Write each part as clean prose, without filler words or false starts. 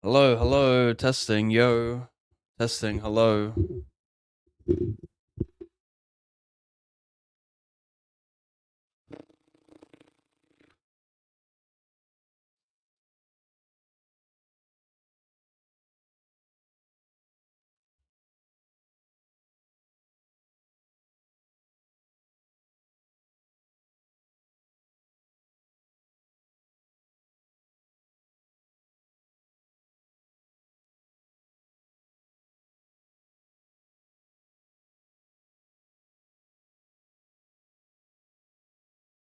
Hello, hello, testing, yo. Testing, hello.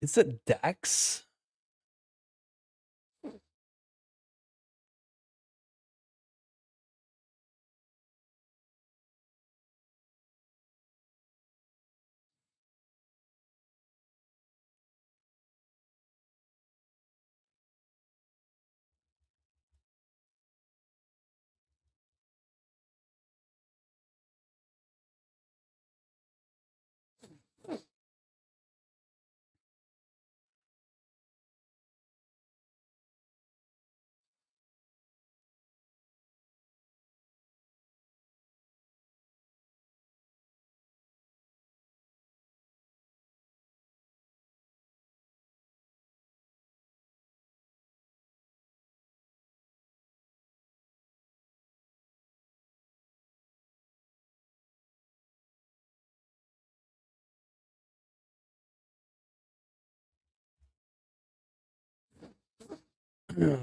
Is it Dax?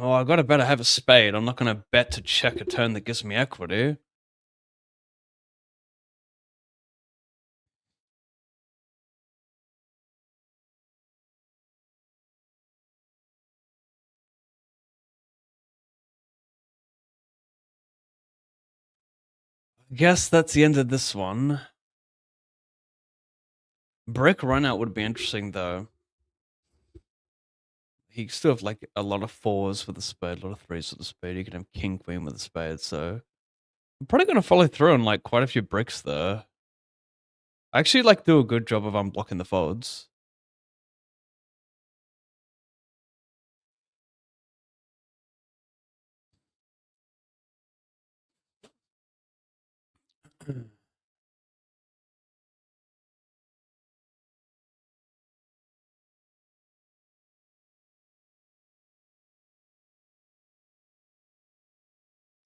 Oh, I gotta bet I have a spade. I'm not gonna bet to check a turn that gives me equity. I guess that's the end of this one. Brick runout would be interesting though. He still have like a lot of fours with a spade, a lot of threes with a spade. You can have king queen with a spade, so I'm probably gonna follow through on like quite a few bricks there. I actually like do a good job of unblocking the folds.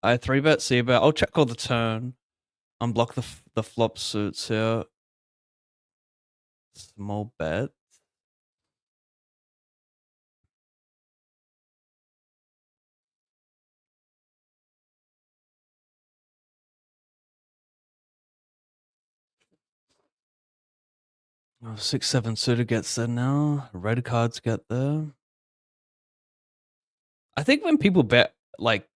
I 3-bet, c-bet. I'll check all the turn. Unblock the flop suits here. Small bet. Oh, 6-7 suited gets there now. Red cards get there. I think when people bet like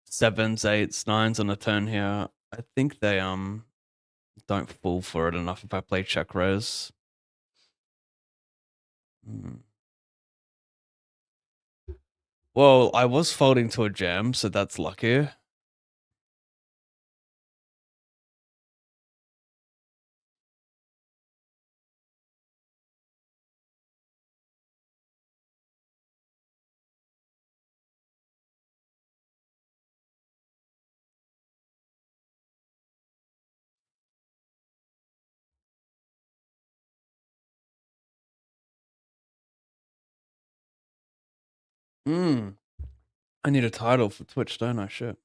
7s, 8s, 9s on a turn here, I think they don't fall for it enough if I play check raise. Well, I was folding to a jam, so that's lucky. I need a title for Twitch, don't I? Shit.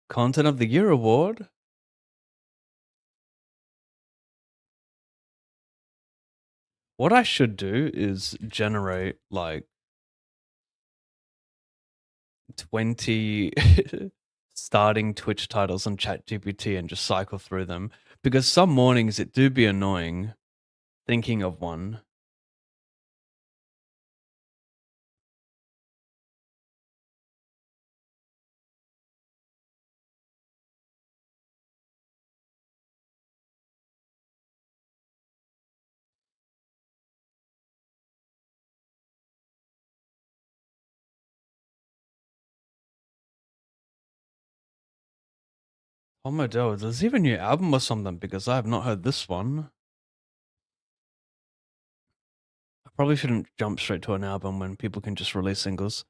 Content of the Year award? What I should do is generate like 20 starting Twitch titles on ChatGPT and just cycle through them, because some mornings it do be annoying thinking of one. Oh my god, there's even a new album or something because I have not heard this one. I probably shouldn't jump straight to an album when people can just release singles.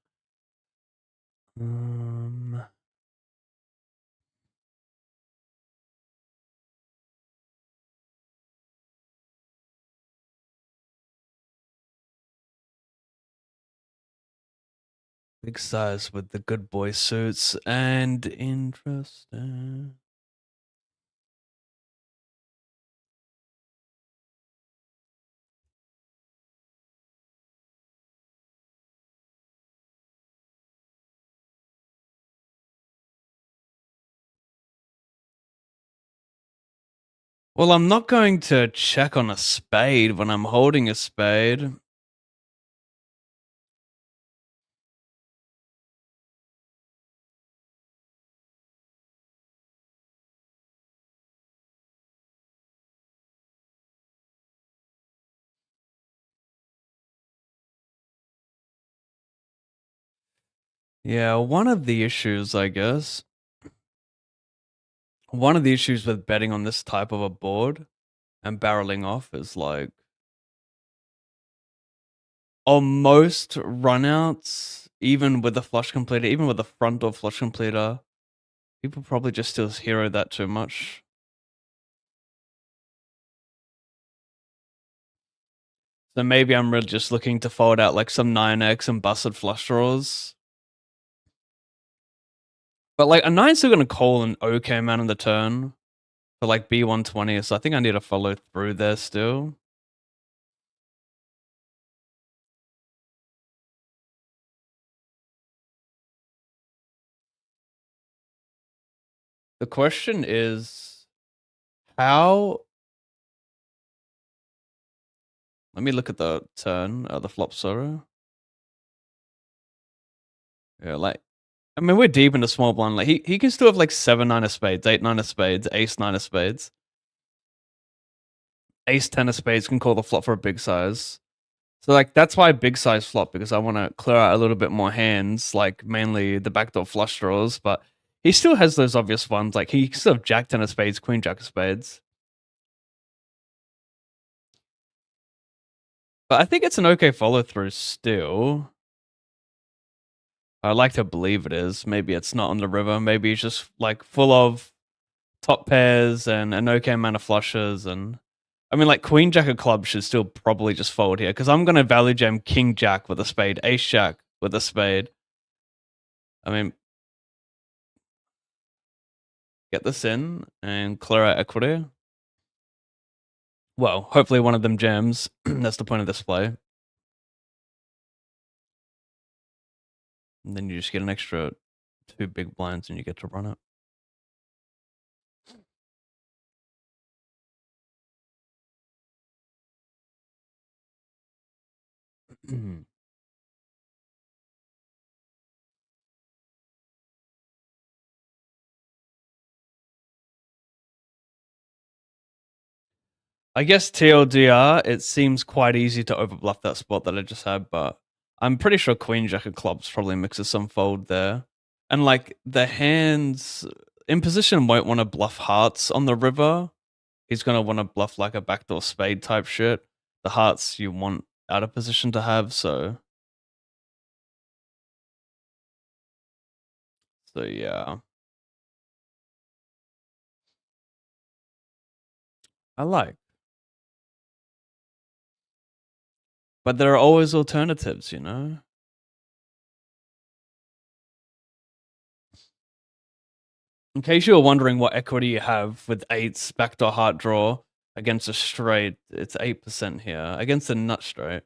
Big size with the good boy suits and interesting. Well, I'm not going to check on a spade when I'm holding a spade. Yeah, one of the issues, I guess, one of the issues with betting on this type of a board and barreling off is like on most runouts, even with the flush completer, even with the front door flush completer, people probably just still hero that too much. So maybe I'm really just looking to fold out like some 9x and busted flush draws. But like a 9's still gonna call an okay amount on the turn for like B120, so I think I need to follow through there still. The question is how. Let me look at the turn, the flop, sorry. Yeah, like, I mean, we're deep into small blind. Like, he can still have like 7-9 of spades, 8-9 of spades, ace-9 of spades. Ace-10 of spades can call the flop for a big size. So, like, that's why big size flop, because I want to clear out a little bit more hands, like mainly the backdoor flush draws, but he still has those obvious ones. Like, he still have jack-10 of spades, queen-jack of spades. But I think it's an okay follow-through still. I like to believe it is. Maybe it's not on the river. Maybe it's just like full of top pairs and an okay amount of flushes. And I mean, like queen jack of clubs should still probably just fold here because I'm going to value jam king jack with a spade, ace jack with a spade. I mean, get this in and clear out equity. Well, hopefully one of them jams. That's the point of this play. And then you just get an extra 2 big blinds and you get to run it. I guess TLDR, it seems quite easy to overbluff that spot that I just had, but I'm pretty sure Queen Jack of clubs probably mixes some fold there. And like the hands in position won't want to bluff hearts on the river. He's gonna want to bluff like a backdoor spade type shit. The hearts you want out of position to have, so yeah. I like. But there are always alternatives, you know? In case you were wondering what equity you have with eights backdoor heart draw against a straight, it's 8% here. Against a nut straight.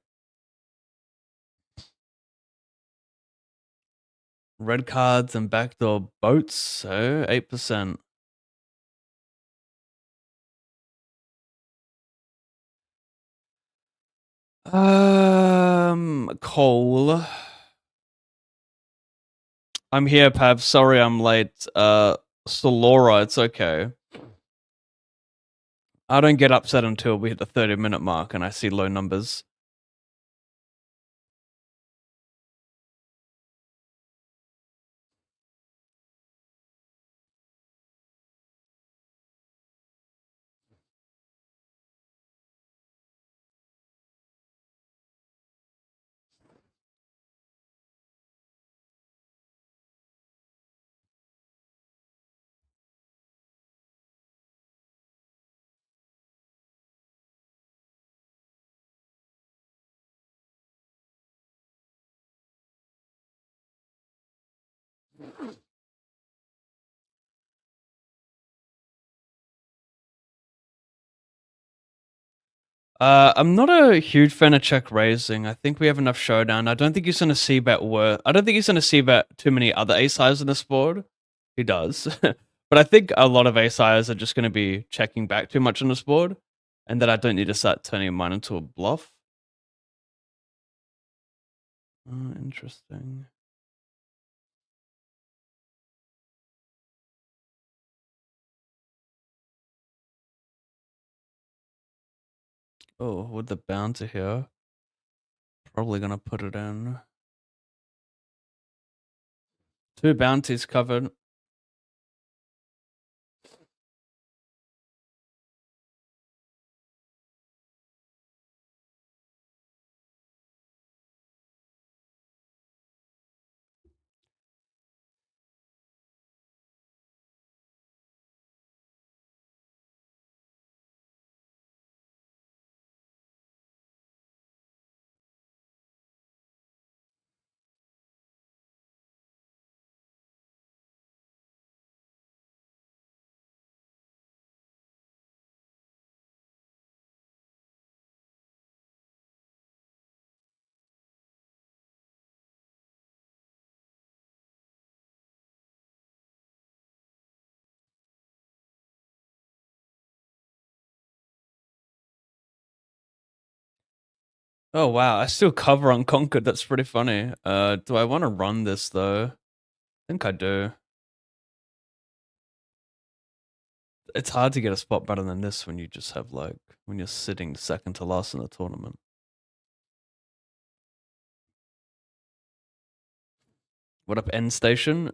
Red cards and backdoor boats, so 8%. Cole. I'm here, Pav. Sorry I'm late. Solora, it's okay. I don't get upset until we hit the 30-minute mark and I see low numbers. I'm not a huge fan of check raising. I think we have enough showdown. I don't think he's gonna see bet worth. I don't think he's gonna see bet too many other ace highs in this board. He does, but I think a lot of ace highs are just gonna be checking back too much on this board, and that I don't need to start turning mine into a bluff. Interesting. Oh, with the bounty here, probably gonna put it in. 2 bounties covered. Oh wow, I still cover unconquered. That's pretty funny. Do I want to run this though? I think I do. It's hard to get a spot better than this when you just have like when you're sitting second to last in the tournament. What up, end station?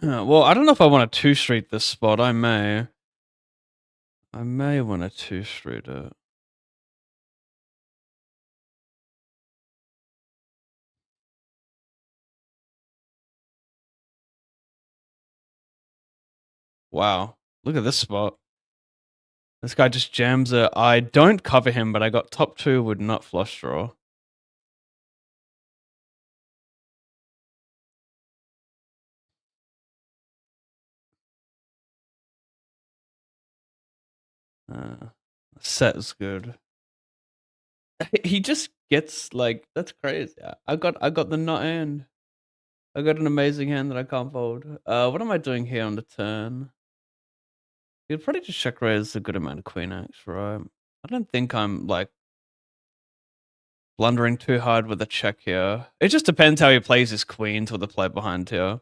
Well, I don't know if I want to 2-street this spot. I may want to 2-street it. Wow, look at this spot. This guy just jams it. I don't cover him, but I got top 2 with nut flush draw. Set is good. He just gets like that's crazy. I got the nut hand. I got an amazing hand that I can't fold. What am I doing here on the turn? You'd probably just check raise a good amount of queen x, right? I don't think I'm like blundering too hard with a check here. It just depends how he plays his queen to the play behind here.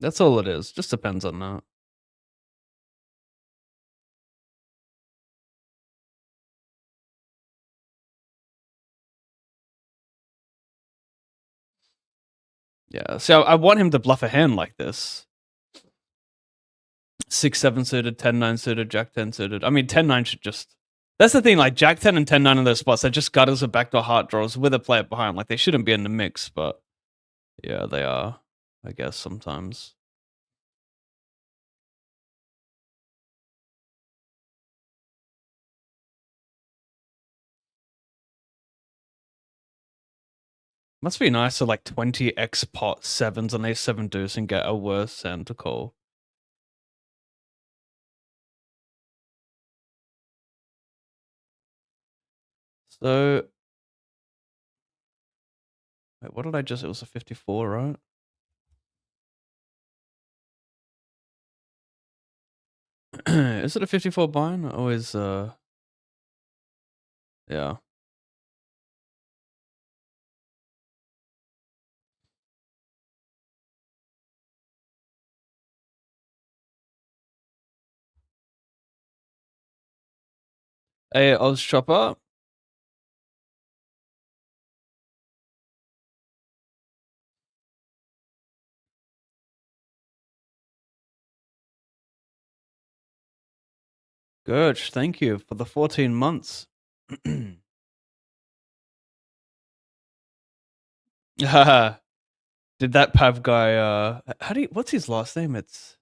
That's all it is. Just depends on that. Yeah. So I want him to bluff a hand like this. 6-7 suited, 10-9 suited, Jack-10 suited. I mean, 10-9 should just. That's the thing. Like Jack-10 and 10-9 in those spots, they're just gutters or backdoor heart draws with a player behind. Like they shouldn't be in the mix, but yeah, they are. I guess sometimes. Must be nice to like 20x pot sevens on a7 deuce and get a worse hand to call. So, wait, what did I just? It was a 54, right? Is it a 54 bind? Or is yeah. Hey, Oz Chopper. Gurch, thank you for the 14 months. Did that Pav guy how do you, what's his last name? It's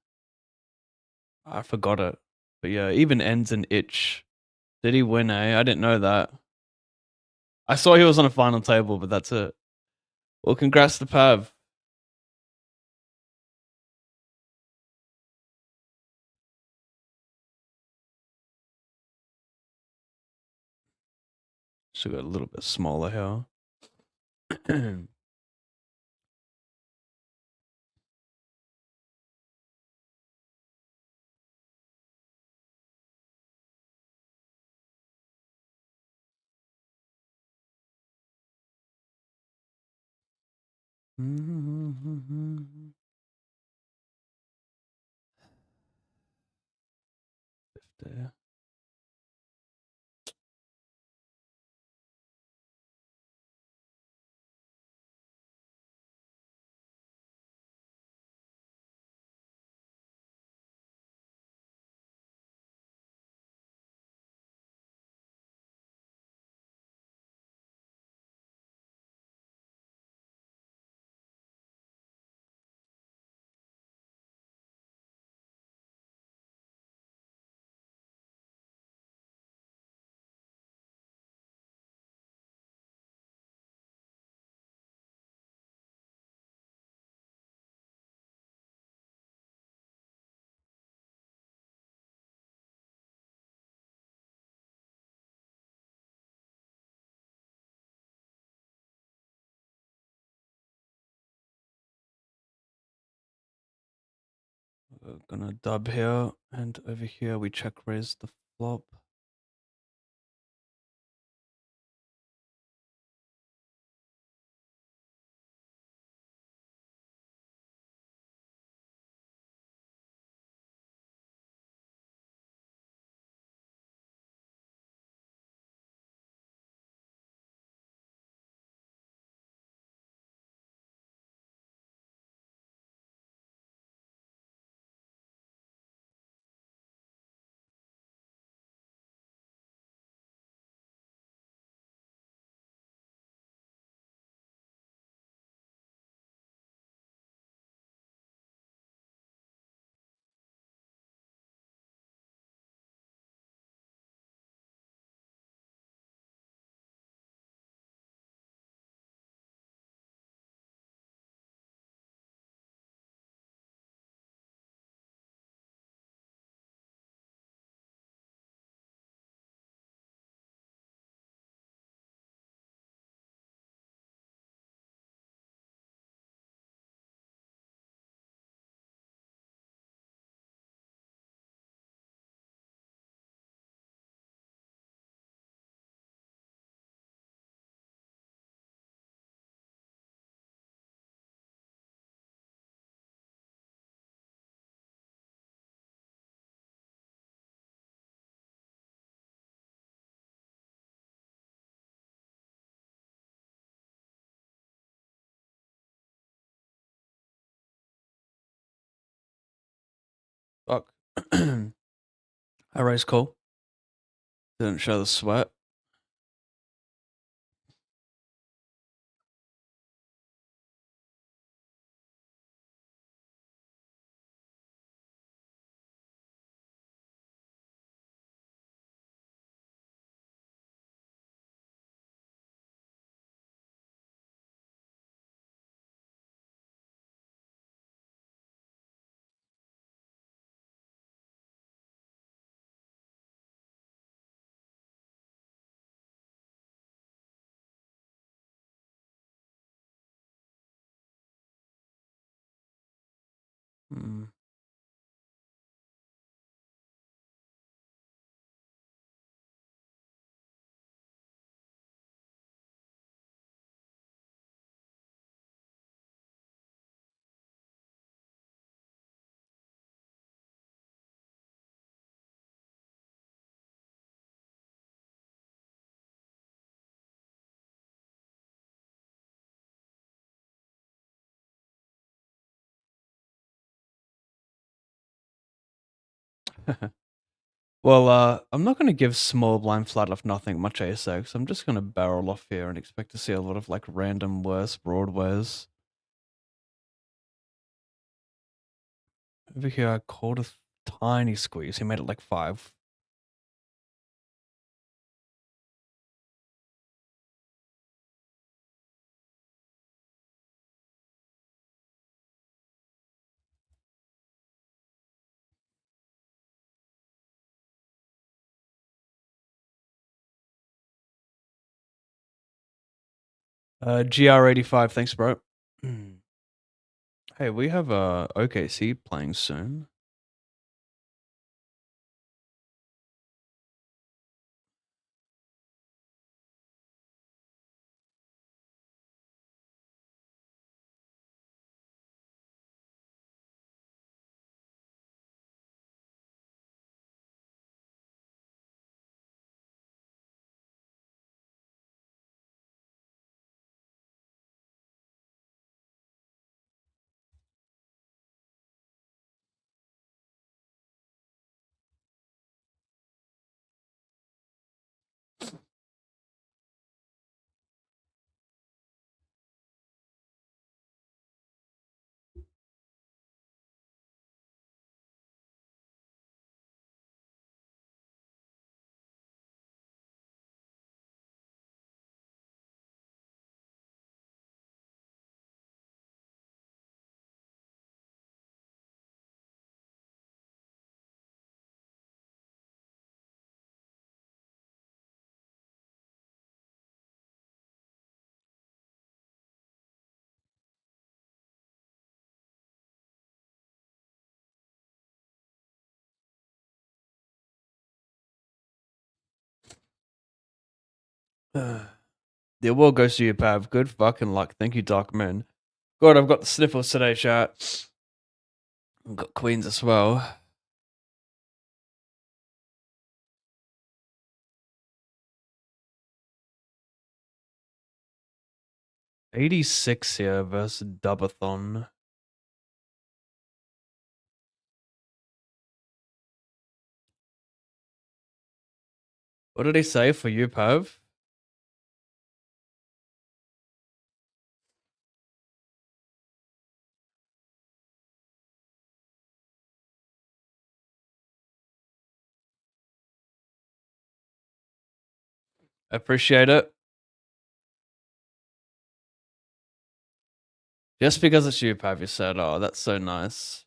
I forgot it. But yeah, even ends in itch. Did he win, eh? I didn't know that. I saw he was on a final table, but that's it. Well, congrats to Pav. Should go a little bit smaller here. There. We're gonna dub here, and over here we check raise the flop. Fuck. I raise call. Didn't show the sweat. Hmm. Well, I'm not going to give small blind flat off nothing much ASX. I'm just going to barrel off here and expect to see a lot of like random worse broadways. Over here, I called a tiny squeeze. He made it like 5. GR85, thanks, bro. Hey, we have OKC playing soon. The award goes to you, Pav. Good fucking luck. Thank you, Dark Moon. God, I've got the sniffles today, chat. I've got Queens as well. $86 here versus Dubathon. What did he say for you, Pav? I appreciate it. Just because it's you, Pav, you said, oh, that's so nice.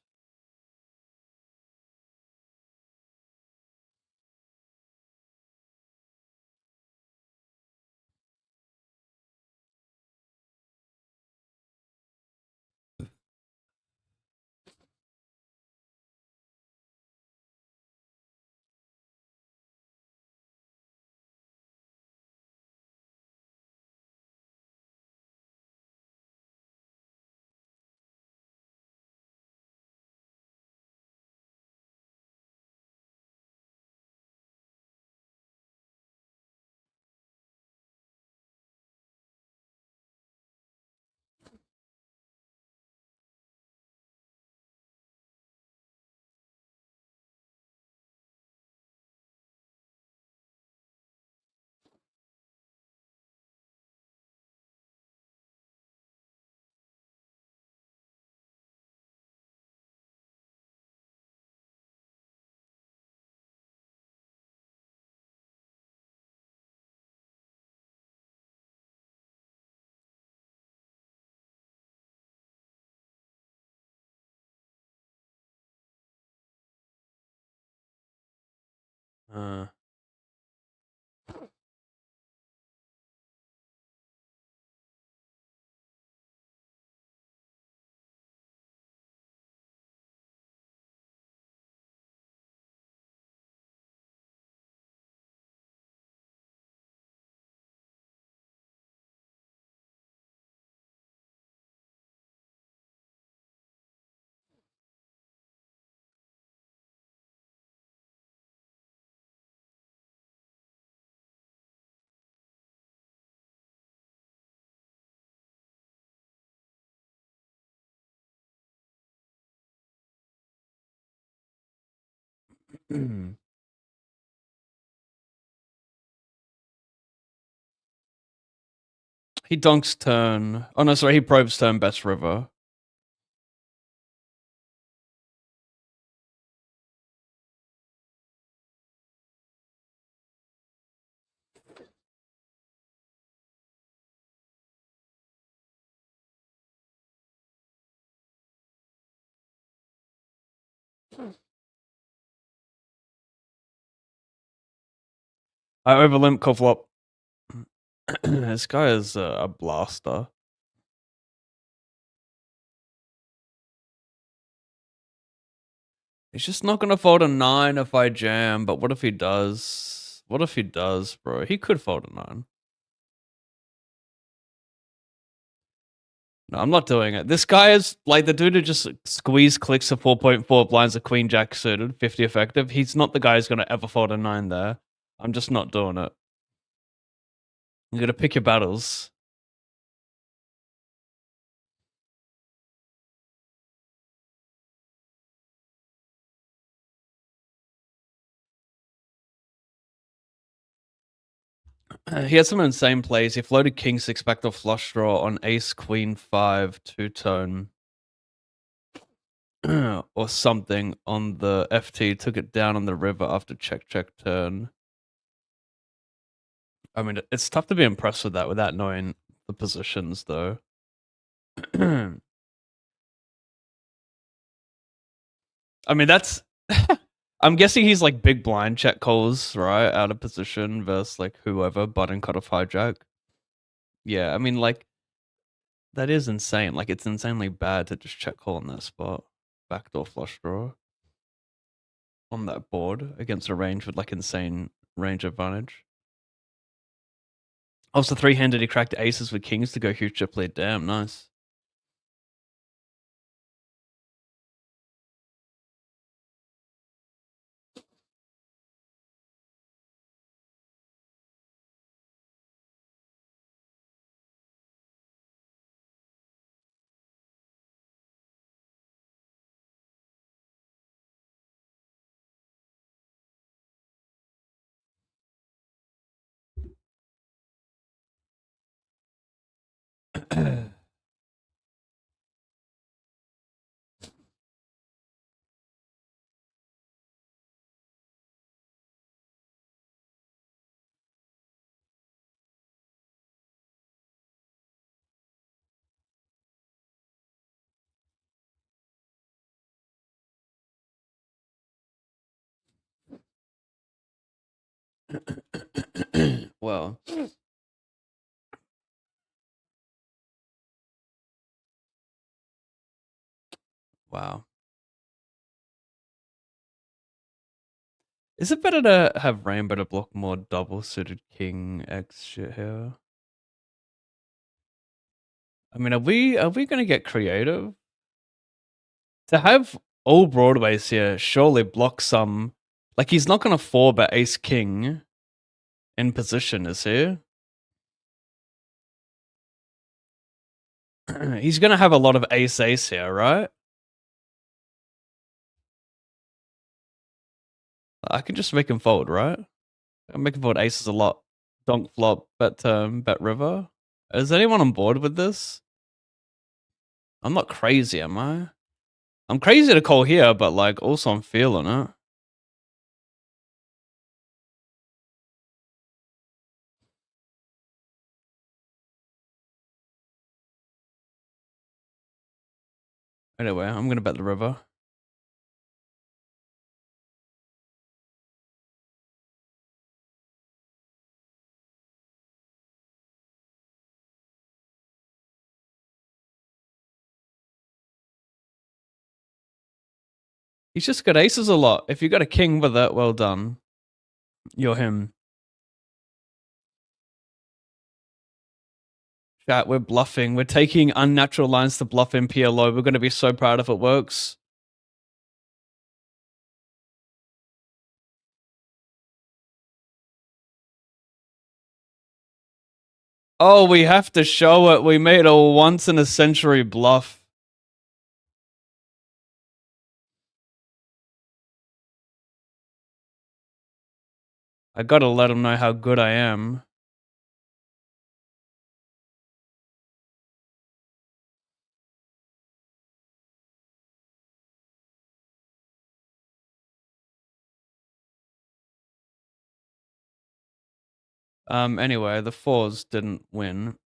Uh, He donks turn. Oh no, sorry, he probes turn best river. I overlimp call flop. This guy is a blaster. He's just not gonna fold a 9 if I jam, but what if he does? What if he does, bro? He could fold a 9. No, I'm not doing it. This guy is like the dude who just squeeze clicks a 4.4 blinds a queen jack suited, 50 effective. He's not the guy who's gonna ever fold a 9 there. I'm just not doing it. You gotta pick your battles. He had some insane plays. He floated king 6 backdoor flush draw on ace queen 5 two-tone. Or something on the FT, took it down on the river after check turn. I mean, it's tough to be impressed with that without knowing the positions, though. I mean, that's... I'm guessing he's like big blind check calls, right? Out of position versus like whoever, button cutoff hijack. Yeah, I mean, like, that is insane. Like, it's insanely bad to just check call in that spot. Backdoor flush draw. On that board against a range with like insane range advantage. Also, 3-handed, he cracked aces with kings to go huge chip lead. Damn, nice. Well, wow. Is it better to have rainbow to block more double suited king X shit here? I mean, are we gonna get creative? To have all broadways here surely block some. Like, he's not gonna 4-bet ace king in position, is he? He's gonna have a lot of ace here, right? I can just make him fold, right? I'm making fold aces a lot. Donk flop, bet bet river. Is anyone on board with this? I'm not crazy, am I? I'm crazy to call here, but like also I'm feeling it. Anyway, I'm gonna bet the river. He's just got aces a lot. If you got a king with it, well done. You're him. Chat, we're bluffing. We're taking unnatural lines to bluff in PLO. We're gonna be so proud if it works. Oh, we have to show it. We made a once in a century bluff. I gotta let him know how good I am. Anyway, the fours didn't win.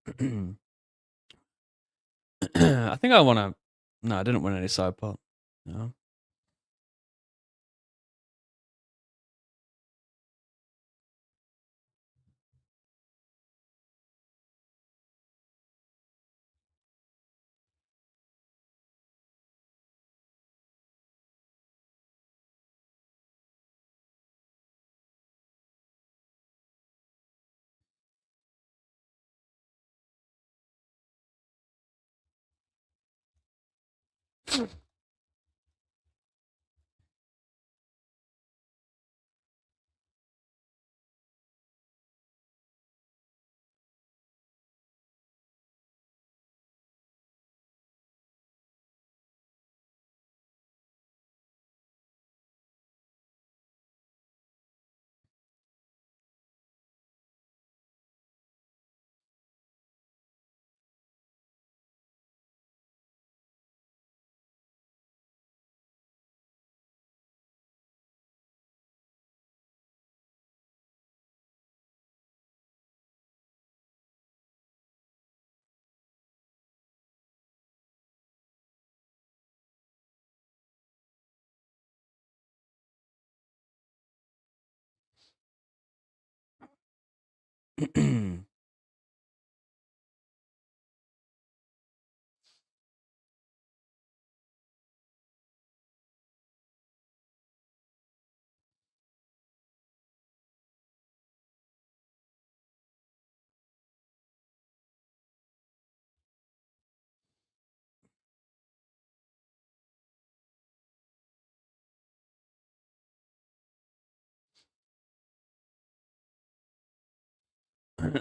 I think I wanna... No, I didn't win any side pot. No.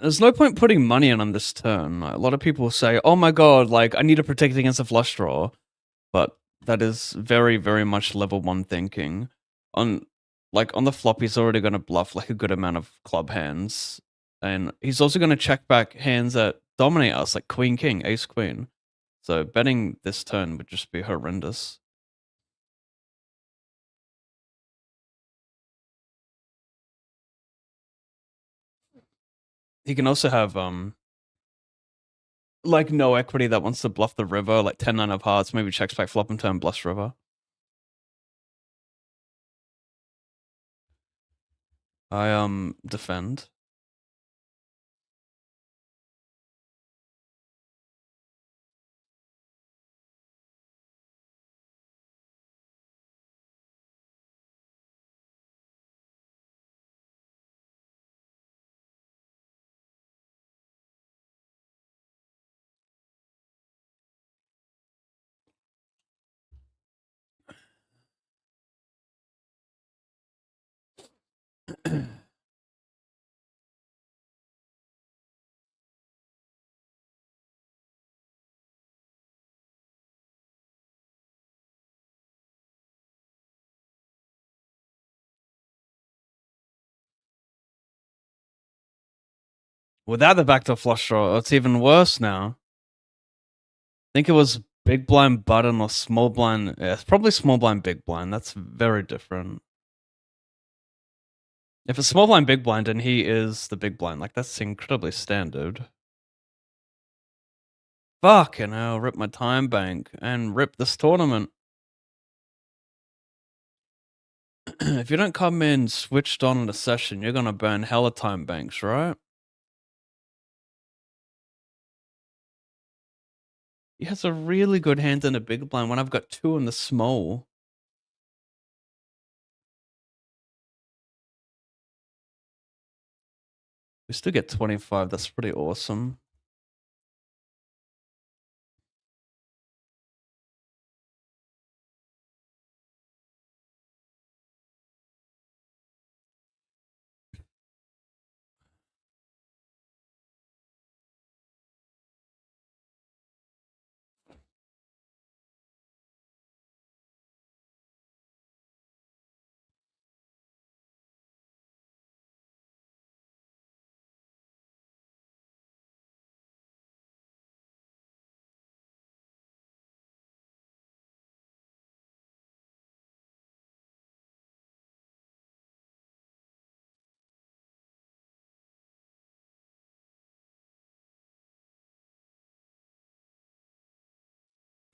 There's no point putting money in on this turn. Like, a lot of people say, "Oh my god, like I need to protect against a flush draw," but that is very, very much level 1 thinking. On on the flop, he's already going to bluff like a good amount of club hands, and he's also going to check back hands that dominate us, like Queen King, Ace Queen. So betting this turn would just be horrendous. He can also have like no equity that wants to bluff the river, like 10-9 of hearts, maybe checks back flop and turn bluffs river. I defend. Without the backdoor flush draw, it's even worse now. I think it was big blind button or small blind. Yeah, it's probably small blind big blind. That's very different. If it's small blind big blind and he is the big blind, like that's incredibly standard. Fucking hell, rip my time bank and rip this tournament. If you don't come in switched on in a session, you're gonna burn hella time banks, right? He has a really good hand in a big blind when I've got 2 in the small. We still get 25. That's pretty awesome.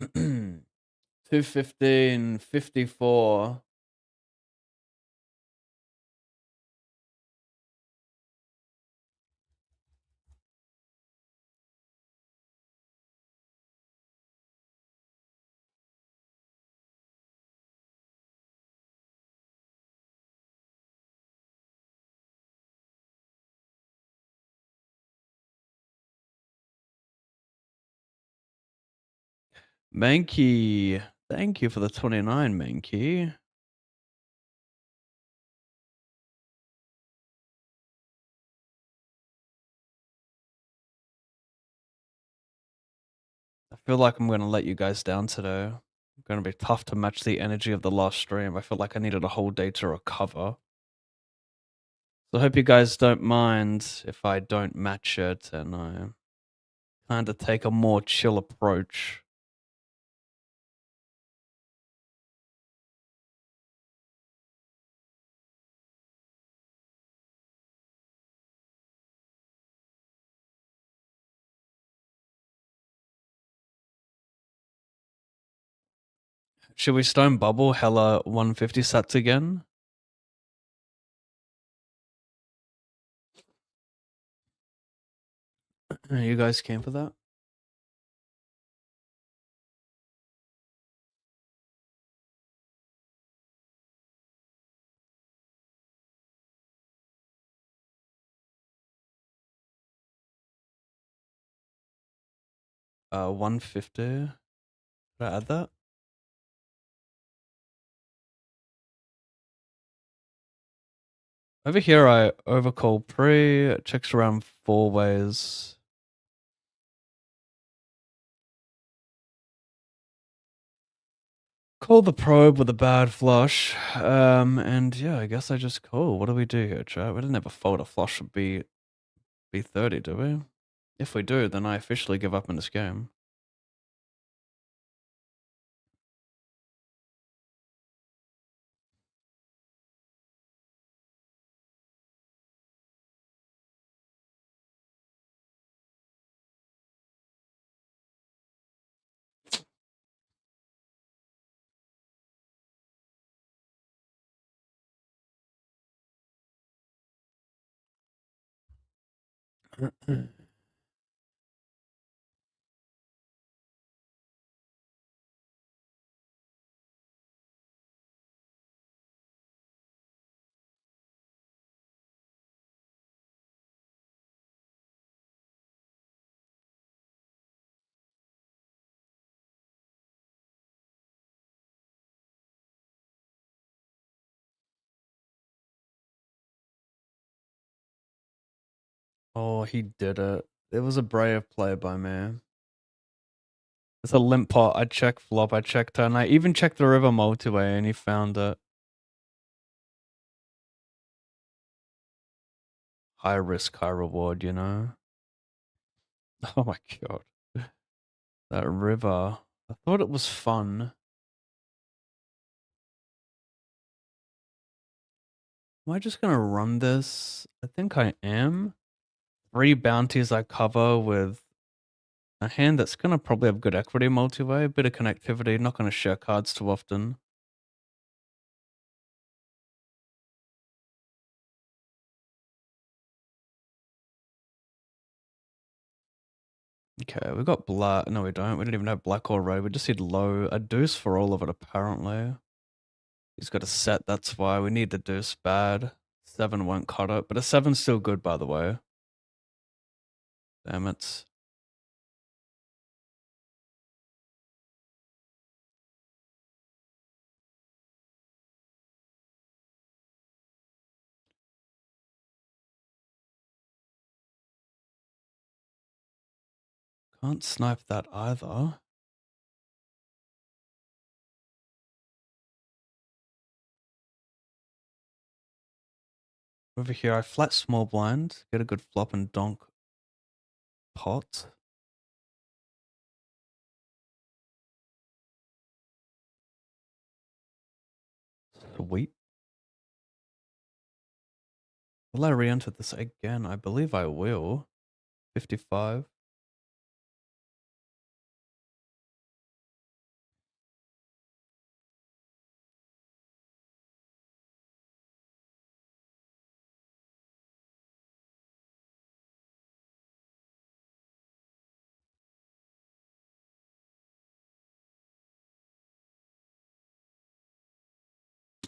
215, 54. Mankey. Thank you for the 29, Mankey. I feel like I'm going to let you guys down today. It's going to be tough to match the energy of the last stream. I feel like I needed a whole day to recover. So I hope you guys don't mind if I don't match it and I kind of take a more chill approach. Should we stone bubble hella 150 sats again? You guys came for that? Uh, 150. Did I add that? Over here, I overcall pre. It checks around 4 ways. Call the probe with a bad flush. And yeah, I guess I just call. What do we do here, chat? We didn't have a fold a flush would be B30, do we? If we do, then I officially give up in this game. Oh, he did it. It was a brave play by me. It's a limp pot. I check flop, I check turn. I even checked the river multi-way and he found it. High risk, high reward, you know? Oh my god. That river. I thought it was fun. Am I just gonna run this? I think I am. 3 bounties I cover with a hand that's gonna probably have good equity multi-way, bit of connectivity, not gonna share cards too often. Okay, we got black. No, we don't. We don't even have black or red. We just need low. A deuce for all of it, apparently. He's got a set, that's why. We need the deuce bad. 7 won't cut it, but a 7's still good, by the way. Damn it. Can't snipe that either. Over here, I flat small blind, get a good flop and donk pot. Sweet. Will I re-enter this again? I believe I will. 55.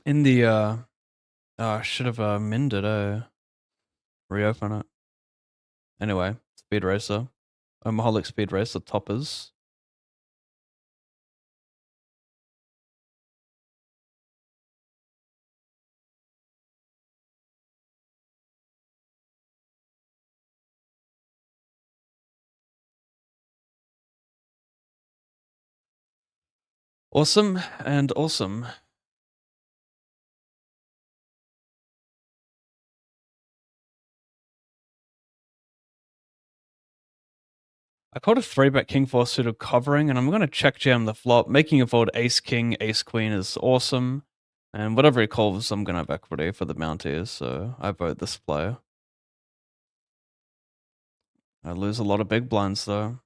In the oh, I should have minned it. Reopen it. Anyway, Speed Racer, Maholic Speed Racer toppers. Awesome and awesome. I called a 3-bet king 4 suited covering, and I'm going to check jam the flop. Making a fold ace king, ace queen is awesome. And whatever he calls, I'm going to have equity for the bounties, so I vote this player. I lose a lot of big blinds, though.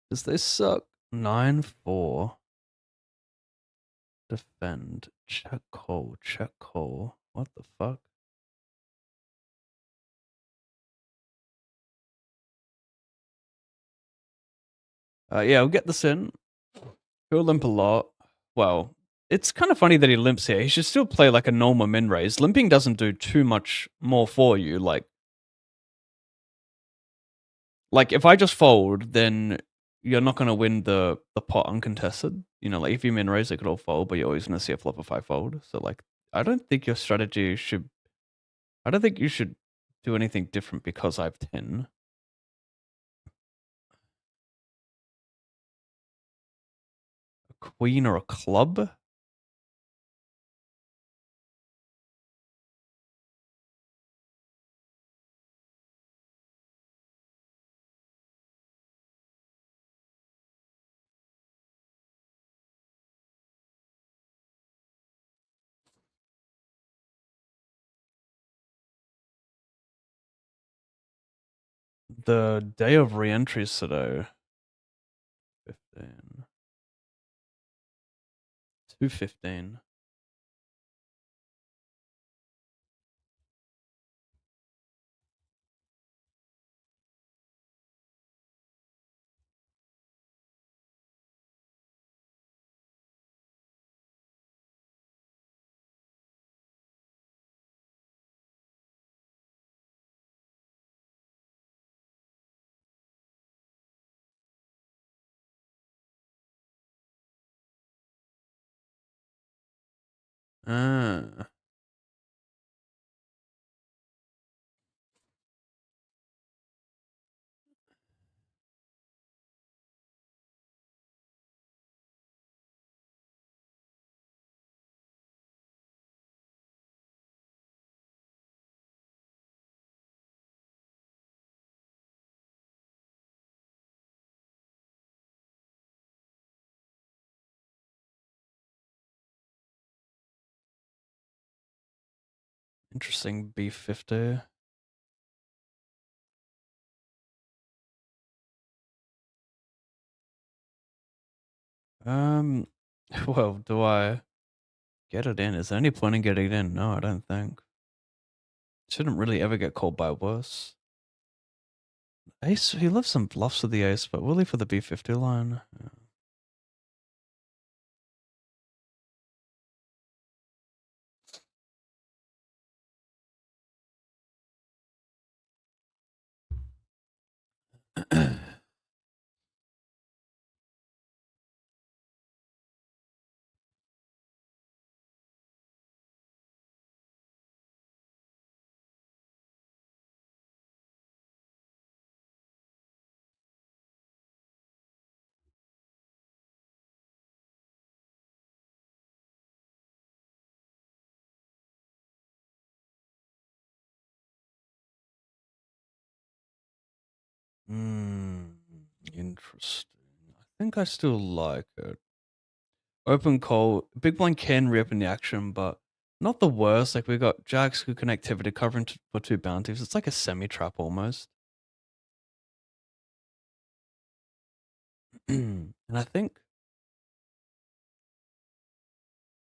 Does this suck? 9-4. Defend. Check call. Check call. What the fuck? Yeah, we'll get this in. He'll limp a lot. Well, it's kind of funny that he limps here. He should still play like a normal min raise. Limping doesn't do too much more for you. Like if I just fold, then you're not going to win the pot uncontested. You know, like if you min raise, it could all fold, but you're always going to see a flop if I fold. So like, I don't think your strategy should. I don't think you should do anything different because I have 10. A queen or a club? The day of re-entry is today. 15. 2:15. Ah. Interesting. B50. Well, do I get it in? Is there any point in getting it in? No, I don't think. Shouldn't really ever get called by worse. Ace, he loves some bluffs with the ace, but will he for the B50 line? Yeah. Interesting. I think I still like it. Open call. Big blind can reopen the action, but not the worst. Like we got jacks good connectivity covering for 2 bounties. It's like a semi trap almost. And I think,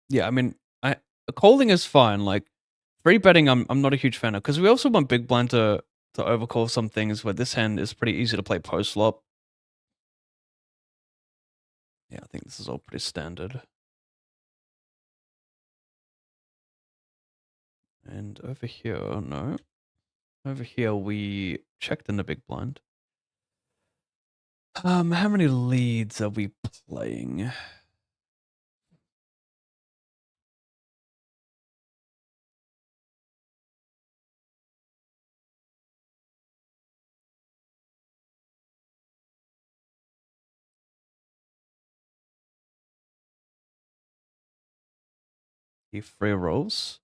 yeah, I mean, I calling is fine. Like free betting, I'm not a huge fan of because we also want big blind to overcall some things where this hand is pretty easy to play post flop. Yeah, I think this is all pretty standard. And over here, no. Over here, we checked in the big blind. How many leads are we playing? The free rolls.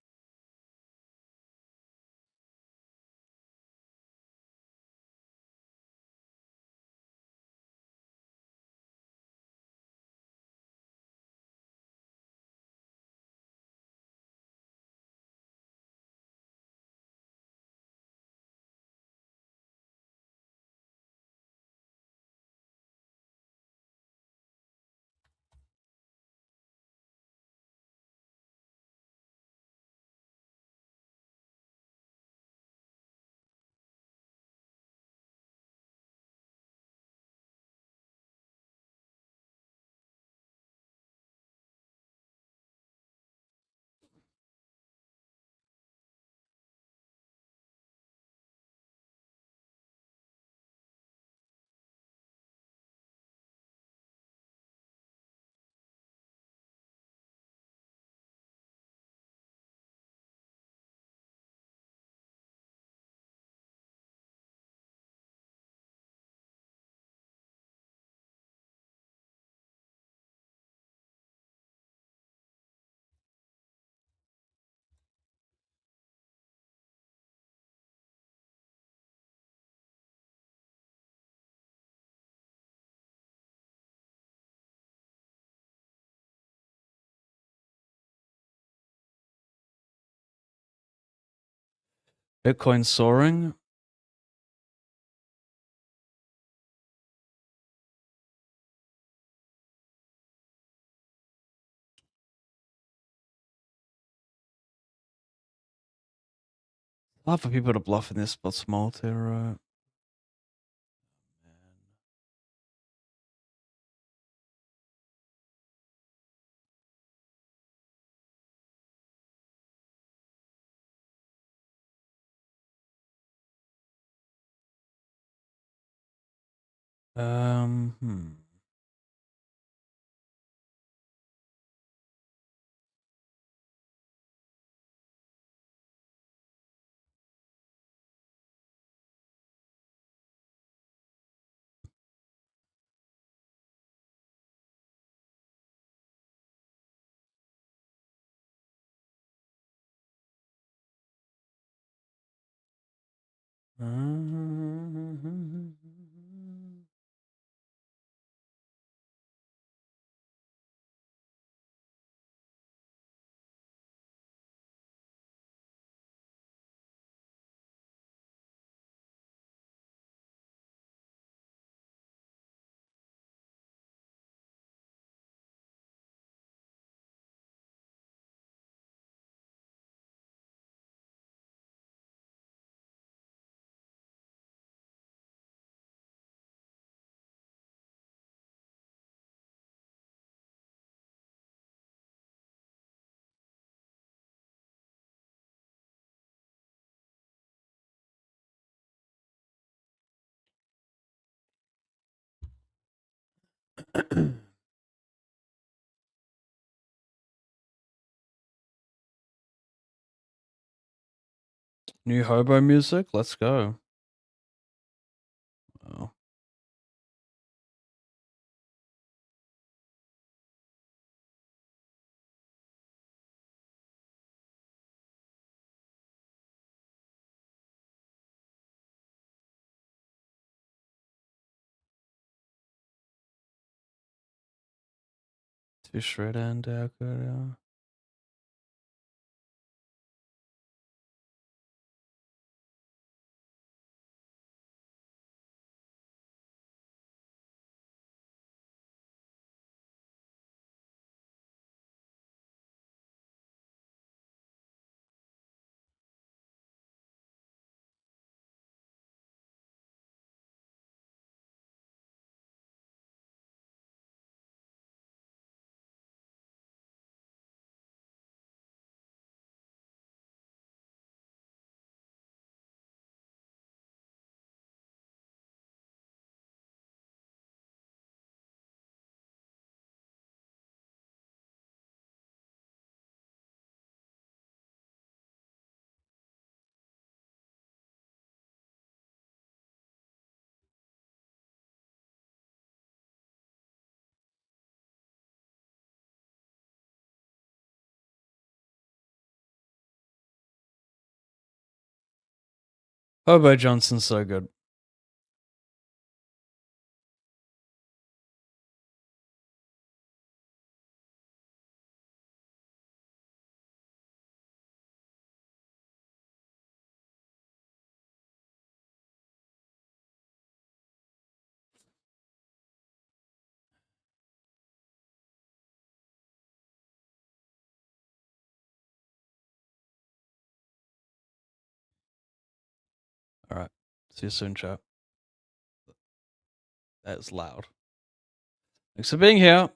Bitcoin soaring. Hard for people to bluff in this spot small too, right? Hmm. New hobo music. Let's go. Oh. Too shred and yeah. Hobo Johnson's so good. All right. See you soon, chat. That is loud. Thanks for being here.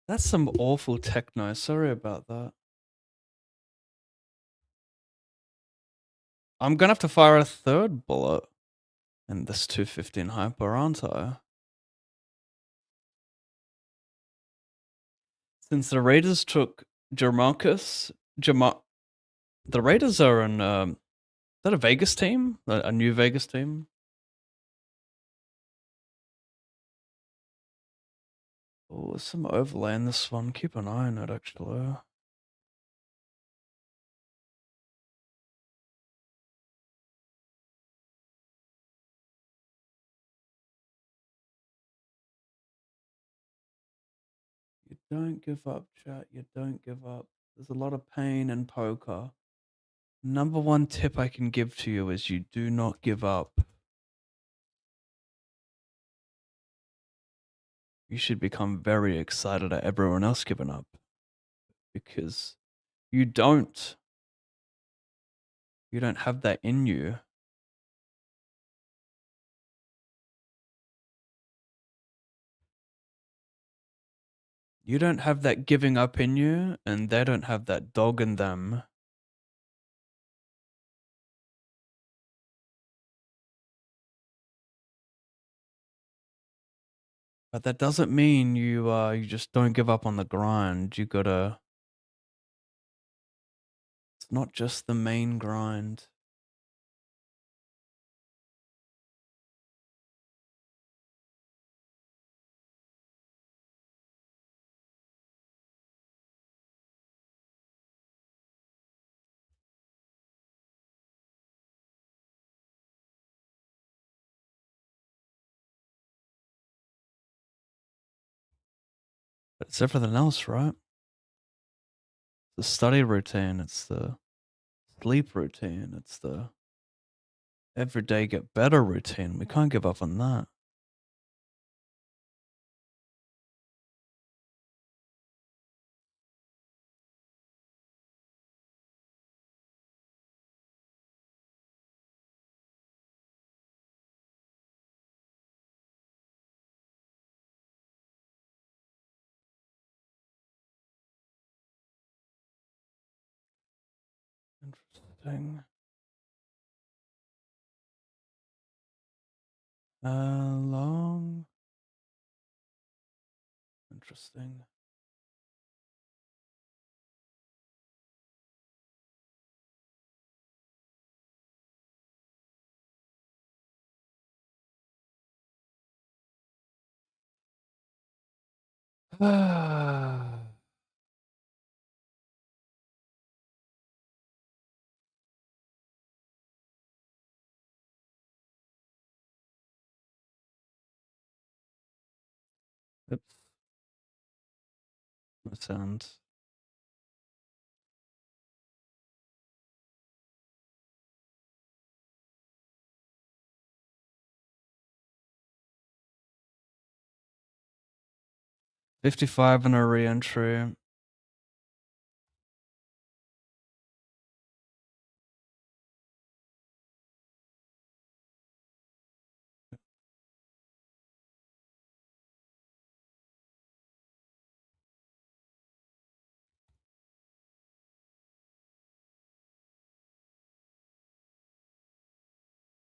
That's some awful techno. Sorry about that. I'm gonna have to fire a third bullet in this 215 hyper, aren't I? Since the Raiders took Jamarcus, the Raiders are in, is that a Vegas team? A new Vegas team? Oh, there's some overlay in this one. Keep an eye on it, actually. You don't give up, chat. You don't give up. There's a lot of pain in poker. Number one tip I can give to you is you do not give up. You should become very excited at everyone else giving up. Because you don't. You don't have that in you. You don't have that giving up in you, and they don't have that dog in them. But that doesn't mean you just don't give up on the grind. You gotta. It's not just the main grind. But it's everything else, right? The study routine, it's the sleep routine, it's the everyday get better routine. We can't give up on that. Interesting. Long. Interesting. Oops. That sounds. $55 in a re-entry.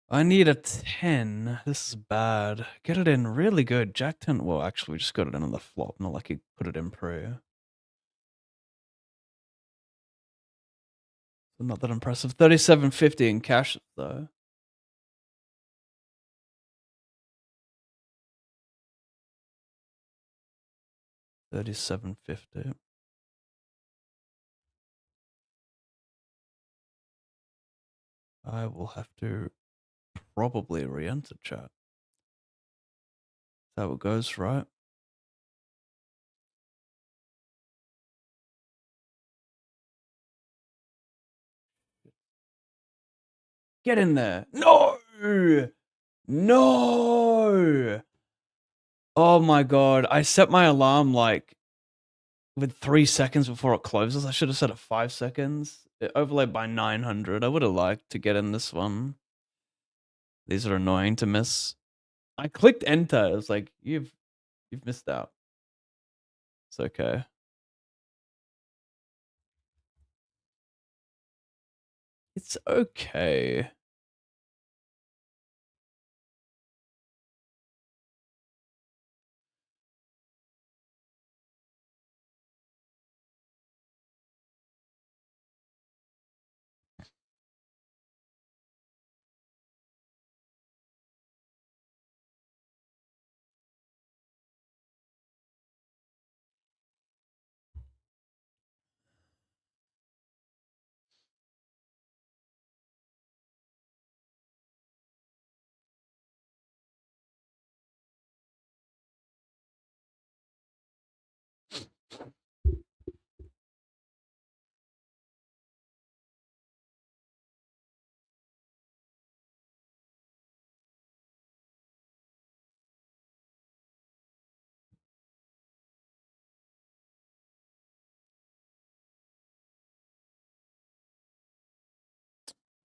I need a 10. This is bad. Get it in really good. Jack 10. Well, actually, we just got it in on the flop. Not like he put it in pre. So not that impressive. 37.50 in cash, though. $37.50. I will have to probably re-enter chat. That's how it goes, right? Get in there. No! No! Oh my god. I set my alarm like with 3 seconds before it closes. I should have set it 5 seconds. It overlaid by 900. I would have liked to get in this one. These are annoying to miss. I clicked enter. It was like, you've missed out. It's okay. It's okay.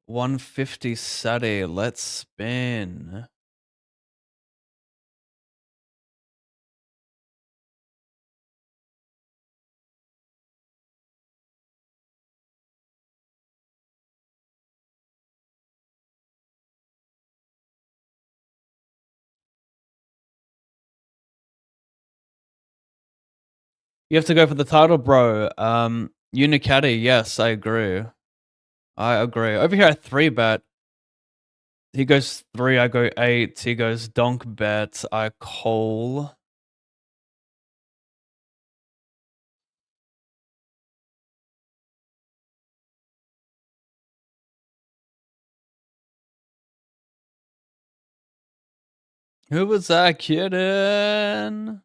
$150 Saturday. Let's spin. You have to go for the title, bro. Unicaddy, yes, I agree. I agree. Over here, I 3-bet. He goes 3, I go 8. He goes donk bet, I call. Who was that kidding?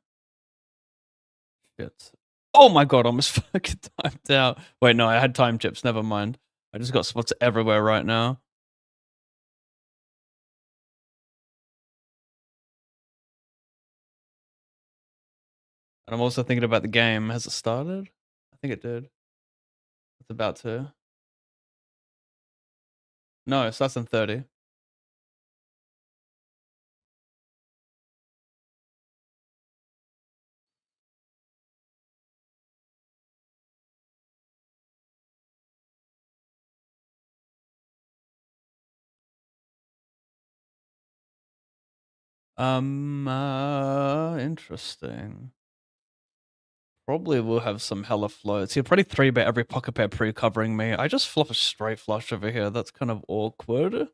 Shit. Oh my god, I almost fucking timed out. Wait, no, I had time chips. Never mind. I just got spots everywhere right now. And I'm also thinking about the game. Has it started? I think it did. It's about to. No, it starts in 30. Interesting. Probably will have some hella floats. He'll probably 3-bet every pocket pair pre-covering me. I just flop a straight flush over here. That's kind of awkward.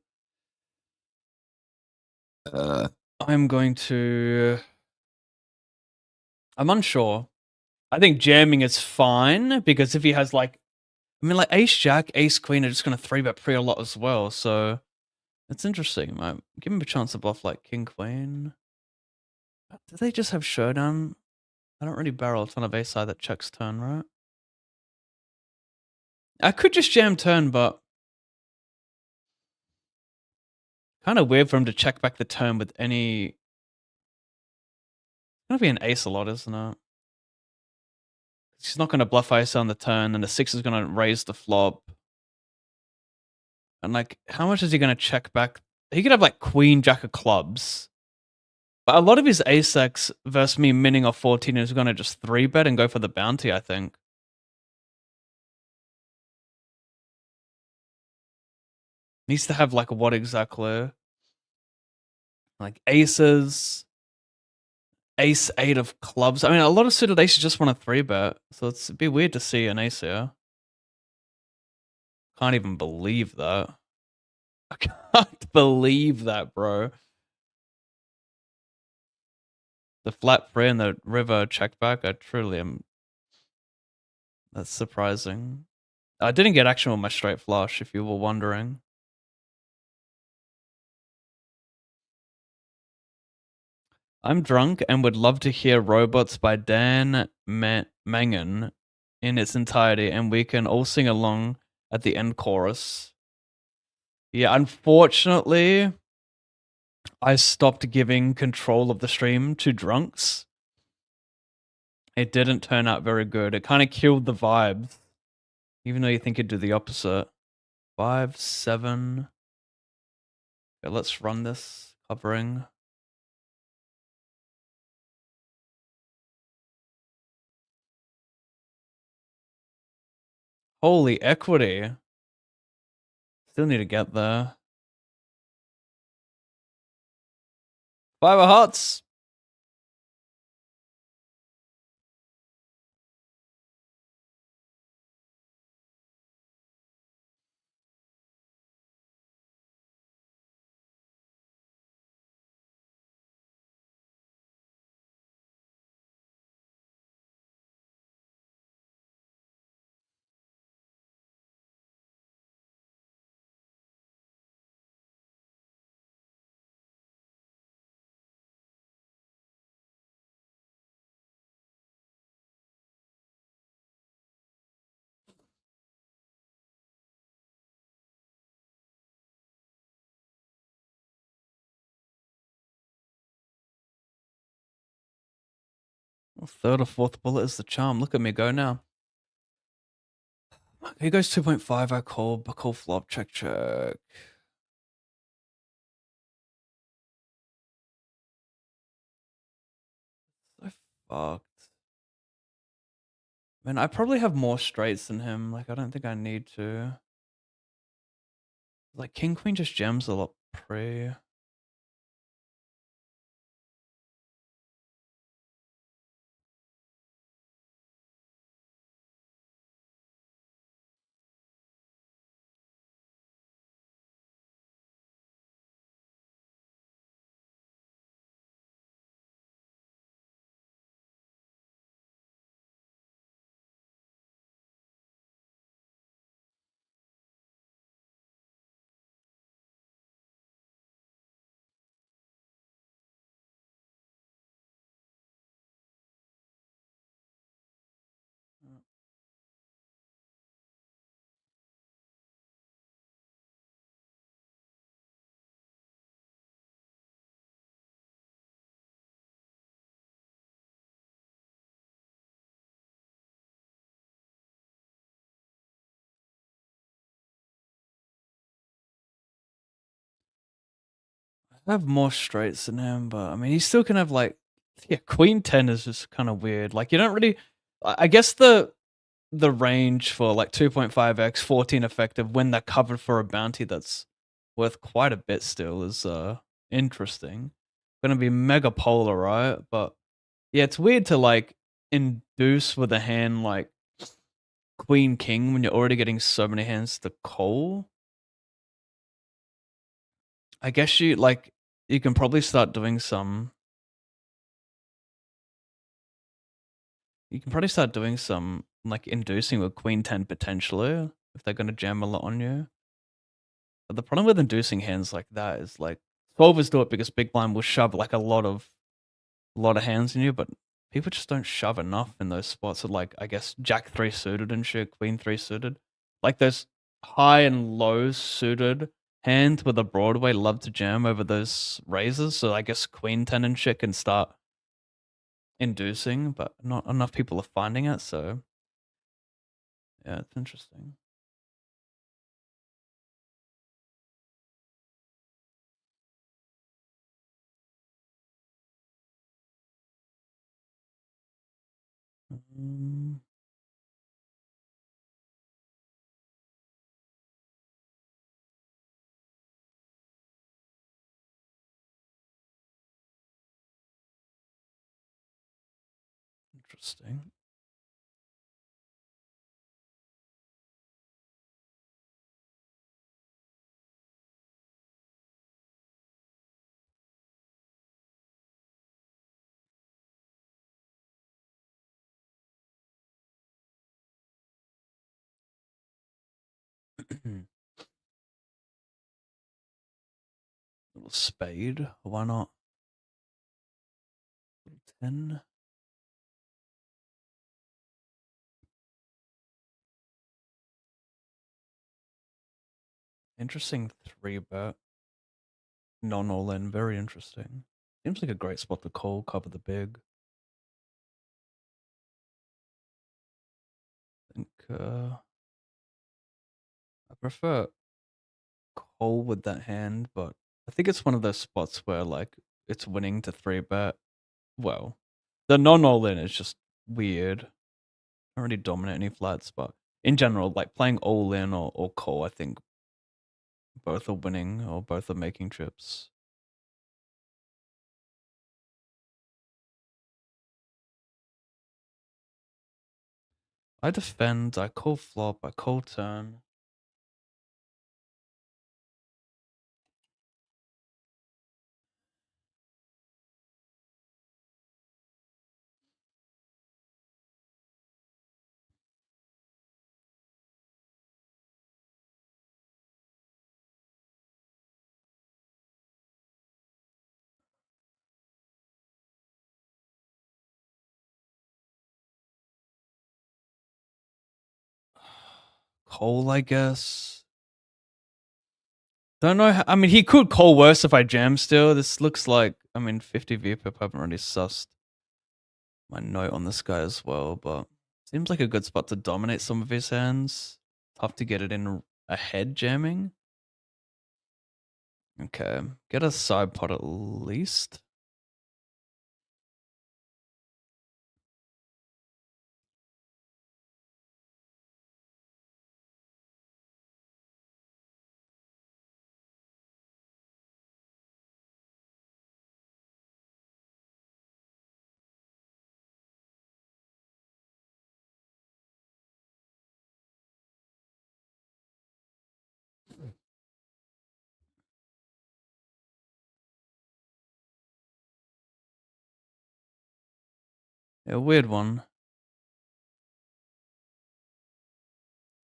I'm going to... I'm unsure. I think jamming is fine, because if he has like... I mean, like ace jack, ace queen are just going to 3-bet pre a lot as well, so... It's interesting. Give him a chance to bluff like king queen. Do they just have showdown? I don't really barrel a ton of ace side that checks turn, right? I could just jam turn, but... Kind of weird for him to check back the turn with any... It's gonna be an ace a lot, isn't it? He's not gonna bluff ace on the turn, and the 6 is gonna raise the flop. And like, how much is he gonna check back? He could have like queen, jack of clubs. But a lot of his ace X versus me minning off 14 is gonna just 3-bet and go for the bounty, I think. Needs to have like what exactly? Like aces, ace 8 of clubs. I mean, a lot of suited aces just want to 3-bet, so it'd be weird to see an ace here. Can't even believe that. I can't believe that, bro. The flat free and the river check back, I truly am... That's surprising. I didn't get action with my straight flush, if you were wondering. I'm drunk and would love to hear Robots by Dan Mangan in its entirety, and we can all sing along at the end chorus. Yeah, unfortunately, I stopped giving control of the stream to drunks. It didn't turn out very good. It kind of killed the vibes, even though you think it'd do the opposite. 5, 7. Okay, let's run this covering. Holy equity. Still need to get there. 5 of hearts. Well, third or fourth bullet is the charm. Look at me go now. He goes 2.5. I call flop. Check. So fucked. Man, I probably have more straights than him. Like, I don't think I need to. Like, king queen just jams a lot pre. I have more straights than him, but I mean, he still can have like, yeah, queen 10 is just kind of weird. Like, you don't really, I guess the range for like 2.5x 14 effective when they're covered for a bounty that's worth quite a bit still is interesting. Gonna be mega polar, right? But yeah, it's weird to like induce with a hand like queen king when you're already getting so many hands to call. I guess you can probably start doing some. You can probably start doing some like inducing with queen 10 potentially if they're gonna jam a lot on you. But the problem with inducing hands like that is like solvers do it because big blind will shove like a lot of hands in you, but people just don't shove enough in those spots of like I guess jack 3 suited and shit, queen 3 suited. Like those high and low suited hands with a Broadway love to jam over those raises. So I guess queen 10 and shit can start inducing, but not enough people are finding it. So yeah, it's interesting. Mm, interesting. Little spade. Why not? 10. Interesting 3-bet. Non all in. Very interesting. Seems like a great spot to call, cover the big. I think I prefer call with that hand, but I think it's one of those spots where like it's winning to 3-bet. Well, the non all in is just weird. Don't really dominate any flats, but in general, like playing all in or call, I think both are winning or both are making trips. I defend, I call flop, I call turn. Call, I guess. Don't know. I mean, he could call worse if I jam still. This looks like, I mean, 50 VPIP. I haven't really sussed my note on this guy as well, but seems like a good spot to dominate some of his hands. Tough to get it in ahead jamming. Okay, get a side pot at least. Yeah, weird one.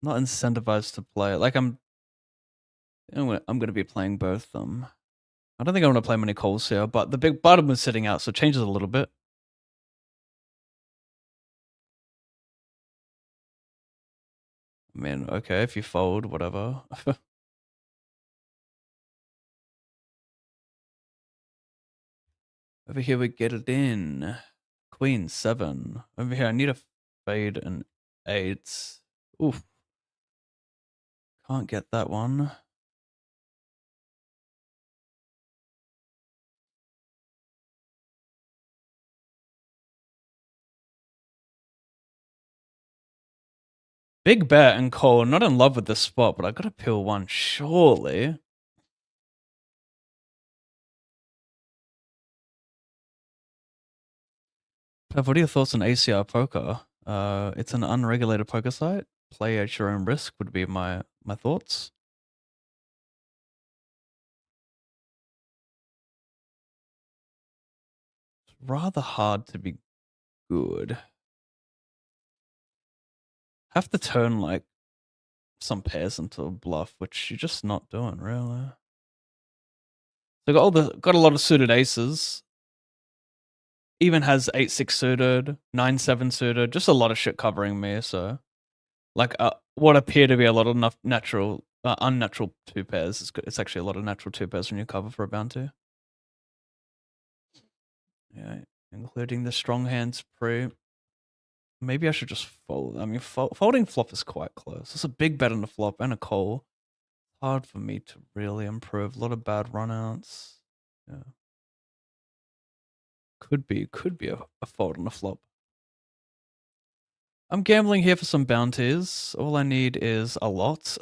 Not incentivized to play it. Like I'm gonna be playing both of them. I don't think I want to play many calls here, but the big bottom was sitting out, so it changes a little bit. I mean, okay, if you fold, whatever. Over here we get it in. Queen 7. Over here I need a fade an 8. Oof. Can't get that one. Big bet and call. Not in love with this spot, but I gotta peel one, surely. Pav, what are your thoughts on ACR poker? It's an unregulated poker site. Play at your own risk would be my thoughts. It's rather hard to be good. Have to turn like some pairs into a bluff, which you're just not doing really. So got a lot of suited aces. Even has 8-6 suited, 9-7 suited, just a lot of shit covering me. So, like, what appear to be a lot of natural, unnatural two pairs. It's actually a lot of natural two pairs when you cover for a bounty. Yeah, including the strong hands pre. Maybe I should just fold. I mean, folding flop is quite close. It's a big bet on the flop and a call. Hard for me to really improve. A lot of bad runouts. Yeah. Could be a fold on the flop. I'm gambling here for some bounties. All I need is a lot.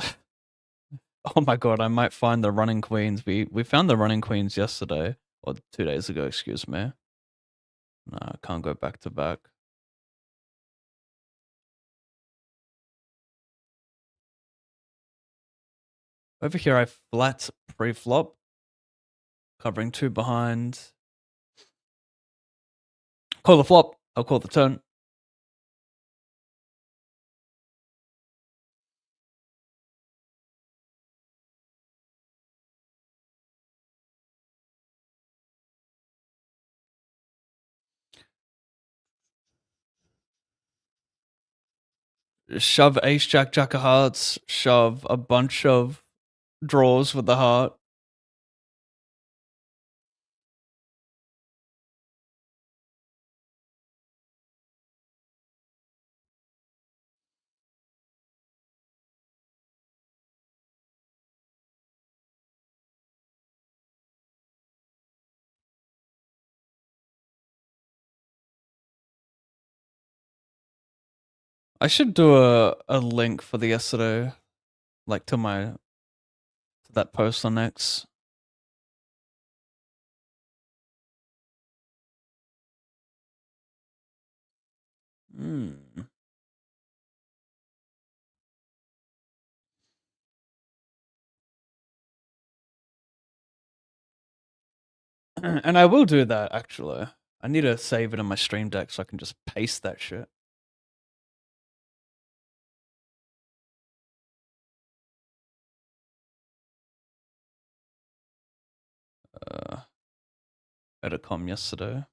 Oh my god, I might find the running queens. We found the running queens yesterday. Or 2 days ago, excuse me. No, I can't go back to back. Over here I flat pre-flop. Covering 2 behind. Call the flop. I'll call the turn. Shove ace, jack, jack of hearts. Shove a bunch of draws with the heart. I should do a link for the yesterday, like to that post on X. Hmm. And I will do that, actually. I need to save it in my stream deck so I can just paste that shit. Editcom yesterday.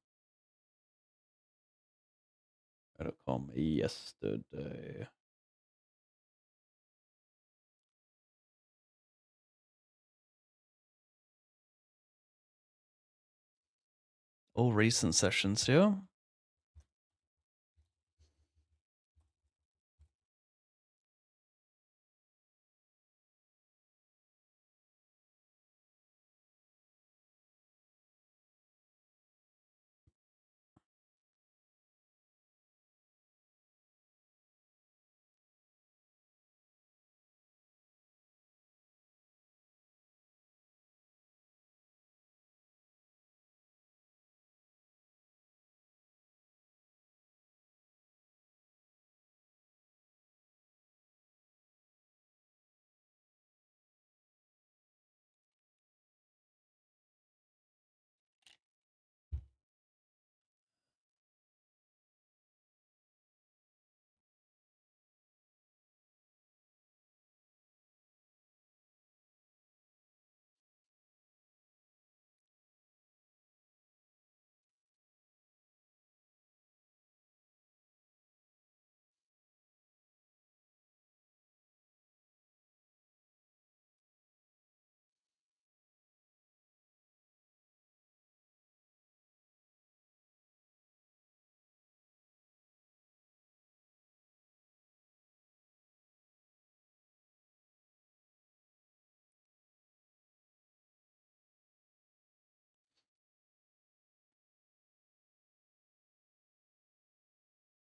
Editcom yesterday. All recent sessions, yeah?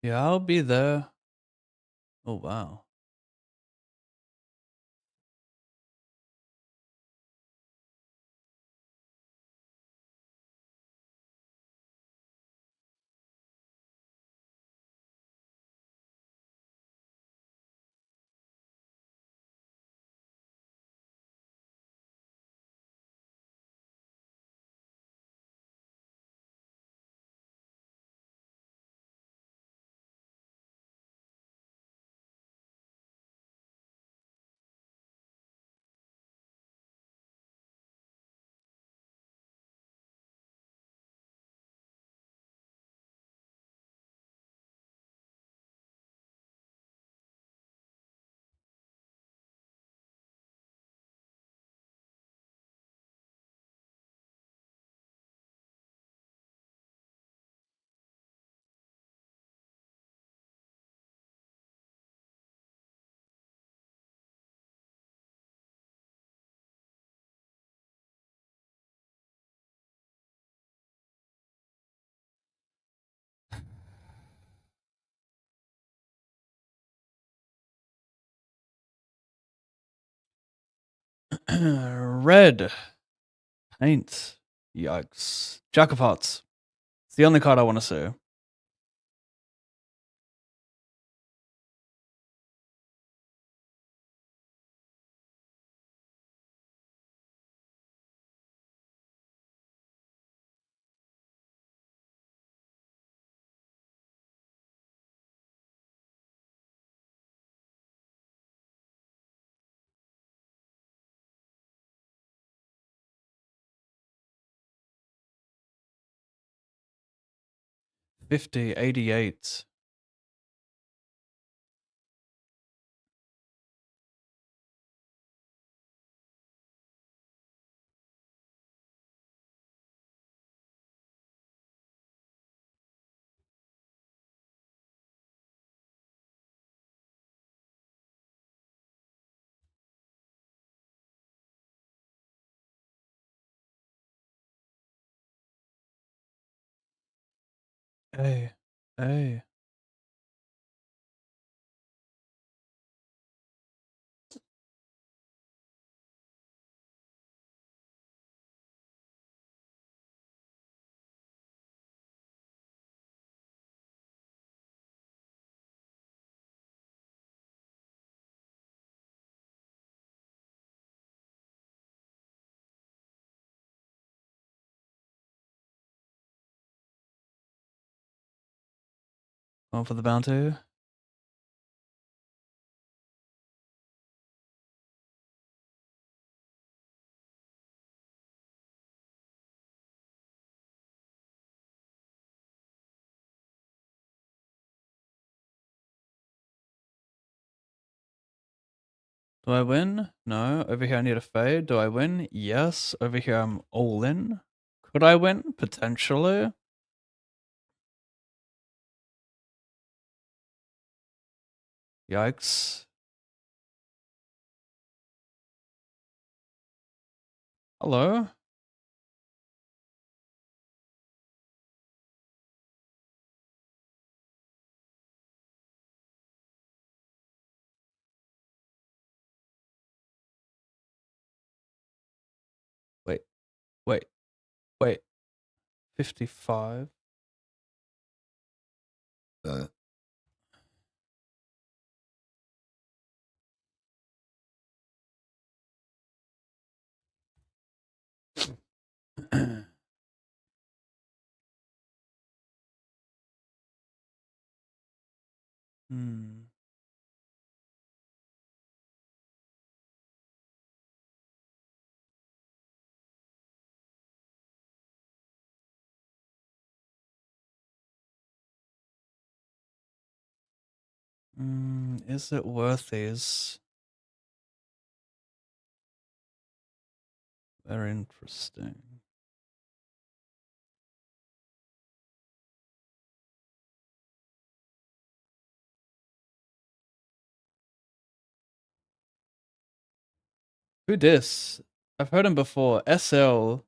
Yeah, I'll be there. Oh, wow. Red. Paint. Yikes. Jack of Hearts. It's the only card I want to see. $50, $88. Hey. Hey. Going for the bounty. Do I win? No. Over here I need a fade. Do I win? Yes. Over here I'm all in. Could I win? Potentially. Yikes. Hello? Wait, wait, wait. 55. Hmm. Is it worth these? Very interesting. Who dis? I've heard him before. SL.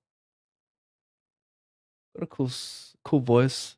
What a cool voice.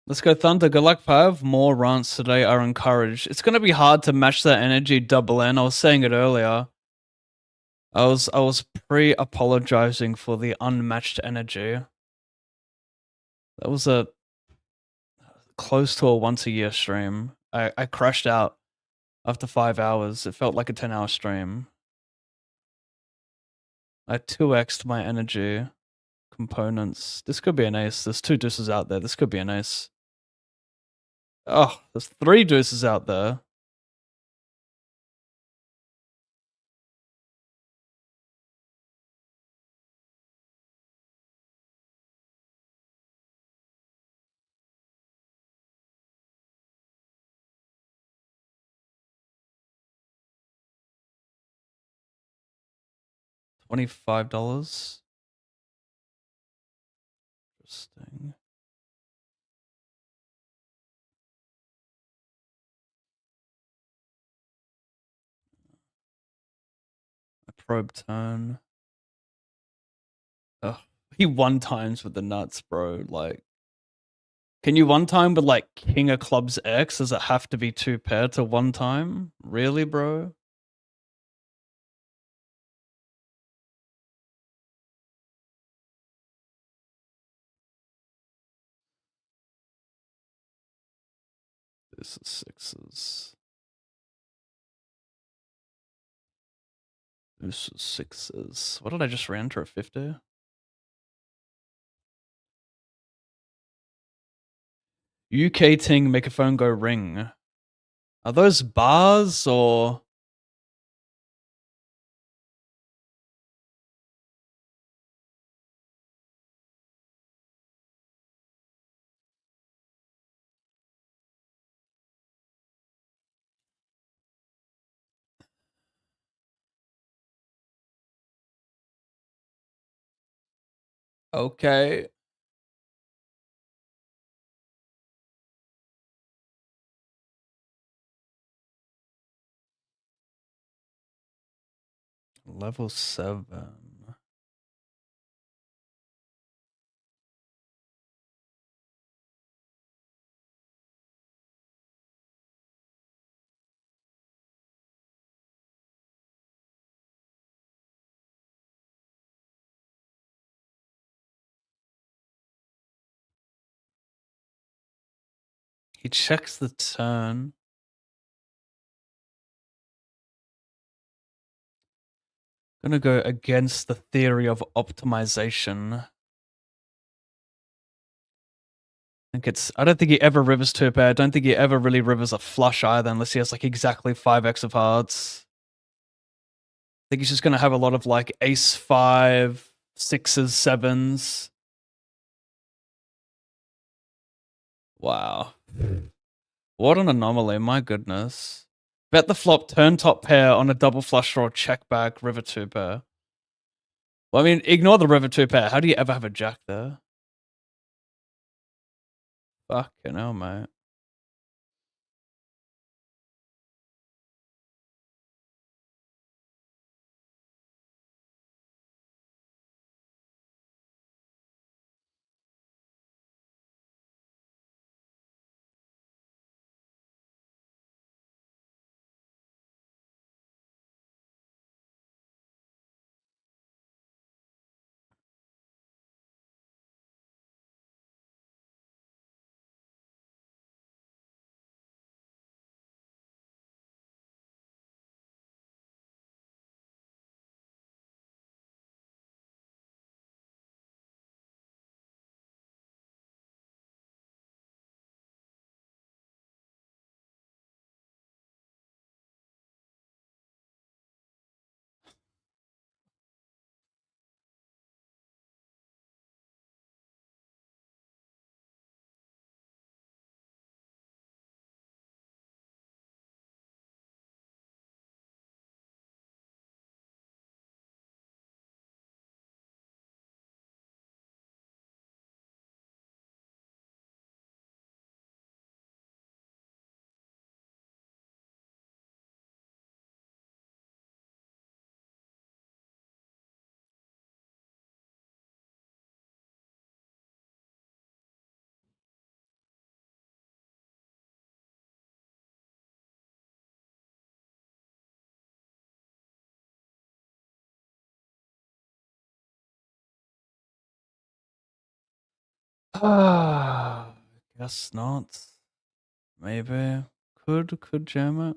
Let's go Thunder. Good luck, Pav. More rants today are encouraged. It's gonna be hard to match that energy double N. I was saying it earlier. I was pre-apologizing for the unmatched energy. That was a close to a once a year stream. I crashed out after 5 hours. It felt like a 10-hour stream. I 2x'd my energy components. This could be an ace. There's 2 deuces out there. This could be an ace. Oh, there's 3 deuces out there. $25. Interesting. A probe turn. Ugh. He one times with the nuts, bro. Like, can you one time with like King of Clubs X? Does it have to be 2 pair to one time? Really, bro? This is sixes. This is sixes. What did I just re-enter at 50? UK ting, make a phone go ring. Are those bars or? Okay. Level 7. He checks the turn. Gonna go against the theory of optimization. I don't think he ever rivers two pair. I don't think he ever really rivers a flush either, unless he has like exactly 5x of hearts. I think he's just gonna have a lot of like ace five, sixes, sevens. Wow. What an anomaly, my goodness. Bet the flop, turn top pair on a double flush draw, check back, river two pair. Well, I mean, ignore the river two pair. How do you ever have a jack there? Fucking hell, mate. Ah, guess not. Maybe. Could jam it.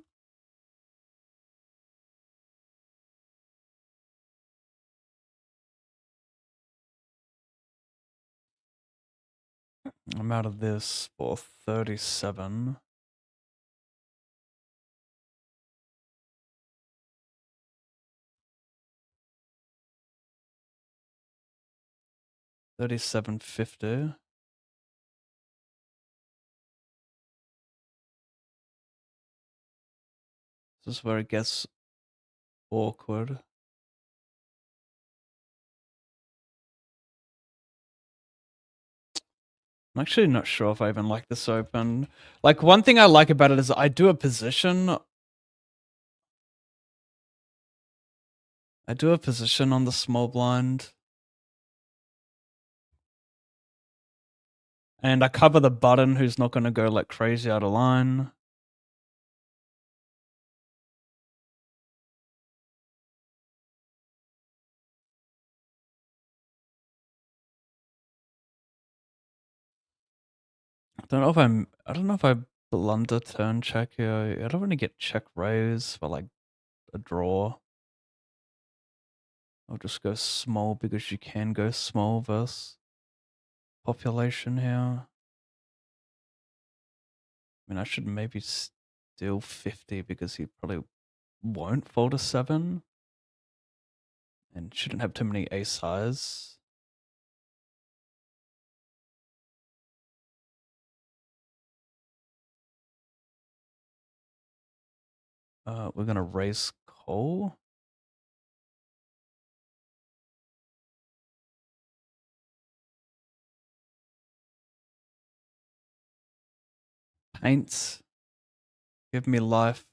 I'm out of this for 37. $37.50. This is where it gets awkward. I'm actually not sure if I even like this open. Like, one thing I like about it is I do a position. I do a position on the small blind. And I cover the button who's not going to go like crazy out of line. I don't know if I blunder turn check here. I don't want to get check raise for like a draw. I'll just go small because you can go small versus population here. I mean, I should maybe steal 50 because he probably won't fold a 7. And shouldn't have too many ace highs. We're going to raise call. Paints. Give me life.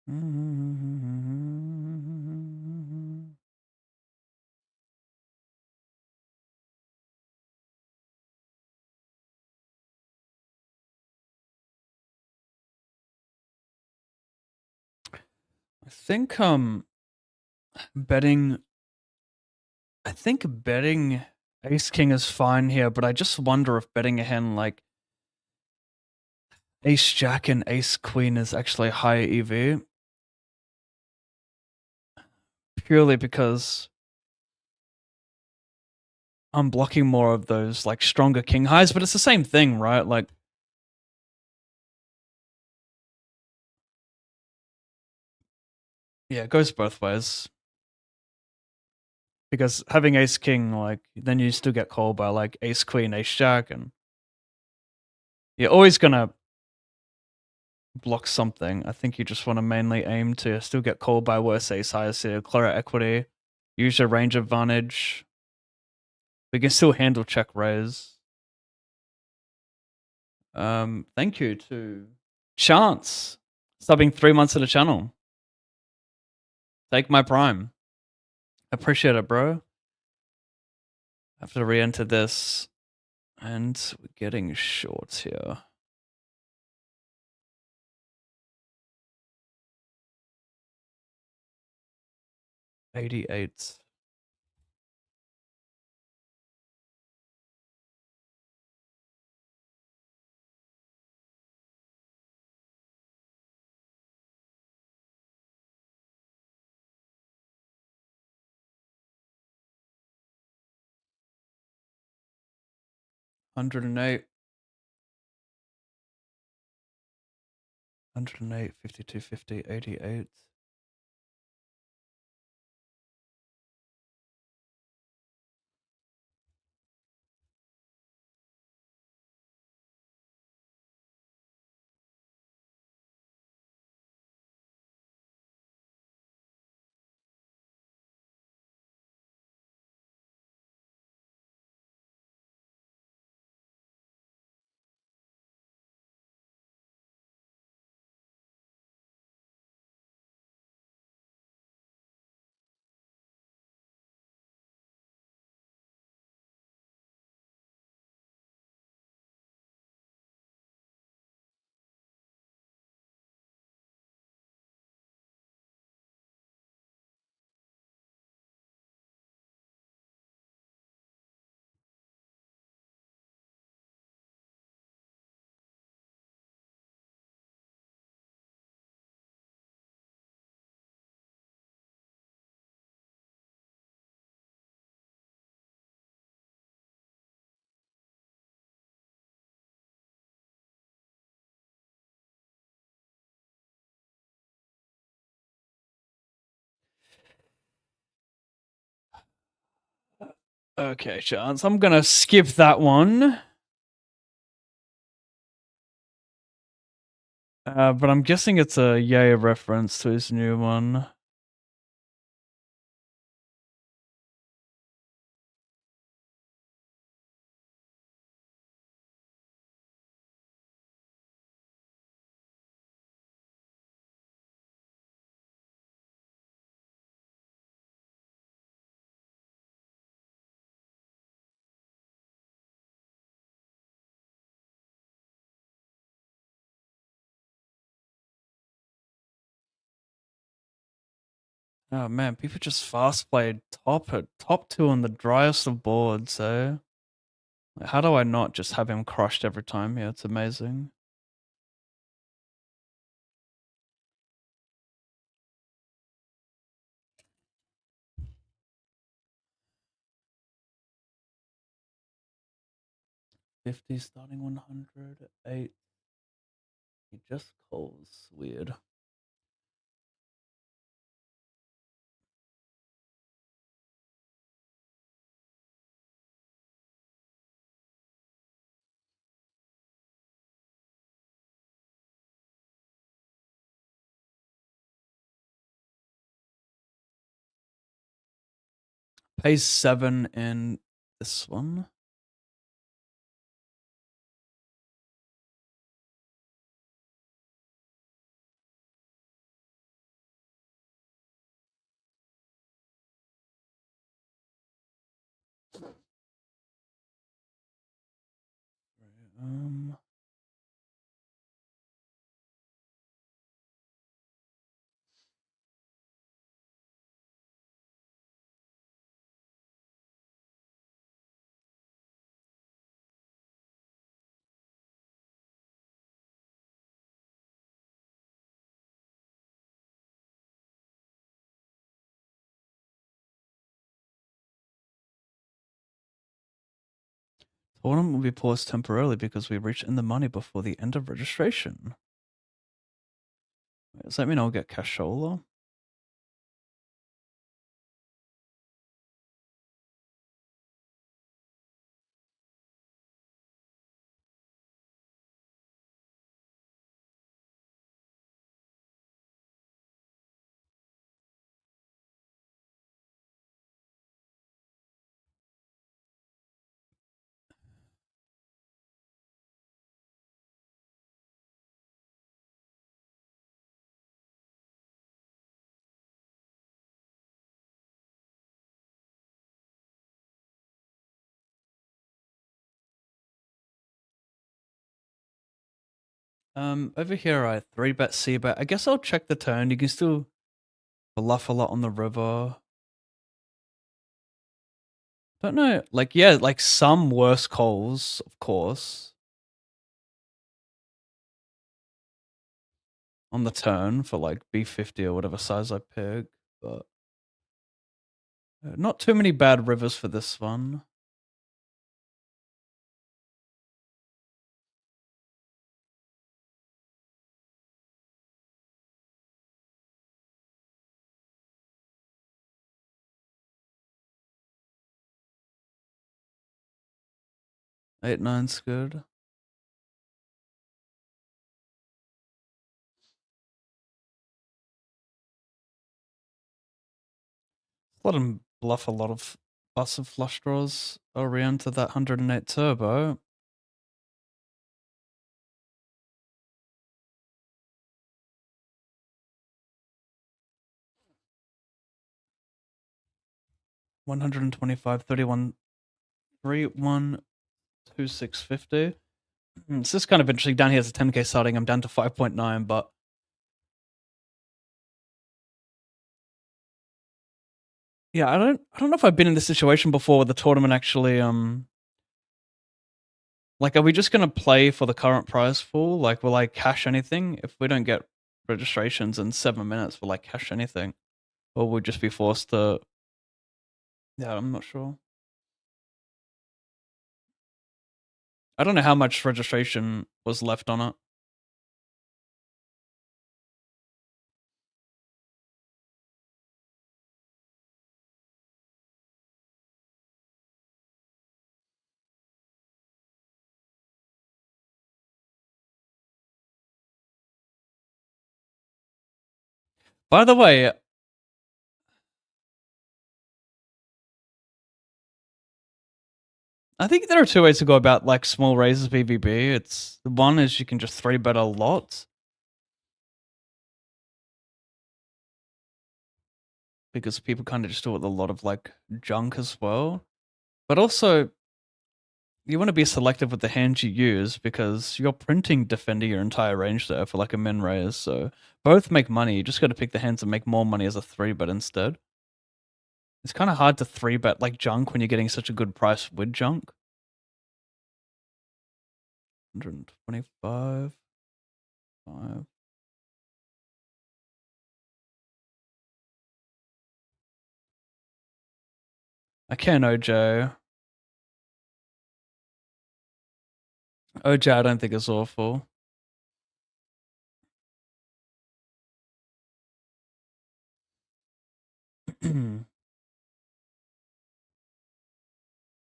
I think betting. I think betting Ace King is fine here, but I just wonder if betting a hand like Ace Jack and Ace Queen is actually higher EV. Purely because I'm blocking more of those like stronger king highs, but it's the same thing, right? Like, yeah, it goes both ways. Because having Ace King, like, then you still get called by like Ace Queen, Ace Jack, and you're always gonna block something. I think you just want to mainly aim to still get called by worse ace highs here, clear out equity, use your range advantage. We can still handle check raise. Thank you to Chance subbing 3 months to the channel. Take my prime. Appreciate it, bro. I have to re-enter this, and we're getting short here. $88. $108. 108, 52.50, 88. Okay, Chance. I'm gonna skip that one. But I'm guessing it's a yay reference to his new one. Oh man, people just fast played top two on the driest of boards, eh? Like, how do I not just have him crushed every time? Yeah, it's amazing. $50 starting 100, 8. He just calls. Weird. Pays 7 in this one. Tournament will be paused temporarily because we reached in the money before the end of registration. Does that mean I'll get cashola? Over here I 3-bet, C-bet. I guess I'll check the turn. You can still bluff a lot on the river. Don't know. Like, yeah, like some worse calls, of course. On the turn for like B50 or whatever size I pick. But not too many bad rivers for this one. Eight, nine's good. Let him bluff a lot of bus of flush draws around to that 108 turbo. $125, 31, 312650. It's just kind of interesting. Down here is a 10k starting. I'm down to 5.9, but yeah, I don't know if I've been in this situation before where the tournament actually like, are we just gonna play for the current prize pool? Like, will I cash anything if we don't get registrations in 7 minutes? Will I cash anything, or we'll just be forced to? Yeah, I'm not sure. I don't know how much registration was left on it. By the way, I think there are two ways to go about like small raises BVB. It's one is you can just 3-bet a lot because people kind of just do it with a lot of like junk as well. But also, you want to be selective with the hands you use because you're printing defender your entire range there for like a min raise. So both make money. You just got to pick the hands that make more money as a 3-bet instead. It's kind of hard to 3-bet like junk when you're getting such a good price with junk. 125. 5. I can't OJ. OJ I don't think is awful. A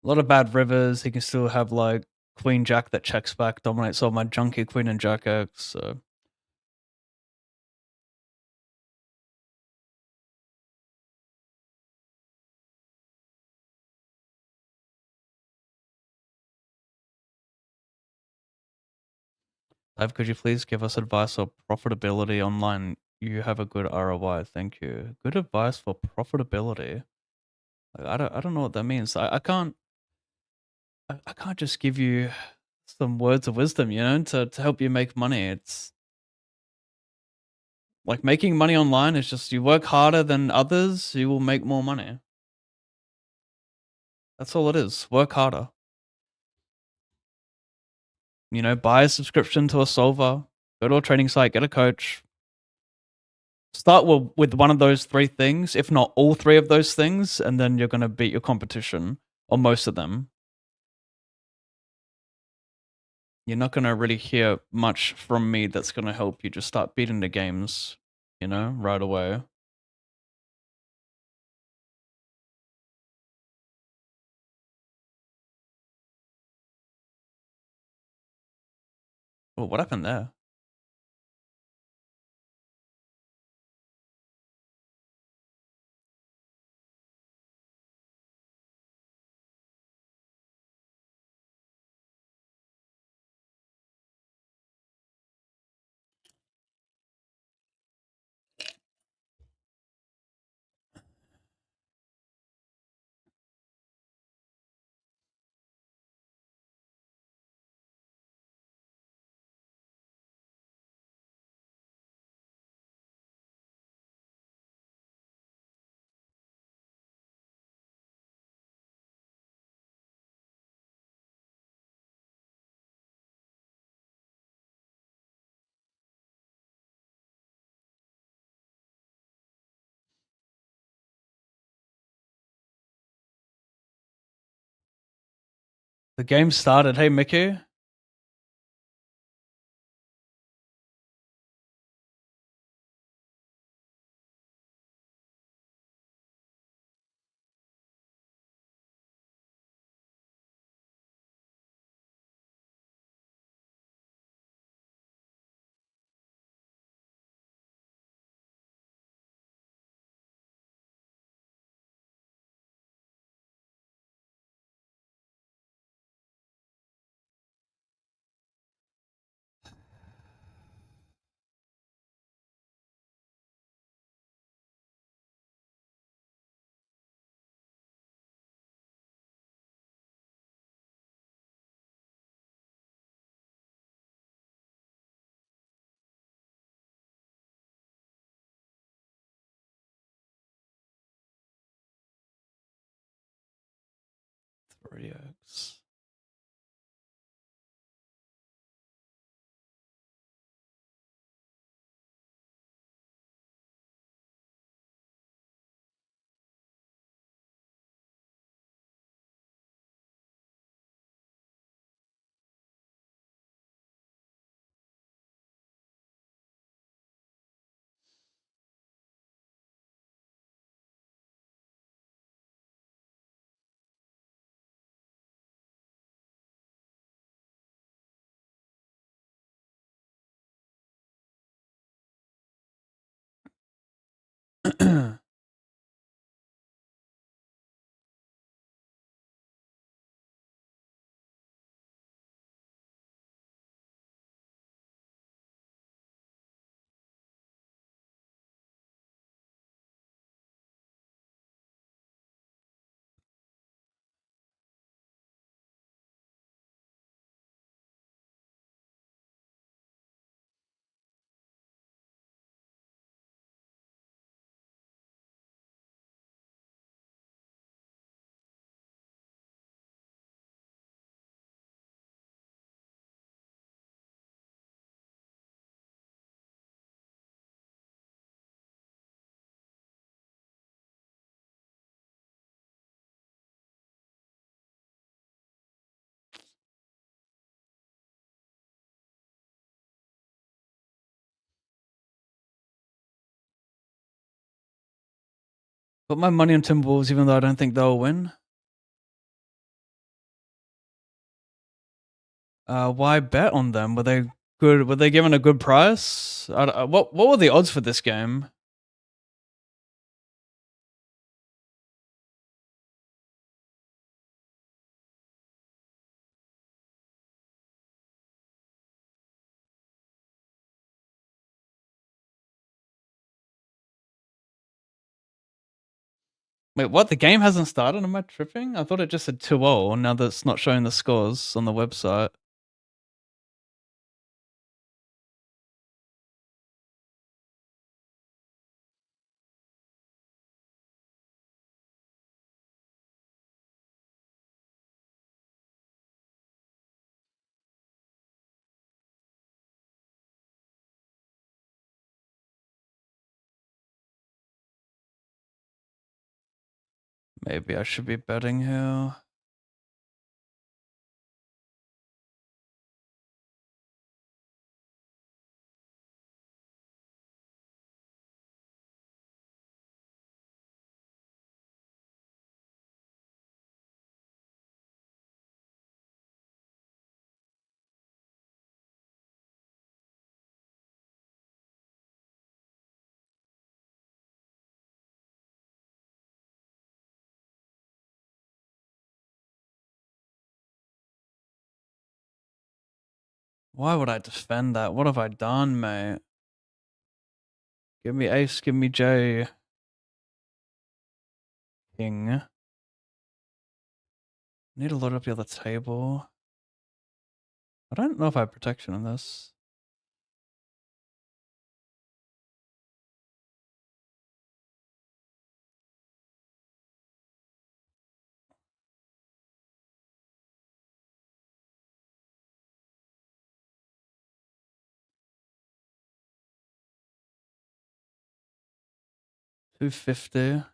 lot of bad rivers. He can still have like Queen Jack that checks back, dominates all my junky Queen and Jack X. So Live, could you please give us advice or profitability online? You have a good ROI. Thank you. Good advice for profitability. Like, I don't know what that means. I can't just give you some words of wisdom, you know, to help you make money. It's like making money online is just you work harder than others, you will make more money. That's all it is. Work harder. You know, buy a subscription to a solver, go to a trading site, get a coach. Start with one of those three things, if not all three of those things, and then you're going to beat your competition or most of them. You're not going to really hear much from me that's going to help you just start beating the games, you know, right away. Oh, what happened there? The game started. Hey, Mickey. Reacts. Put my money on Timberwolves, even though I don't think they'll win. Why bet on them? Were they good? Were they given a good price? What were the odds for this game? Wait, what? The game hasn't started? Am I tripping? I thought it just said 2-0, now that's not showing the scores on the website. Maybe I should be betting here. Why would I defend that? What have I done, mate? Give me ace, give me J. King. Need to load up the other table. I don't know if I have protection on this. $250.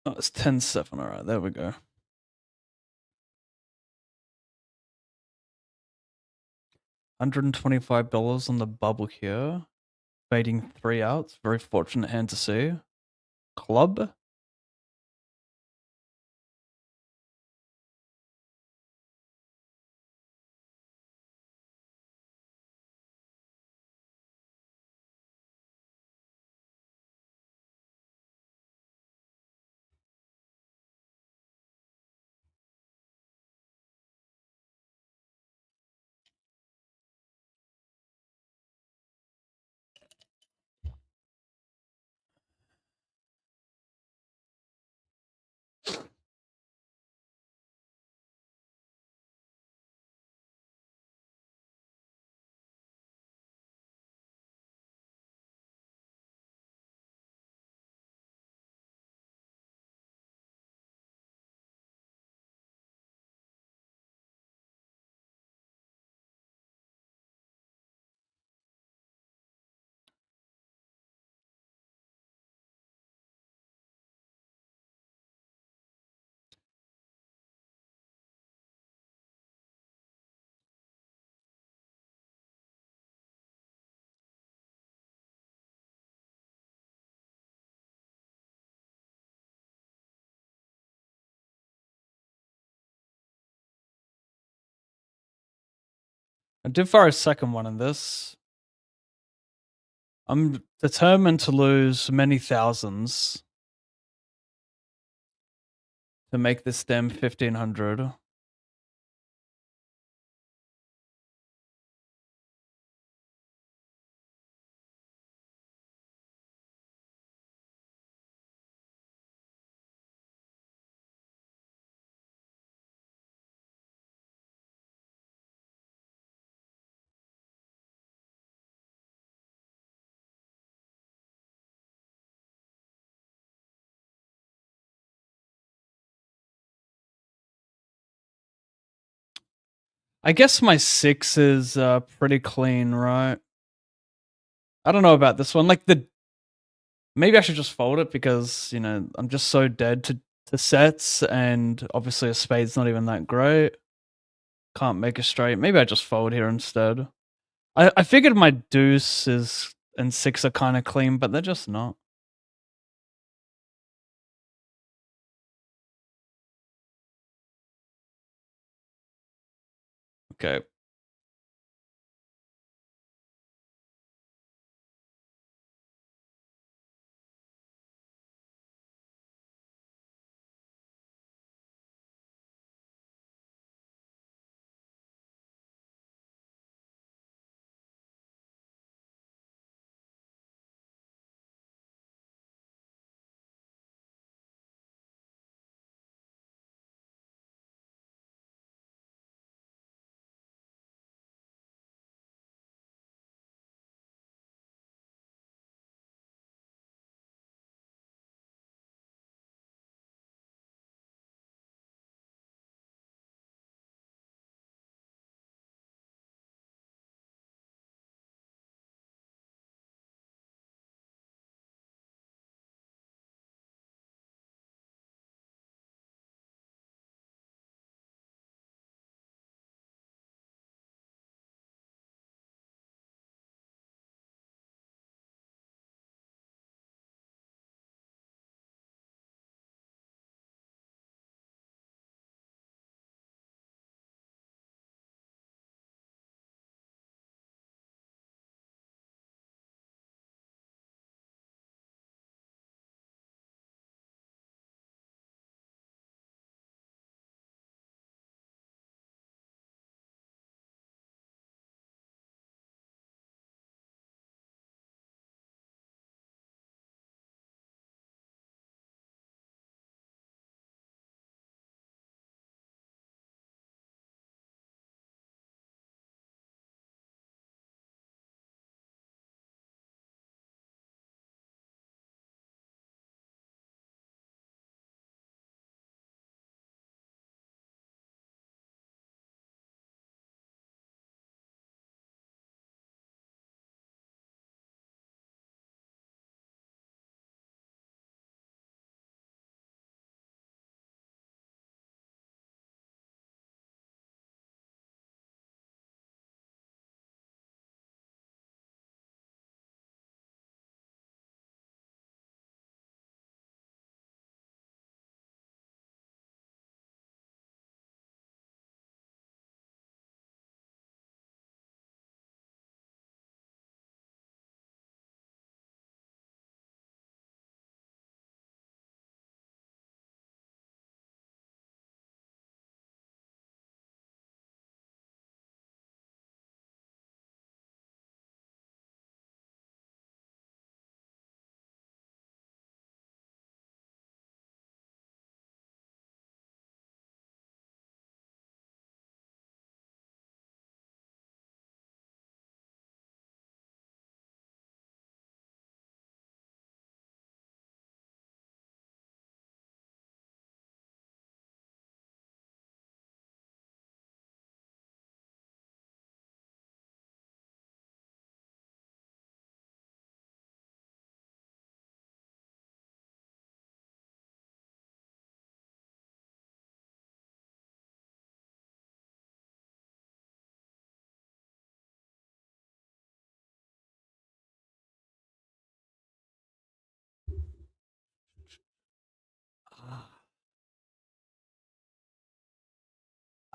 Oh, it's 10-7. All right, there we go. $125 on the bubble here. Baiting 3 outs. Very fortunate hand to see. Club. I did fire a second one in this. I'm determined to lose many thousands to make this stem 1500. I guess my 6 is pretty clean, right? I don't know about this one. Like maybe I should just fold it because, you know, I'm just so dead to sets, and obviously a spade's not even that great. Can't make a straight. Maybe I just fold here instead. I figured my deuce is and 6 are kind of clean, but they're just not. Okay.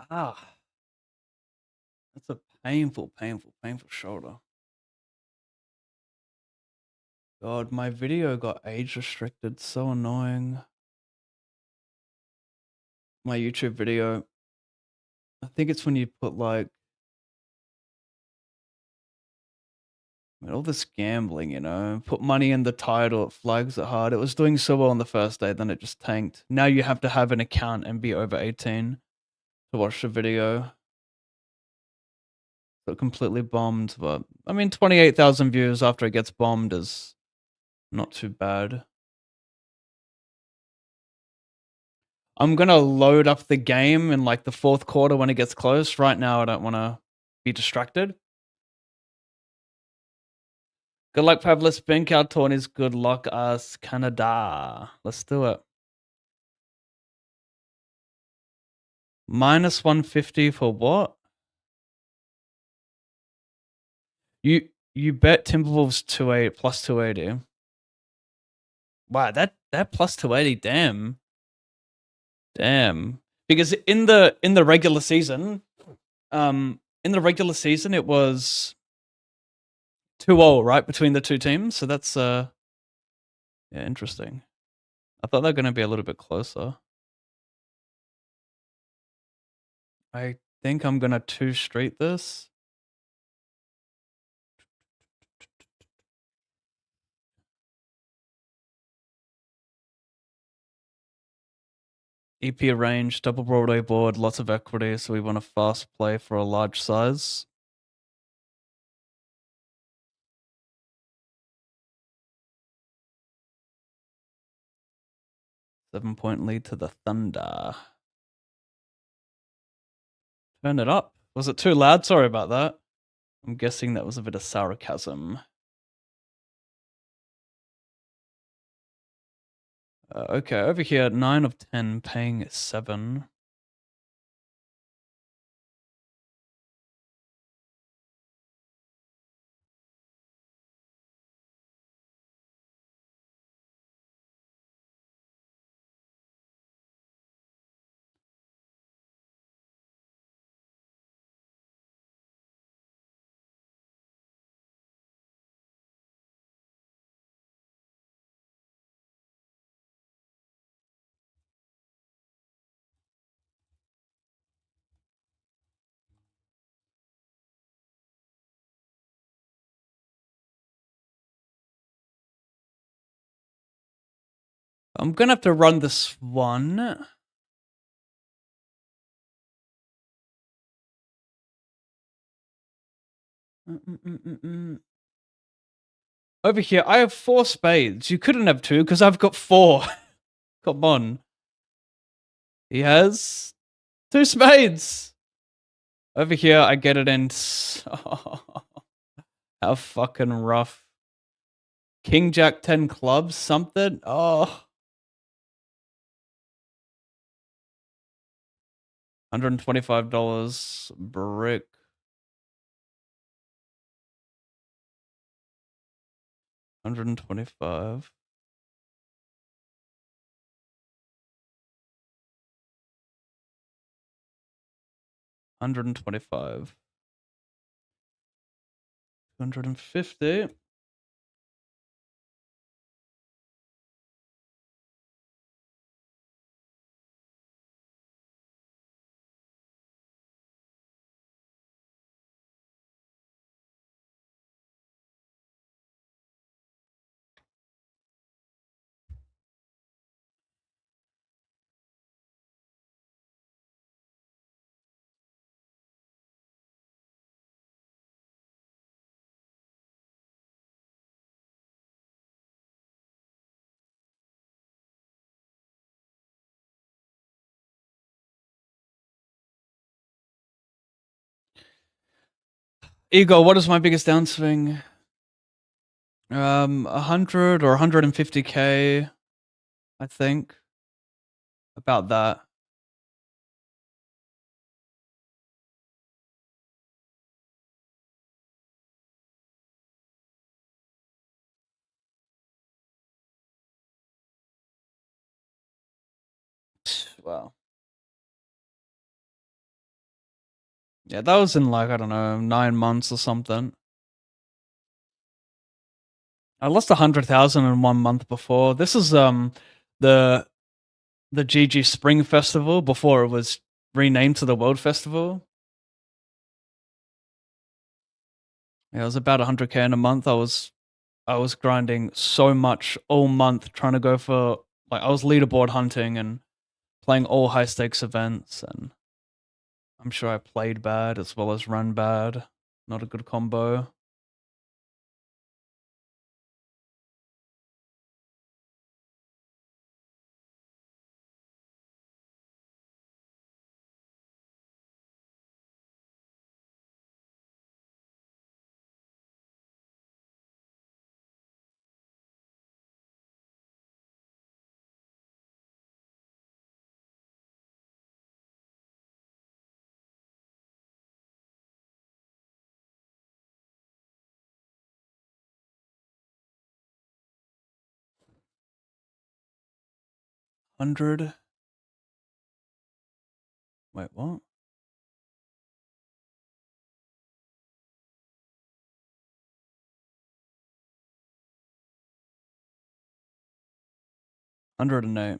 Ah, that's a painful, painful, painful shoulder. God, my video got age restricted. So annoying. My YouTube video. I think it's when you put like all this gambling, you know, put money in the title, it flags it hard. It was doing so well on the first day, then it just tanked. Now you have to have an account and be over 18 to watch the video. So it completely bombed, but I mean, 28,000 views after it gets bombed is not too bad. I'm gonna load up the game in like the fourth quarter when it gets close. Right now, I don't want to be distracted. Good luck, Pav. Let's bank our tourneys. Good luck, us, Canada. Let's do it. Minus 150 for what? You bet Timberwolves 28 plus 280. Wow, that plus 280, damn. Because in the regular season, it was 2-0, right, between the two teams. So that's yeah, interesting. I thought they were gonna be a little bit closer. I think I'm gonna 2-street this. EP range, double Broadway board, lots of equity, so we want a fast play for a large size. 7-point lead to the Thunder. Turn it up. Was it too loud? Sorry about that. I'm guessing that was a bit of sarcasm. Okay, over here, 9 of 10, paying 7. I'm gonna have to run this one. Over here, I have 4 spades. You couldn't have 2 because I've got 4. Come on. He has 2 spades. Over here, I get it in. How fucking rough. King Jack 10 clubs, something? Oh. $125 brick. $125. $125. $250. Ego, what is my biggest downswing? 100 or 150K, I think. About that. Wow. Yeah, that was in like, I don't know, 9 months or something. I lost 100,000 in 1 month before. This is the the GG Spring Festival before it was renamed to the World Festival. Yeah, it was about 100K in a month. I was grinding so much all month trying to go for, like, I was leaderboard hunting and playing all high stakes events, and I'm sure I played bad as well as run bad. Not a good combo. Hundred. Wait, what? $108.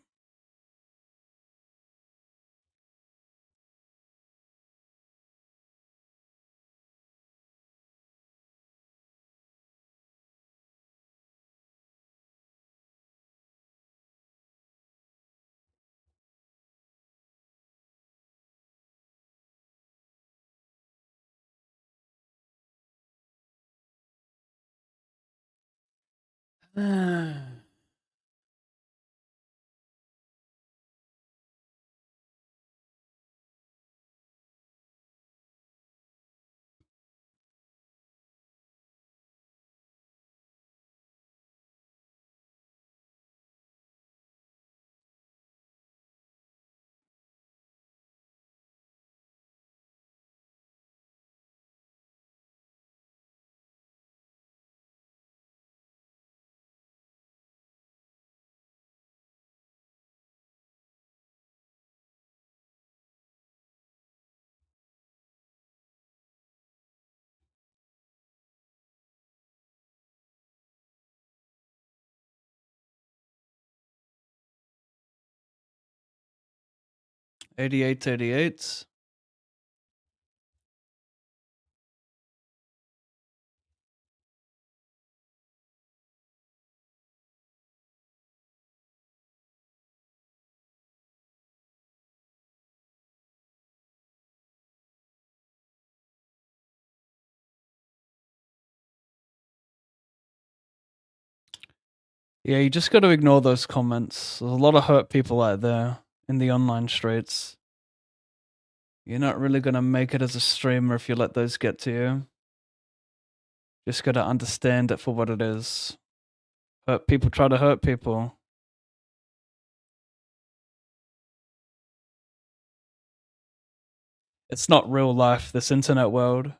$88. Yeah, you just got to ignore those comments. There's a lot of hurt people out there in the online streets. You're not really gonna make it as a streamer if you let those get to you. Just gotta understand it for what it is. Hurt people try to hurt people. It's not real life, this internet world.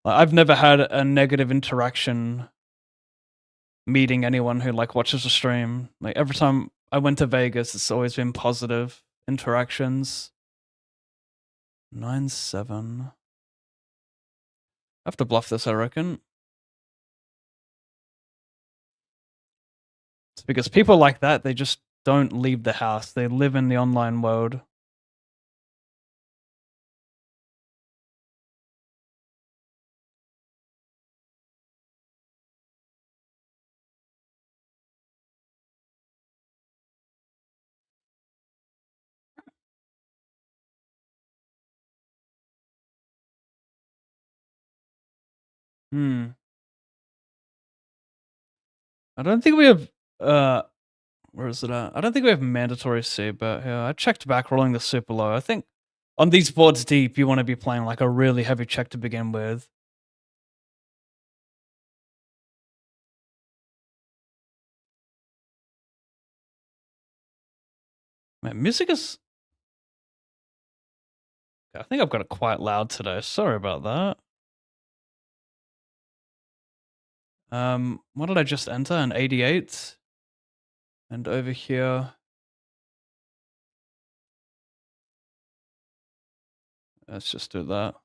Like, I've never had a negative interaction meeting anyone who like watches a stream. Like every time I went to Vegas, it's always been positive interactions. 9-7. I have to bluff this, I reckon. It's because people like that, they just don't leave the house. They live in the online world. Hmm. I don't think we have where is it at? I don't think we have mandatory C bet here. I checked back rolling the super low. I think on these boards deep, you want to be playing like a really heavy check to begin with. Man, music is. I think I've got it quite loud today. Sorry about that. What did I just enter? An 88. And over here, Let's just do that.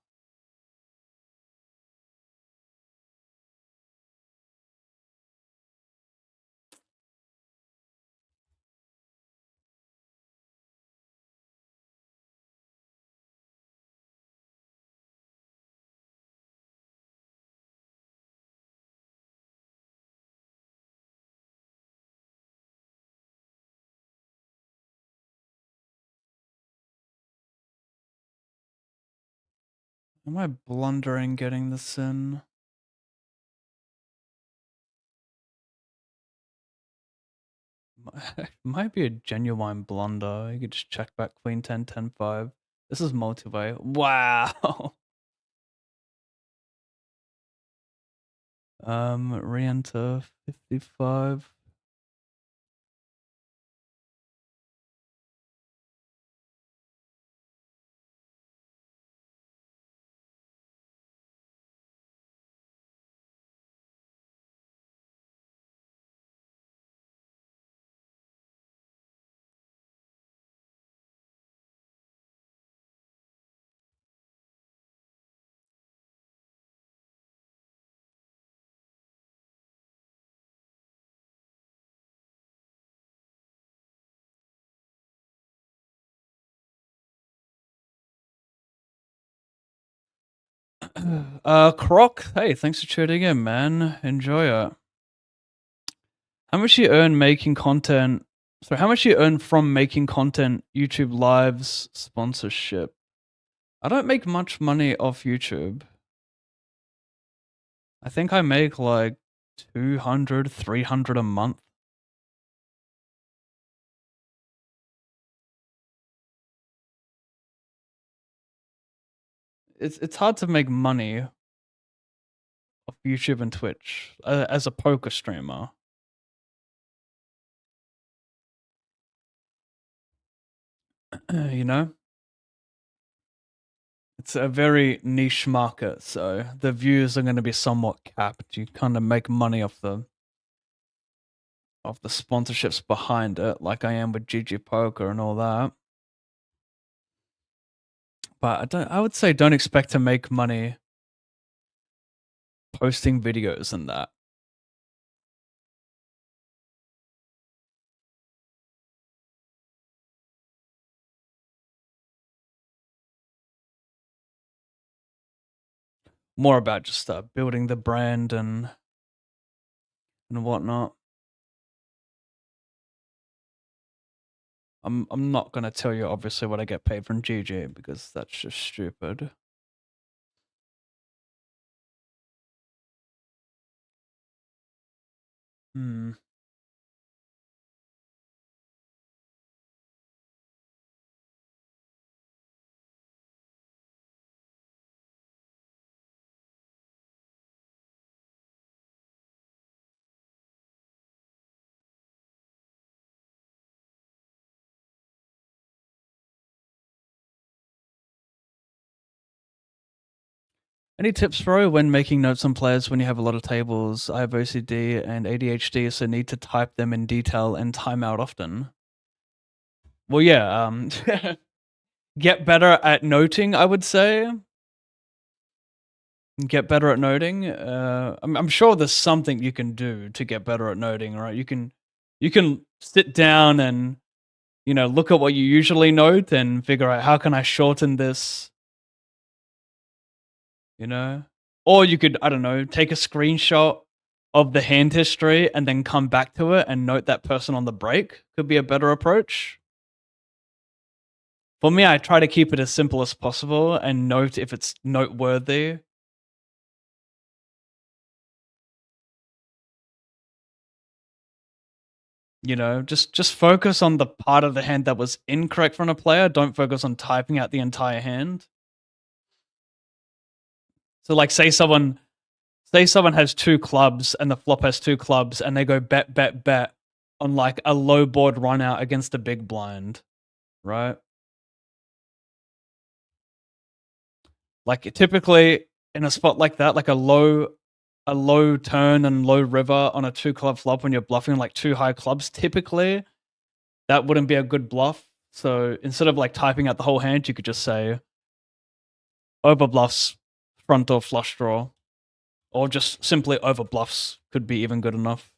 Am I blundering getting this in? Might be a genuine blunder. You could just check back queen 10, 10, 5. This is multi-way. Wow. Re-enter 55. Croc, hey, thanks for tuning in, man. Enjoy it. How much you earn making content? So, how much you earn from making content? YouTube lives sponsorship. I don't make much money off YouTube. I think I make like 200, 300 a month. It's hard to make money off YouTube and Twitch as a poker streamer. You know? It's a very niche market, so the views are going to be somewhat capped. You kind of make money off the sponsorships behind it, like I am with GG Poker and all that. But I would say don't expect to make money posting videos and that. More about just building the brand and whatnot. I'm not gonna tell you obviously what I get paid from GG because that's just stupid. Hmm. Any tips, bro, when making notes on players when you have a lot of tables? I have OCD and ADHD, so need to type them in detail and time out often. Well, yeah, get better at noting, I would say. Get better at noting. I'm sure there's something you can do to get better at noting, right? You can sit down and look at what you usually note and figure out how can I shorten this, or you could, I don't know, take a screenshot of the hand history and then come back to it and note that person on the break. Could be a better approach. For me, I try to keep it as simple as possible and note if it's noteworthy. Just focus on the part of the hand that was incorrect from a player. Don't focus on typing out the entire hand. So like say someone has 2 clubs and the flop has 2 clubs and they go bet, bet, bet on like a low board run out against a big blind, right? Like typically in a spot like that, like a low turn and low river on a 2 club flop when you're bluffing like 2 high clubs, typically that wouldn't be a good bluff. So instead of like typing out the whole hand, you could just say, overbluffs front door flush draw, or just simply overbluffs could be even good enough.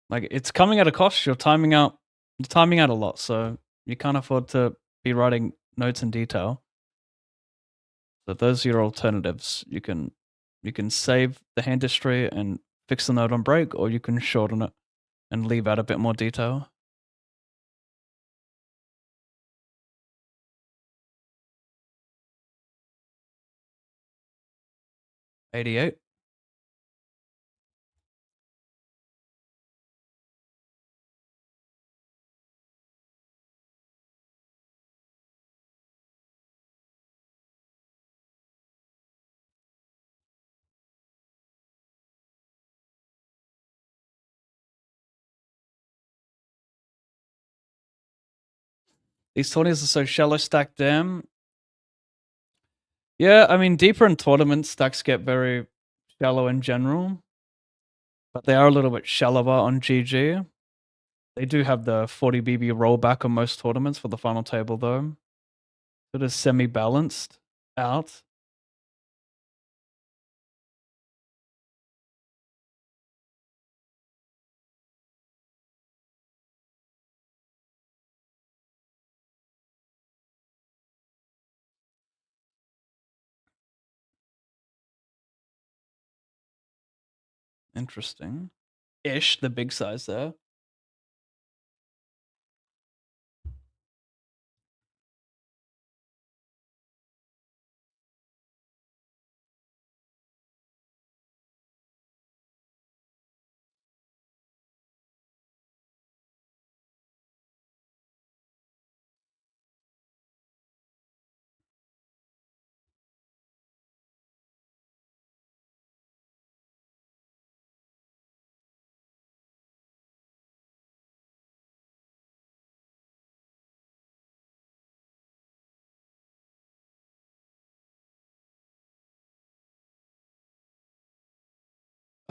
Like, it's coming at a cost. You're timing out a lot, so you can't afford to be writing notes in detail. So those are your alternatives. You can save the hand history and fix the note on break, or you can shorten it and leave out a bit more detail. 88. These 20s are so shallow stacked down. Yeah, I mean, deeper in tournaments, stacks get very shallow in general, but they are a little bit shallower on GG. They do have the 40 BB rollback on most tournaments for the final table, though. It is semi-balanced out. Interesting. Ish, the big size there.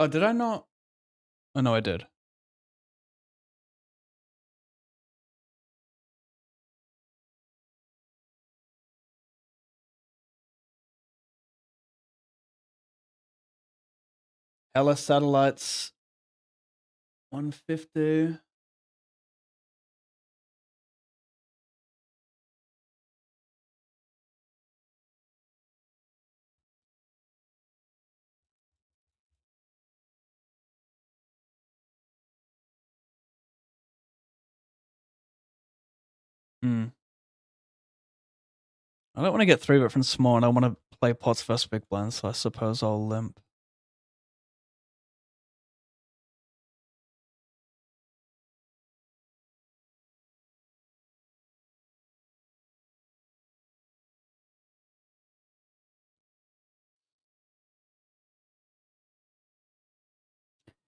Oh, did I not? Oh, no, I did. Hella satellites. 150. Hmm. I don't want to get 3-bet from small, and I want to play pots first big blind, so I suppose I'll limp.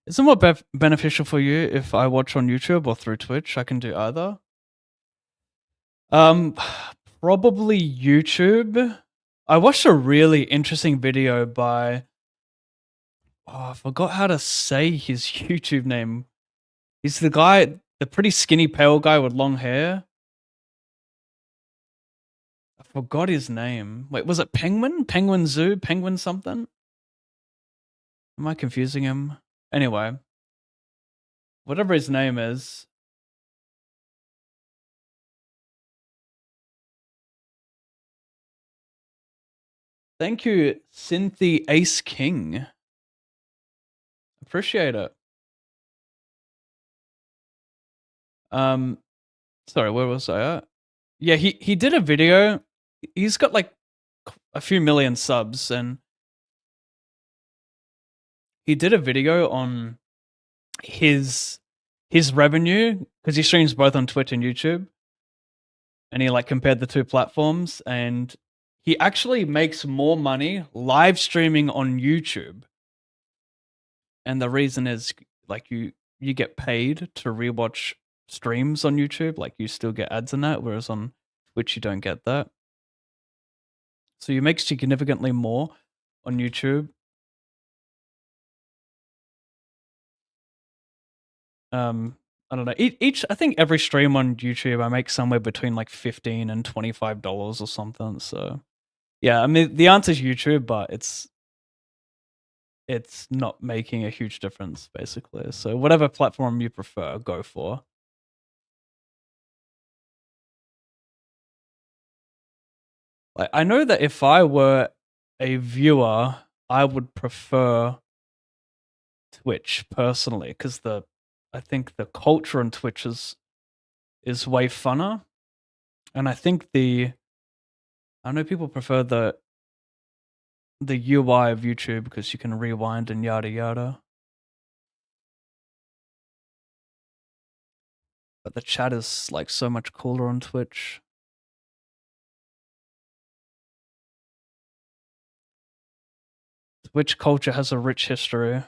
Is it more beneficial for you if I watch on YouTube or through Twitch? I can do either. Probably YouTube. I watched a really interesting video by, I forgot how to say his YouTube name. He's the guy, the pretty skinny pale guy with long hair. I forgot his name. Wait, was it Penguin? Penguin Zoo? Penguin something? Am I confusing him? Anyway, whatever his name is. Thank you, Cynthia Ace King. Appreciate it. Sorry, where was I at? Yeah, he did a video. He's got like a few million subs, and he did a video on his revenue because he streams both on Twitch and YouTube, and he like compared the two platforms, and he actually makes more money live streaming on YouTube. And the reason is like you get paid to rewatch streams on YouTube, like you still get ads in that, whereas on Twitch you don't get that. So you make significantly more on YouTube. I don't know. Each I think every stream on YouTube I make somewhere between like $15 and $25 or something. So yeah, I mean the answer is YouTube, but it's not making a huge difference basically. So whatever platform you prefer, go for. Like I know that if I were a viewer, I would prefer Twitch personally because I think the culture on Twitch is way funner, and I think I know people prefer the UI of YouTube because you can rewind and yada yada. But the chat is like so much cooler on Twitch. Twitch culture has a rich history.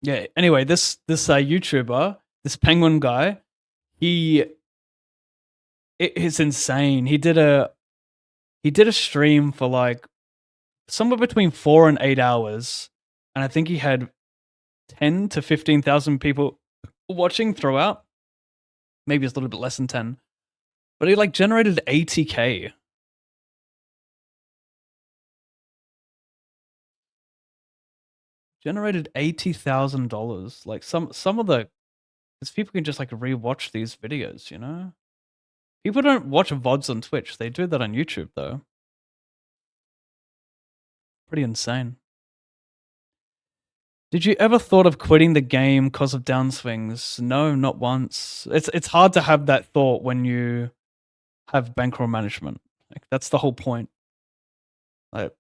Yeah. Anyway, this YouTuber, this penguin guy, it is insane. He did a stream for like somewhere between 4 and 8 hours, and I think he had 10 to 15,000 people watching throughout. Maybe it's a little bit less than 10, but he like generated 80K. Generated $80,000. Like some of the, because people can just like rewatch these videos, you know. People don't watch VODs on Twitch. They do that on YouTube though. Pretty insane. Did you ever thought of quitting the game because of downswings? No, not once. It's hard to have that thought when you have bankroll management. Like that's the whole point. Like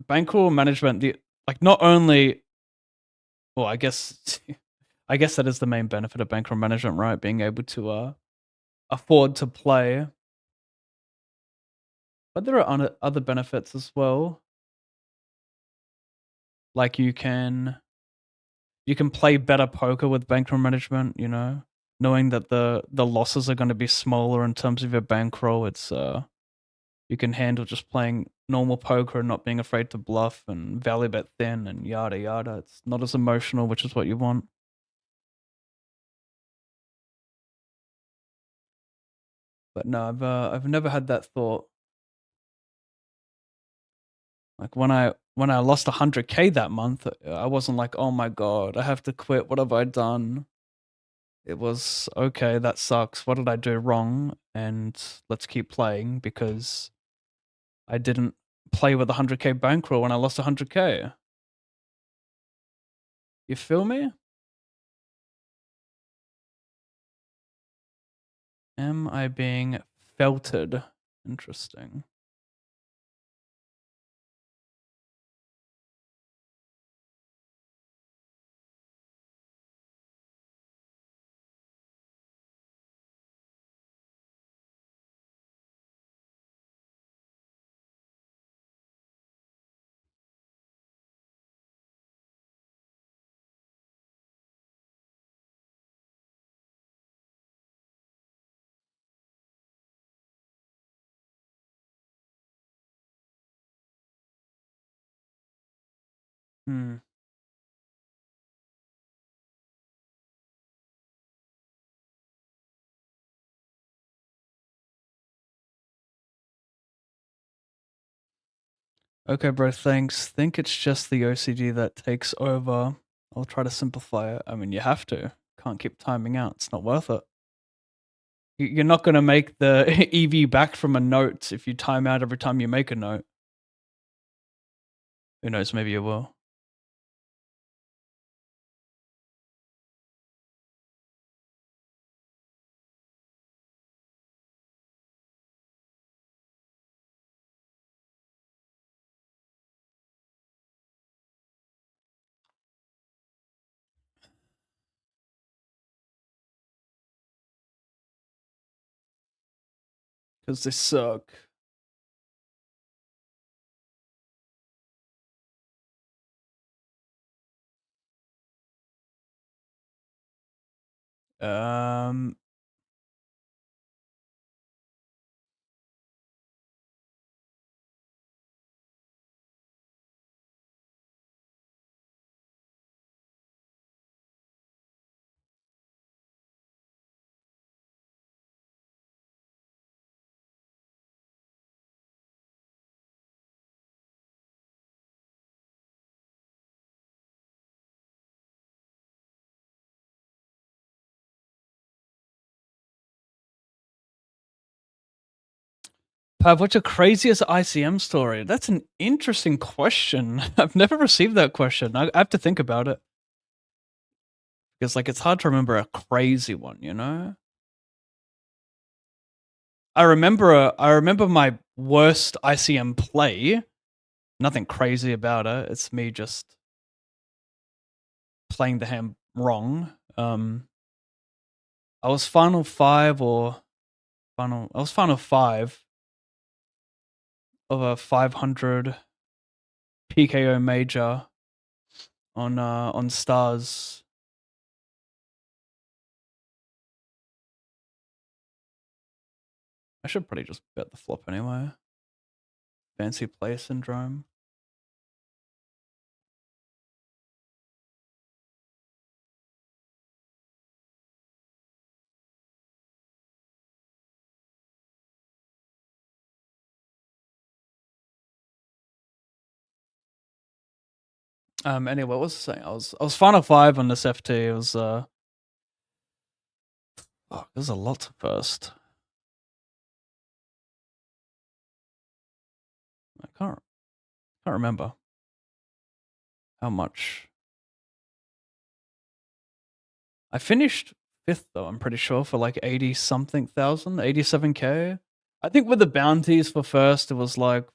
bankroll management, like not only, well, I guess I guess that is the main benefit of bankroll management, right? Being able to afford to play. But there are other benefits as well. Like you can play better poker with bankroll management, you know, knowing that the losses are going to be smaller in terms of your bankroll. It's you can handle just playing normal poker and not being afraid to bluff and value bet thin and yada yada. It's not as emotional, which is what you want. But no, I've never had that thought. Like when I lost 100K that month, I wasn't like, oh my god, I have to quit. What have I done? It was okay. That sucks. What did I do wrong? And let's keep playing because I didn't play with 100K bankroll when I lost 100K. You feel me? Am I being felted? Interesting. Hmm. Okay, bro, thanks. Think it's just the OCD that takes over. I'll try to simplify it. I mean, you have to. Can't keep timing out. It's not worth it. You're not going to make the EV back from a note if you time out every time you make a note. Who knows? Maybe you will. Because they suck. Um, ALLINPAV, what's your craziest ICM story? That's an interesting question. I've never received that question. I have to think about it. Because, like, it's hard to remember a crazy one, you know? I remember my worst ICM play. Nothing crazy about it. It's me just playing the hand wrong. I was final 5 of a 500 PKO major on stars. I should probably just bet the flop anyway. Fancy play syndrome. Anyway, what was I saying? I was final 5 on this FT. It was there's a lot first. I can't remember how much. I finished 5th though, I'm pretty sure, for like 80 something thousand, 87k. I think with the bounties for first, it was like,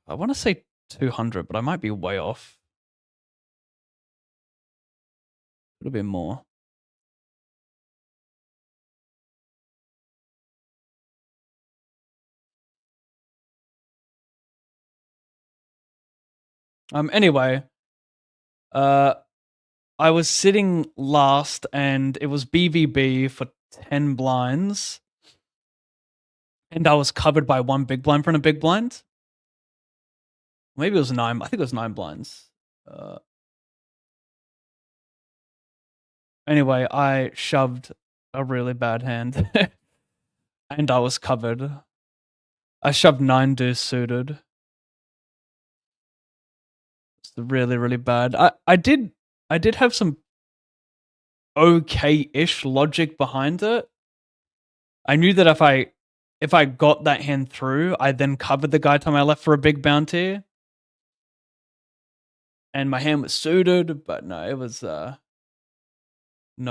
I want to say 200, but I might be way off. Could have been more. Anyway, I was sitting last and it was BVB for 10 blinds. And I was covered by 1 big blind from a big blind. Maybe it was 9. I think it was 9 blinds. Anyway, I shoved a really bad hand. And I was covered. I shoved 9 deuce suited. It's really, really bad. I did have some okay-ish logic behind it. I knew that if I got that hand through, I then covered the guy to my left for a big bounty. And my hand was suited, but no, it was not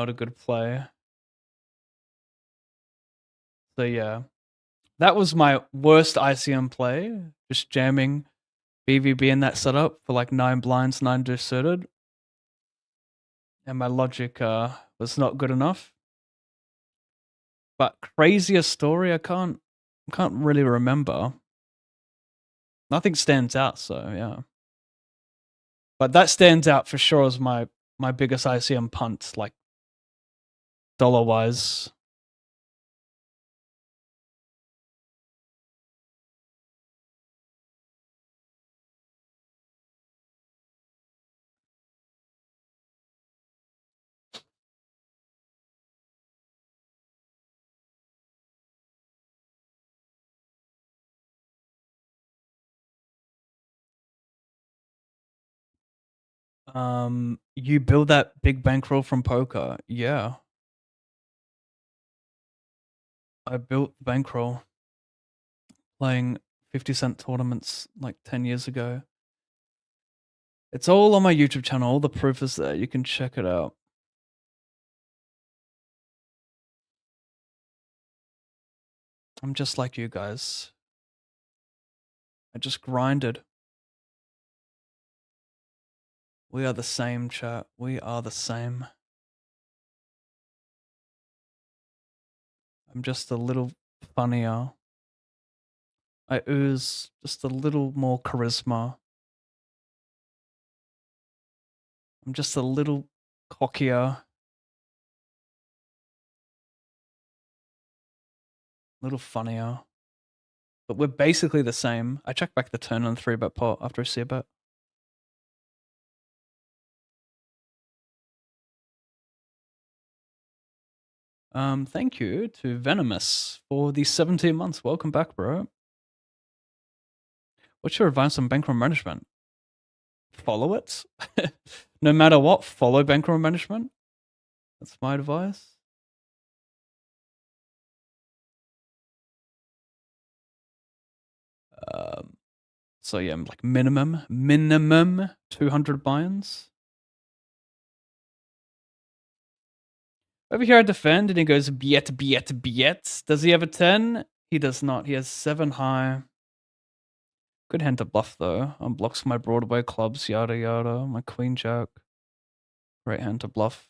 a good play. So yeah, that was my worst ICM play. Just jamming BVB in that setup for like 9 blinds, 9 deuce suited. And my logic was not good enough. But craziest story, I can't really remember. Nothing stands out, so yeah. But that stands out for sure as my biggest ICM punt, like dollar-wise. You build that big bankroll from poker. Yeah. I built bankroll playing 50-cent tournaments like 10 years ago. It's all on my YouTube channel. All the proof is there. You can check it out. I'm just like you guys. I just grinded. We are the same, chat. We are the same. I'm just a little funnier. I ooze just a little more charisma. I'm just a little cockier. A little funnier. But we're basically the same. I check back the turn on the 3-bet pot after I see a bet. Thank you to Venomous for the 17 months. Welcome back, bro. What's your advice on bankroll management? Follow it. No matter what, follow bankroll management. That's my advice. So yeah, like minimum 200 buy-ins. Over here I defend and he goes biet. Does he have a 10? He does not. He has 7 high. Good hand to bluff though. Unblocks my Broadway clubs, yada yada. My queen jack. Great hand to bluff.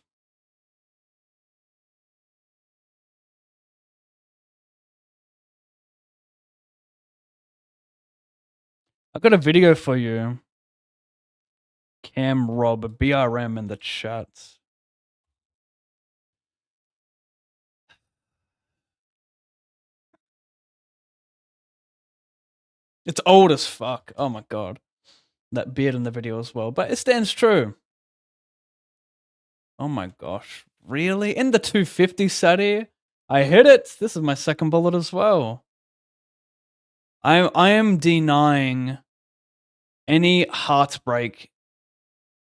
I've got a video for you. Cam Rob BRM in the chat. It's old as fuck. Oh my god. That beard in the video as well. But it stands true. Oh my gosh. Really? In the 250 Sadi? I hit it. This is my second bullet as well. I am denying any heartbreak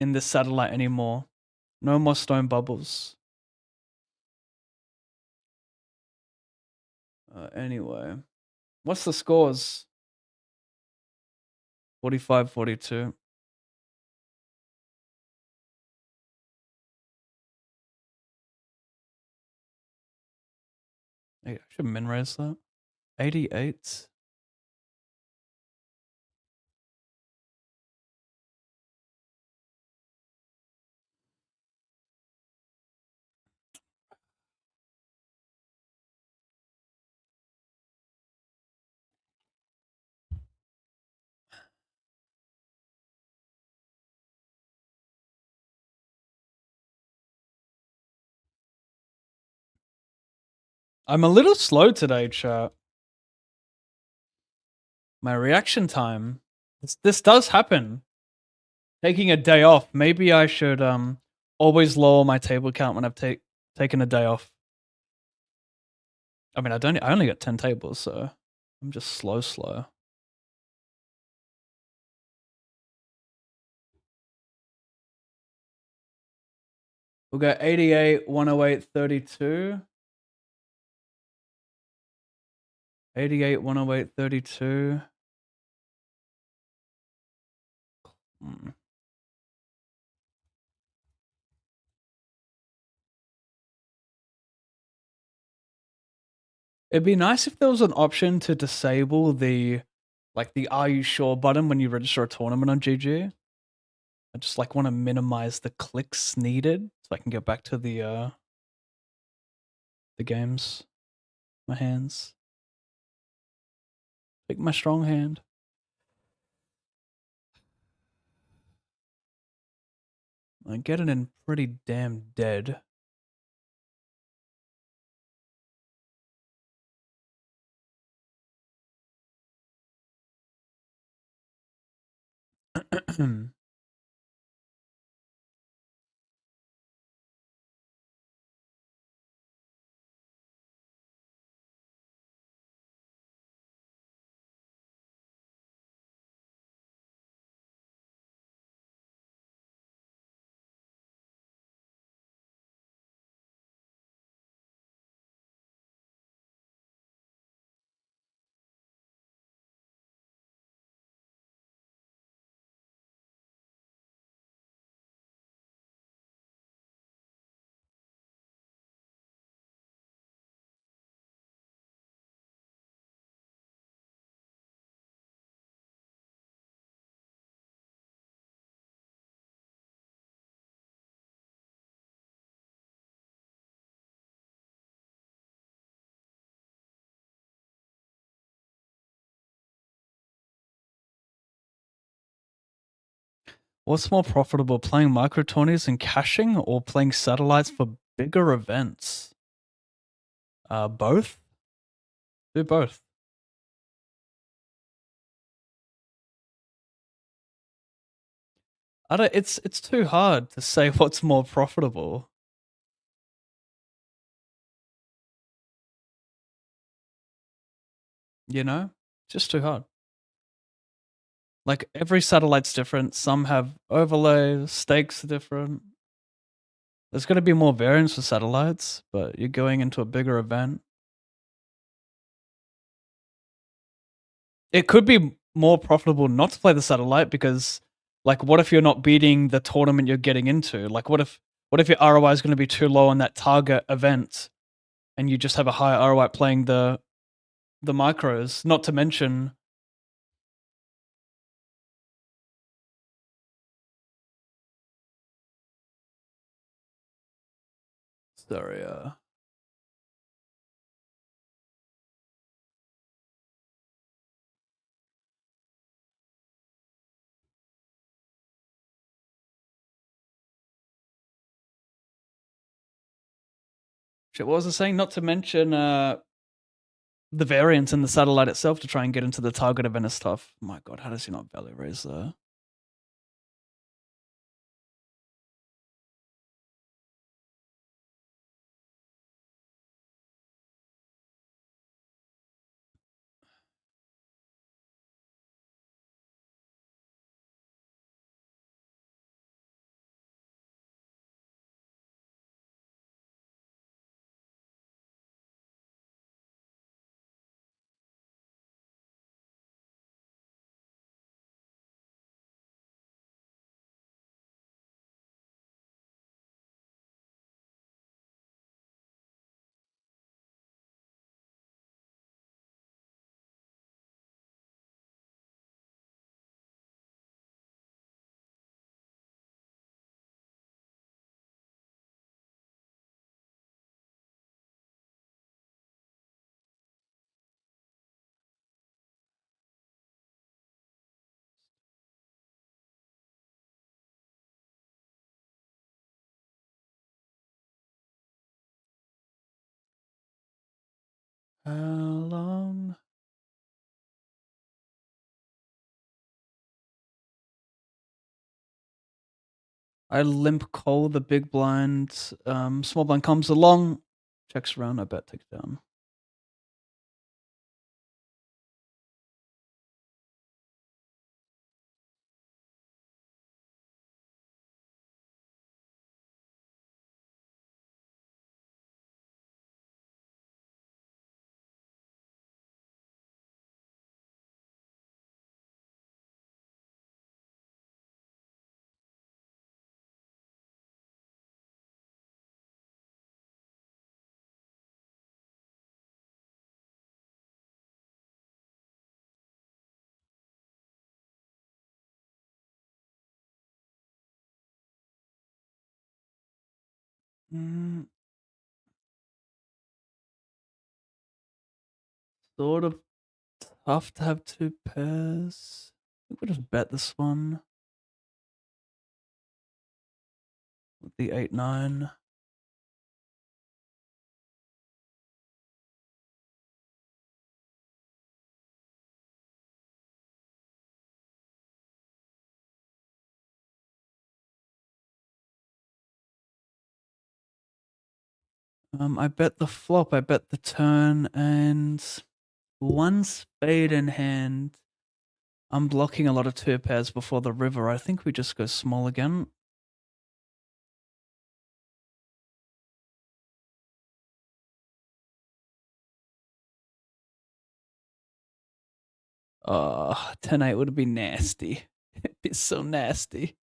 in this satellite anymore. No more stone bubbles. Anyway. What's the scores? 45-42. Hey, I should min raise that. 88. I'm a little slow today, chat. My reaction time. This does happen. Taking a day off. Maybe I should always lower my table count when I've taken a day off. I mean, I only got 10 tables, so I'm just slow. We'll go 88, 108, 32. 88, 108, 32. It'd be nice if there was an option to disable the "Are you sure" button when you register a tournament on GG. I just want to minimize the clicks needed so I can get back to the games. My hands. Pick my strong hand. I get it in pretty damn dead. What's more profitable, playing micro tourneys and cashing, or playing satellites for bigger events? Both. Do both. It's too hard to say what's more profitable. You know? Just too hard. Every satellite's different. Some have overlays, stakes are different. There's going to be more variance for satellites, but you're going into a bigger event. It could be more profitable not to play the satellite because, like, what if you're not beating the tournament you're getting into? Like, what if your ROI is going to be too low on that target event, and you just have a higher ROI playing the micros? Not to mention, sorry, shit, what was I saying? Not to mention, the variance in the satellite itself to try and get into the target event is tough. My God, how does he not value raise there? How long? I limp call the big blind. Small blind comes along, checks around. I bet takes down. Mm, sort of tough to have two pairs. I think we'll just bet this one with the 8-9. I bet the flop. I bet the turn and one spade in hand. I'm blocking a lot of two pairs before the river. I think we just go small again. Oh, 10-8 would be nasty. It'd be so nasty.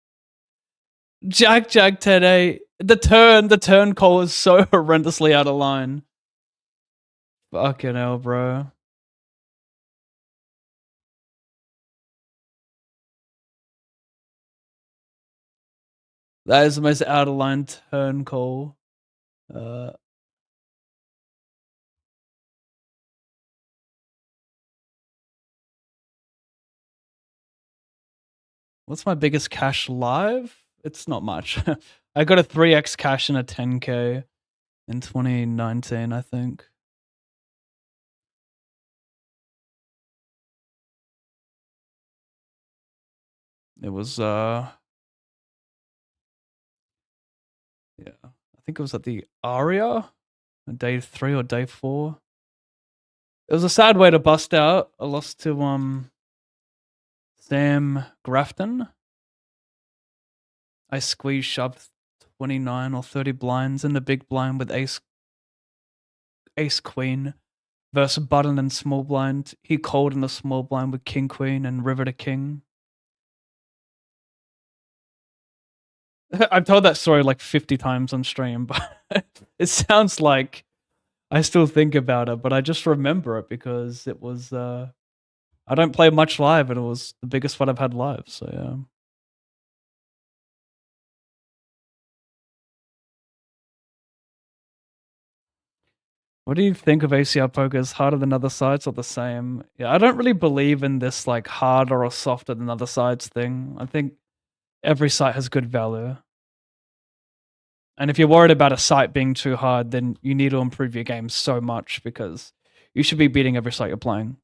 Jack 10-8. The turn call is so horrendously out of line. Fucking hell, bro. That is the most out of line turn call. What's my biggest cash live? It's not much. I got a 3x cash and a 10k in 2019, I think. It was yeah. I think it was at the Aria, day 3 or day 4. It was a sad way to bust out. I lost to Sam Grafton. I squeeze shoved 29 or 30 blinds in the big blind with ace queen versus button and small blind. He called in the small blind with king queen and river to king. I've told that story like 50 times on stream, but it sounds like I still think about it, but I just remember it because it was I don't play much live and it was the biggest fun I've had live, so yeah. What do you think of ACR poker? Is harder than other sides or the same? Yeah, I don't really believe in this like harder or softer than other sides thing. I think every site has good value. And if you're worried about a site being too hard, then you need to improve your game so much because you should be beating every site you're playing.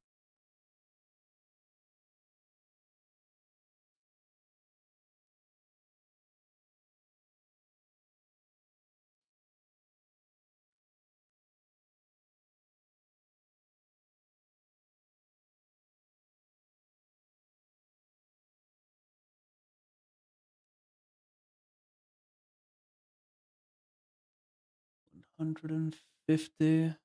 $150.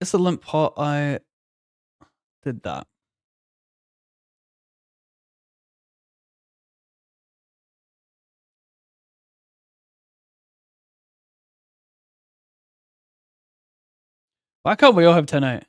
It's a limp pot. I did that. Why can't we all have 10-8?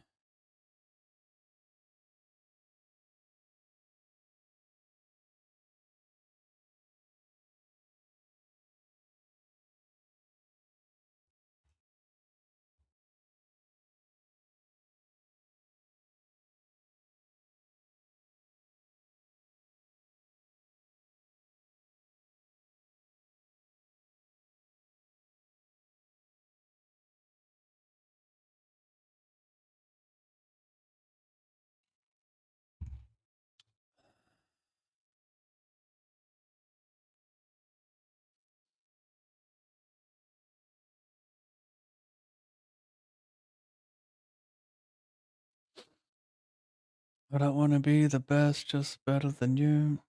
I don't want to be the best, just better than you.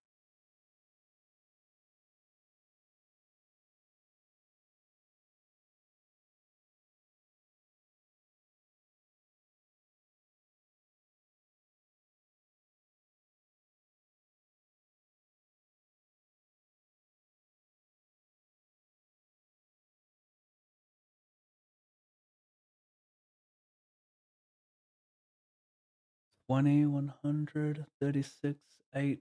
$20, 100, 36, 8.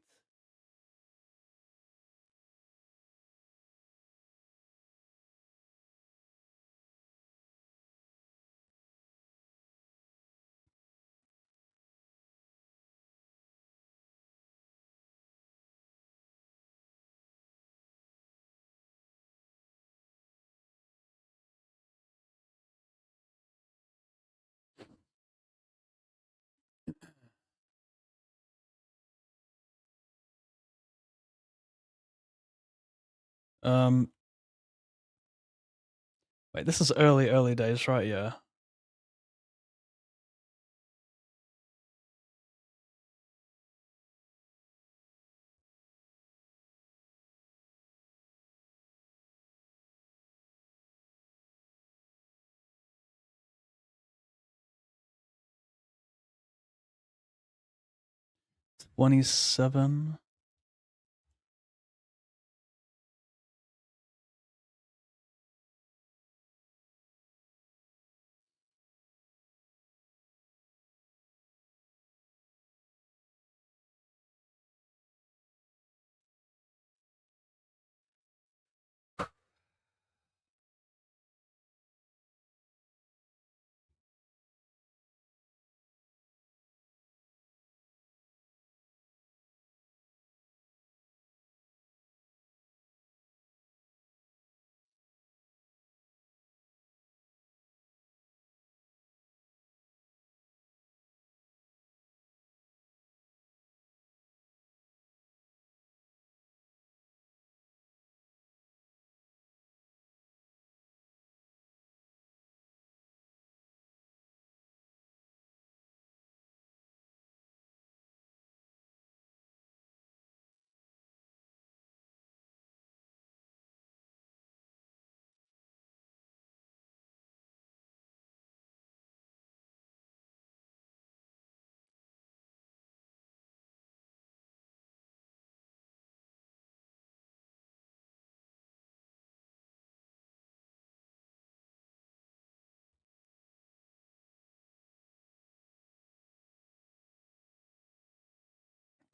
Wait, this is early days, right? Yeah. $27.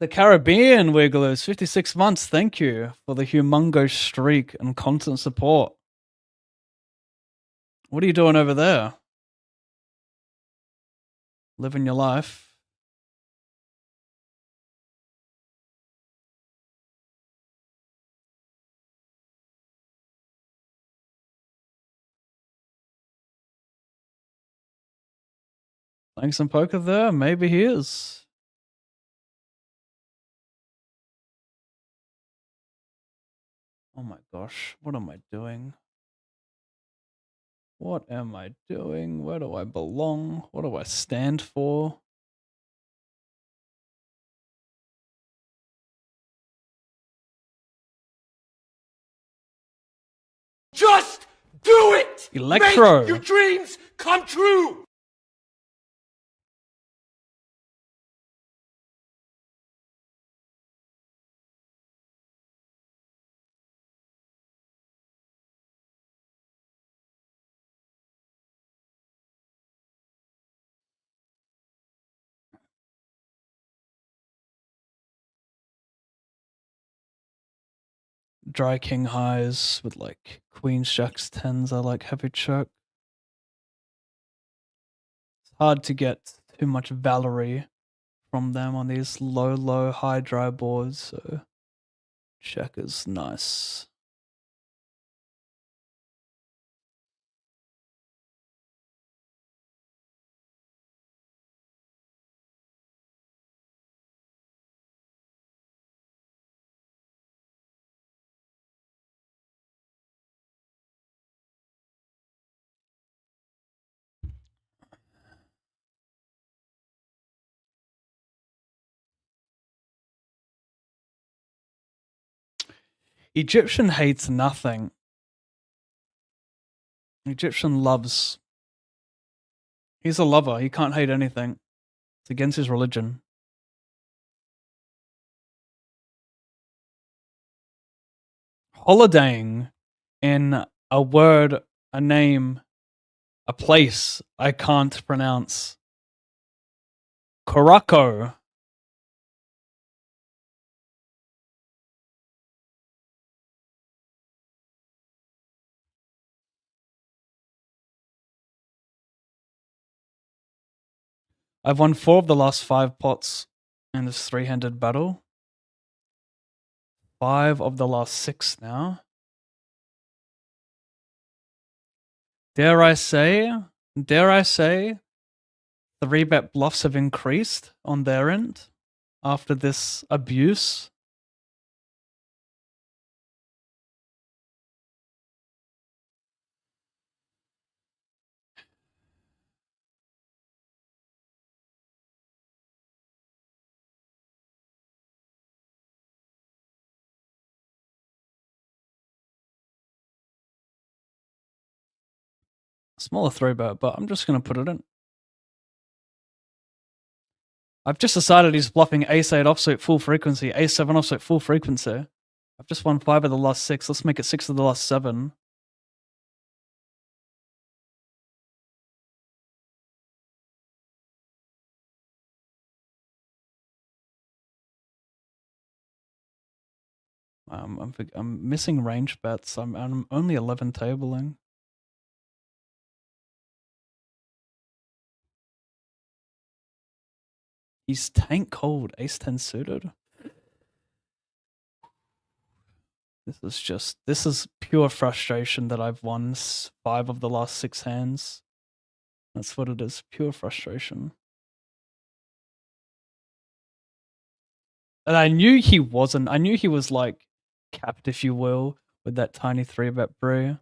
The Caribbean Wigglers, 56 months. Thank you for the humongous streak and constant support. What are you doing over there? Living your life. Playing some poker there? Maybe he is. Oh my gosh, what am I doing? What am I doing? Where do I belong? What do I stand for? Just do it! Electro! Make your dreams come true! Dry king highs with like queens, jacks, tens. I like heavy check. It's hard to get too much Valerie from them on these low, high, dry boards. So check is nice. Egyptian hates nothing. Egyptian loves. He's a lover. He can't hate anything. It's against his religion. Holidaying in a word, a name, a place I can't pronounce. Caraco. I've won 4 of the last 5 pots in this 3-handed battle. 5 of the last 6 now. Dare I say, 3-bet bluffs have increased on their end after this abuse. Smaller 3-bet, but I'm just going to put it in. I've just decided he's bluffing ace-8 offsuit full frequency, ace-7 offsuit full frequency. I've just won 5 of the last 6. Let's make it 6 of the last 7. I'm missing range bets. I'm only 11 tabling. He's tank cold, ace-10 suited. This is pure frustration that I've won 5 of the last 6 hands. That's what it is, pure frustration. And I knew he wasn't. I knew he was like capped, if you will, with that tiny 3-bet brew.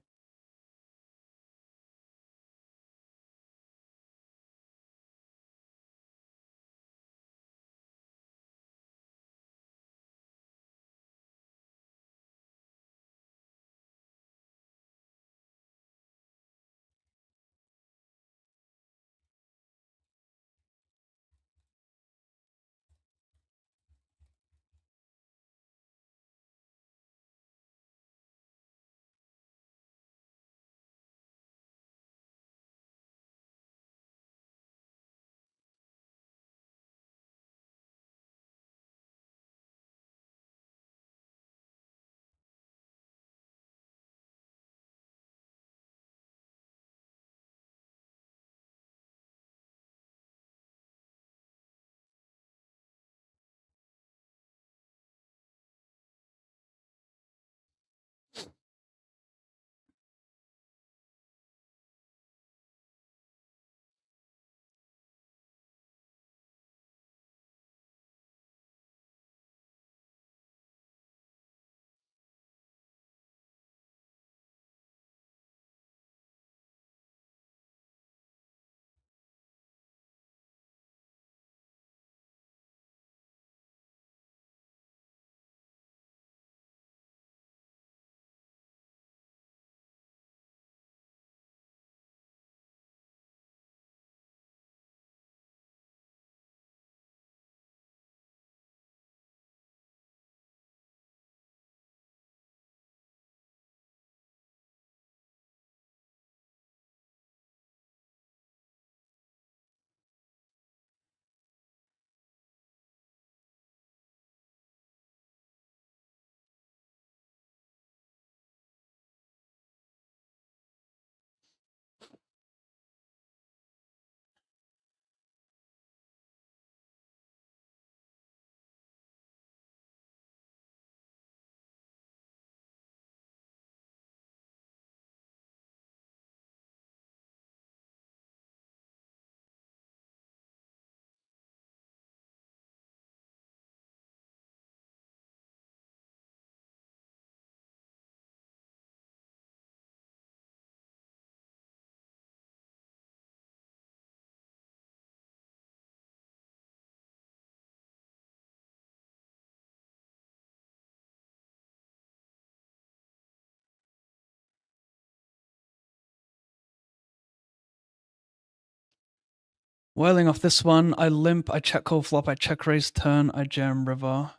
Wailing off this one. I limp, I check call flop, I check raise turn, I jam river.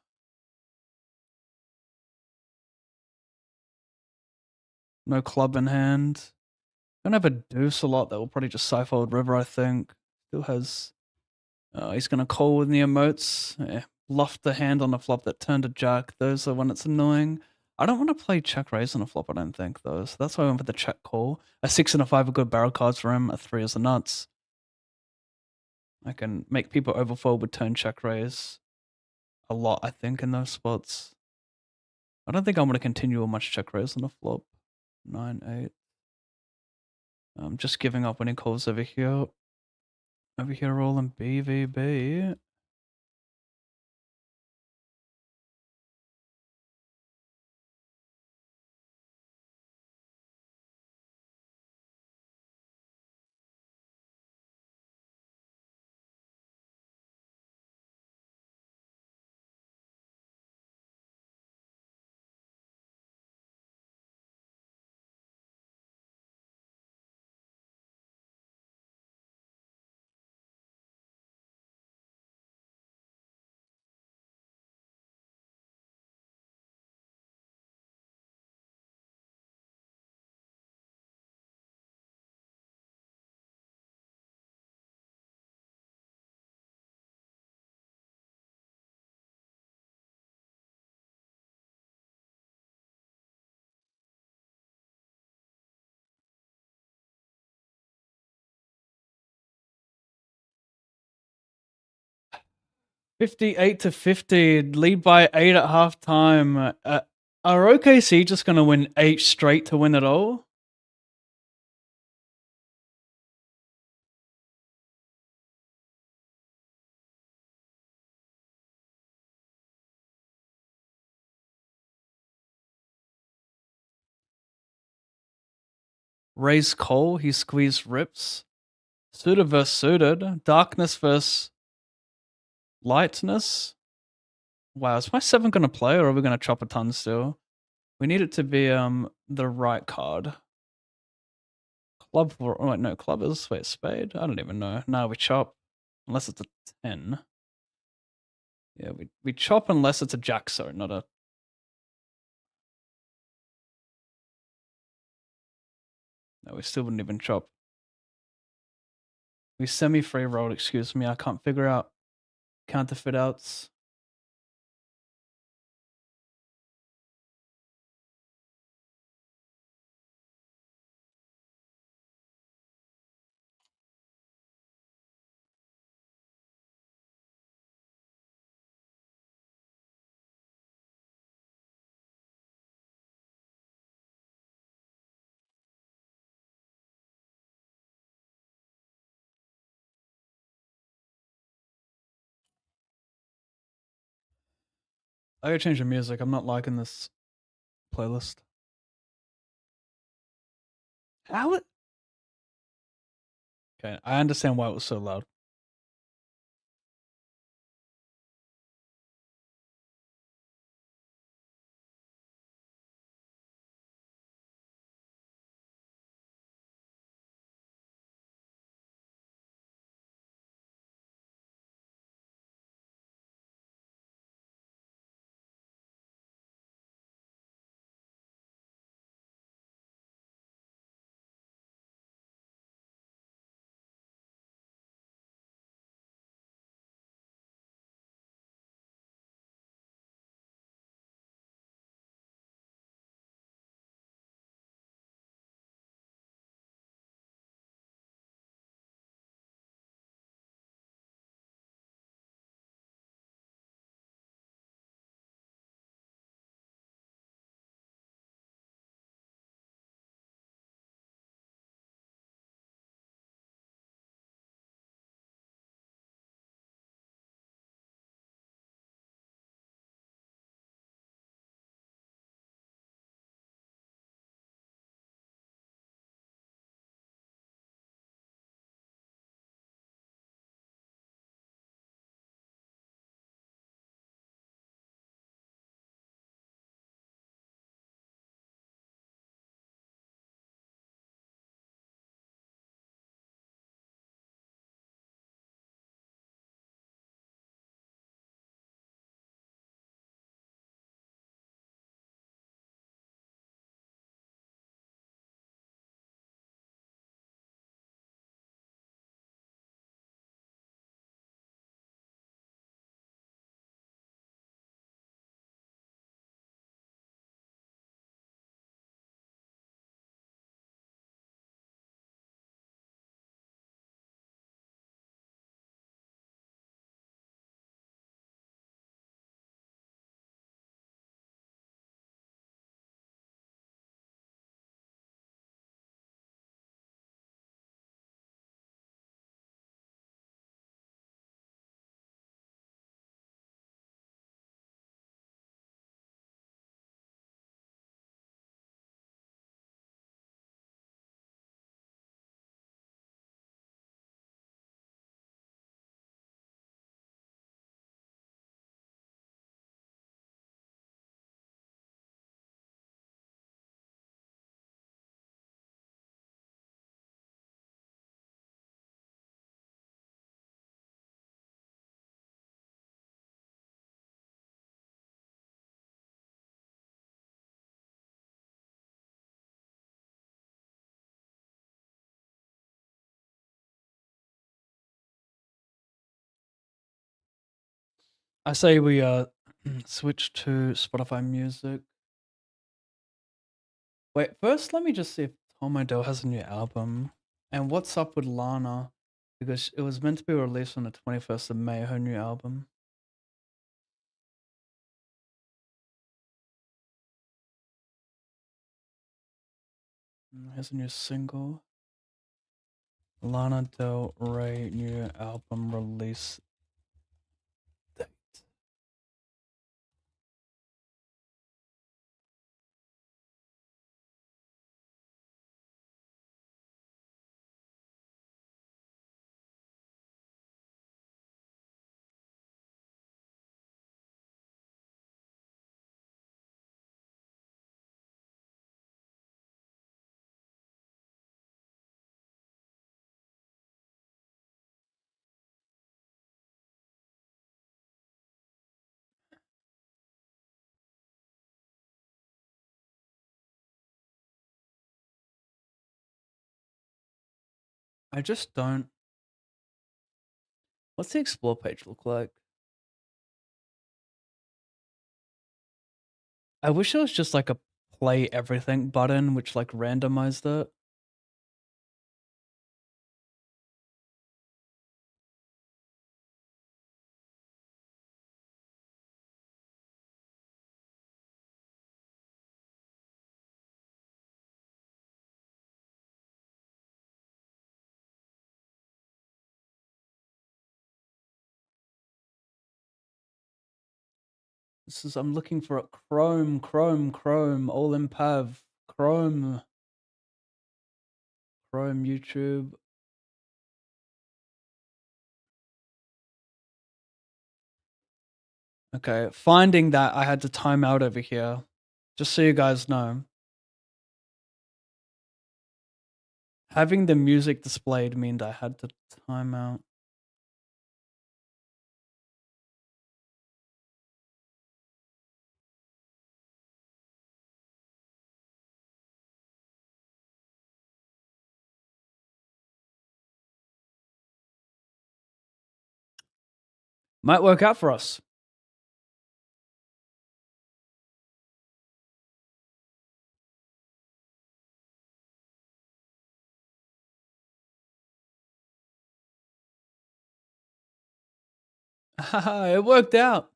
No club in hand. Don't have a deuce a lot that will probably just side-fold river, I think. Still has... he's going to call with the emotes. Yeah. Bluffed the hand on a flop that turned to jack. Those are when it's annoying. I don't want to play check raise on a flop, I don't think, though. So that's why I went for the check call. A 6 and a 5 are good barrel cards for him. A 3 is the nuts. I can make people overfold with turn check raise a lot, I think, in those spots. I don't think I'm going to continue with much check raise on the flop. 9, 8. I'm just giving up when he calls over here. Over here, rolling BVB. $58 to 50, lead by 8 at halftime. Are OKC just going to win 8 straight to win it all? Raise Cole, he squeezed rips. Suited versus suited. Darkness versus lightness. Wow, is my 7 going to play or are we going to chop a ton still? We need it to be the right card. Club for... Oh, wait, no, club is... Wait, spade? I don't even know. No, we chop. Unless it's a 10. Yeah, we chop unless it's a jack, so not a... No, we still wouldn't even chop. We semi-free rolled, excuse me. I can't figure out counterfeit outs. I gotta change the music. I'm not liking this playlist. How it? Okay, I understand why it was so loud. I say we switch to Spotify Music. Wait, first let me just see if Tom Odell has a new album. And what's up with Lana? Because it was meant to be released on the 21st of May, her new album. Here's a new single. Lana Del Rey new album release date. I just don't. What's the explore page look like? I wish it was just like a play everything button, which like randomized it. This is I'm looking for a Chrome, ALLINPAV, Chrome, YouTube. Okay, finding that I had to time out over here. Just so you guys know. Having the music displayed meant I had to time out. Might work out for us. It worked out.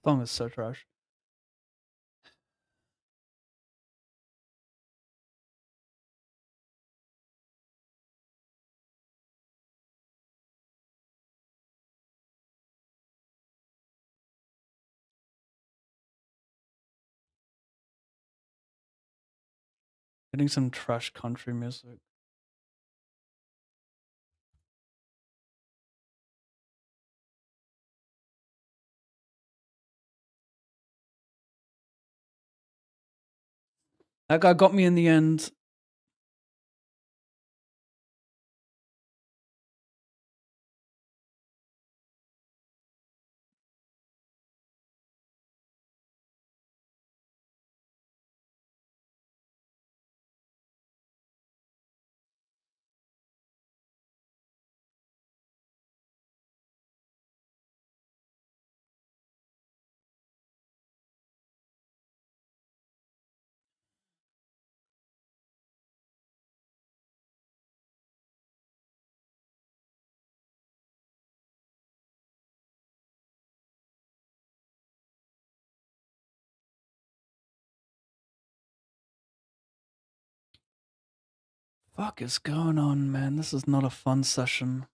Song is so trash. Getting some trash country music. That guy got me in the end. Fuck is going on, man? This is not a fun session.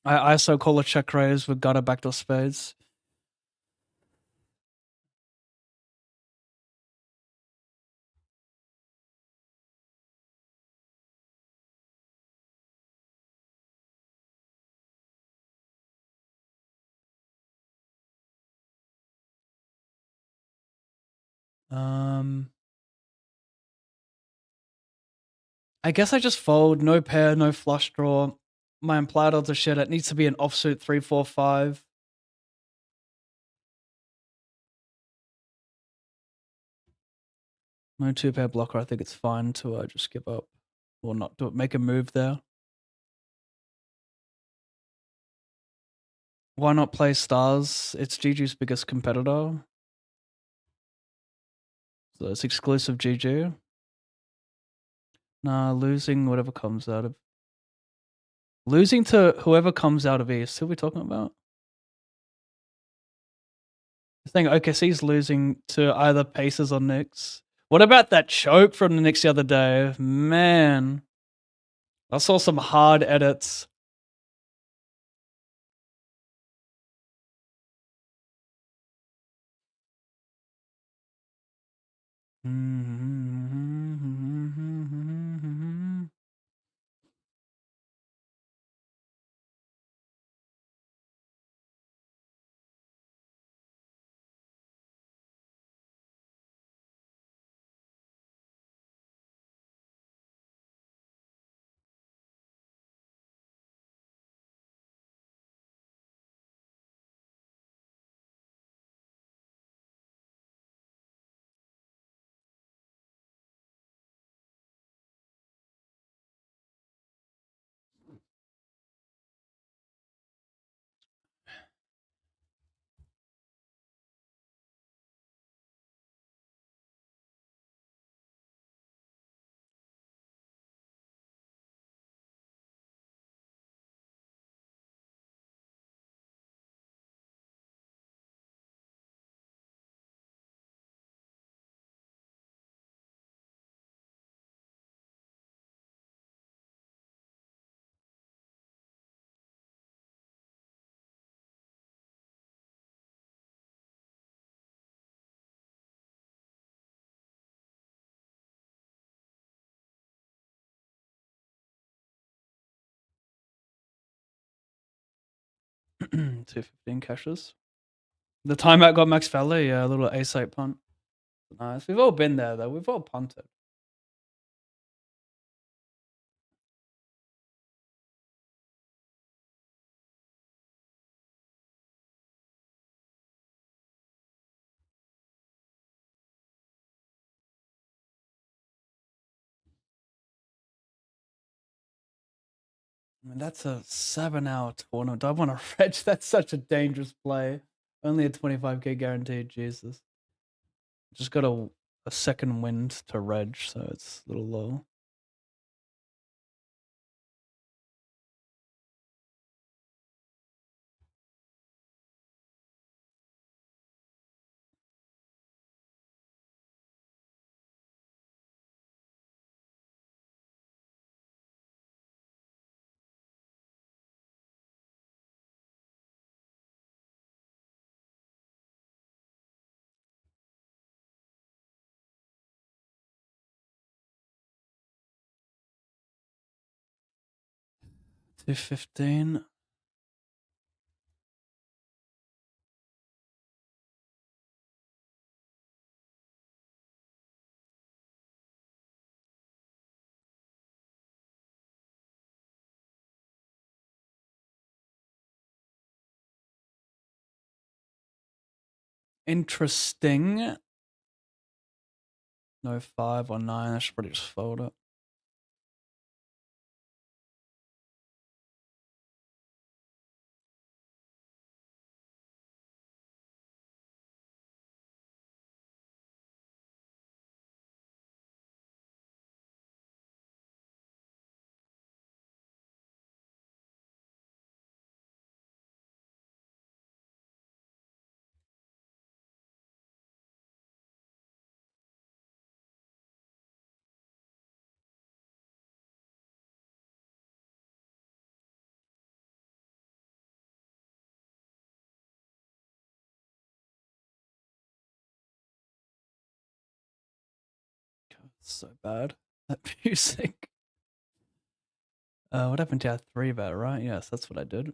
I ISO call a check raise with gutter backdoor spades. I guess I just fold. No pair, no flush draw. My implied odds are shit. It needs to be an offsuit 3-4-5. No two pair blocker. I think it's fine to just give up or not do it. Make a move there. Why not play stars? It's GG's biggest competitor. So it's exclusive GG. Nah, losing whatever comes out of. Losing to whoever comes out of East. Who are we talking about? I think OKC's losing to either Pacers or Knicks. What about that choke from the Knicks the other day? Man. I saw some hard edits. $2.15 cashes. The timeout got max value. Yeah, a little ace-8 punt. Nice. We've all been there, though. We've all punted. I mean, that's a 7-hour tournament. Do I want to reg? That's such a dangerous play. Only a 25k guaranteed. Jesus. Just got a second wind to reg, so it's a little low. $2.15. Interesting. No 5 or 9. I should probably just fold it. So bad. That music. What happened to our 3-bet, right? Yes, that's what I did.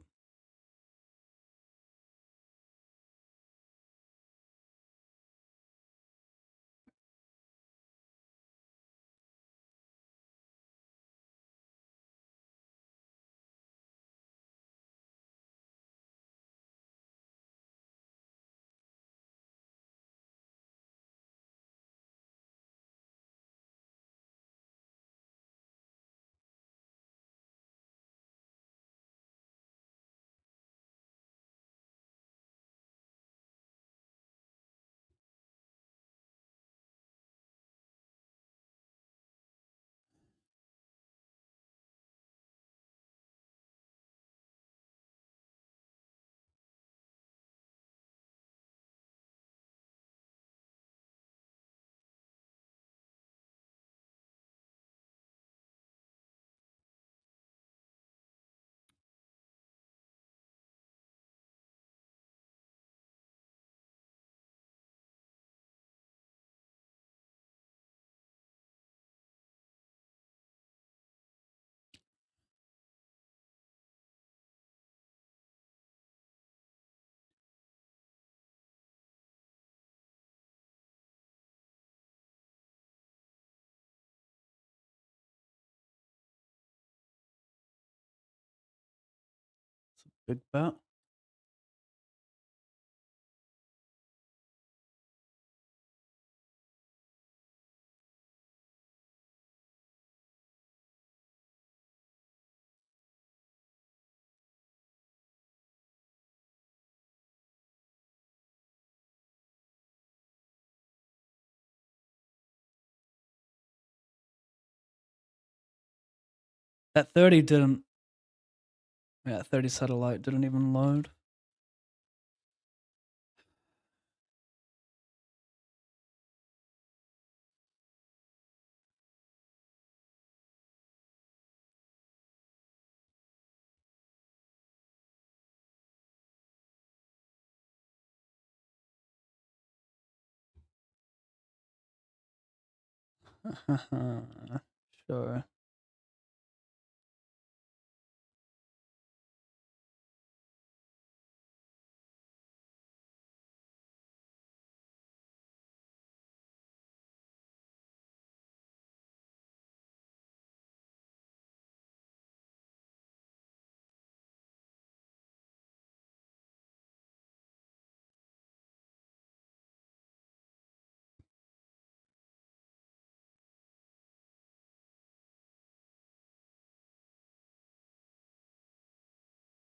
It's a big bet. That 30 didn't. Yeah, 30 satellite didn't even load. Sure.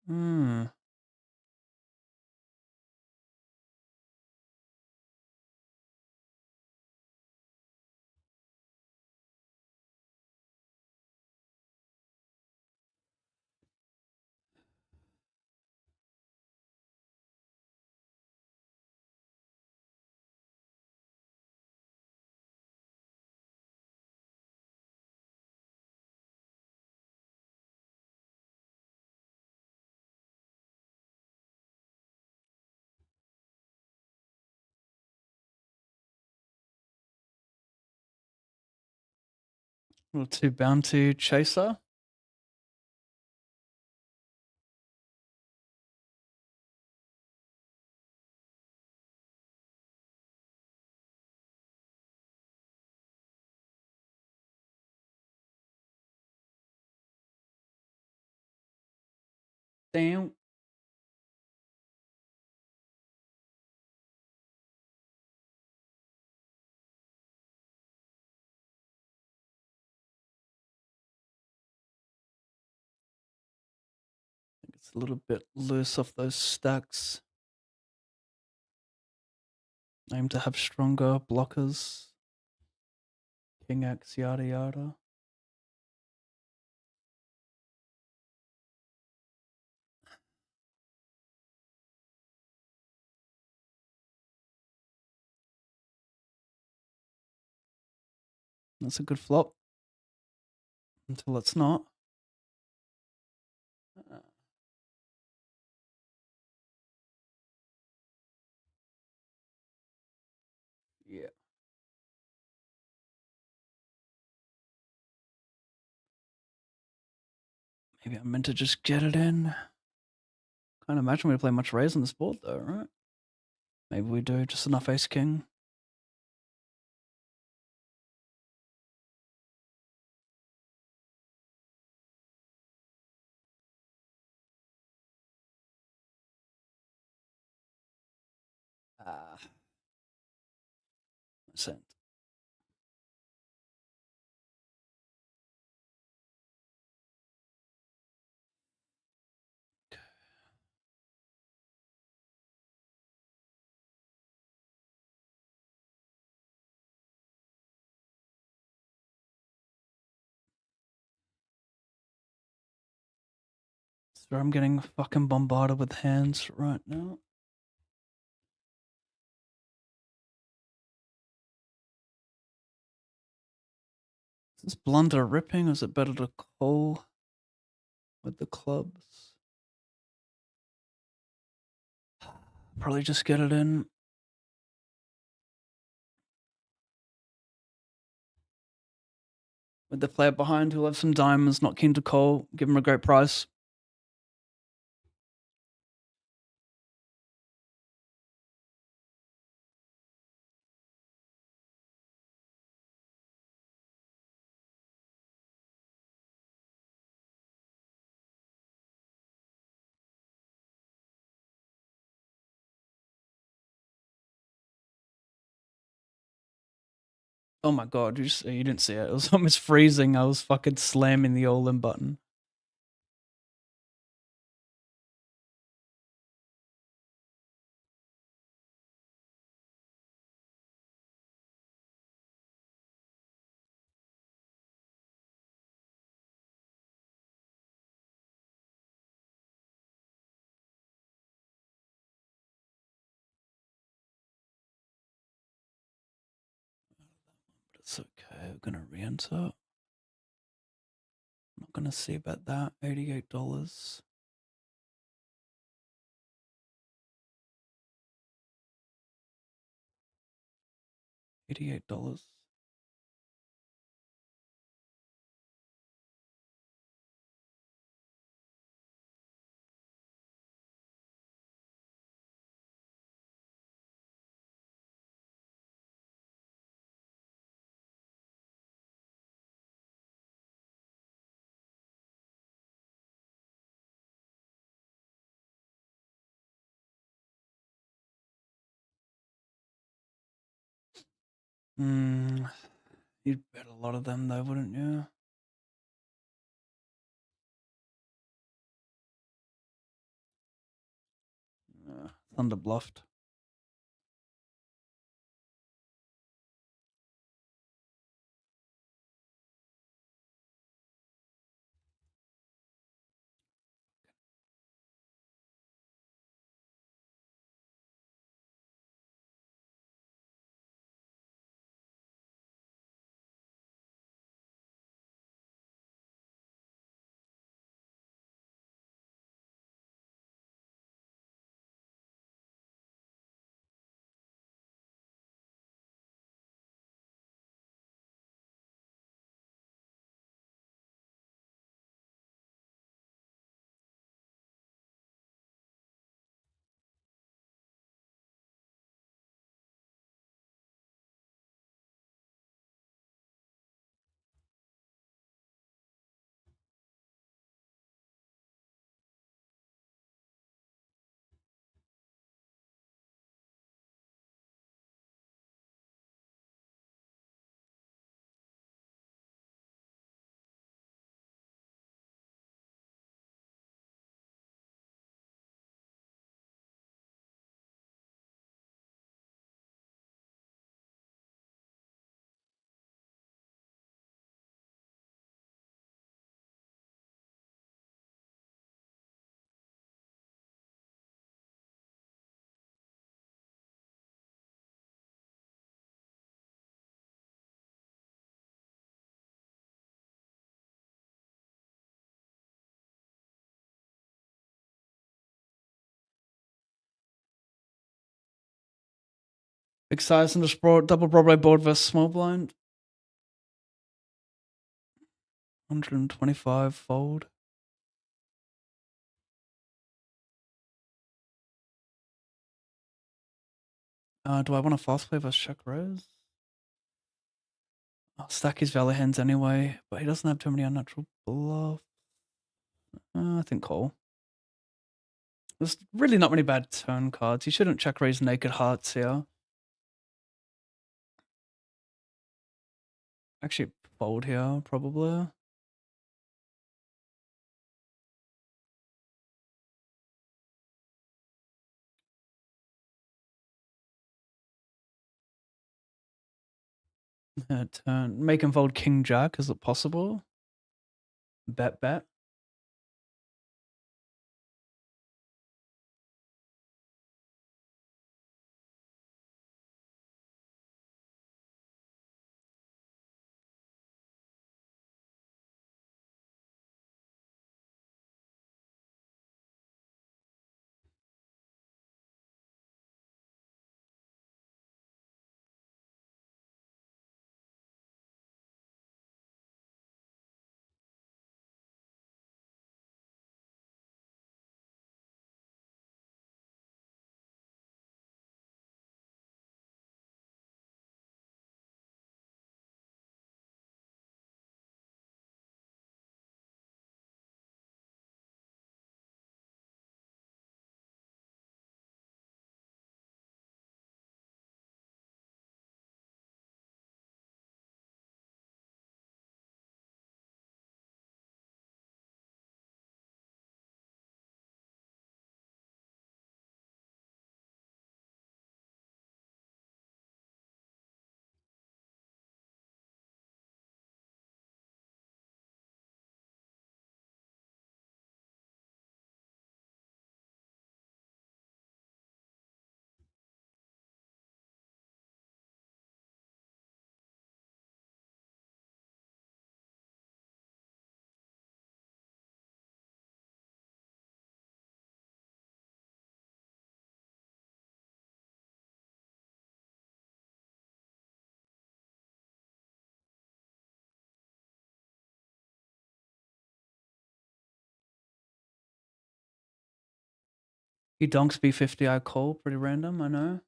Hmm. Little 2 bounty chaser. Damn. It's a little bit loose off those stacks. Aim to have stronger blockers. King X, yada yada. That's a good flop. Until it's not. Yeah. Maybe I meant to just get it in. Can't imagine we play much raise on this board though, right? Maybe we do, just enough ace king. Sent. So I'm getting fucking bombarded with hands right now. Is this blunder ripping or is it better to call with the clubs? Probably just get it in. With the player behind who'll have some diamonds, not keen to call, give him a great price. Oh my god, you didn't see it. It was almost freezing. I was fucking slamming the all-in button. But it's okay. We're gonna re-enter. I'm not gonna see about that. $88. $88. You'd bet a lot of them though, wouldn't you? Thunder bluffed. Big size in the double Broadway board versus small blind. 125 fold. Do I want to fast play versus check raise? I'll stack his valor hands anyway, but he doesn't have too many unnatural bluff. I think call. There's really not many bad turn cards. He shouldn't check raise naked hearts here. Actually, fold here, probably. Turn. Make him fold king jack. Is it possible? Bet, bet. He donks B50, I call. Pretty random, I know.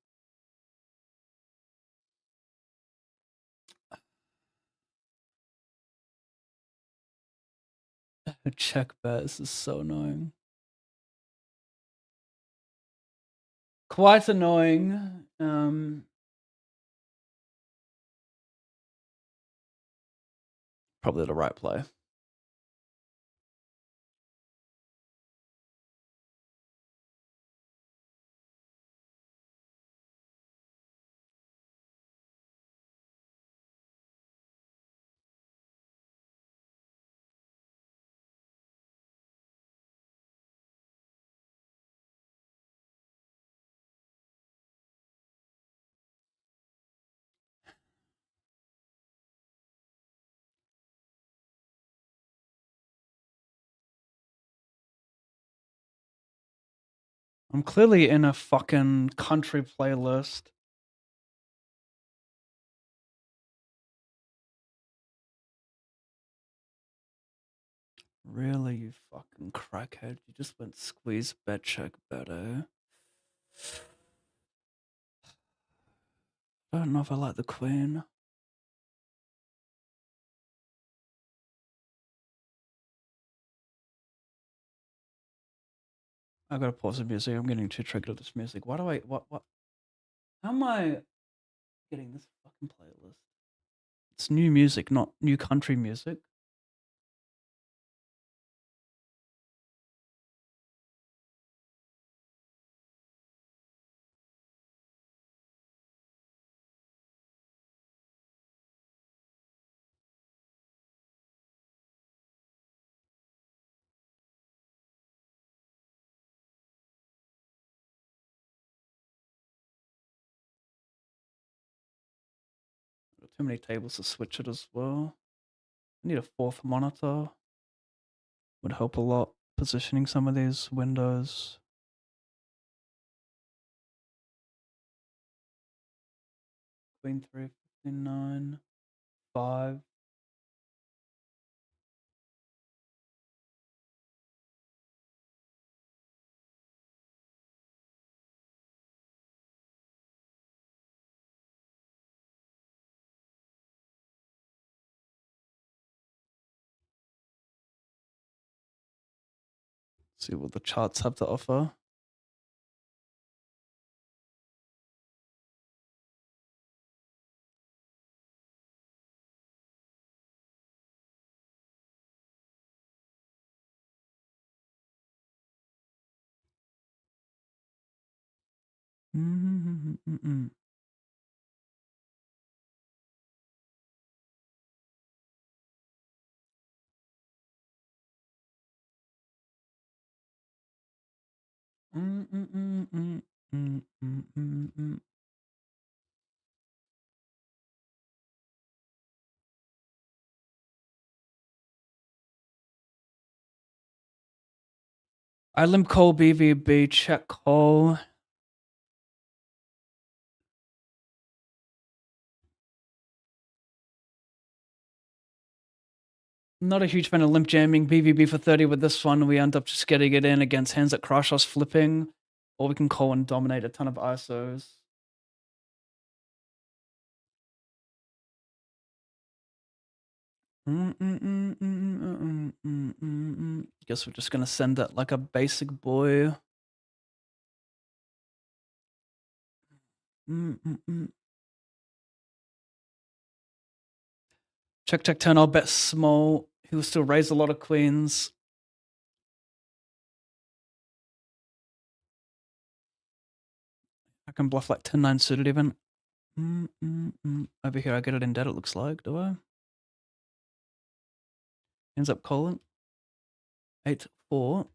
Check bet. This is so annoying. Quite annoying. Probably the right play. I'm clearly in a fucking country playlist. Really, you fucking crackhead. You just went squeeze bet check better. I don't know if I like the queen. I gotta pause the music. I'm getting too triggered with this music. Why do I what? How am I getting this fucking playlist? It's new music, not new country music. Got too many tables to switch it as well. I need a fourth monitor. Would help a lot. Positioning some of these windows. Queen 3, 59, 5. See what the charts have to offer. I limp call BVB, check call. Not a huge fan of limp jamming BVB for 30 with this one. We end up just getting it in against hands that crush us flipping. Or we can call and dominate a ton of ISOs. Guess we're just gonna send that like a basic boy. Check, check, turn. I'll bet small. He will still raise a lot of queens. I can bluff like 10-9 suited even. Over here, I get it in dead, it looks like. Do I? Ends up calling. 8-4.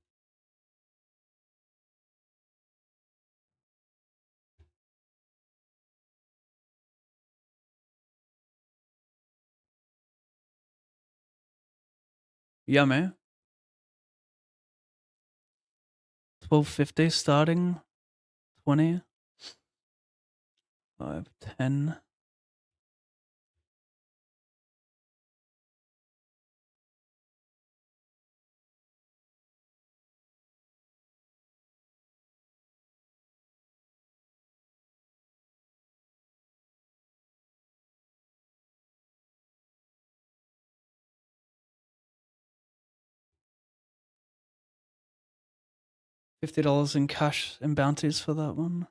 Yummy. 1250 starting. 20. 5, 10. $50 in cash and bounties for that one.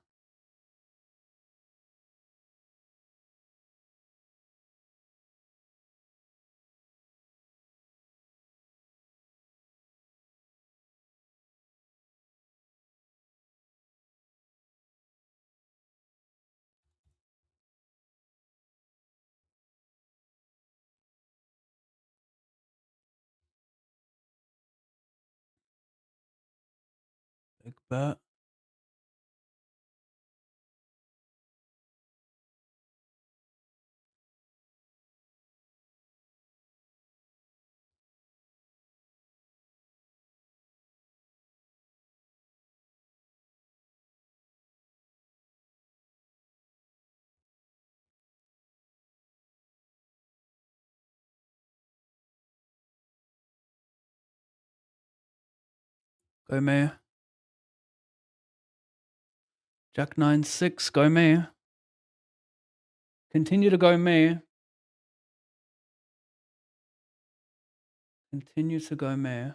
Big bet. Go me. Jack 9-6. Go me. Continue to go me. Continue to go me.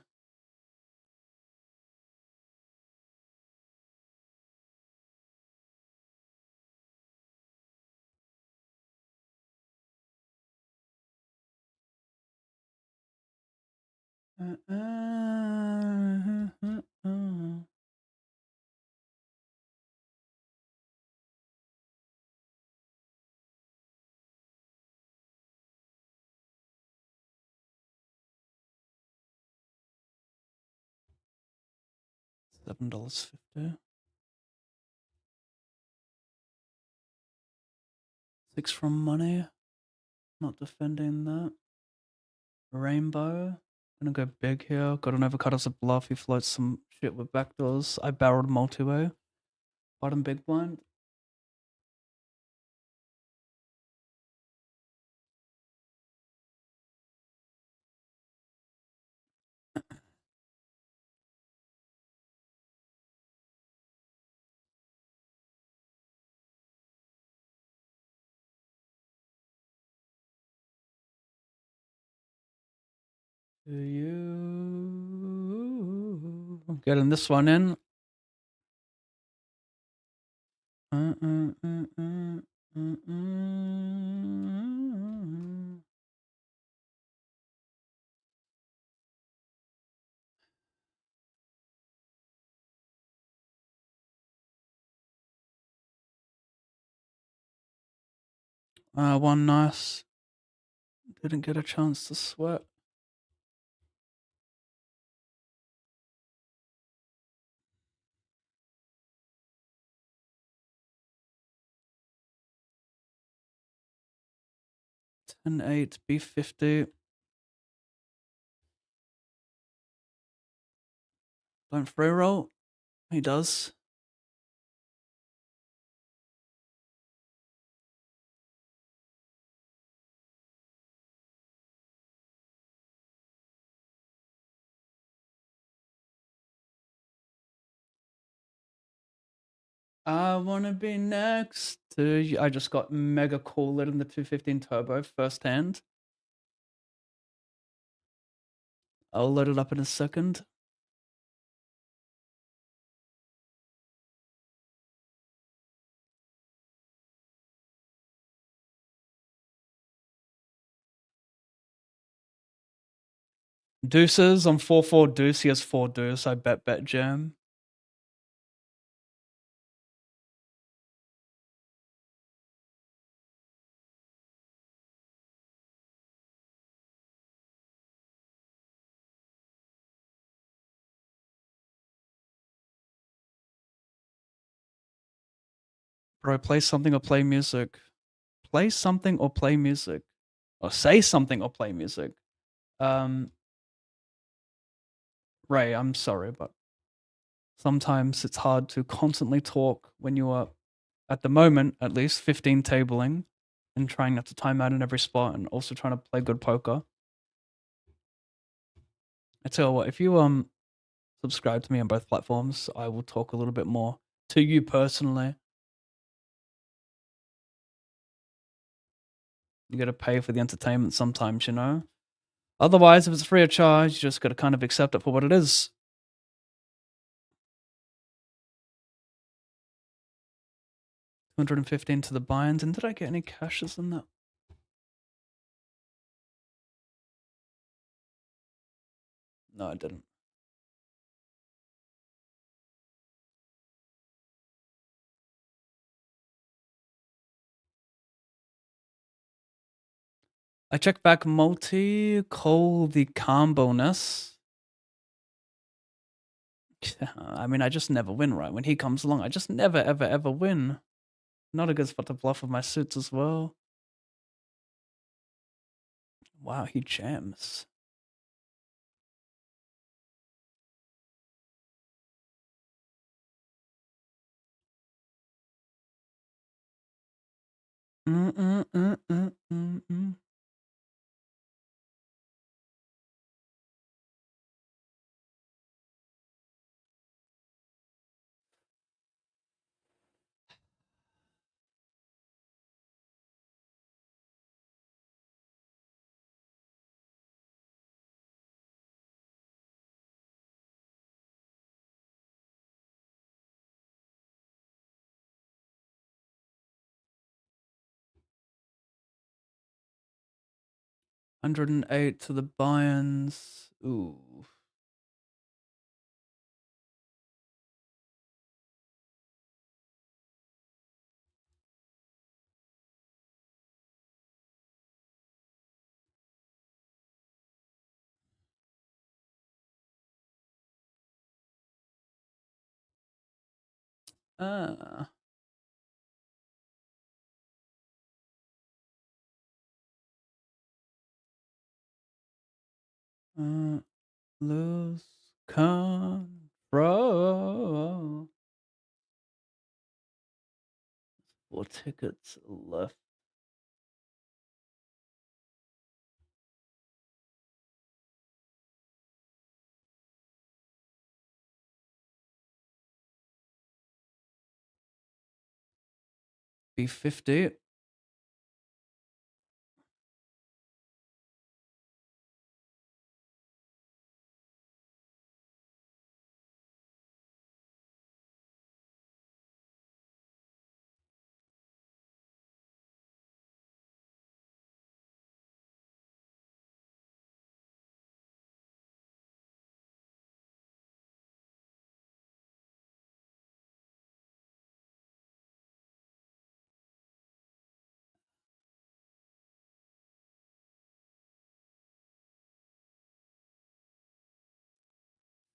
$7.50. 6 from money. Not defending that. Rainbow. Gonna go big here. Got an overcut as a bluff. He floats some shit with backdoors. I barreled multi-way. Bottom big blind. To you. Getting this one in. 1 nice. Didn't get a chance to sweat. $10-8, B50. Don't free roll. He does. I wanna be next to you. I just got mega cool lit in the 215 turbo first hand. I'll load it up in a second. Deuces on 4-4 deuce. He has 4 deuce. I bet jam. Bro, play something or play music. Play something or play music. Or say something or play music. Ray, I'm sorry, but sometimes it's hard to constantly talk when you are, at the moment at least, 15 tabling and trying not to time out in every spot and also trying to play good poker. I tell you what, if you subscribe to me on both platforms, I will talk a little bit more to you personally. You gotta pay for the entertainment sometimes, you know? Otherwise, if it's free of charge, you just gotta kind of accept it for what it is. $215 to the buy-ins, and did I get any cashes in that? No, I didn't. I check back multi, call the calm bonus. I mean, I just never win, right? When he comes along, I just never, ever, ever win. Not a good spot to bluff with my suits as well. Wow, he jams. Mm-mm-mm-mm-mm-mm. $108 to the buy-ins. Ooh. Ah. Lose control. 4 tickets left. B50.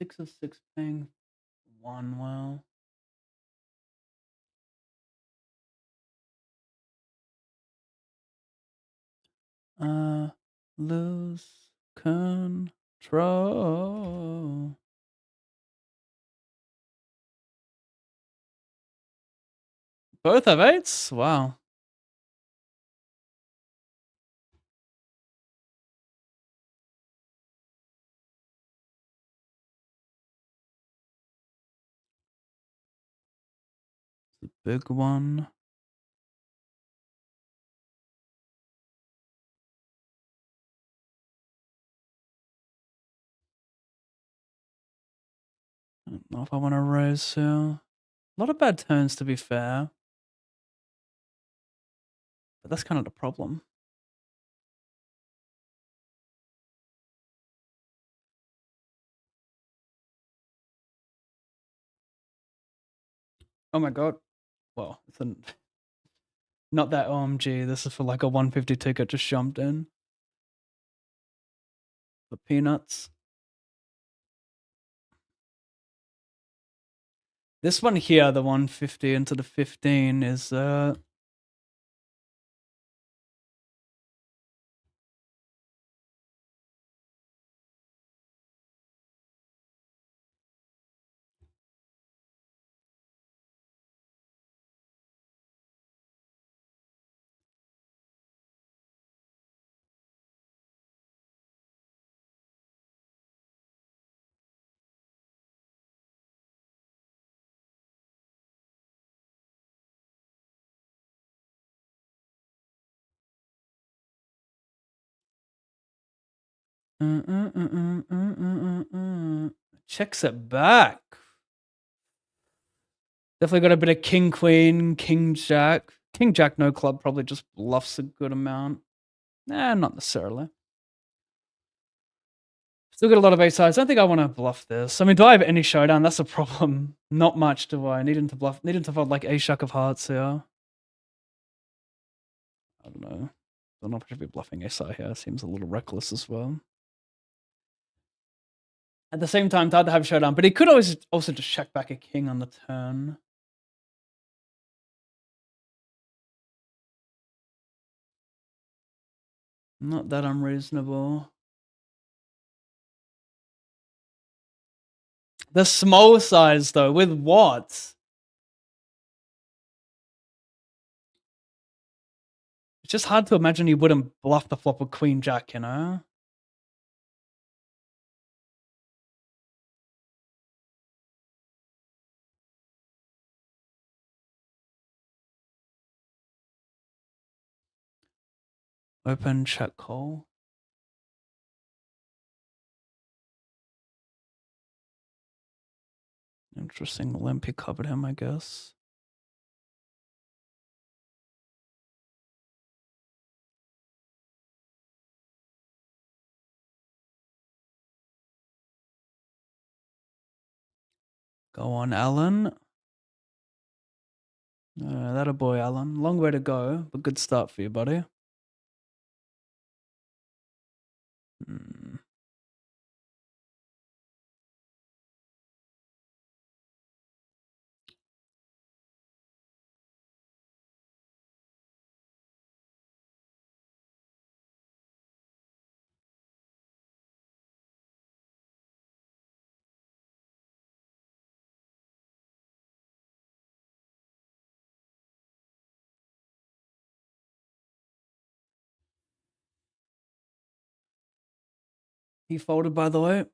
6 of 6 paying 1, well. Lose control. Both have 8s? Wow. The big one. I don't know if I want to raise here. A lot of bad turns, to be fair. But that's kind of the problem. Oh my god. Well, it's not that OMG. This is for like a 150 ticket just jumped in. For peanuts. This one here, the 150 into the 15 is checks it back. Definitely got a bit of king, queen, king, jack. King, jack, no club probably just bluffs a good amount. Nah, not necessarily. Still got a lot of ace sides. I don't think I want to bluff this. I mean, do I have any showdown? That's a problem. Not much, do I? Needing to bluff, needing to fold like ace jack of hearts here. I don't know. I'm not should be bluffing ace high here. Seems a little reckless as well. At the same time, it's hard to have showdown, but he could always also just check back a king on the turn. Not that unreasonable. The small size, though, with what? It's just hard to imagine you wouldn't bluff the flop with queen jack, you know? Open, check, call. Interesting. Limpy covered him, I guess. Go on, Alan. That a boy, Alan. Long way to go, but good start for you, buddy. Hmm. He folded, by the way.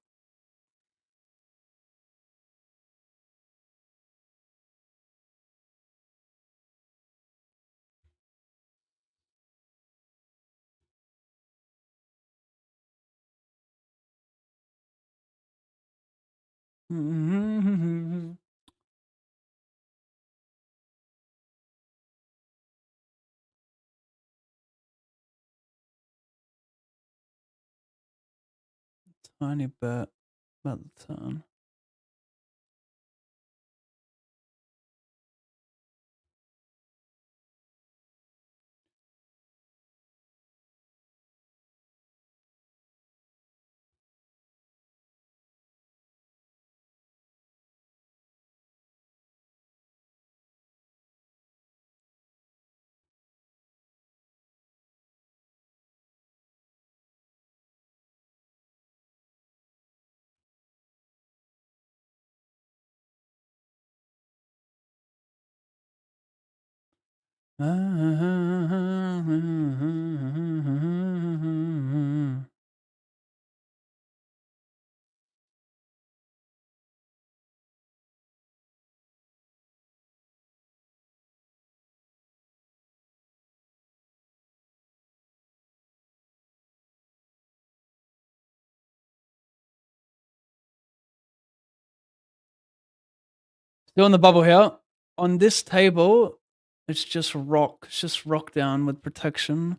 Tiny bit about the turn. Still in the bubble here. On this table, it's just rock. It's just rock down with protection.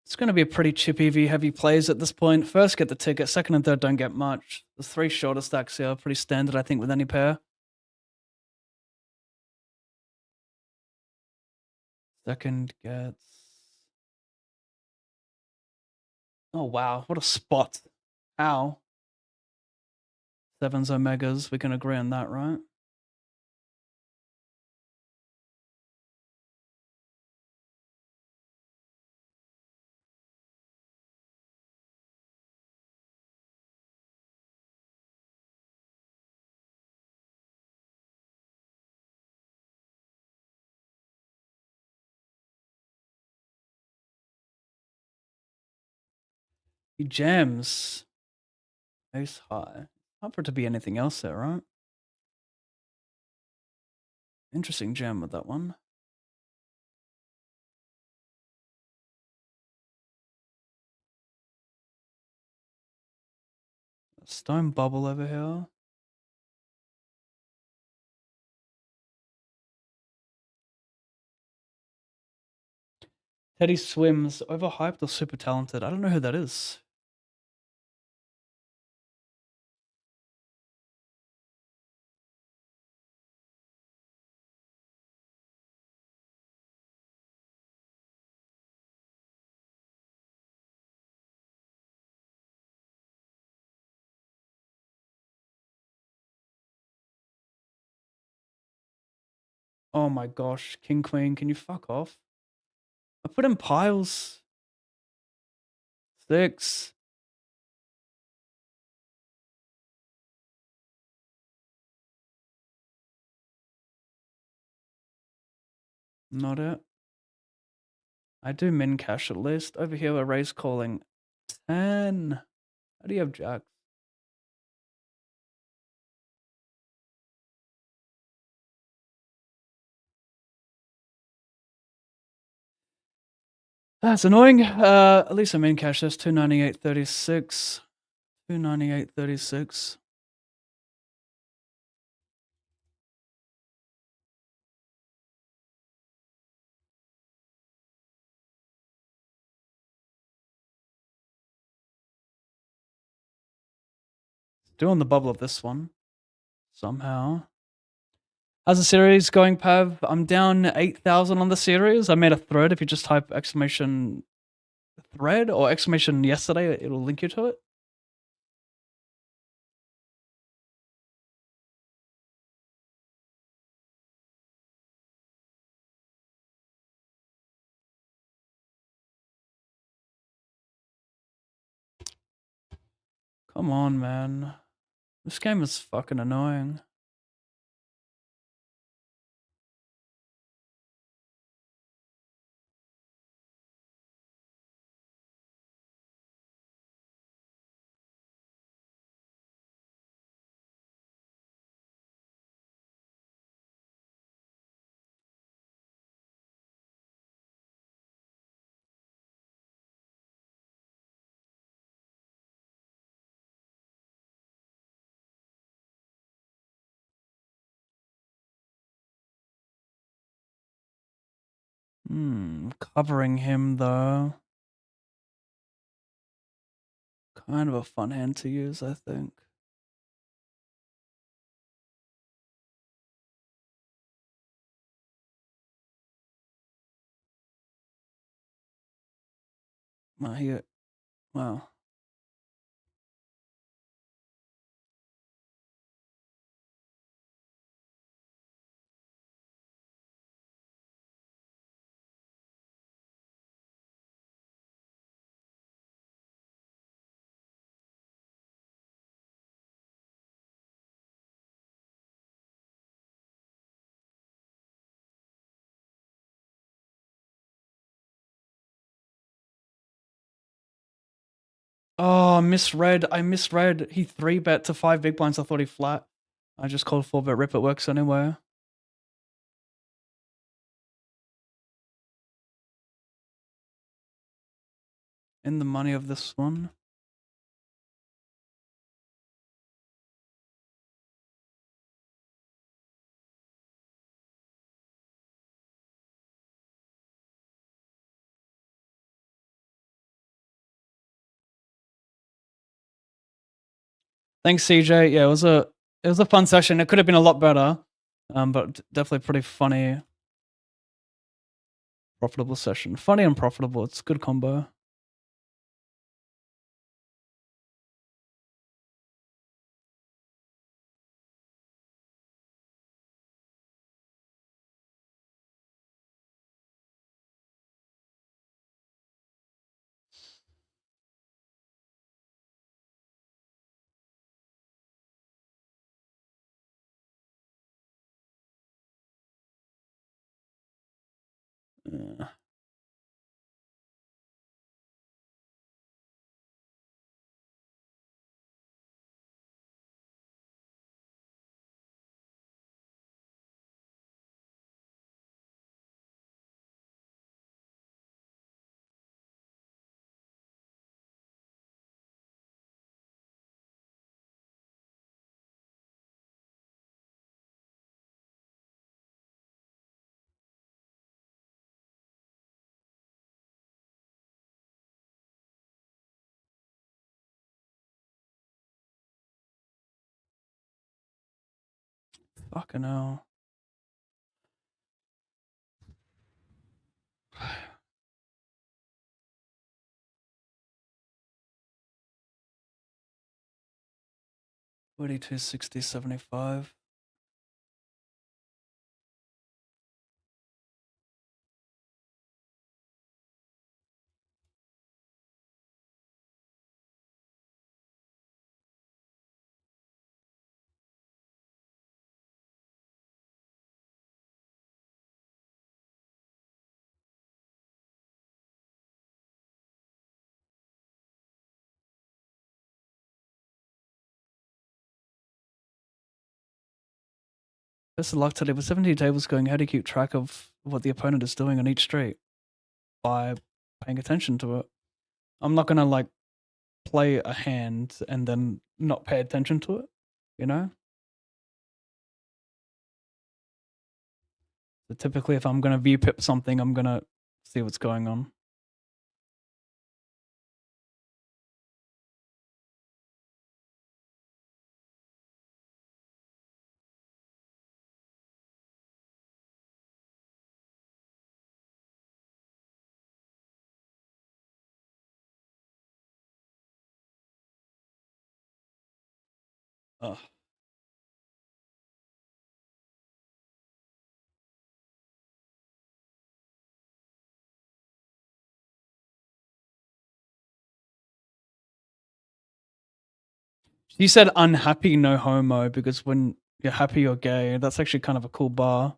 It's going to be a pretty chip EV heavy plays at this point. First, get the ticket. Second and third don't get much. The three shorter stacks here are pretty standard, I think, with any pair. Second gets... Oh, wow. What a spot. Ow. Sevens omegas. We can agree on that, right? He jams. Ace high. Not for it to be anything else there, right? Interesting jam with that one. Stone bubble over here. Teddy Swims, overhyped or super talented? I don't know who that is. Oh my gosh, King Queen, can you fuck off? I put in piles. 6. Not it. I do min cash at least. Over here, we're raise calling 10. How do you have jacks? That's annoying. At least I'm in cash. That's 298.36. 298.36. Still on the bubble of this one. Somehow. How's the series going, Pav? I'm down 8,000 on the series. I made a thread. If you just type exclamation thread or exclamation yesterday, it'll link you to it. Come on, man. This game is fucking annoying. Covering him though. Kind of a fun hand to use, I think. Wow. Oh, misread. I misread. He 3-bet to 5 big blinds. I thought he flat. I just called 4-bet rip. It works anywhere. In the money of this one. Thanks, CJ. Yeah, it was a fun session. It could have been a lot better, but definitely pretty funny, profitable session. Funny and profitable. It's a good combo. Yeah. Fucking hell. $42, 60, 75. Best of luck today. With 17 tables going, how do you keep track of what the opponent is doing on each straight? By paying attention to it. I'm not gonna like play a hand and then not pay attention to it, you know? So typically if I'm gonna view pip something, I'm gonna see what's going on. Ugh. You said unhappy, no homo, because when you're happy, you're gay. That's actually kind of a cool bar.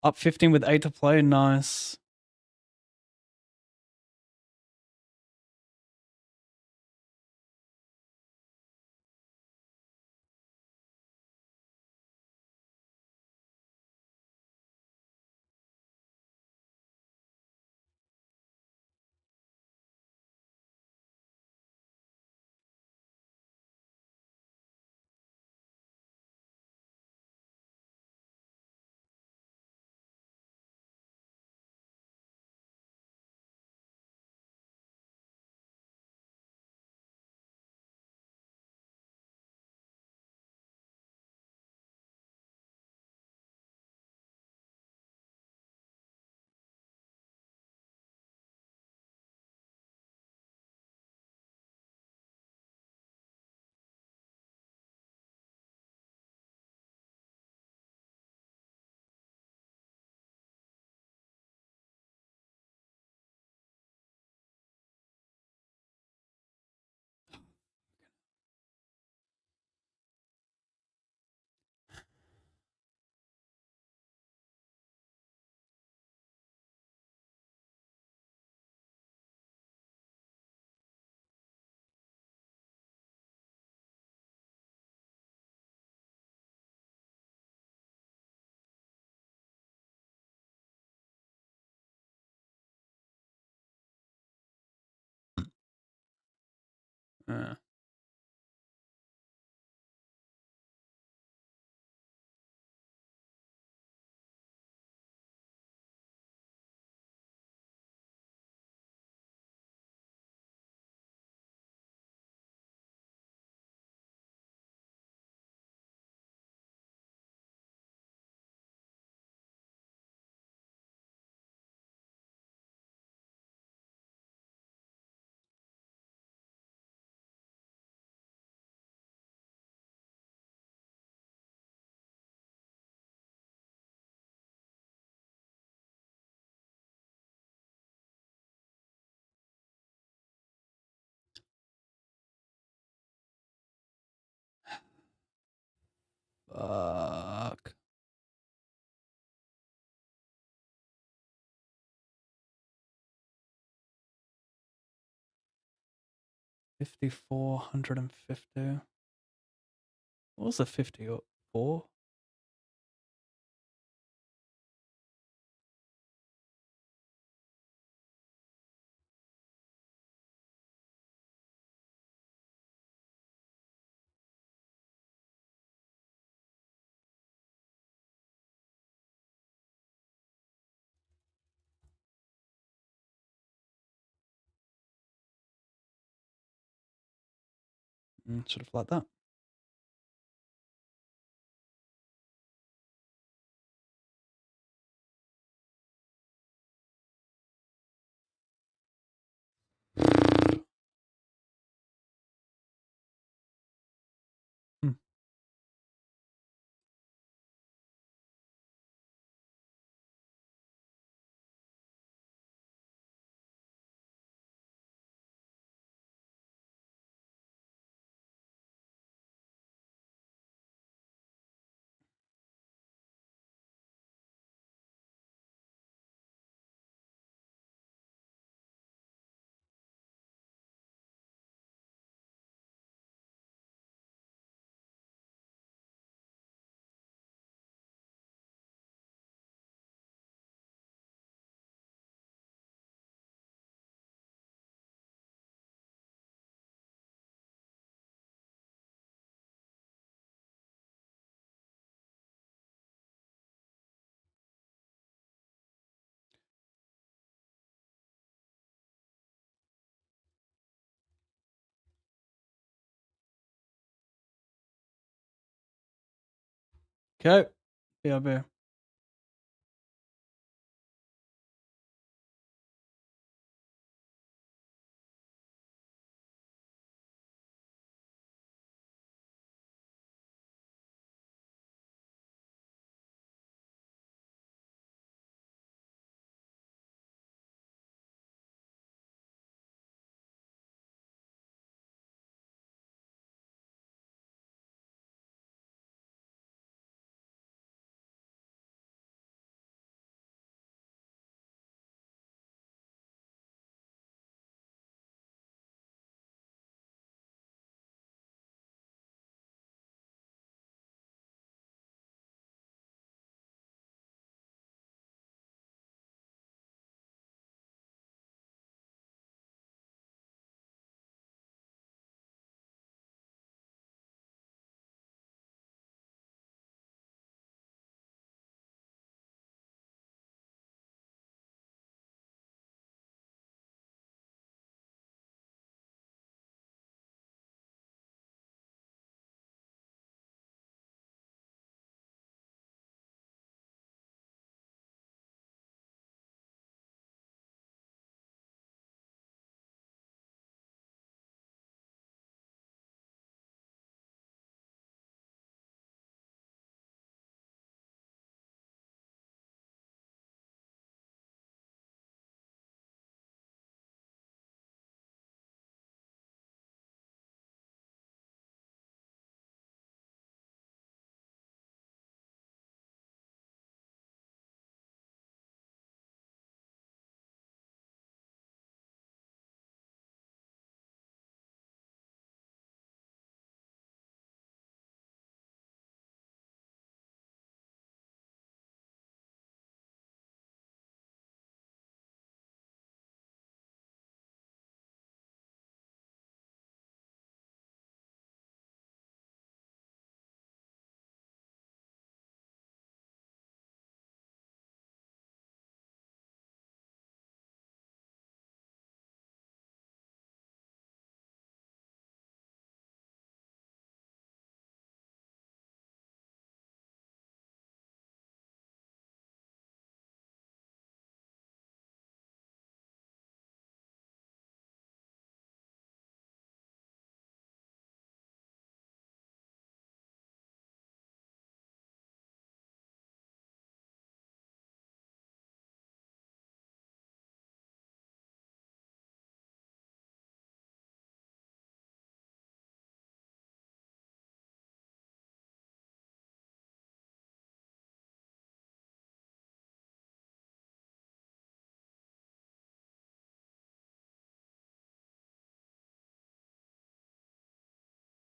Up 15 with 8 to play, nice. Yeah. Fuck. 5,450. What was the 54? Sort of like that. Hmm. Okay. BRB.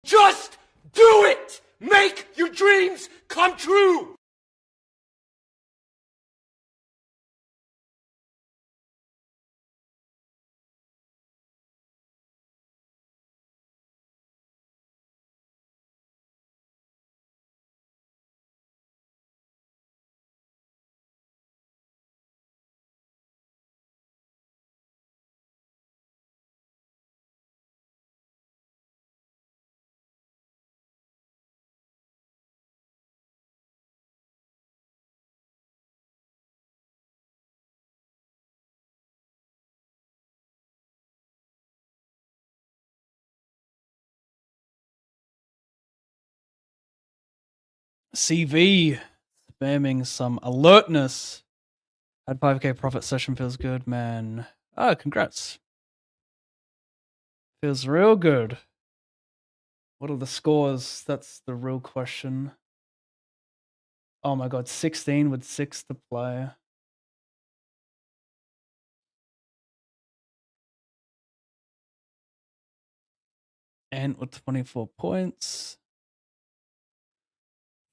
Just do it! Make your dreams come true! CV spamming some alertness. Had 5k profit session, feels good, man. Oh, congrats. Feels real good. What are the scores? That's the real question. Oh my god, 16 with 6 to play. And with 24 points.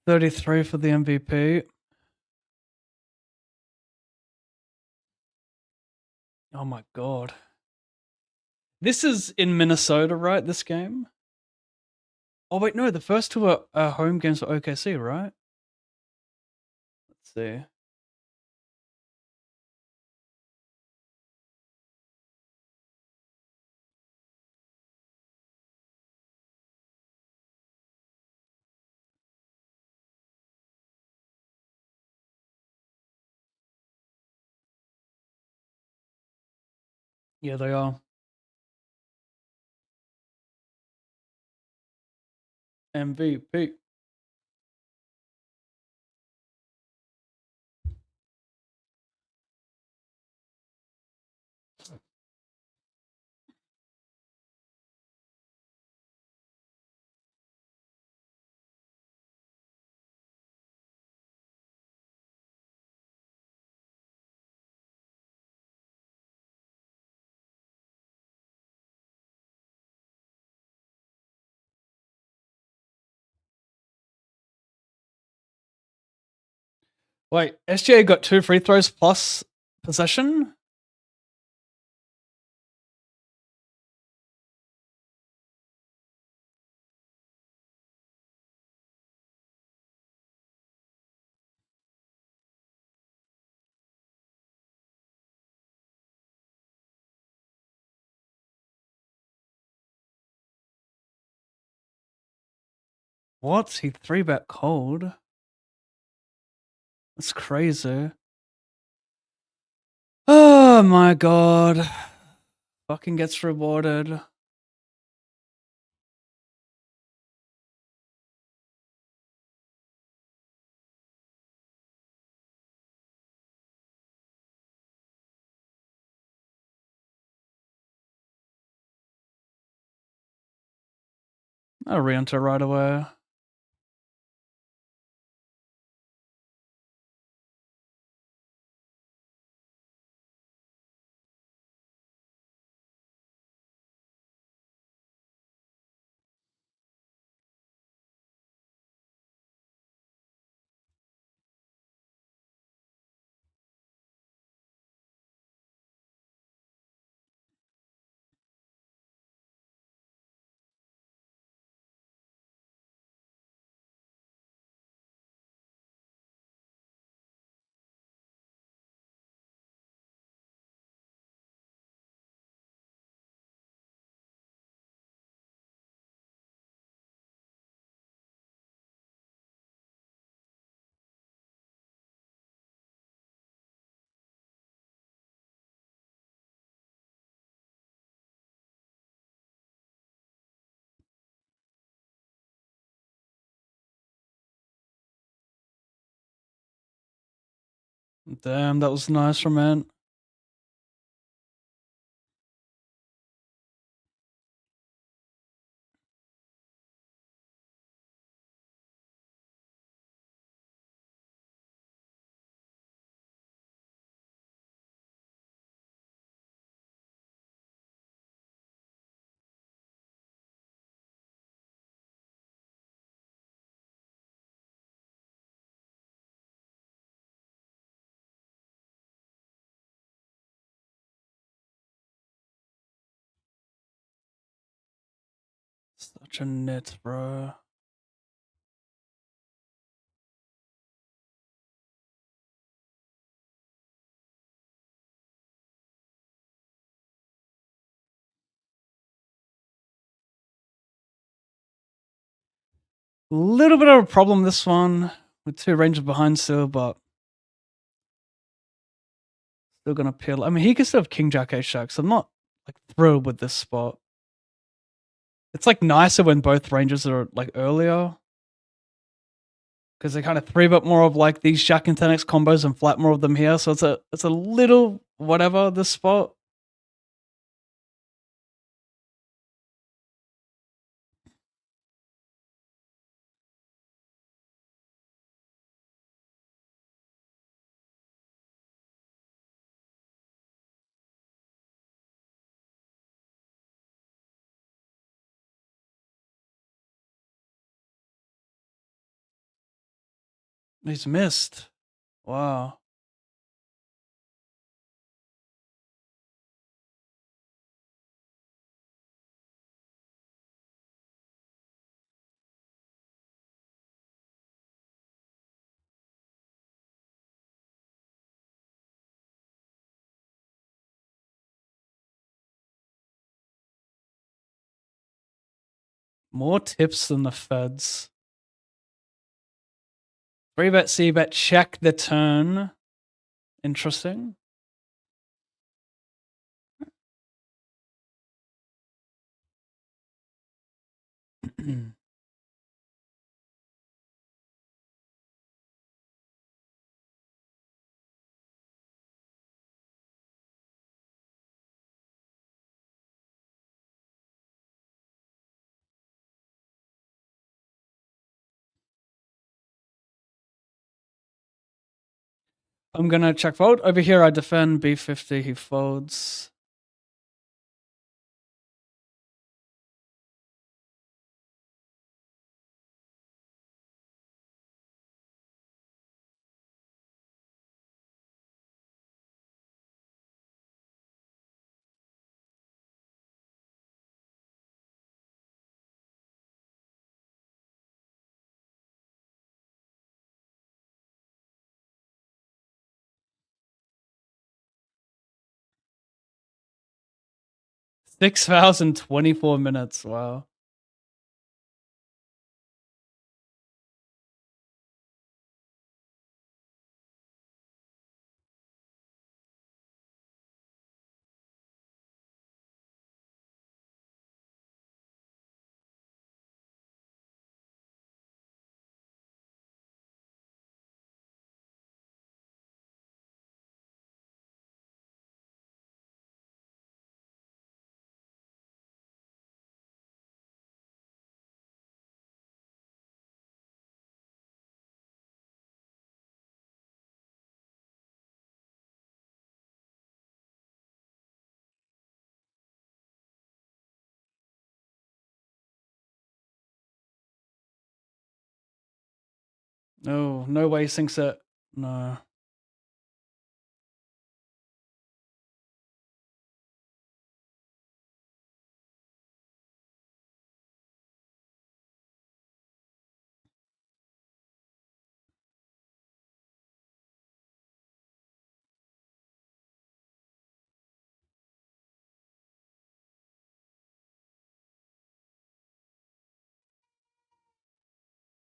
33 for the MVP. Oh my god. This is in Minnesota, right? This game? Oh wait, no, the first two are home games for OKC, right? Let's see. Yeah, they are. MVP. Wait, SGA got 2 free throws plus possession? What? He 3-bet cold? That's crazy. Oh my god. Fucking gets rewarded. I'll re-enter right away. Damn, that was nice from Ant. Such a nit, bro. A little bit of a problem this one with 2 ranges behind still, but still gonna peel. I mean, he could still have king jack ace jack, so I'm not like thrilled with this spot. It's like nicer when both ranges are like earlier, because they kind of 3-bet more of like these jack and 10x combos and flat more of them here. So it's a little whatever this spot. He's missed. Wow. More tips than the feds. 3-bet, C-bet, check the turn. Interesting. I'm gonna check fold. Over here I defend B50, he folds. $6,024. Wow. No way he sinks it. No.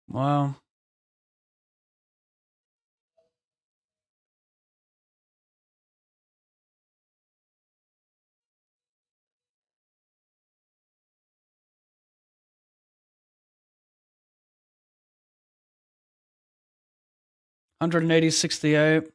Wow. $180.68.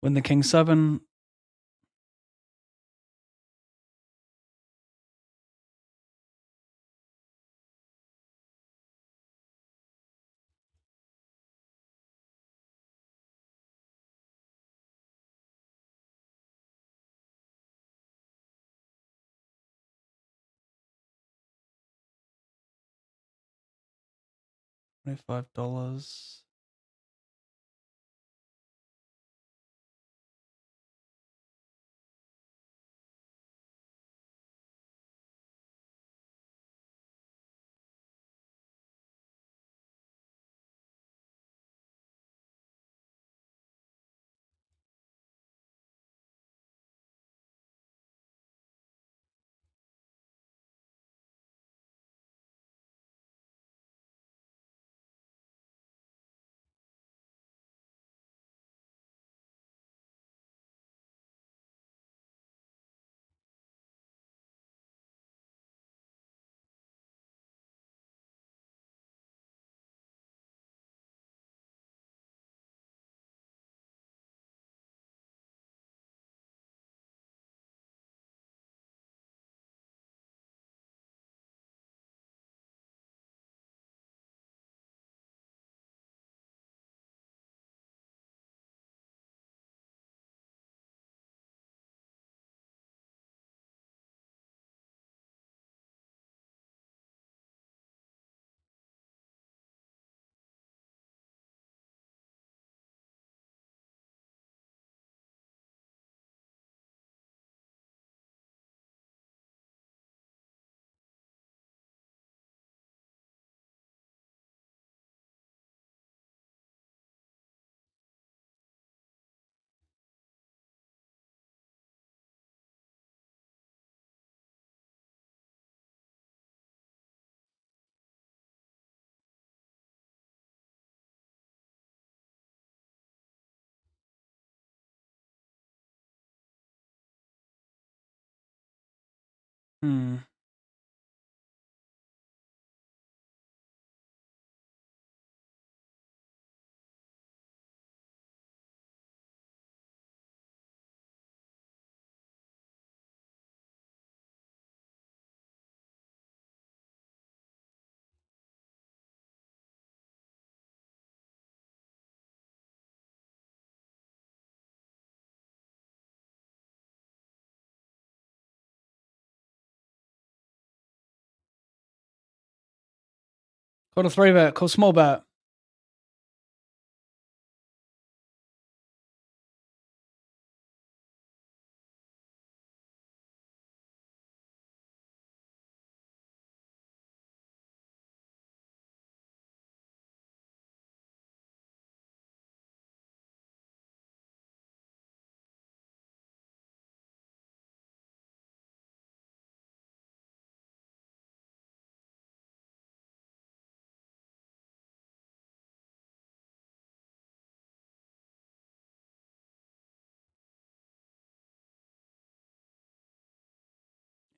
Win the king 7. $25. Hmm. Call a 3-bet. Call small bet.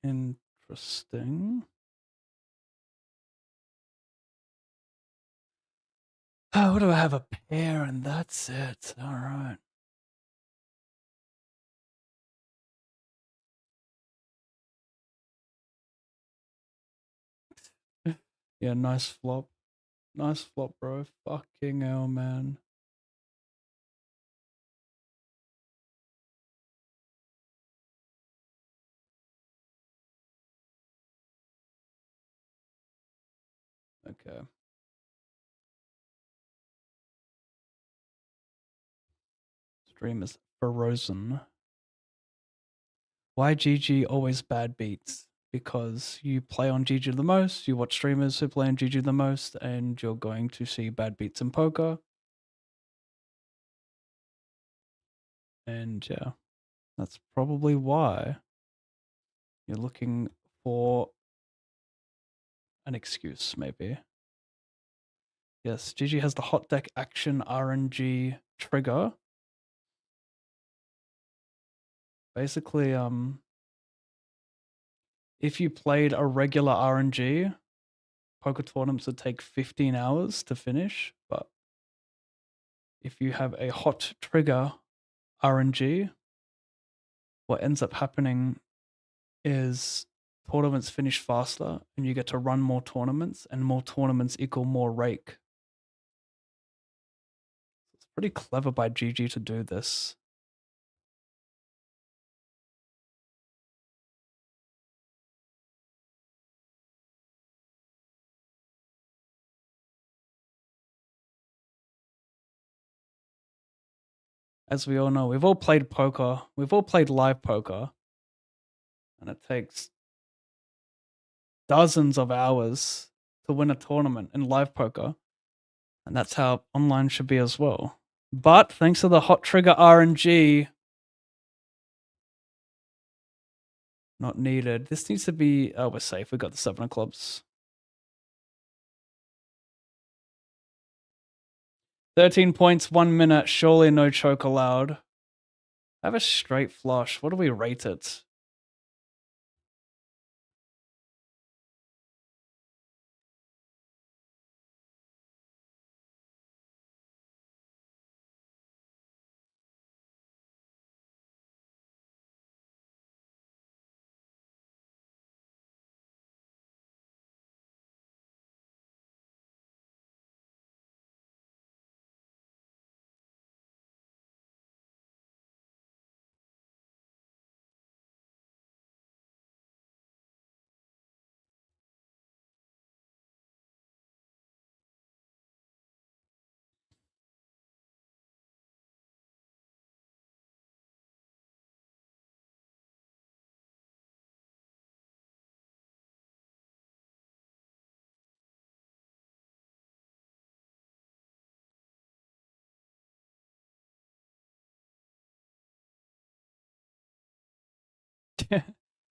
Interesting. Oh, what do I have? A pair, and that's it. All right. Yeah, nice flop. Nice flop, bro. Fucking hell, man. Okay. Stream is frozen. Why GG always bad beats? Because you play on GG the most, you watch streamers who play on GG the most, and you're going to see bad beats in poker. And yeah, that's probably why you're looking for an excuse, maybe. Yes, GG has the hot deck action RNG trigger. Basically, if you played a regular RNG, poker tournaments would take 15 hours to finish, but if you have a hot trigger RNG, what ends up happening is tournaments finish faster and you get to run more tournaments, and more tournaments equal more rake. It's pretty clever by GG to do this. As we all know, we've all played poker. We've all played live poker. And it takes dozens of hours to win a tournament in live poker. And that's how online should be as well. But thanks to the hot trigger RNG, not needed. This needs to be... Oh, we're safe. We got the 7 of clubs. 13 points, 1 minute. Surely no choke allowed. I have a straight flush. What do we rate it? I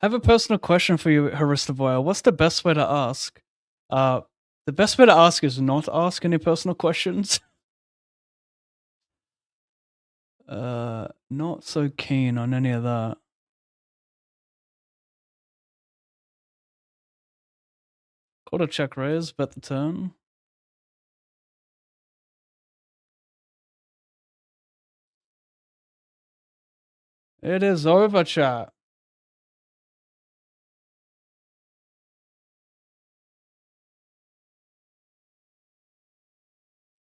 have a personal question for you, Haristovoya. What's the best way to ask? The best way to ask is not ask any personal questions. Not so keen on any of that. Quarter check raise, bet the turn. It is over, chat.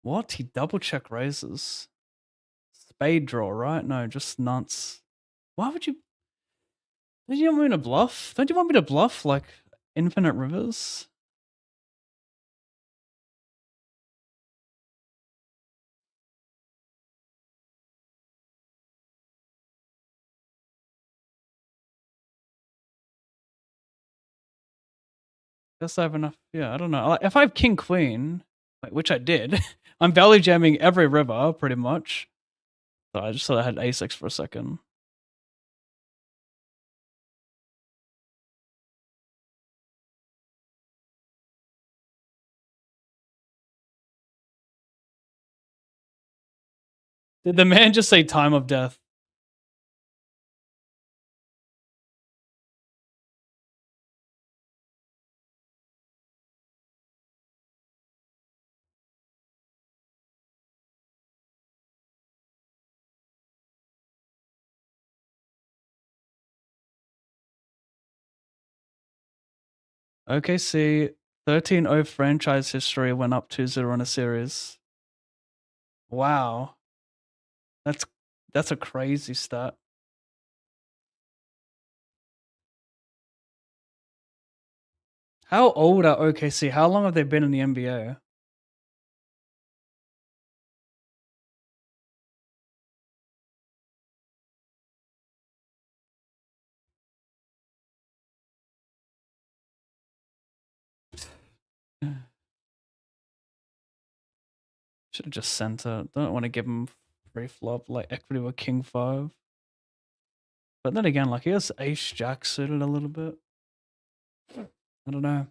What? He double check raises. Spade draw, right? No, just nuts. Why would you... Don't you want me to bluff? Don't you want me to bluff, like, infinite rivers? Guess I have enough... Yeah, I don't know. Like, if I have king queen, like, which I did, I'm value jamming every river, pretty much. So I just thought I had a6 for a second. Did the man just say time of death? OKC 13-0 franchise history went up 2-0 in a series. Wow. That's a crazy stat. How old are OKC? How long have they been in the NBA? Should have just sent it. Don't want to give him free flop like equity with king 5. But then again, like he has ace jack suited a little bit. I don't know.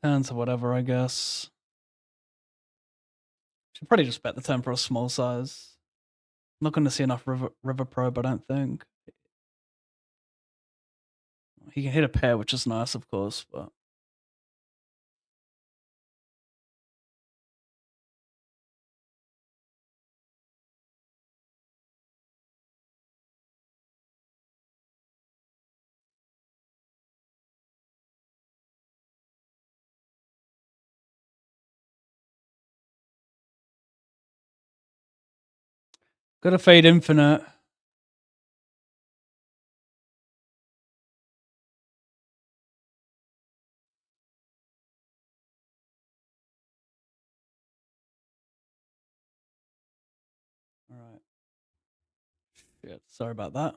Turns or whatever, I guess. Should probably just bet the turn for a small size. Not going to see enough river probe, I don't think. He can hit a pair, which is nice, of course, but got to fade infinite. All right. Shit, sorry about that.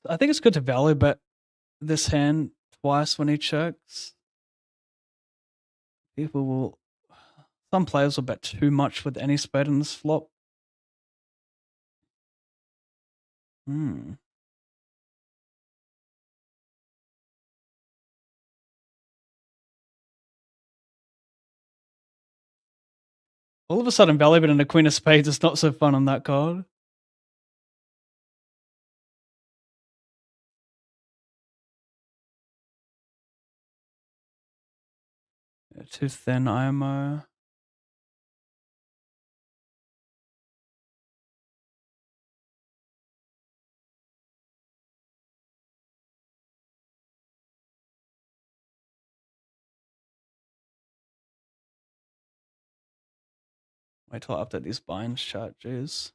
I think it's good to value bet this hand twice when he checks. People will. Some players will bet too much with any spade in this flop. Hmm. All of a sudden, value betting a queen of spades is not so fun on that card. Yeah, too thin IMO. Wait till I update these binds chat, jeez.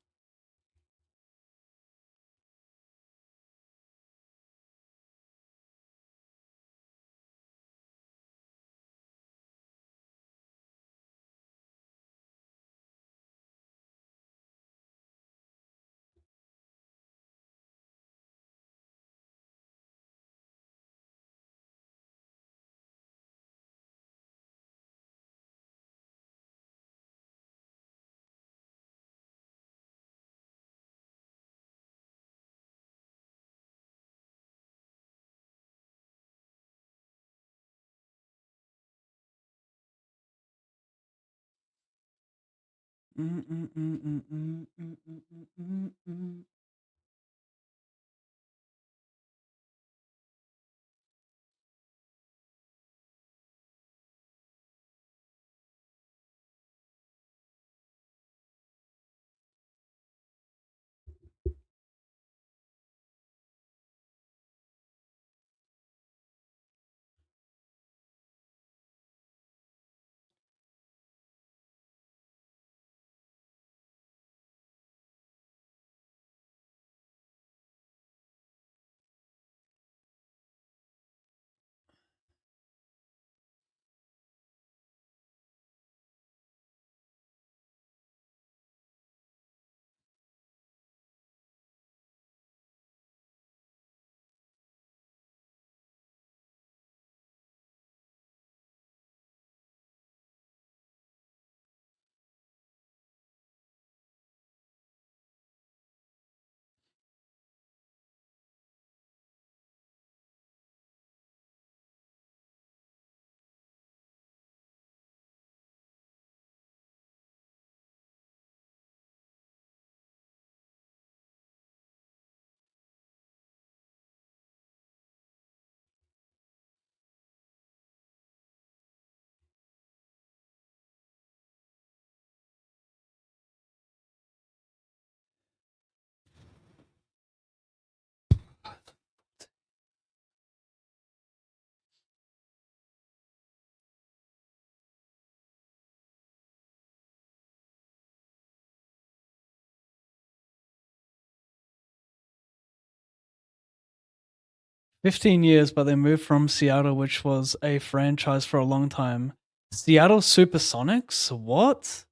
15 years, but they moved from Seattle, which was a franchise for a long time. Seattle Supersonics? What?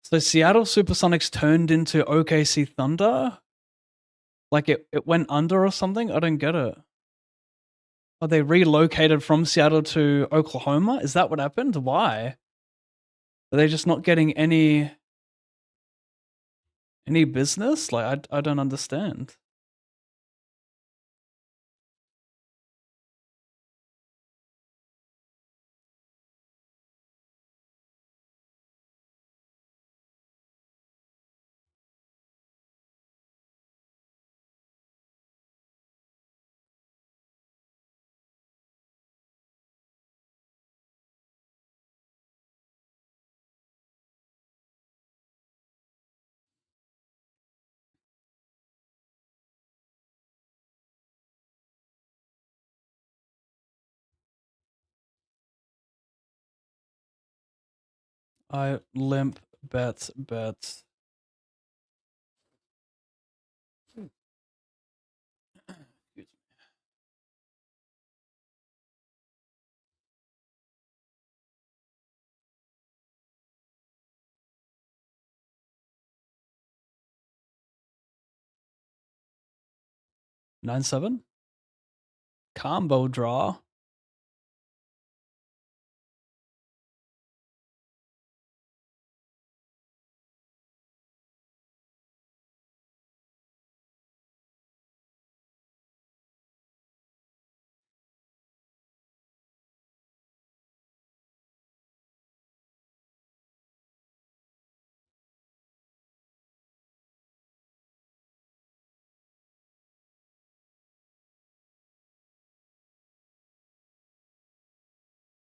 So Seattle Supersonics turned into OKC Thunder? Like it went under or something? I don't get it. Are they relocated from Seattle to Oklahoma? Is that what happened? Why? Are they just not getting any business? Like I don't understand. I limp bet. 9-7? Combo draw.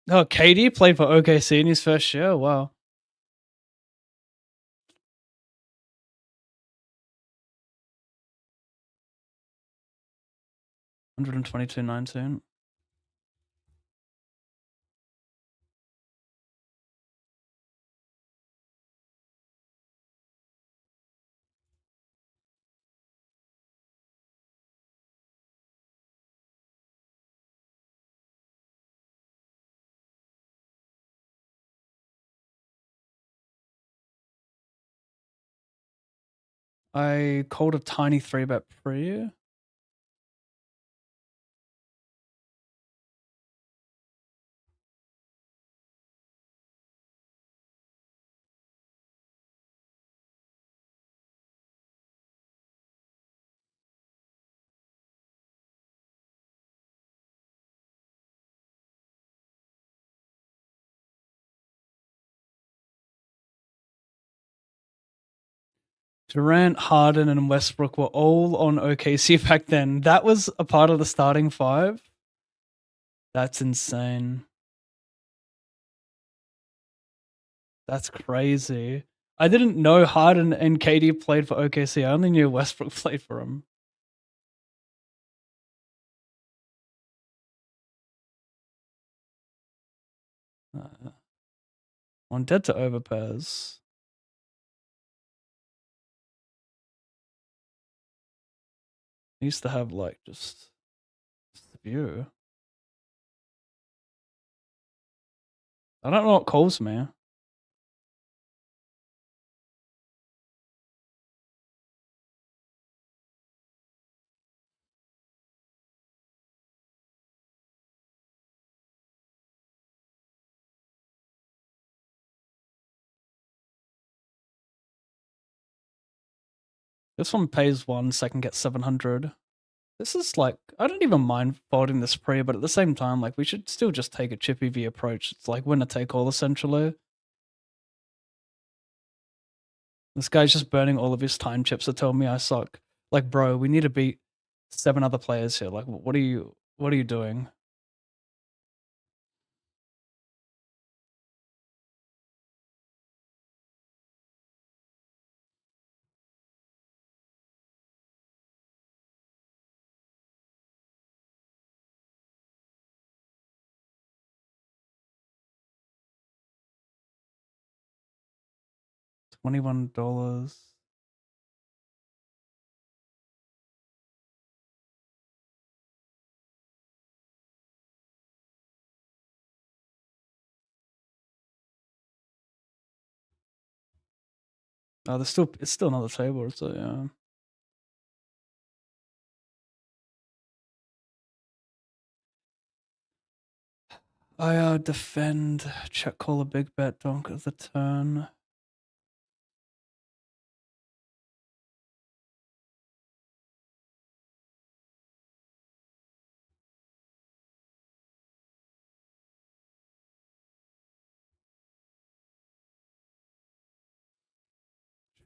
Oh, KD played for OKC in his first year. Wow. 122-19. I called a tiny 3-bet pre. Durant, Harden, and Westbrook were all on OKC back then. That was a part of the starting five? That's insane. That's crazy. I didn't know Harden and KD played for OKC. I only knew Westbrook played for him. On dead to overpairs. I used to have like just the view. I don't know what calls me. This one pays 1 second, get 700. This is like, I don't even mind folding this pre, but at the same time, like we should still just take a chippy V approach. It's like winner take all essentially. This guy's just burning all of his time chips to tell me I suck. Like, bro, we need to beat 7 other players here. Like, what are you doing? $21. Oh, it's still another table, so yeah. I defend, check call a big bet, donk at the turn.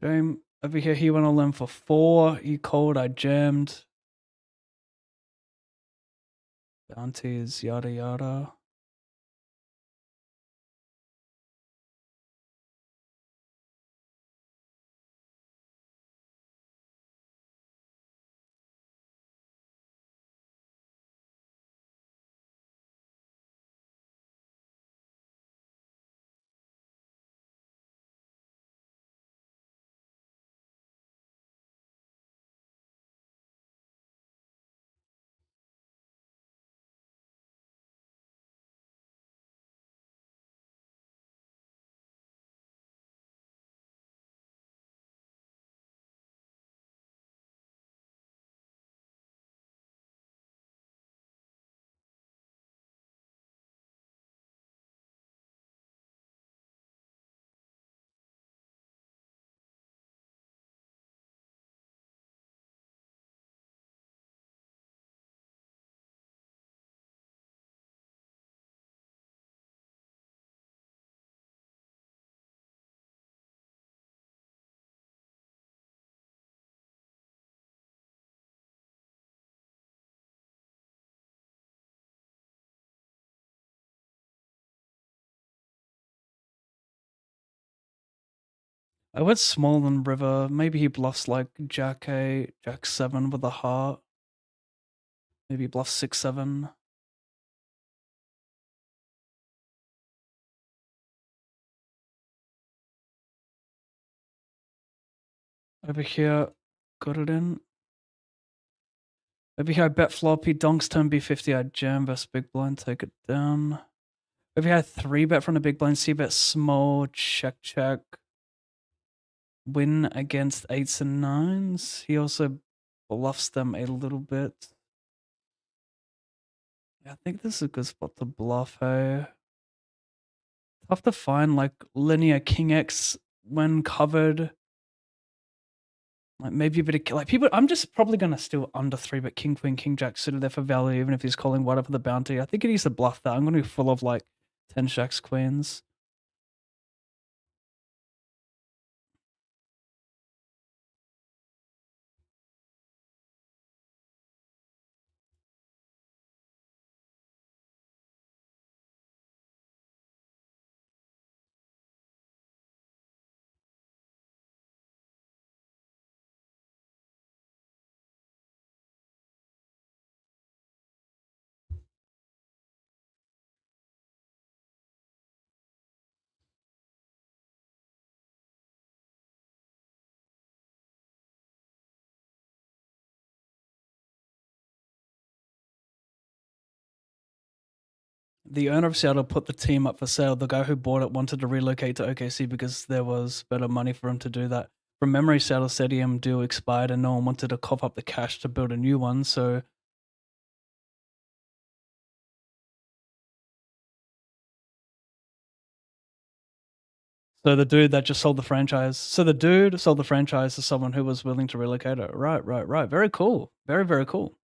Shame. Over here, he went all in for 4. He called, I jammed. Bounties, yada yada. I went small on river. Maybe he bluffs like Jack 8, Jack 7 with a heart. Maybe he bluffs 6, 7. Over here, got it in. Over here, I bet flop. He donks turn B50. I jam versus big blind, take it down. Over here, I 3-bet from the big blind. C-bet small, check, check. Win against 8s and 9s. He also bluffs them a little bit. Yeah, I think this is a good spot to bluff, hey. Tough to find like linear king X when covered. Like maybe a bit of like people. I'm just probably gonna still under 3-bet king queen king jack suited there for value, even if he's calling wide up for the bounty. I think it needs to bluff that. I'm gonna be full of like 10 jacks queens. The owner of Seattle put the team up for sale. The guy who bought it wanted to relocate to OKC because there was better money for him to do that. From memory, Seattle Stadium deal expired and no one wanted to cough up the cash to build a new one. So the dude that just sold the franchise. So the dude sold the franchise to someone who was willing to relocate it. Right, right, right. Very cool. Very, very cool.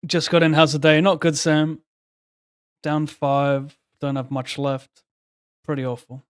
Just got in. How's the day? Not good, Sam. Down 5. Don't have much left. Pretty awful.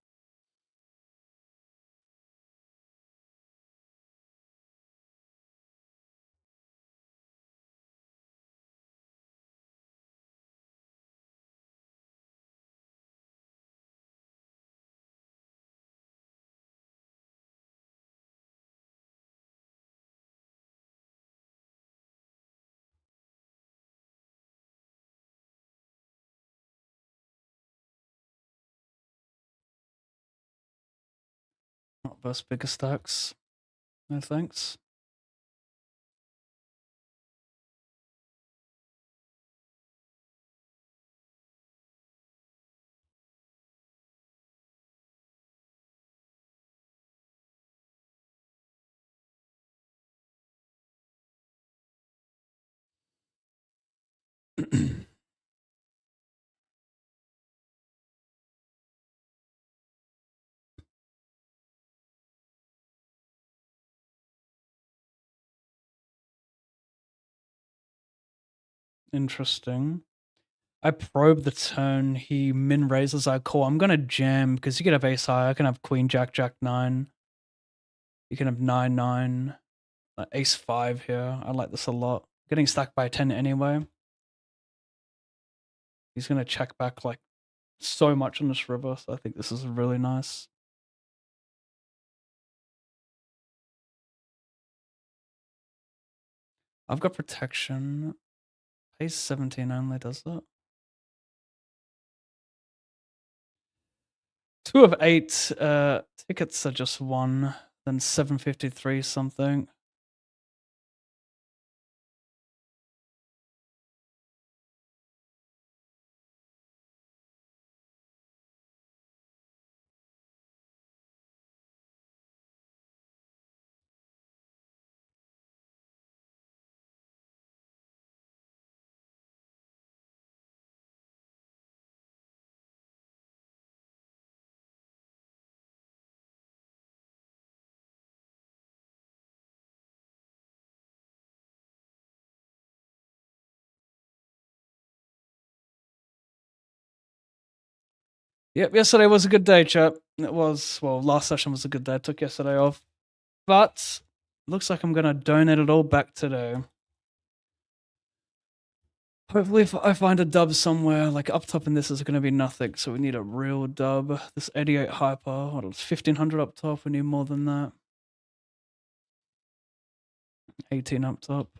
Not versus bigger stacks. No thanks. Interesting. I probe the turn. He min raises. I call. I'm gonna jam because you can have ace high. I can have queen jack jack 9. You can have 9 9. Ace 5 here. I like this a lot. Getting stacked by 10 anyway. He's gonna check back like so much on this river. So I think this is really nice. I've got protection. Ace 17 only does that. 2 of 8 tickets are just 1, then 753 something. Yep, yesterday was a good day, chap. It was, well, last session was a good day. I took yesterday off. But looks like I'm going to donate it all back today. Hopefully if I find a dub somewhere, like up top in this is going to be nothing, so we need a real dub. This 88 hyper, what else? 1500 up top, we need more than that. 18 up top.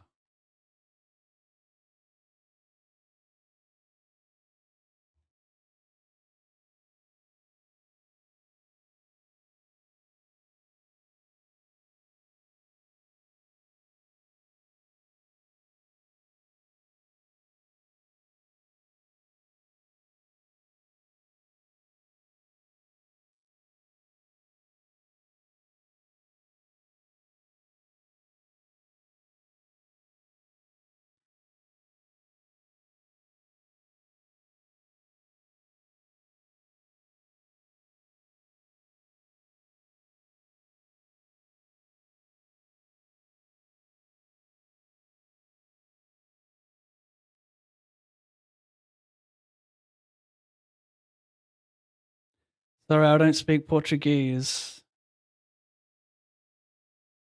Sorry, I don't speak Portuguese.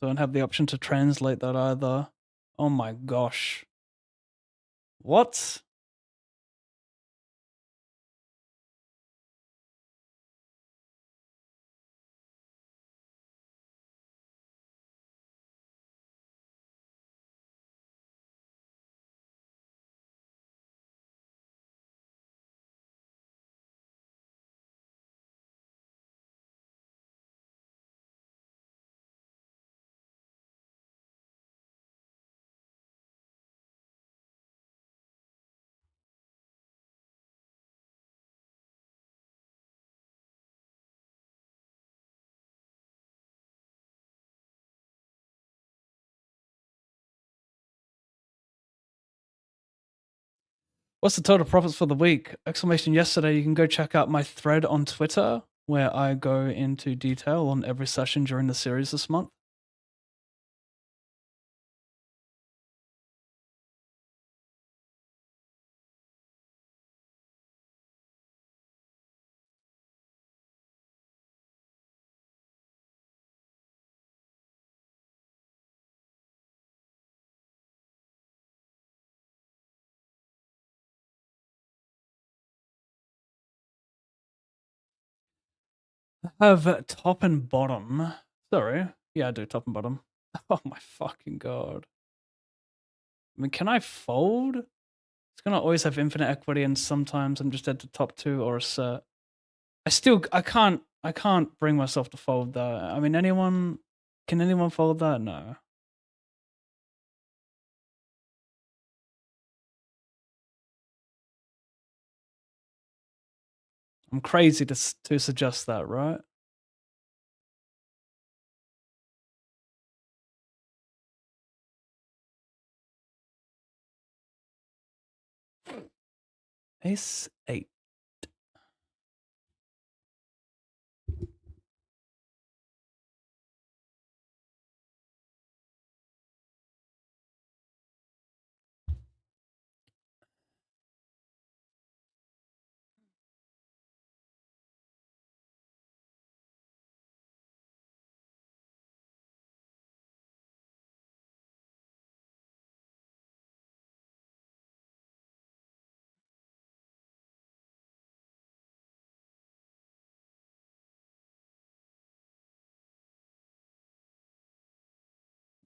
Don't have the option to translate that either. Oh my gosh. What? What's the total profits for the week? Exclamation yesterday. You can go check out my thread on Twitter where I go into detail on every session during the series this month. Have top and bottom. Sorry. Yeah, I do top and bottom. Oh my fucking god. I mean, can I fold? It's gonna always have infinite equity, and sometimes I'm just at the top 2 or a set. I can't bring myself to fold that. I mean, can anyone fold that? No. I'm crazy to suggest that, right? Ace 8.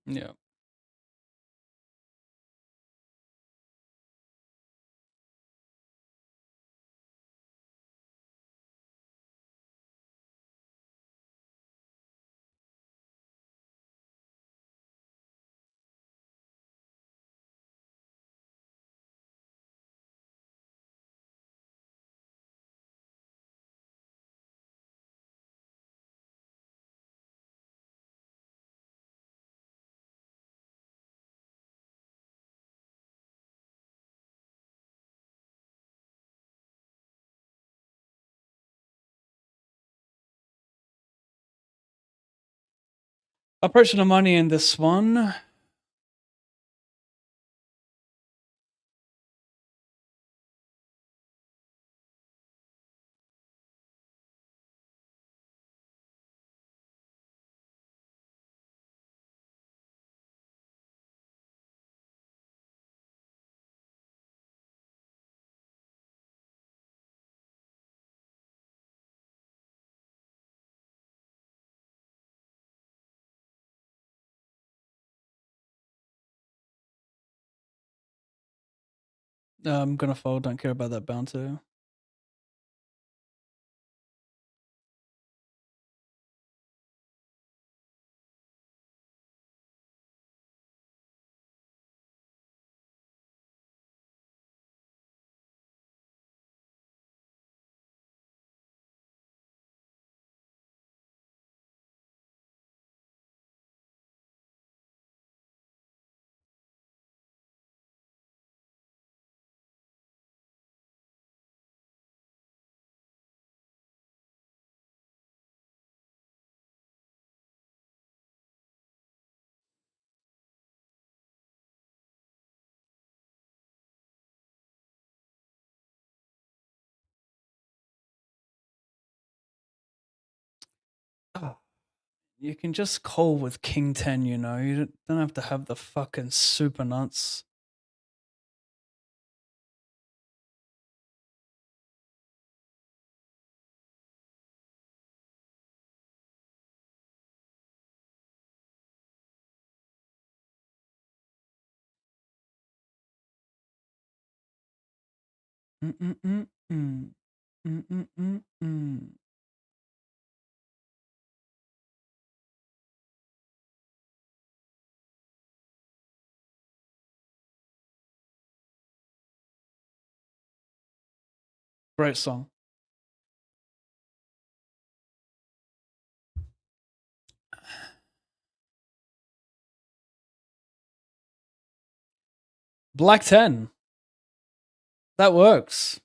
Yeah. Approaching the money in this one. I'm gonna fold. Don't care about that bouncer. You can just call with king 10, you know. You don't have to have the fucking super nuts. Mm-mm-mm-mm. Mm-mm-mm-mm. Great song. Black 10. That works.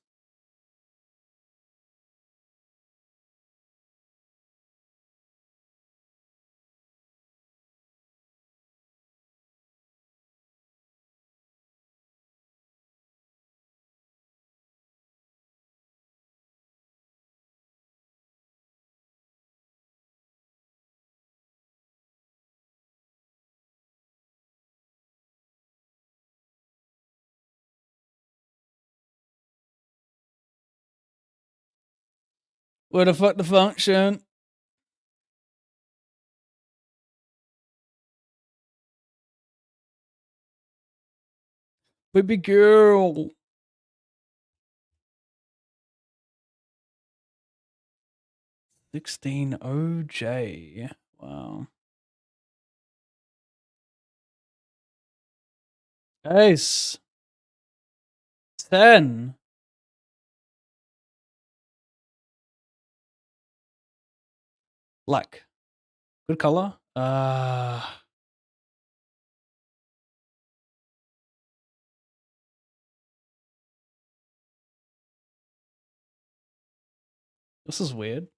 Where the fuck the function? Baby girl. 16 OJ. Wow. Ace. 10. Black. Good color. This is weird.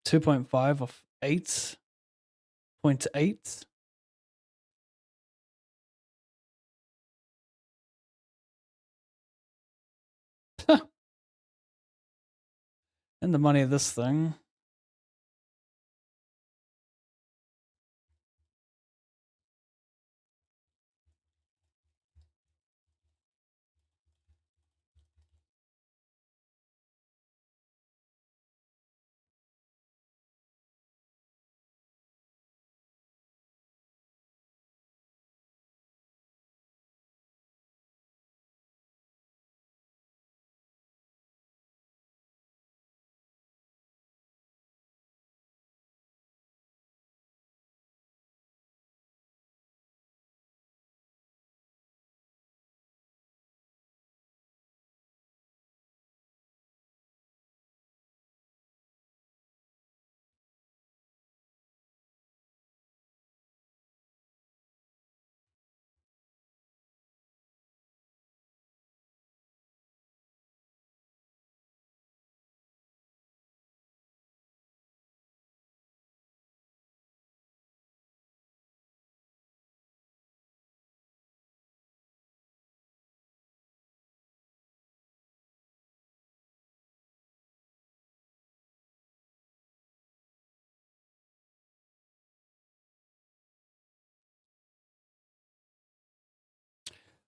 2.5 off 8.8. And the money of this thing.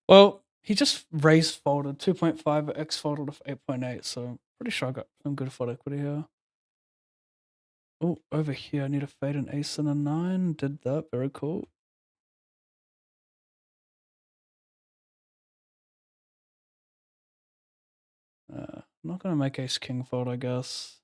Well, he just raised folded 2.5, X folded of 8.8, so pretty sure I got some good fold equity here. Oh, over here I need a fade an ace and a 9. Did that, very cool. I'm not gonna make ace king fold, I guess.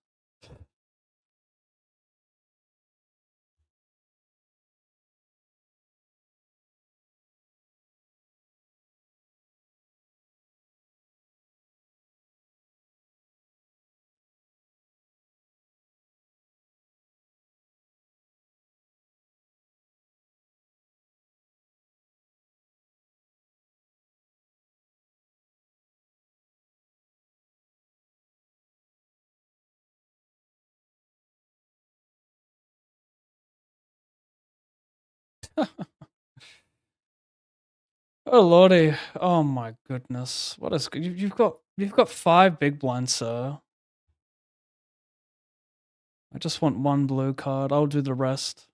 Oh lordy! Oh my goodness! What is you've got 5 big blinds, sir. I just want 1 blue card. I'll do the rest.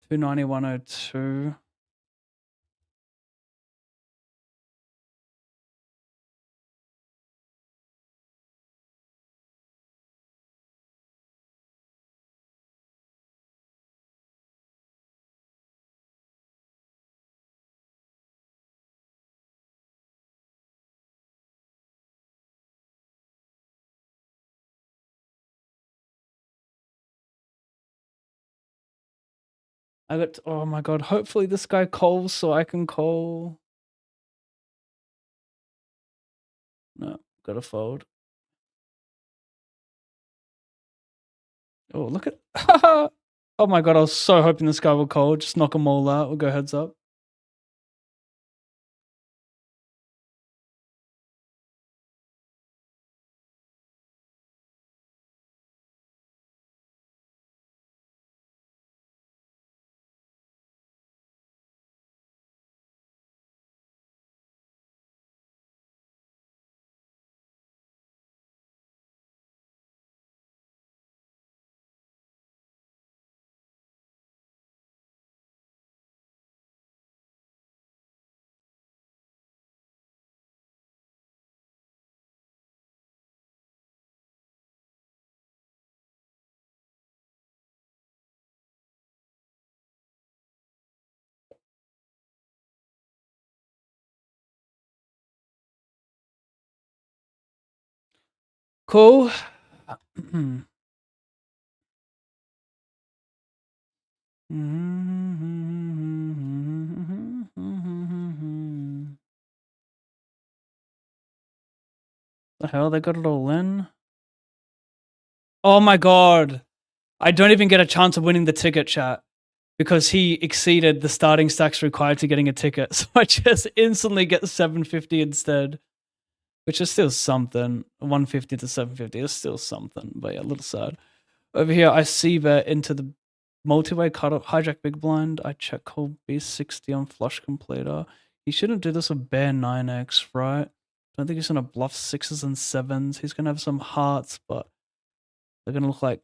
290, 102. I got. Oh my god! Hopefully this guy calls so I can call. No, gotta fold. Oh, look at. Oh my god! I was so hoping this guy will call. Just knock them all out. We'll go heads up. Cool. The hell? They got it all in? Oh my god. I don't even get a chance of winning the ticket, chat, because he exceeded the starting stacks required to getting a ticket. So I just instantly get 750 instead. which is still something. 150 to 750 is still something, but yeah, a little sad. Over here, I see bet into the multi-way cutoff, hijack big blind. I check call B60 on flush completer. He shouldn't do this with bare 9x, right? Don't think he's gonna bluff 6s and 7s. He's gonna have some hearts, but they're gonna look like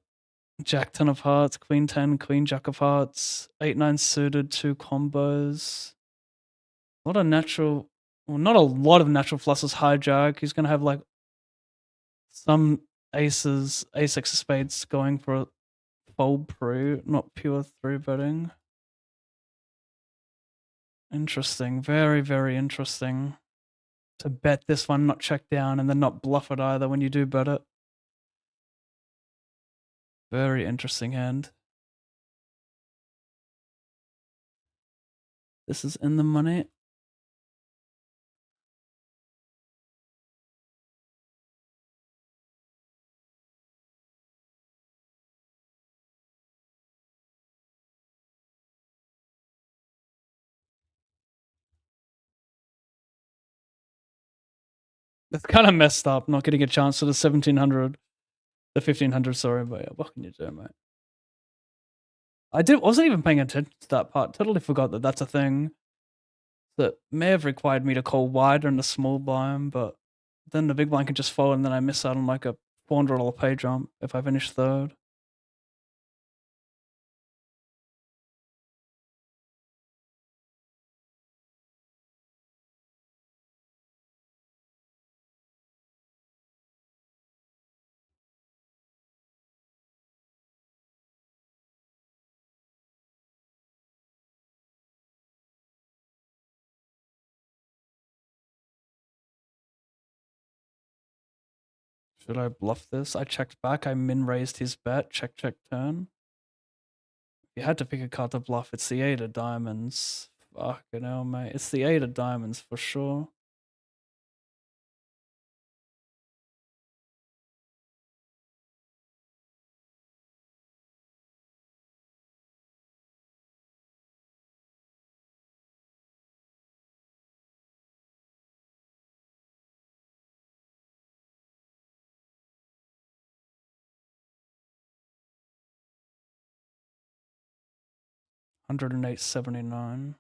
Jack 10 of hearts, Queen 10, Queen Jack of hearts, 8-9 suited, 2 combos. A lot of natural, well, not a lot of natural flushes hijack. He's gonna have like some aces, ace X of spades going for a fold pre, not pure three betting. Interesting, very, very interesting. To bet this one, not check down, and then not bluff it either when you do bet it. Very interesting hand. This is in the money. It's kind of messed up not getting a chance to the 1700, the 1500, sorry, but yeah, what can you do, mate? Wasn't even paying attention to that part. Totally forgot that that's a thing that may have required me to call wider in the small blind, but then the big blind can just fold and then I miss out on like a $400 pay jump if I finish third. Should I bluff this? I checked back. I min raised his bet. Check, check, turn. If you had to pick a card to bluff, it's the 8 of diamonds. Fucking hell, mate. It's the 8 of diamonds for sure. $108.79.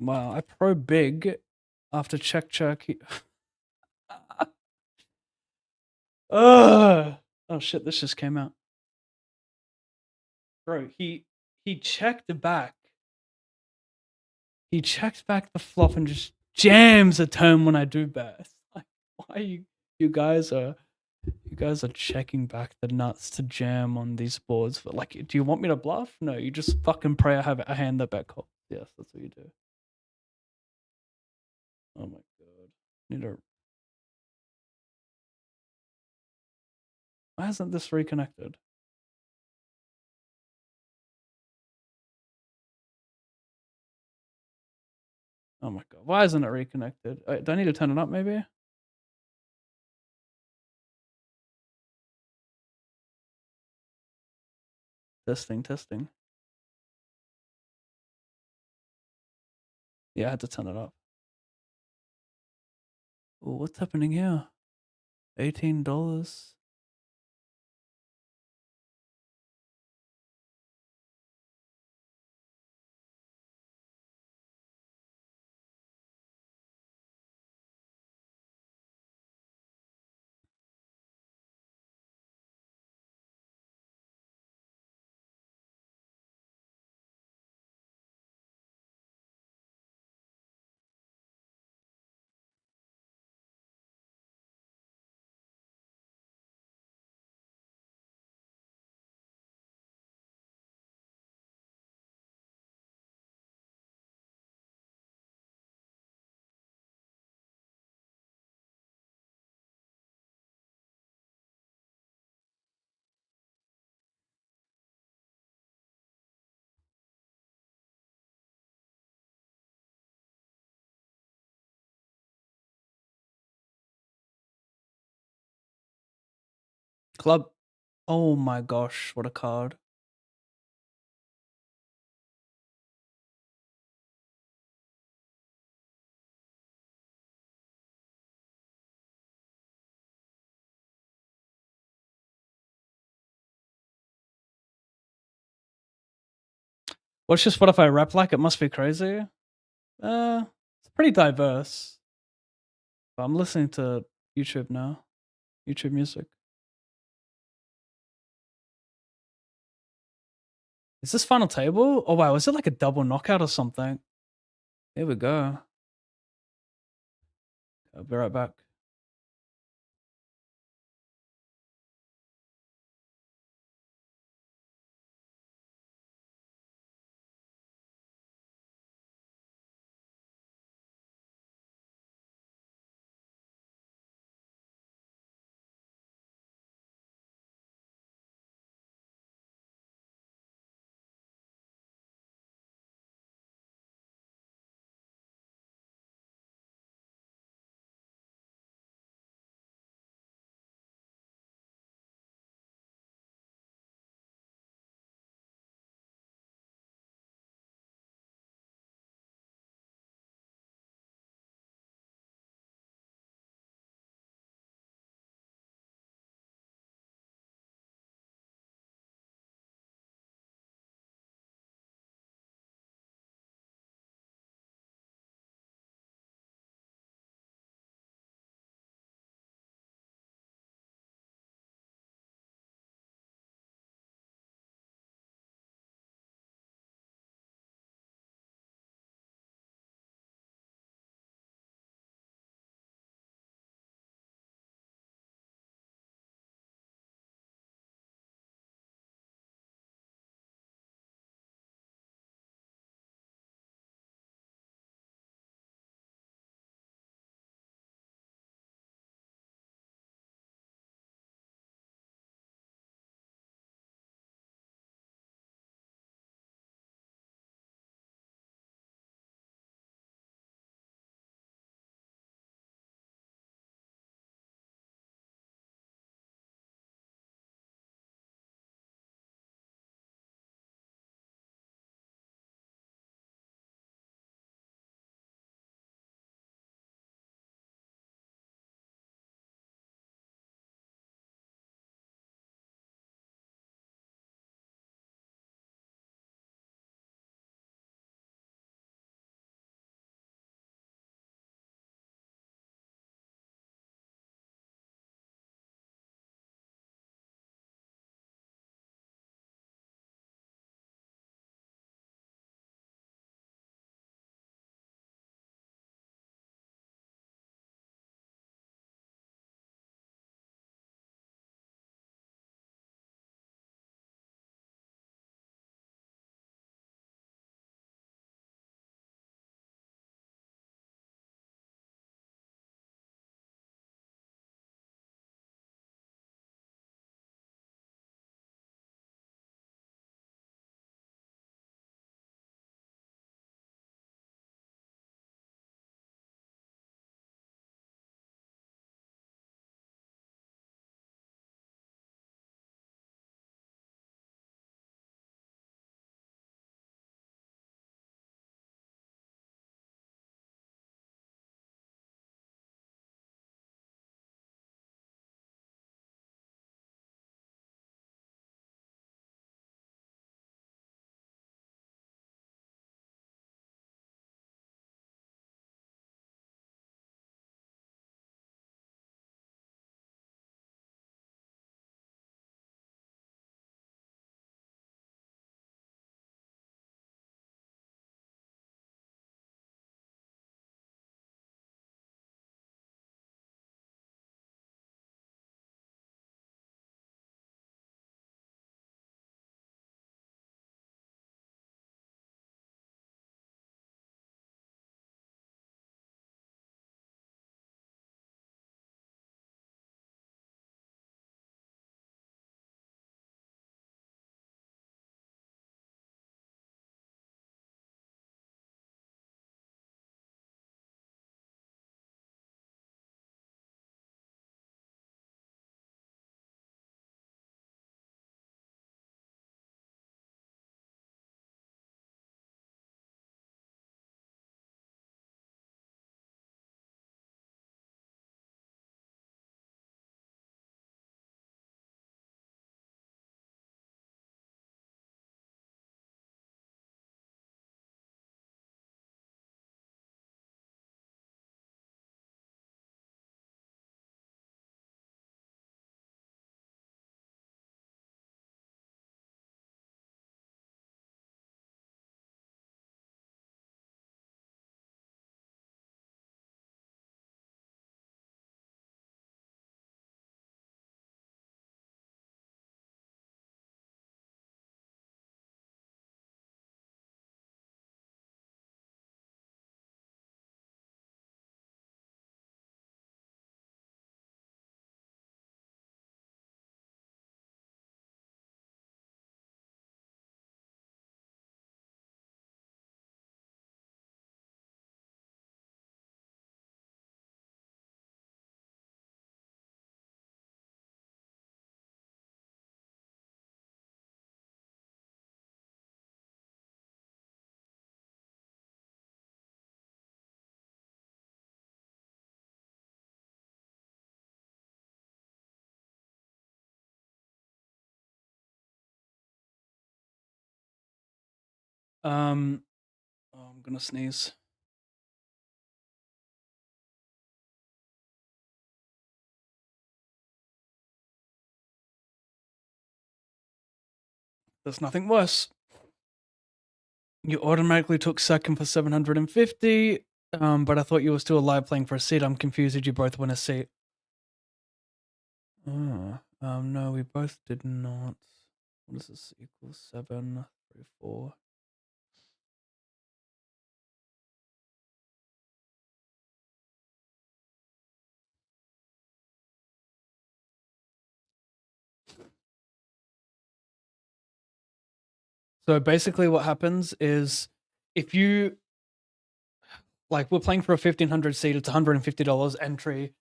Wow, I pro big after check check. Oh shit, this just came out. Bro, he checked back. He checks back the flop and just jams a turn when I do best. Like, why you guys are checking back the nuts to jam on these boards. But like, do you want me to bluff? No, you just fucking pray I have a hand that bet calls. Yes, that's what you do. Oh my god. Need to. Why hasn't this reconnected? Oh my god. Why isn't it reconnected? Do I need to turn it up maybe? Testing, testing. Yeah, I had to turn it up. Oh, what's happening here? $18. Club. Oh my gosh, what a card. What's your Spotify rap like? It must be crazy. It's pretty diverse. But I'm listening to YouTube now. YouTube music. Is this final table? Oh wow, is it like a double knockout or something? Here we go. I'll be right back. Oh, I'm gonna sneeze. There's nothing worse. You automatically took second for 750, but I thought you were still alive playing for a seat. I'm confused. Did you both win a seat? Oh, no, we both did not. What is this equals? 7, 3, 4. So basically, what happens is if you like, we're playing for a 1500 seat, it's $150 entry.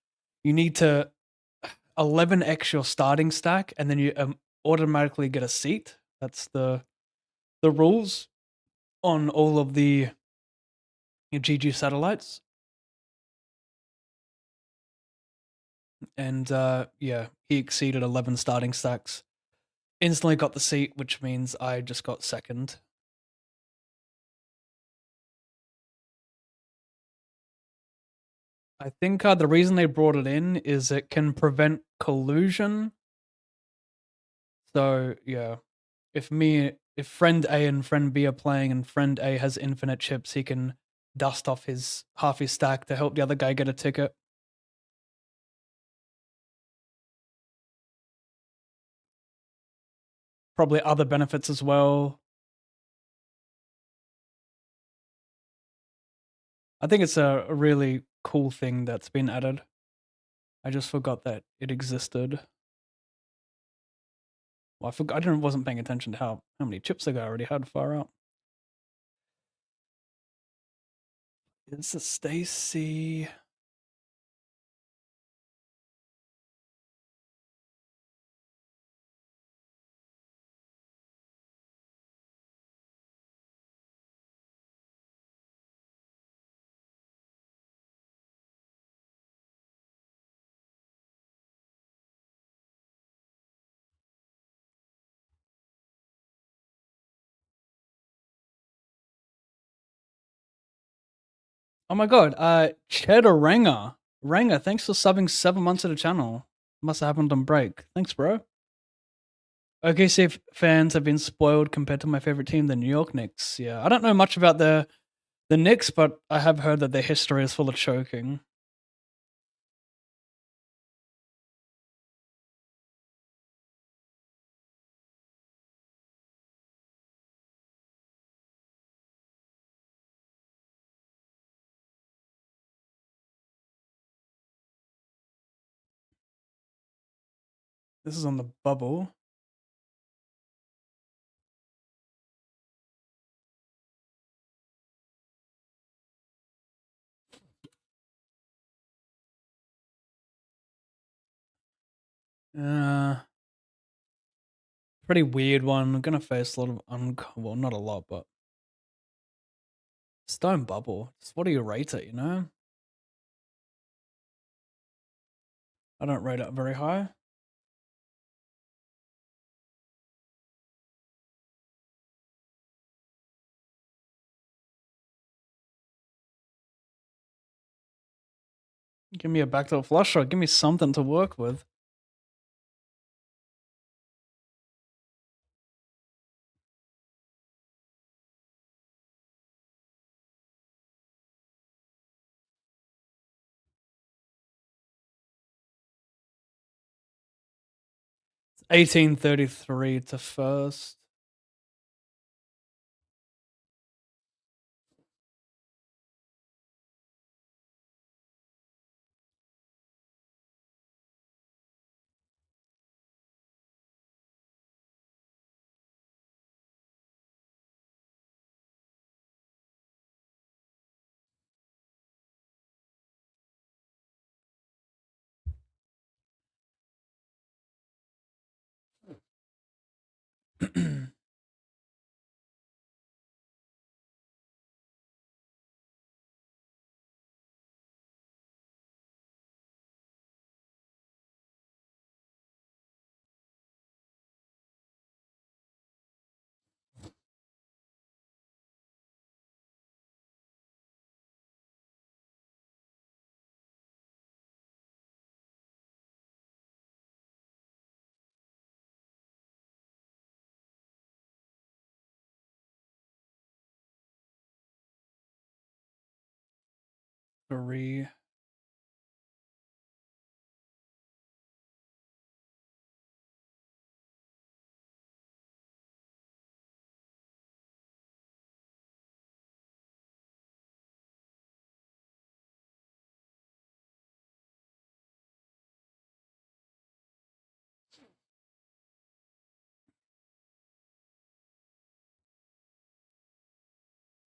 You need to 11x your starting stack, and then you automatically get a seat. That's the rules on all of the GG satellites. And yeah, he exceeded 11 starting stacks. Instantly got the seat, which means I just got second. I think the reason they brought it in is it can prevent collusion. So yeah, if friend A and friend B are playing and friend A has infinite chips, he can dust off his half his stack to help the other guy get a ticket. Probably other benefits as well. I think it's a really cool thing that's been added. I just forgot that it existed. Well, I wasn't paying attention to how many chips the guy already had far out. It's a Stacy. Oh my god, Cheddar Ranger, thanks for subbing 7 months of the channel. Must have happened on break. Thanks, bro. OKC fans have been spoiled compared to my favorite team, the New York Knicks. Yeah, I don't know much about the Knicks, but I have heard that their history is full of choking. This is on the bubble. Pretty weird one. I'm gonna face a lot of well, not a lot, but Stone Bubble. Just what do you rate it? You know, I don't rate it very high. Give me a backdoor flush shot. Give me something to work with. It's 1833 to first. Three.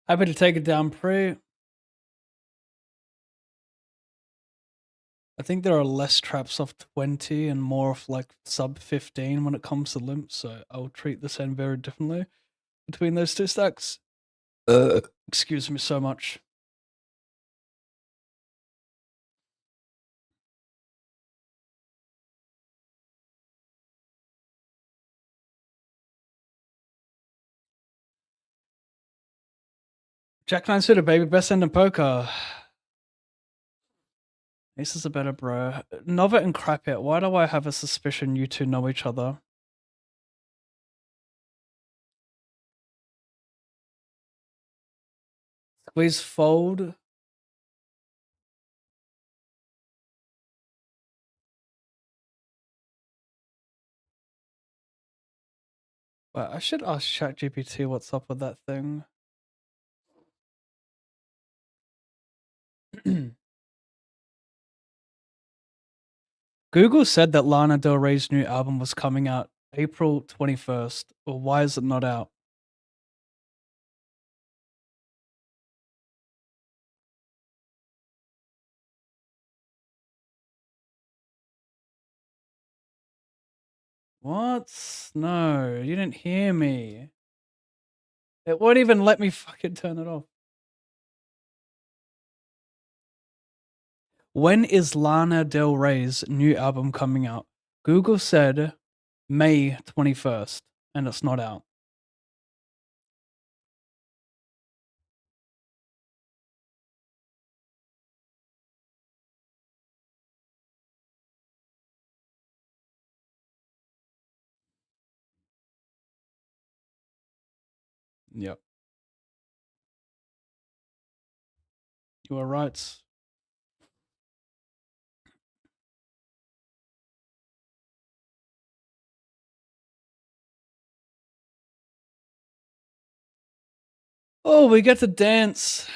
Happy to take it down pre. I think there are less traps off 20 and more of like sub 15 when it comes to limp, so I'll treat this hand very differently between those two stacks. Excuse me so much. Jack 9 suited, baby. Best end in poker. Ace is a better bro. Nova and Crapit, why do I have a suspicion you two know each other? Squeeze fold. Well, I should ask ChatGPT what's up with that thing. Google said that Lana Del Rey's new album was coming out April 21st. Well, why is it not out? What? No, you didn't hear me. It won't even let me fucking turn it off. When is Lana Del Rey's new album coming out? Google said May 21st, and it's not out. Yep. You are right. Oh, we get to dance.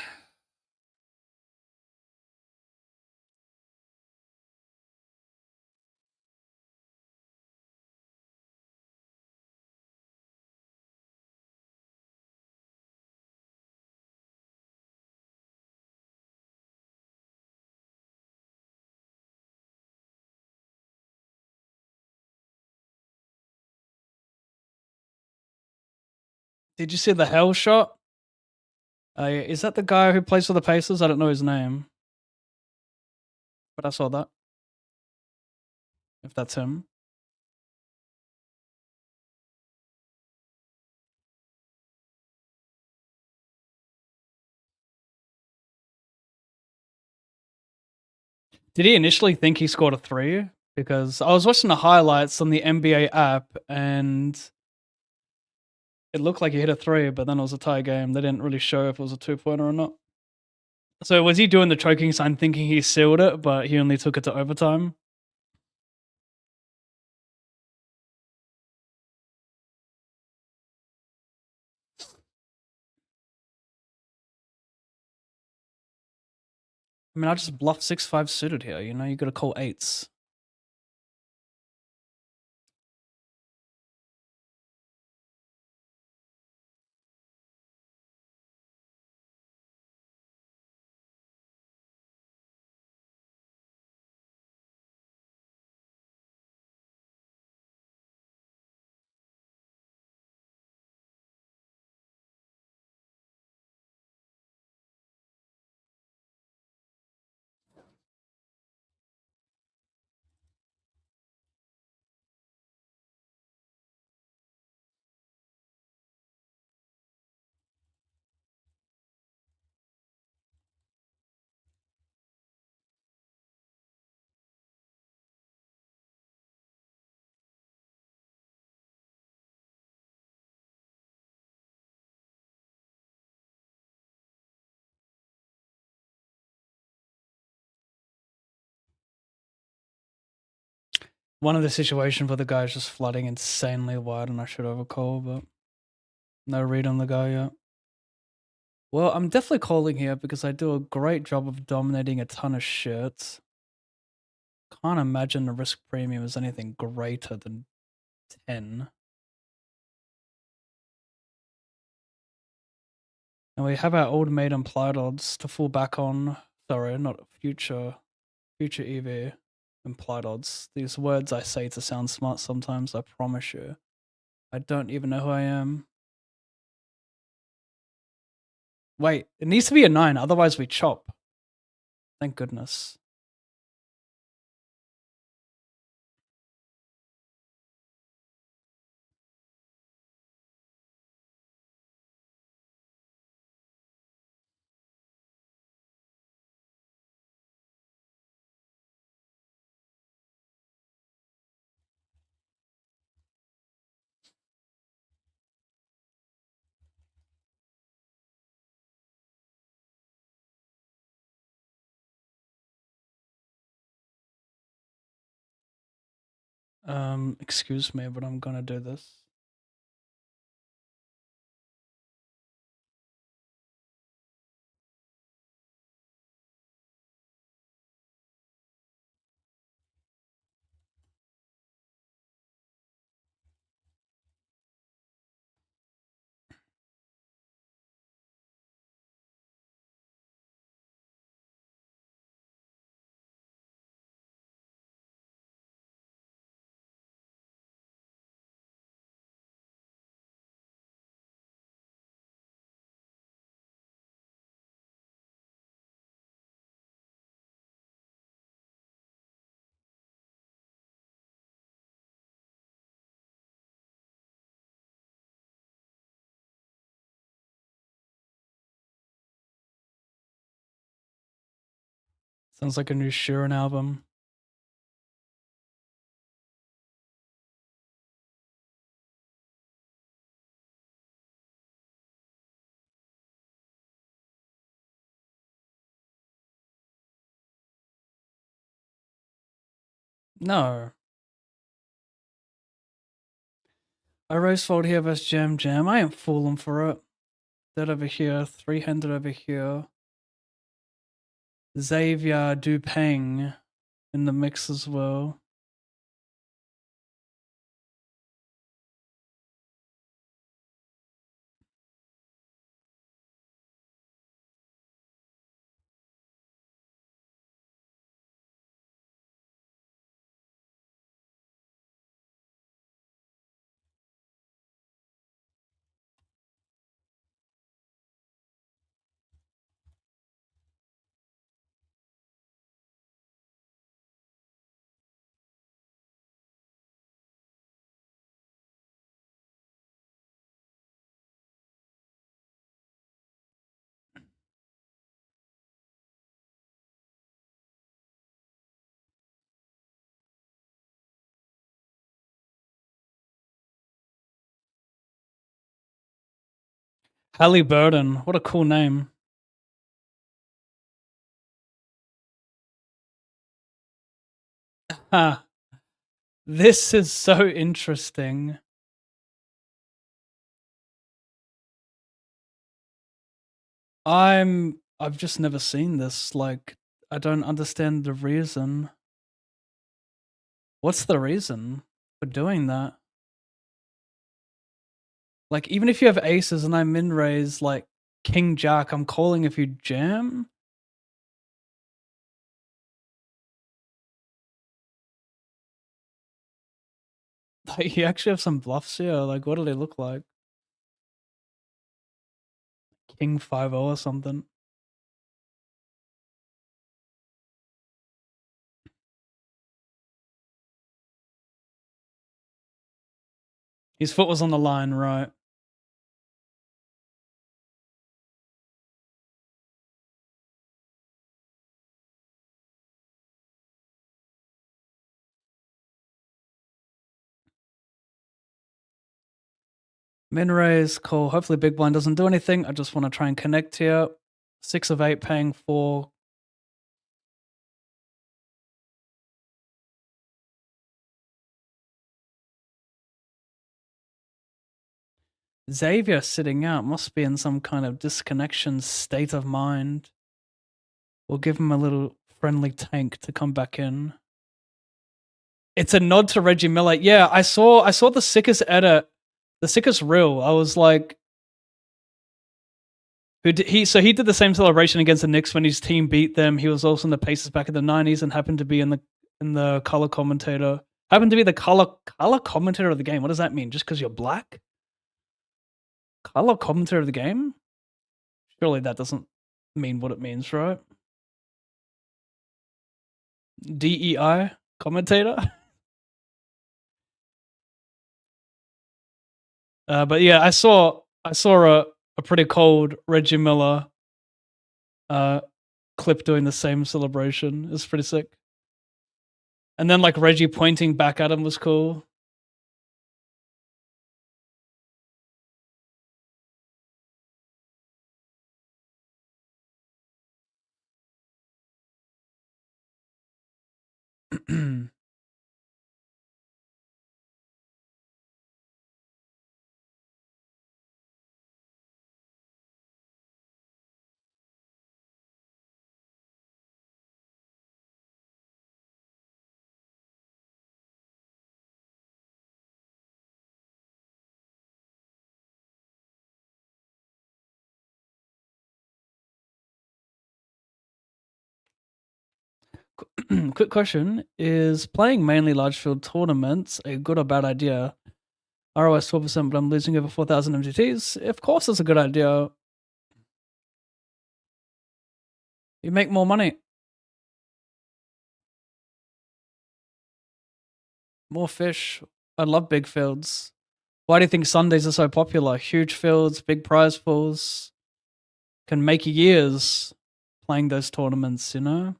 Did you see the hell shot? Is that the guy who plays for the Pacers? I don't know his name, but I saw that. If that's him. Did he initially think he scored a 3? Because I was watching the highlights on the NBA app and it looked like he hit a 3, but then it was a tie game. They didn't really show if it was a 2-pointer or not. So was he doing the choking sign thinking he sealed it, but he only took it to overtime? I mean, I just bluff 6-5 suited here, you know? You gotta call 8s. one of the situations where the guy's just flooding insanely wide and I should overcall, but no read on the guy yet. Well, I'm definitely calling here because I do a great job of dominating a ton of shit. Can't imagine the risk premium is anything greater than 10. And we have our old mate implied odds to fall back on. Sorry, not future EV implied odds. These words I say to sound smart sometimes, I promise you. I don't even know who I am. Wait, it needs to be a 9, otherwise we chop. Thank goodness. Excuse me, but I'm gonna do this. Sounds like a new Sheeran album. No. I raise fold here versus Jam Jam. I ain't falling for it. That over here, 300 over here. Xavier Dupeng in the mix as well. Halliburton, what a cool name. Ha. This is so interesting. I've just never seen this. Like, I don't understand the reason. What's the reason for doing that? Like, even if you have aces and I min raise like King Jack, I'm calling if you jam. Like, you actually have some bluffs here. Like, what do they look like? King 5-0 or something. His foot was on the line, right? Min raise, call. Hopefully big blind doesn't do anything. I just want to try and connect here. 6 of 8 paying 4. Xavier sitting out must be in some kind of disconnection state of mind. We'll give him a little friendly tank to come back in. It's a nod to Reggie Miller. Yeah, I saw the sickest edit, the sickest reel. I was like, he did the same celebration against the Knicks when his team beat them. He was also in the Pacers back in the 90s and happened to be in the color commentator. Happened to be the color commentator of the game. What does that mean? Just because you're black? Color commentator of the game? Surely that doesn't mean what it means, right? DEI commentator? But yeah, I saw a pretty cold Reggie Miller clip doing the same celebration. It was pretty sick. And then like Reggie pointing back at him was cool. Quick question: is playing mainly large field tournaments a good or bad idea? ROS 12%, but I'm losing over 4,000 MGTs. Of course, it's a good idea. You make more money, more fish. I love big fields. Why do you think Sundays are so popular? Huge fields, big prize pools, can make years playing those tournaments. You know.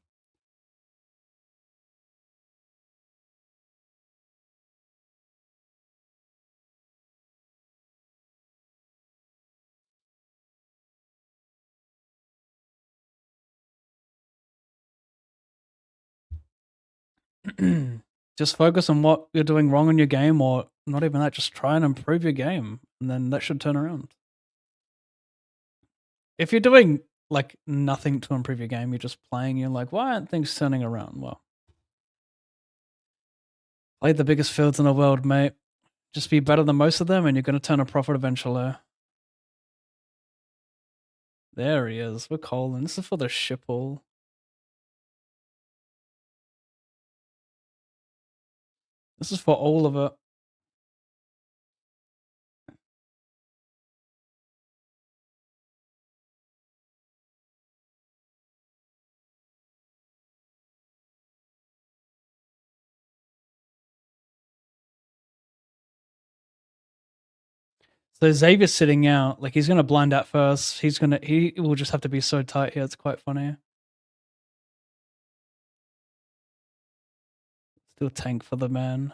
Just focus on what you're doing wrong in your game, or not even that, just try and improve your game, and then that should turn around. If you're doing like nothing to improve your game, you're just playing, you're like, why aren't things turning around? Well, play the biggest fields in the world, mate. Just be better than most of them, and you're going to turn a profit eventually. There he is. We're calling. This is for the ship all. This is for all of it. So Xavier's sitting out. Like he's gonna blind out first. He will just have to be so tight here. It's quite funny. Still tank for the man.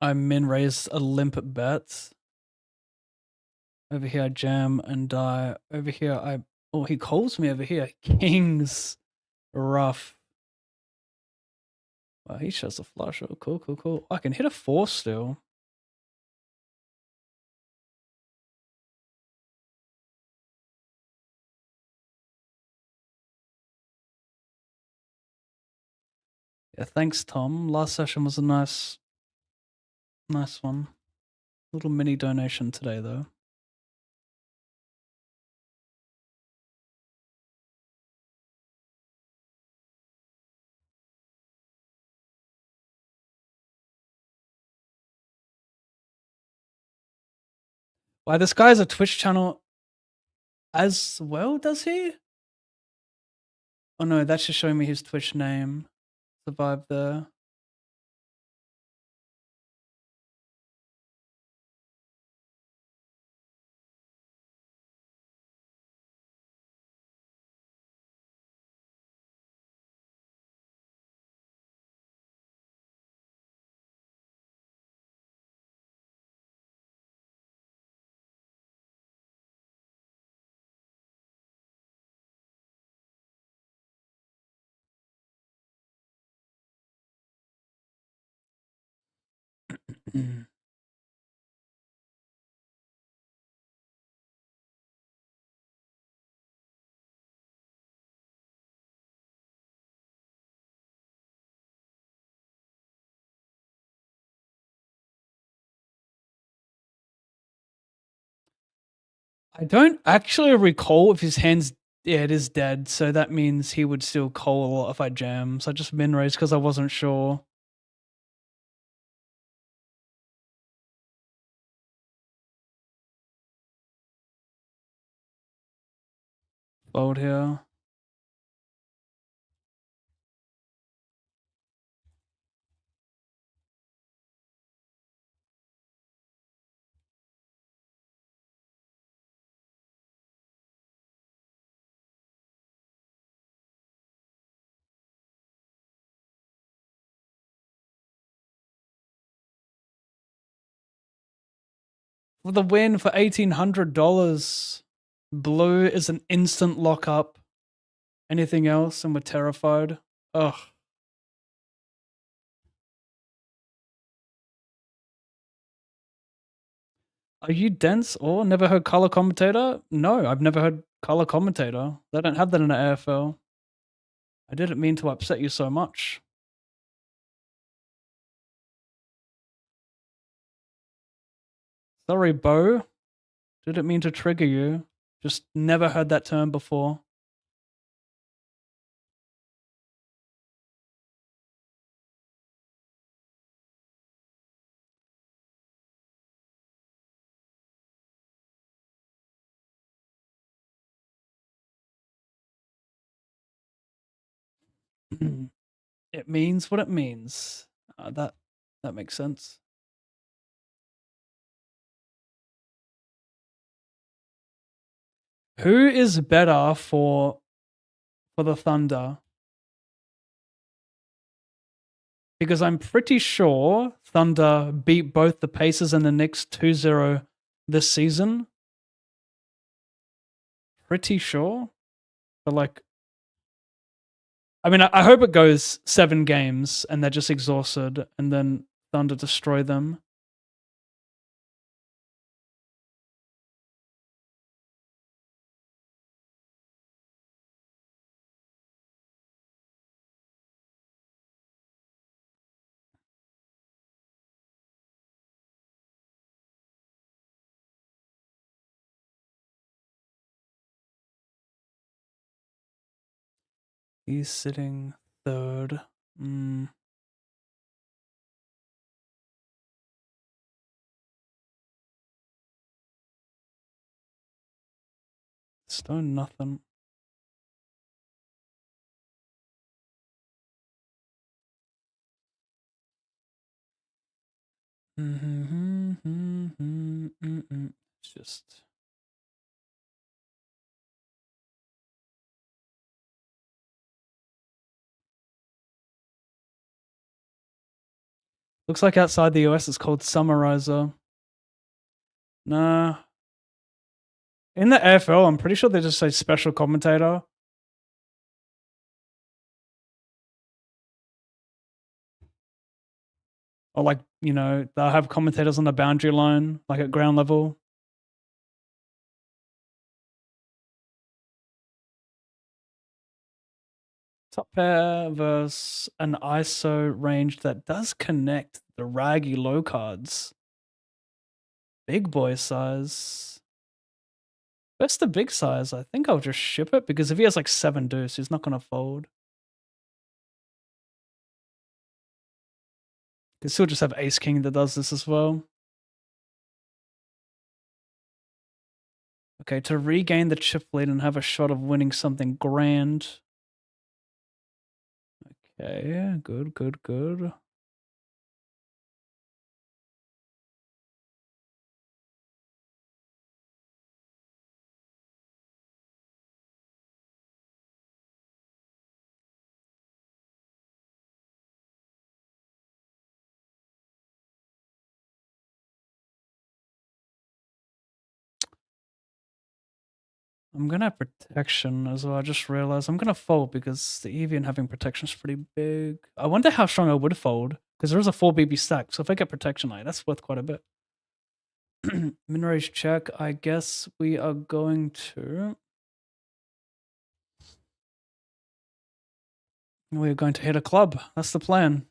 I min raise a limp bet. Over here I jam and die. Over here he calls me over here. Kings rough. Wow, he shows a flush. Oh, cool. I can hit a 4 still. Yeah, thanks, Tom. Last session was a nice one. Little mini donation today, though. Why, this guy has a Twitch channel as well, does he? Oh no, that's just showing me his Twitch name. Survive there. Mm. I don't actually recall if his hand's yeah, it is dead, so that means he would still call a lot if I jam. So I just min raised because I wasn't sure. Fold here. For the win for $1,800. Blue is an instant lockup. Anything else and we're terrified. Ugh. Are you dense or never heard color commentator? No, I've never heard color commentator. They don't have that in the AFL. I didn't mean to upset you so much. Sorry, Bo. Didn't mean to trigger you. Just never heard that term before. It means what it means. That makes sense. Who is better for the Thunder? Because I'm pretty sure Thunder beat both the Pacers and the Knicks 2-0 this season. Pretty sure. But like, I mean, I hope it goes 7 games and they're just exhausted and then Thunder destroy them. He's sitting third. Stone nothing. It's just looks like outside the US it's called Summarizer. Nah. In the AFL, I'm pretty sure they just say special commentator. Or like, you know, they'll have commentators on the boundary line, like at ground level. Top pair versus an ISO range that does connect the raggy low cards. Big boy size. Where's the big size? I think I'll just ship it because if he has like 7 deuce, he's not going to fold. Because he'll just have ace king that does this as well. Okay, to regain the chip lead and have a shot of winning something grand. Okay, good, good, good. I'm going to have protection as well. I just realized I'm going to fold because the EVN having protection is pretty big. I wonder how strong I would fold Because there is a 4 BB stack, so if I get protection, like, that's worth quite a bit. Min raise check, I guess we are going to... We're going to hit a club. That's the plan.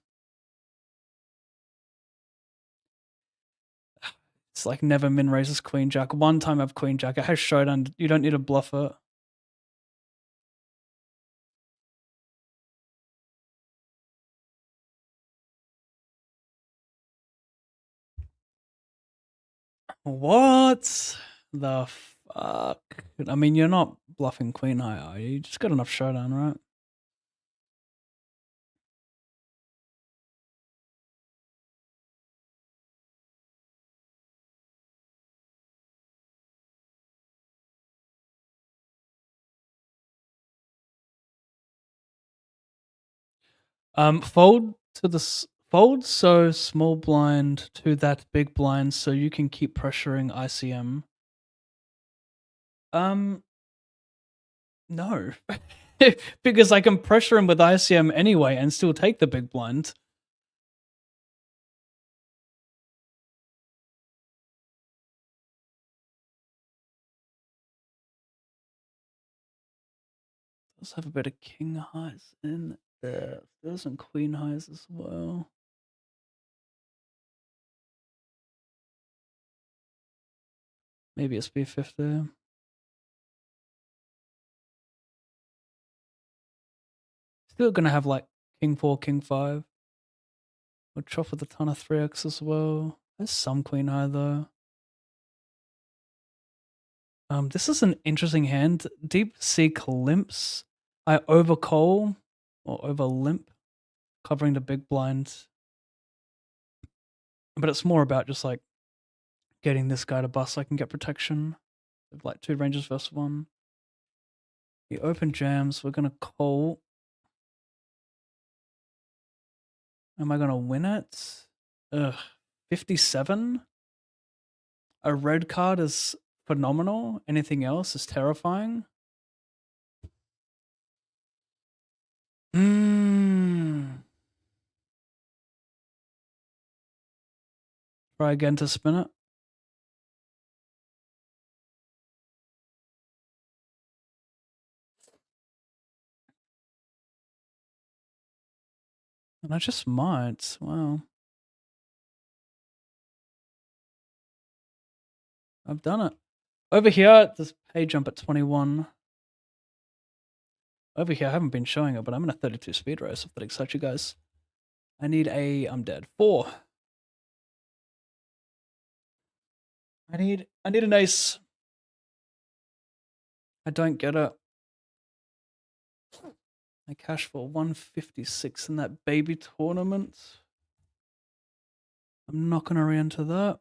It's like never min raises queen jack. One time I have queen jack. It has showdown. You don't need to bluff it. What the fuck? I mean, you're not bluffing queen high, are you? You just got enough showdown, right? Fold to the fold so small blind to that big blind so you can keep pressuring ICM. No. Because I can pressure him with ICM anyway and still take the big blind. Let's have a bit of king highs in there. There's some queen highs as well. Maybe it's B50. Still gonna have like king 4, king 5. We'll chop with a ton of 3x as well. There's some queen high though. This is an interesting hand. Deep seek limps. I overcall or over limp, covering the big blind. But it's more about just like getting this guy to bust so I can get protection. Like 2 ranges versus 1. The open jams, we're gonna call. Am I gonna win it? 57? A red card is phenomenal. Anything else is terrifying. Try again to spin it. And I just might. Wow. I've done it. Over here, there's pay jump at 21. Over here, I haven't been showing it, but I'm in a 32 speed race, if that excites you guys. I need a... I'm dead. 4. I need an ace. I don't get it. I cash for 156 in that baby tournament. I'm not going to re-enter that.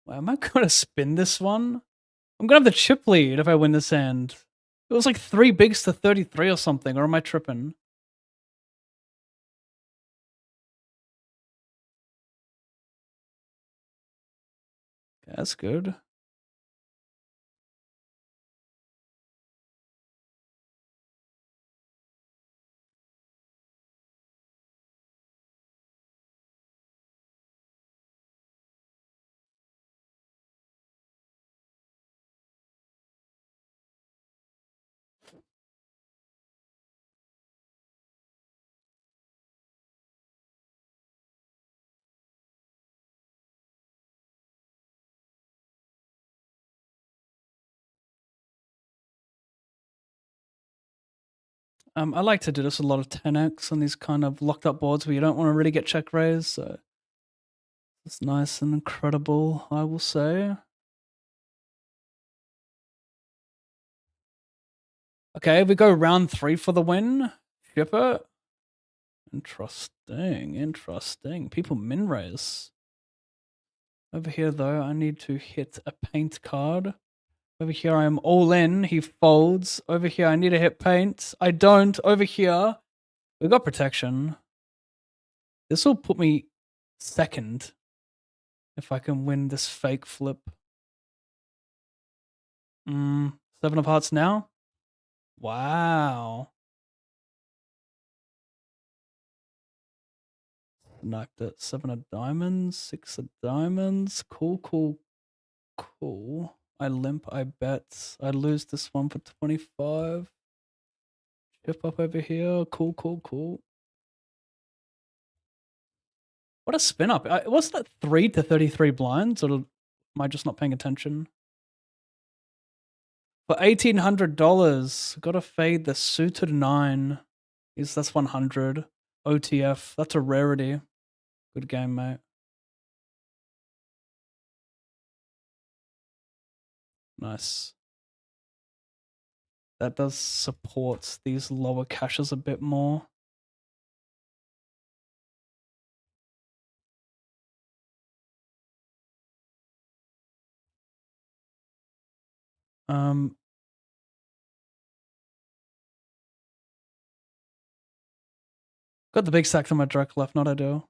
Well, am I going to spin this one? I'm going to have the chip lead if I win this hand. It was like 3 bigs to 33 or something, or am I tripping? Okay, that's good. I like to do this a lot of 10x on these kind of locked up boards where you don't want to really get check raised, so it's nice and incredible, I will say. Okay, we go round 3 for the win. Ship it. Interesting. People min raise. Over here, though, I need to hit a paint card. Over here, I am all in. He folds. Over here, I need to hit paint. I don't. Over here, we got protection. This will put me second if I can win this fake flip. 7 of hearts now. Wow. Knifed it. 7 of diamonds, 6 of diamonds. Cool, cool, cool. I limp, I bet. I lose this one for 25. Chip up over here. Cool, cool, cool. What a spin up. Wasn't that 3 to 33 blinds? Or am I just not paying attention? For $1,800, gotta fade the suited 9. That's 100. OTF. That's a rarity. Good game, mate. Nice. That does support these lower caches a bit more. Got the big stack to my direct left, not ideal.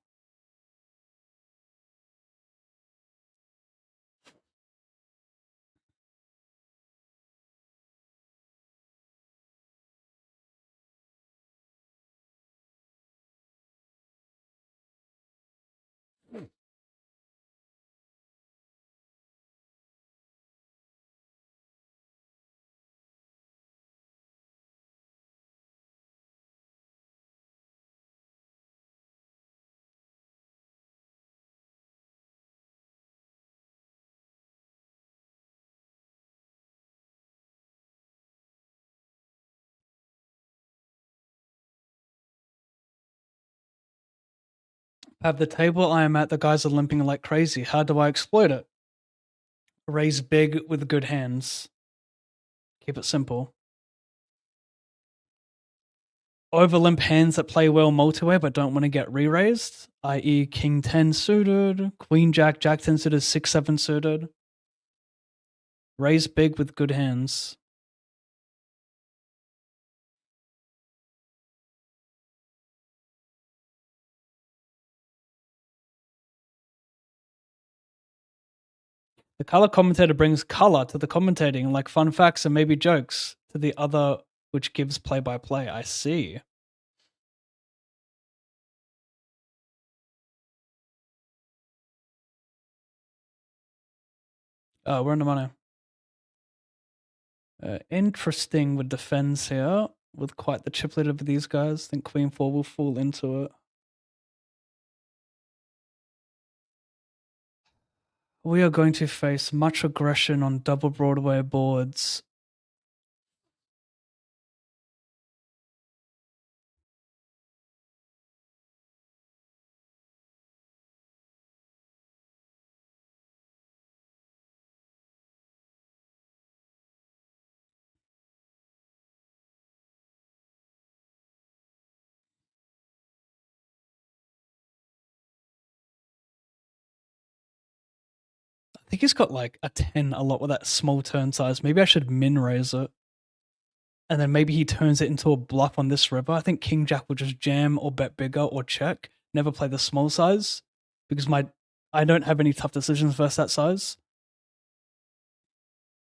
At the table I am at, the guys are limping like crazy. How do I exploit it? Raise big with good hands. Keep it simple. Overlimp hands that play well multi-way but don't want to get re-raised, i.e. King 10 suited, Queen Jack, Jack 10 suited, 6-7 suited. Raise big with good hands. The color commentator brings color to the commentating, like fun facts and maybe jokes, to the other, which gives play-by-play. I see. Oh, we're in the money. Interesting with defense here, with quite the chip lead over these guys. I think Queen 4 will fall into it. We are going to face much aggression on double Broadway boards. I think he's got like a 10 a lot with that small turn size. Maybe I should min raise it. And then maybe he turns it into a bluff on this river. I think King Jack will just jam or bet bigger or check. Never play the small size because I don't have any tough decisions versus that size.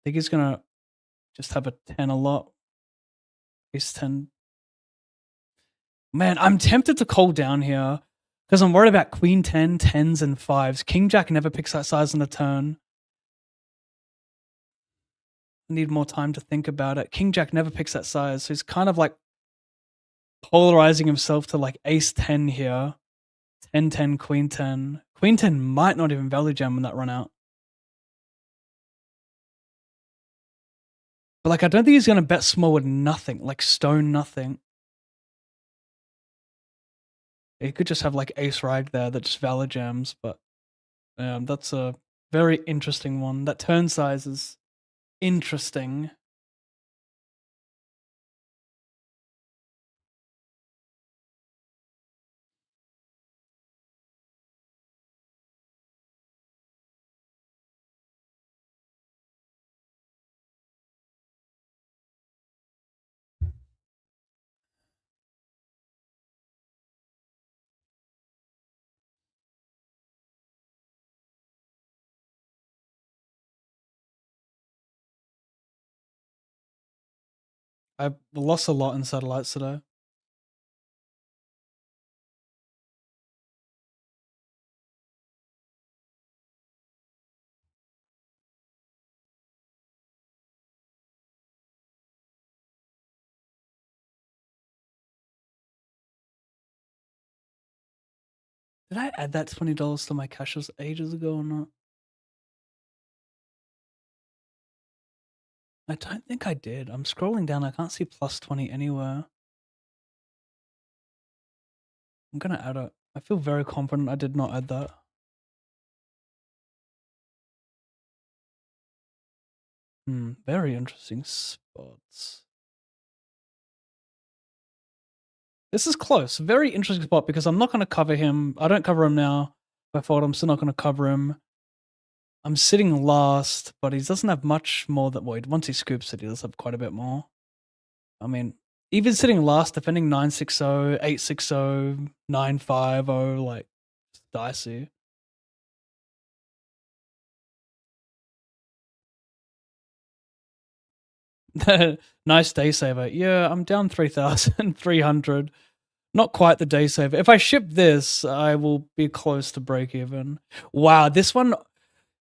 I think he's gonna just have a 10 a lot. Ace 10. Man, I'm tempted to call down here because I'm worried about Queen 10, 10s, and 5s. King Jack never picks that size on a turn. I need more time to think about it. King Jack never picks that size, so he's kind of like polarizing himself to like Ace 10 here. 10, 10, Queen 10. Queen 10 might not even value jam when that run out. But like, I don't think he's going to bet small with nothing, like stone nothing. He could just have like ace rag there that just valid jams, but that's a very interesting one. That turn size is interesting. I lost a lot in satellites today. Did I add that $20 to my cashes ages ago or not? I don't think I did. I'm scrolling down. I can't see plus 20 anywhere. I'm gonna add it. I feel very confident I did not add that. Very interesting spots. This is close. Very interesting spot because I'm not going to cover him. I don't cover him now. By fault, I'm still not going to cover him. I'm sitting last, but he doesn't have much more that Wait, once he scoops it, he does have quite a bit more. I mean, even sitting last, defending 960, 860, 950, like, it's dicey. Nice day saver. Yeah, I'm down 3,300. Not quite the day saver. If I ship this, I will be close to break even. Wow, this one.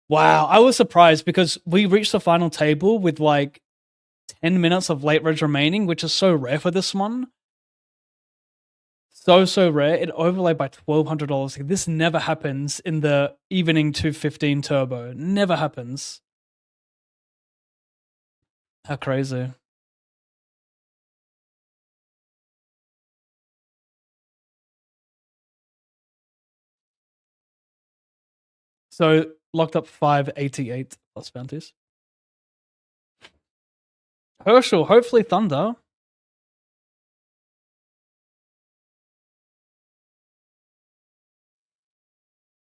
Wow, I was surprised because we reached the final table with like 10 minutes of late reg remaining, which is so rare for this one. So rare. It overlaid by $1,200. This never happens in the evening 215 turbo. Never happens. How crazy. So locked up 588 plus bounties. Herschel, hopefully Thunder.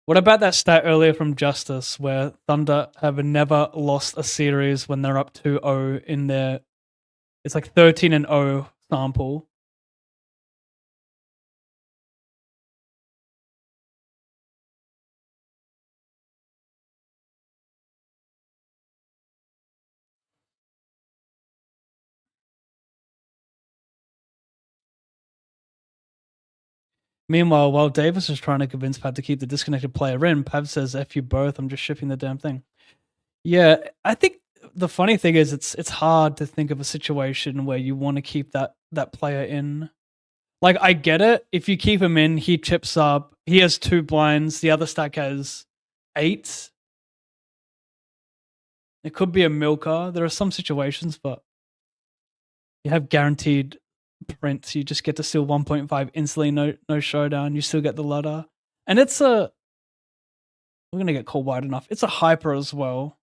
What about that stat earlier from Justice where Thunder have never lost a series when they're up 2-0 in their, it's like 13-0 sample. Meanwhile, while Davis is trying to convince Pav to keep the disconnected player in, Pav says, F you both, I'm just shipping the damn thing. Yeah, I think the funny thing is it's hard to think of a situation where you want to keep that player in. Like, I get it. If you keep him in, he chips up. He has 2 blinds. The other stack has 8. It could be a milker. There are some situations, but you have guaranteed prints. You just get to steal 1.5 instantly, no showdown. You still get the ladder. And it's a, we're gonna get called wide enough. It's a hyper as well.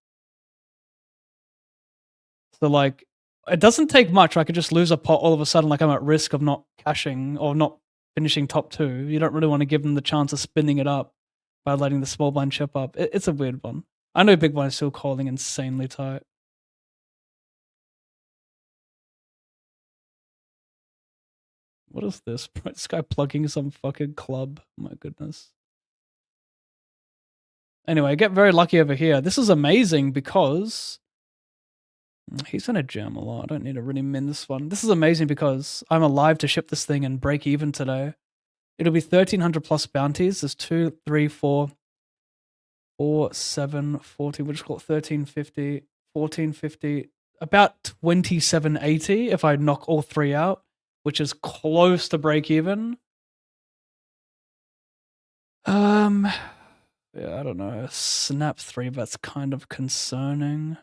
So like, it doesn't take much. I could just lose a pot all of a sudden. Like I'm at risk of not cashing or not finishing top 2. You don't really want to give them the chance of spinning it up by letting the small blind chip up. It's a weird one. I know big blind is still calling insanely tight. What is this? This guy plugging some fucking club. My goodness. Anyway, I get very lucky over here. This is amazing because he's gonna jam a lot. I don't need to really min this one. This is amazing because I'm alive to ship this thing and break even today. It'll be 1,300 plus bounties. There's 2, 3, 4, 4, 7, 14. We'll just call it 1,350, 1,450, about 2,780 if I knock all 3 out, which is close to break even. Yeah, I don't know. Snap 3 bet's kind of concerning.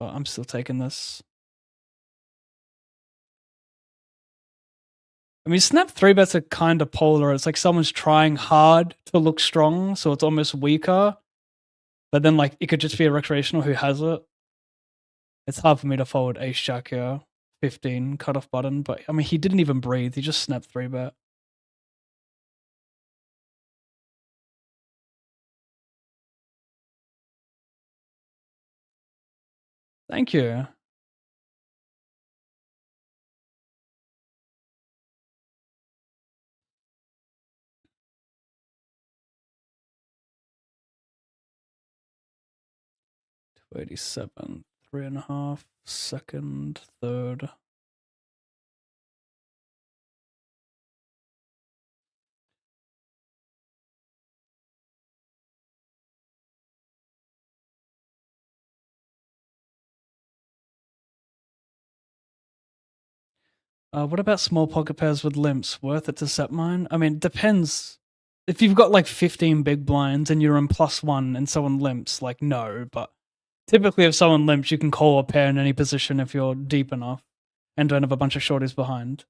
But I'm still taking this. I mean, snap 3 bets are kind of polar. It's like someone's trying hard to look strong, so it's almost weaker. But then, like, it could just be a recreational who has it. It's hard for me to forward ace jack here. 15 cutoff button, but I mean, he didn't even breathe. He just snapped 3 bet. Thank you. $287, 3.5, second, third. What about small pocket pairs with limps? Worth it to set mine? I mean, it depends. If you've got like 15 big blinds and you're in +1 and someone limps, like no, but typically if someone limps, you can call a pair in any position if you're deep enough and don't have a bunch of shorties behind.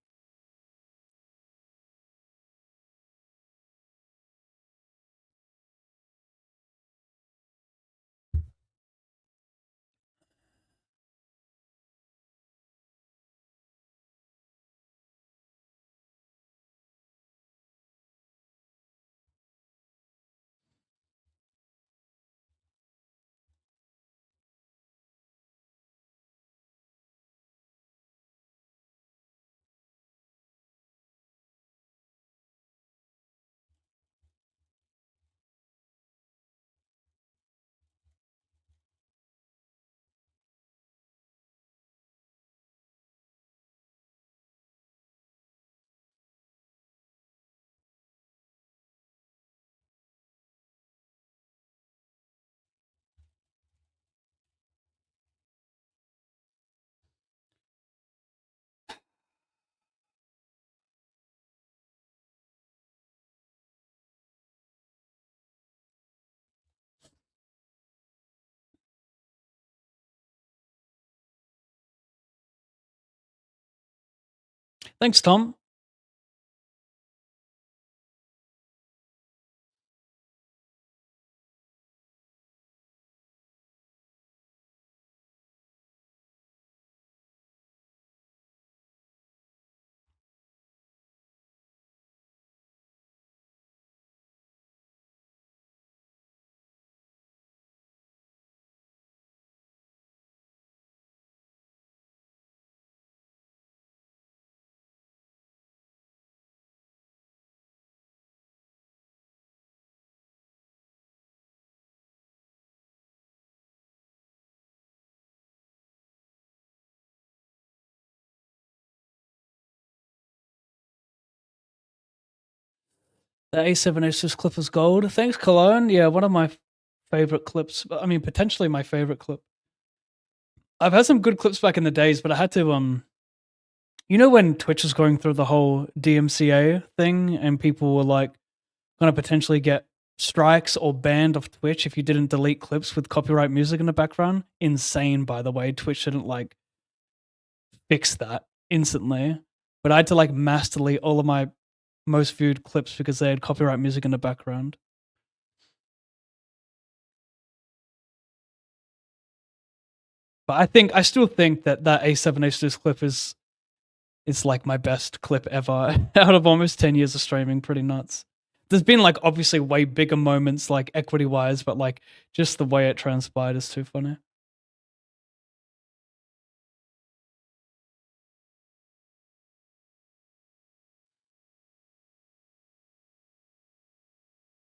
Thanks, Tom. The A7 Asus clip is gold. Thanks, Cologne. Yeah, one of my favorite clips. I mean, potentially my favorite clip. I've had some good clips back in the days, but I had to you know when Twitch was going through the whole DMCA thing and people were like going to potentially get strikes or banned off Twitch if you didn't delete clips with copyright music in the background? Insane, by the way. Twitch didn't like fix that instantly. But I had to like mass delete all of my most viewed clips because they had copyright music in the background. But I still think that A7 Asus clip is like my best clip ever out of almost 10 years of streaming. Pretty nuts. There's been like obviously way bigger moments like equity wise, but like just the way it transpired is too funny.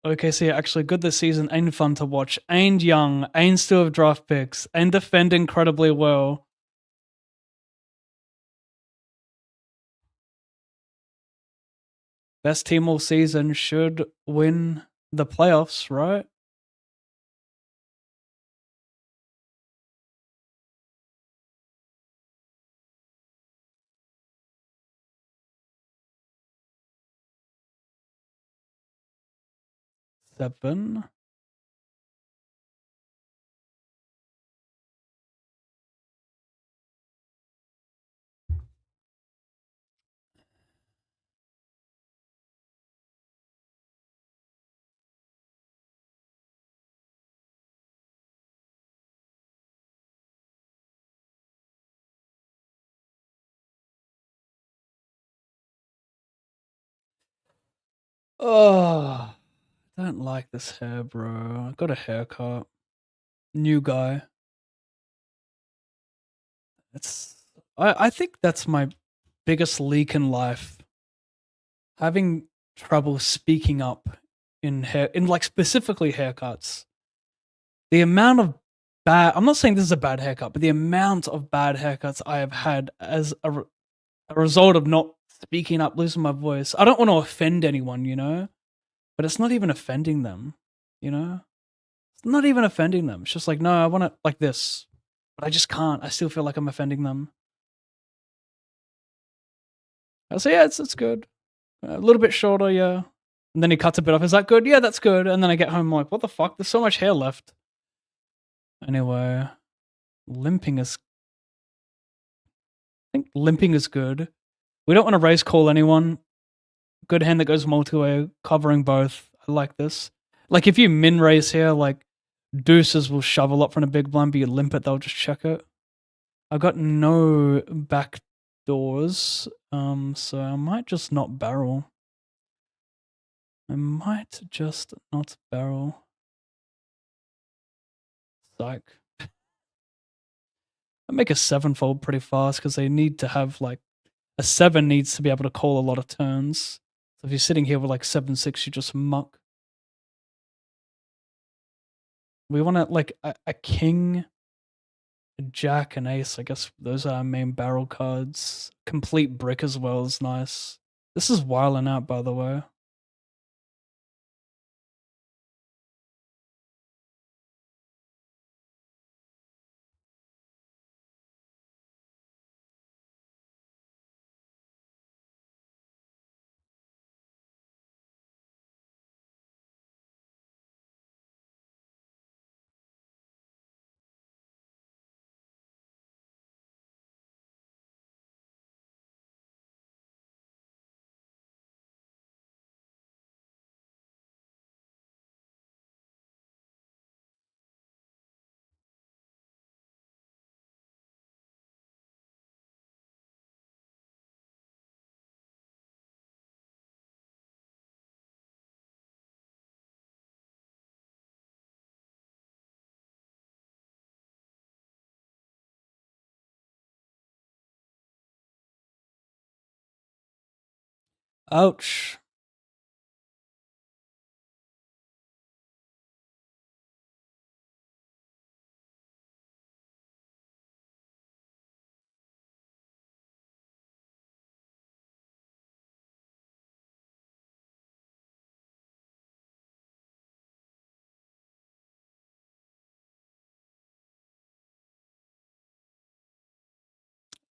Okay, so yeah, actually good this season and fun to watch. And young, and still have draft picks, and defend incredibly well. Best team all season should win the playoffs, right? Seven. Oh, I don't like this hair, bro. I got a haircut. New guy. I think that's my biggest leak in life. Having trouble speaking up in like specifically haircuts. The amount of I'm not saying this is a bad haircut, but the amount of bad haircuts I have had as a result of not speaking up, losing my voice. I don't want to offend anyone, you know, but it's not even offending them, you know? It's not even offending them. It's just like, no, I want it like this, but I just can't. I still feel like I'm offending them. I say, yeah, it's good. A little bit shorter, yeah. And then he cuts a bit off. Is that good? Yeah, that's good. And then I get home like, what the fuck? There's so much hair left. Anyway, limping is. I think limping is good. We don't want to raise call anyone. Good hand that goes multi-way, covering both. I like this. Like if you min raise here, like deuces will shove a lot from a big blind, but you limp it, they'll just check it. I've got no back doors, so I might just not barrel. I might just not barrel. Psych. I make a 7-fold pretty fast because they need to have like a 7 needs to be able to call a lot of turns. So if you're sitting here with like 7-6, you just muck. We want to like a king, a jack, and ace. I guess those are our main barrel cards. Complete brick as well is nice. This is wilding out, by the way. Ouch.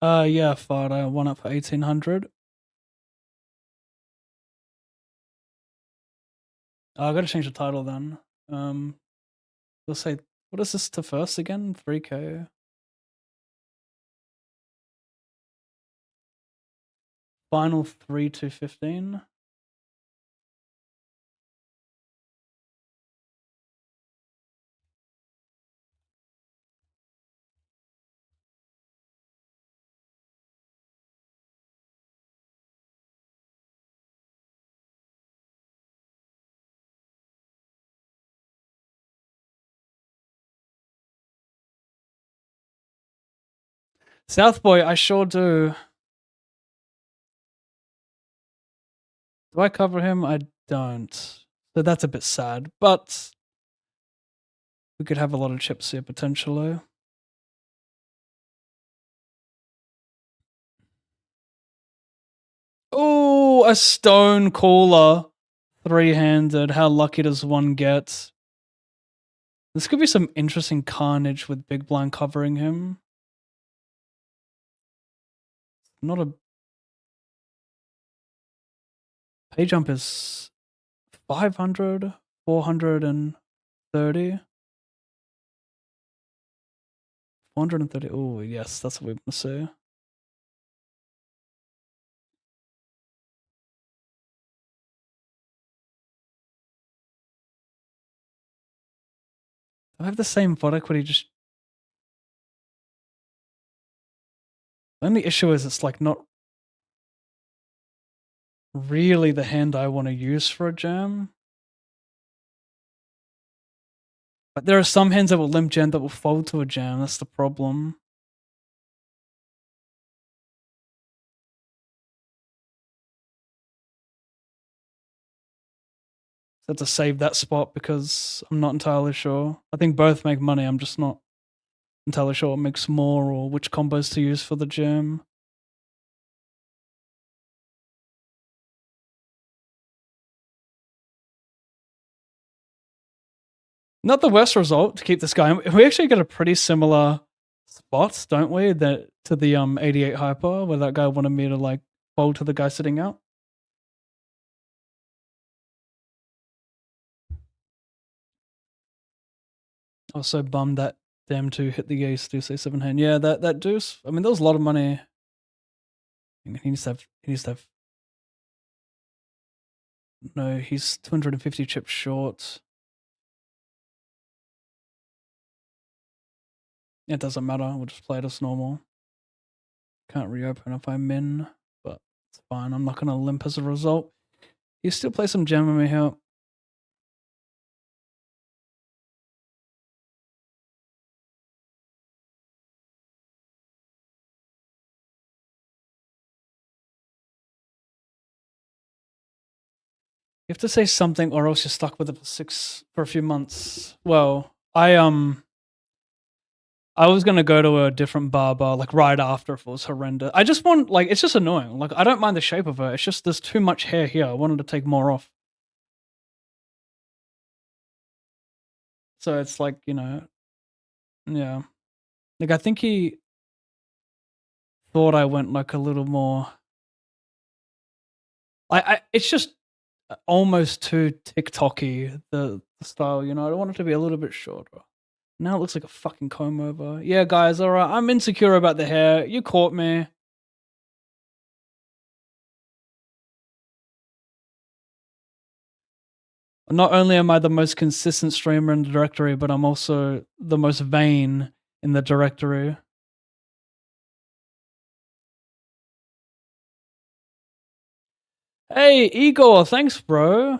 Yeah, fart. I won up for 1800. I gotta change the title then. Let's say, what is this to first again? 3K. Final 3 to 15. South Boy, I sure do. Do I cover him? I don't. So that's a bit sad, but we could have a lot of chips here potentially. Oh, a stone caller. 3-handed. How lucky does one get? This could be some interesting carnage with big blind covering him. Not a... Pay jump is 500, 430. 430. Oh, yes, that's what we want to see. I have the same VOD equity, just... The only issue is it's like not really the hand I want to use for a jam. But there are some hands that will limp jam that will fold to a jam. That's the problem. So I have to save that spot because I'm not entirely sure. I think both make money. I'm just not entirely sure what makes more or which combos to use for the jam. Not the worst result to keep this going. We actually get a pretty similar spot, don't we? That to the 88 hyper, where that guy wanted me to like fold to the guy sitting out. I was so bummed that damn two hit the ace deuce a7 hand. Yeah, that deuce. I mean, there was a lot of money. He needs to have. No, he's 250 chips short. It doesn't matter. We'll just play it as normal. Can't reopen if I min, but it's fine. I'm not gonna limp as a result. He still plays some jam on me here. You have to say something, or else you're stuck with it for a few months. Well, I was gonna go to a different barber like right after if it was horrendous. I just want like it's just annoying. Like I don't mind the shape of it. It's just there's too much hair here. I wanted to take more off. So it's like, yeah. Like I think he thought I went like a little more. It's just almost too TikTok-y, the style, I want it to be a little bit shorter. Now it looks like a fucking comb over. Yeah, guys, alright. I'm insecure about the hair. You caught me. Not only am I the most consistent streamer in the directory, but I'm also the most vain in the directory. Hey, Igor, thanks, bro.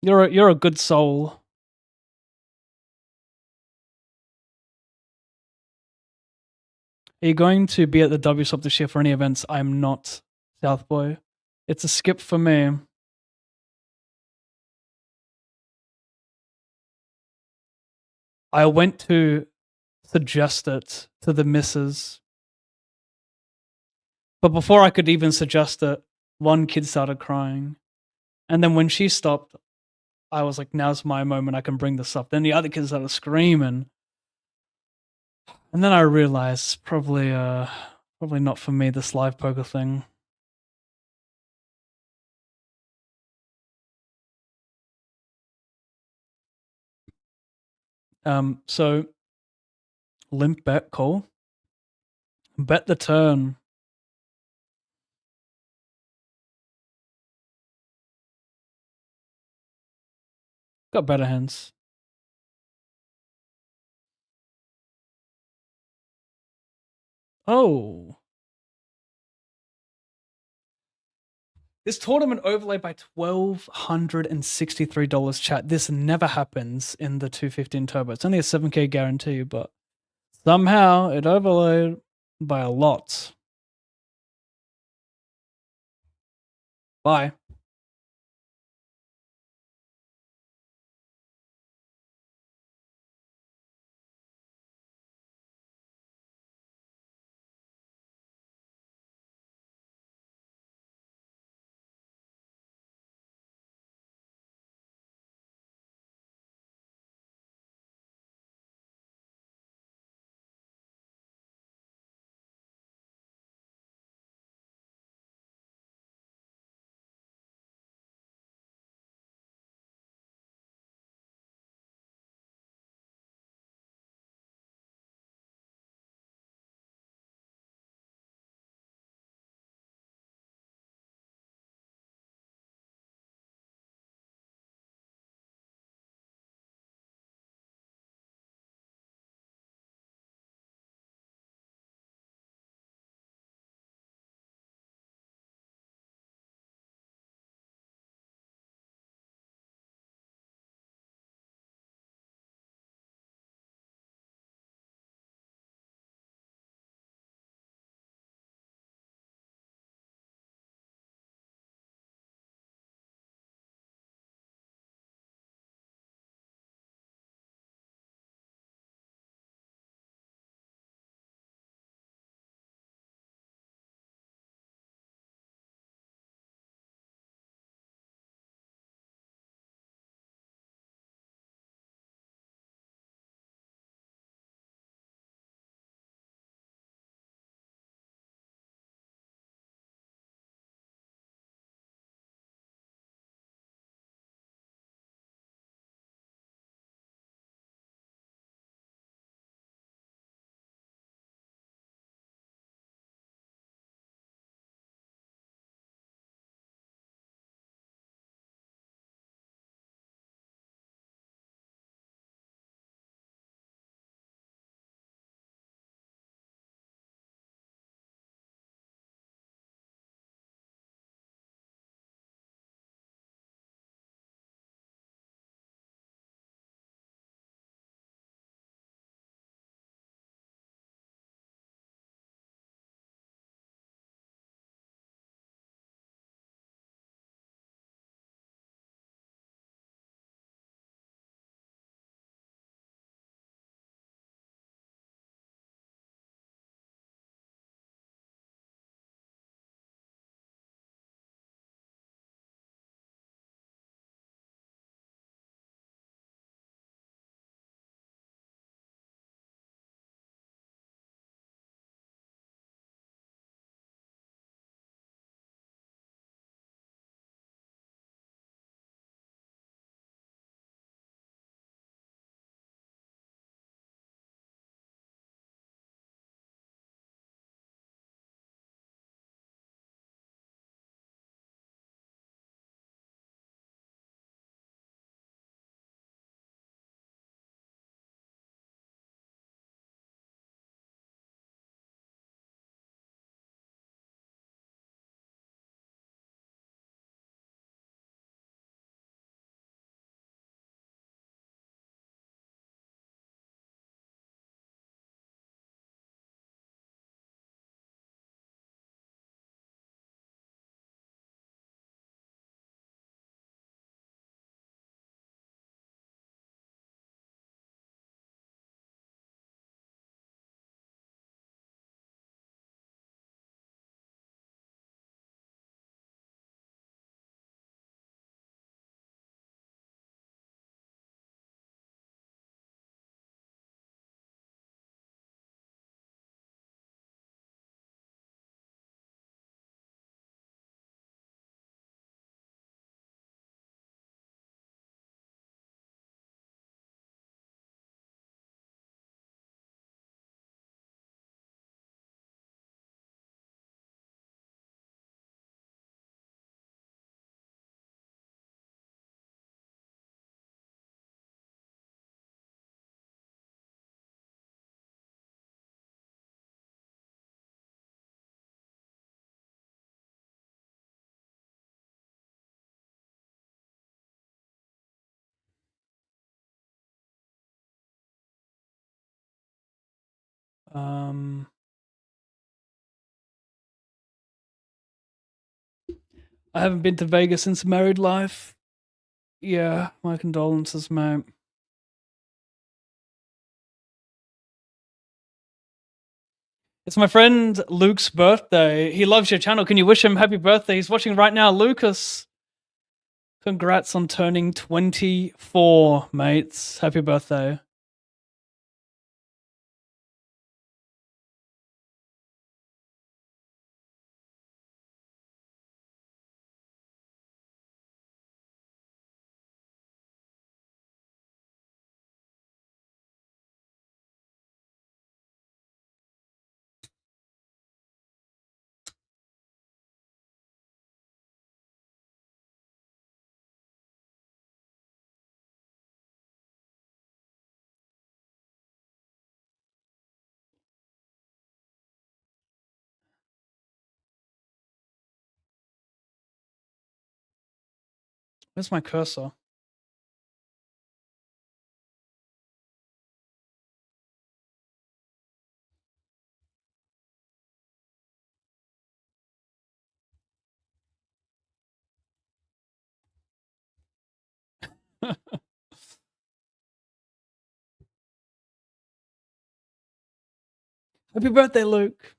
You're a good soul. Are you going to be at the W Shop this year for any events? I'm not, Southboy. It's a skip for me. I went to suggest it to the missus. But before I could even suggest it, one kid started crying. And then when she stopped, I was like, now's my moment. I can bring this up. Then the other kids started screaming. And then I realized probably not for me, this live poker thing. So limp bet, Cole. Bet the turn. Got better hands. Oh. This tournament overlaid by $1,263, chat. This never happens in the 215 turbo. It's only a 7K guarantee, but somehow it overlaid by a lot. Bye. I haven't been to Vegas since married life. Yeah, my condolences, mate. It's my friend Luke's birthday. He loves your channel. Can you wish him happy birthday? He's watching right now. Lucas, congrats on turning 24, mates. Happy birthday. Where's my cursor? Happy birthday, Luke.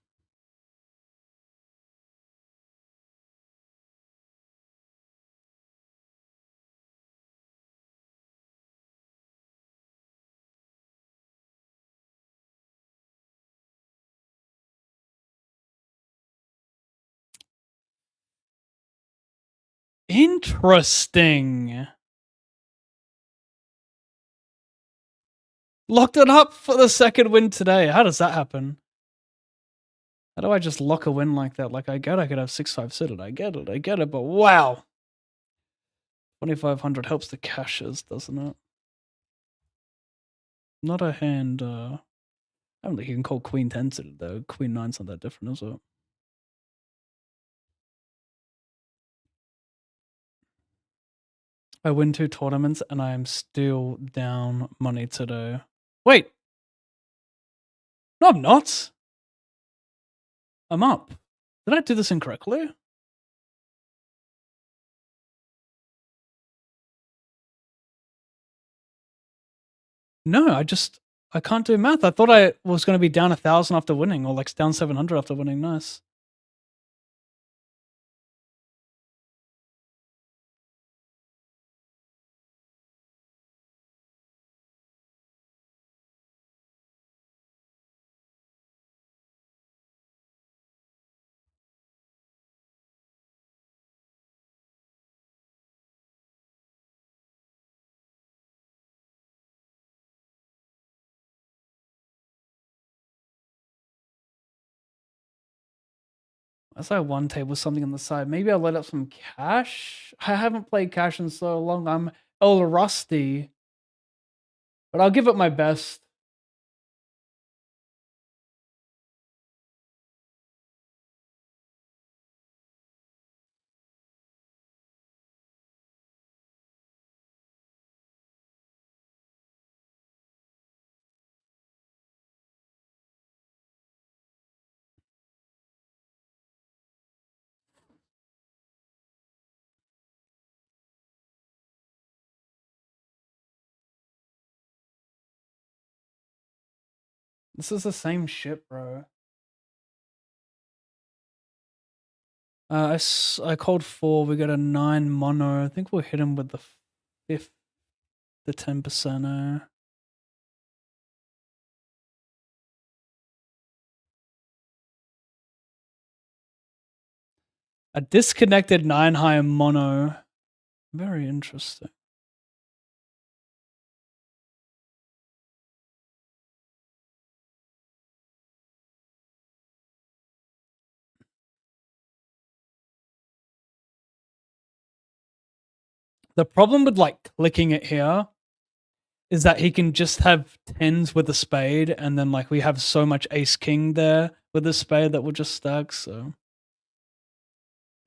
Interesting. Locked it up for the second win today. How does that happen? How do I just lock a win like that? Like, I get I could have 6-5 suited. I get it, but wow. 2,500 helps the cashes, doesn't it? Not a hand. I don't think you can call Queen 10 suited, though. Queen 9's not that different, is it? I win 2 tournaments and I am still down money today. Wait. No, I'm not. I'm up. Did I do this incorrectly? No, I can't do math. I thought I was going to be down 1,000 after winning, or like down 700 after winning. Nice. As I one table something on the side. Maybe I'll let up some cash. I haven't played cash in so long. I'm a little rusty, but I'll give it my best. This is the same shit, bro. I called 4. We got a 9 mono. I think we'll hit him with the 5th, the 10%. A disconnected 9 high mono. Very interesting. The problem with like clicking it here is that he can just have 10s with a spade, and then like we have so much ace king there with a spade that will just stack, so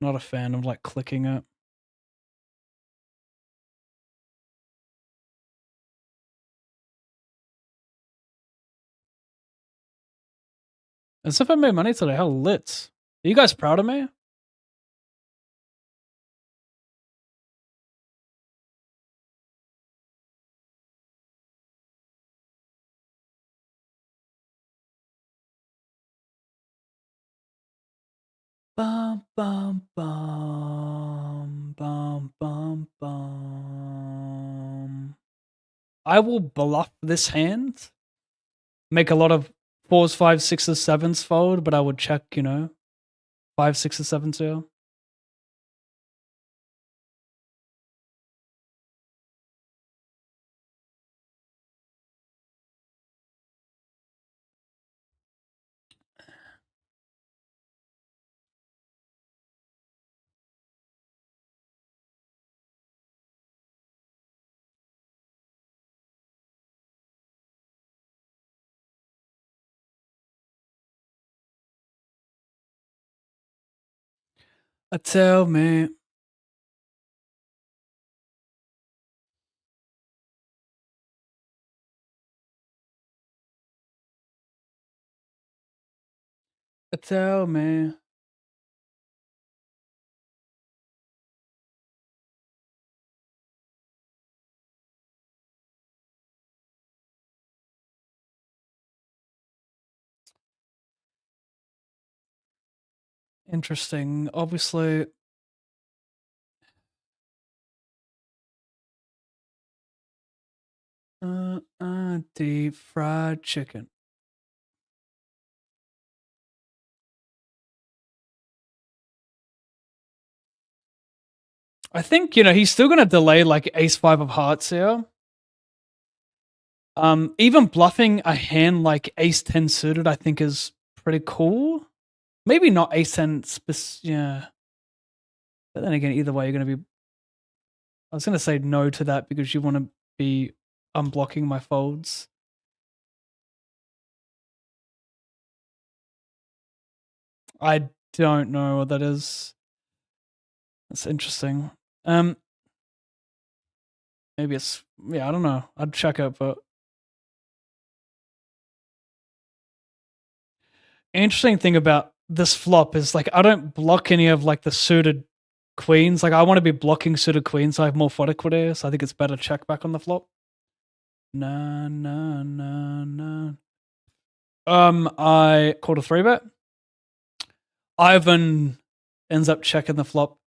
not a fan of like clicking it. As if I made money today. How lit. Are you guys proud of me? Bum, bum, bum, bum, bum, bum. I will bluff this hand. Make a lot of 4s, 5s, 6s, 7s fold, but I would check, 5, 6s, 7s here. Tell me. Tell me. Interesting. Obviously. Deep fried chicken. I think, he's still going to delay like ace 5 of hearts here. Even bluffing a hand like ace 10 suited, I think is pretty cool. Maybe not ace 10, yeah. But then again, either way, you're going to be. I was going to say no to that because you want to be unblocking my folds. I don't know what that is. That's interesting. Maybe it's, yeah, I don't know. I'd check it, but interesting thing about this flop is like I don't block any of like the suited queens. Like I want to be blocking suited queens, so I have more fodder equity. So I think it's better check back on the flop. No. I called a 3-bet. Ivan ends up checking the flop.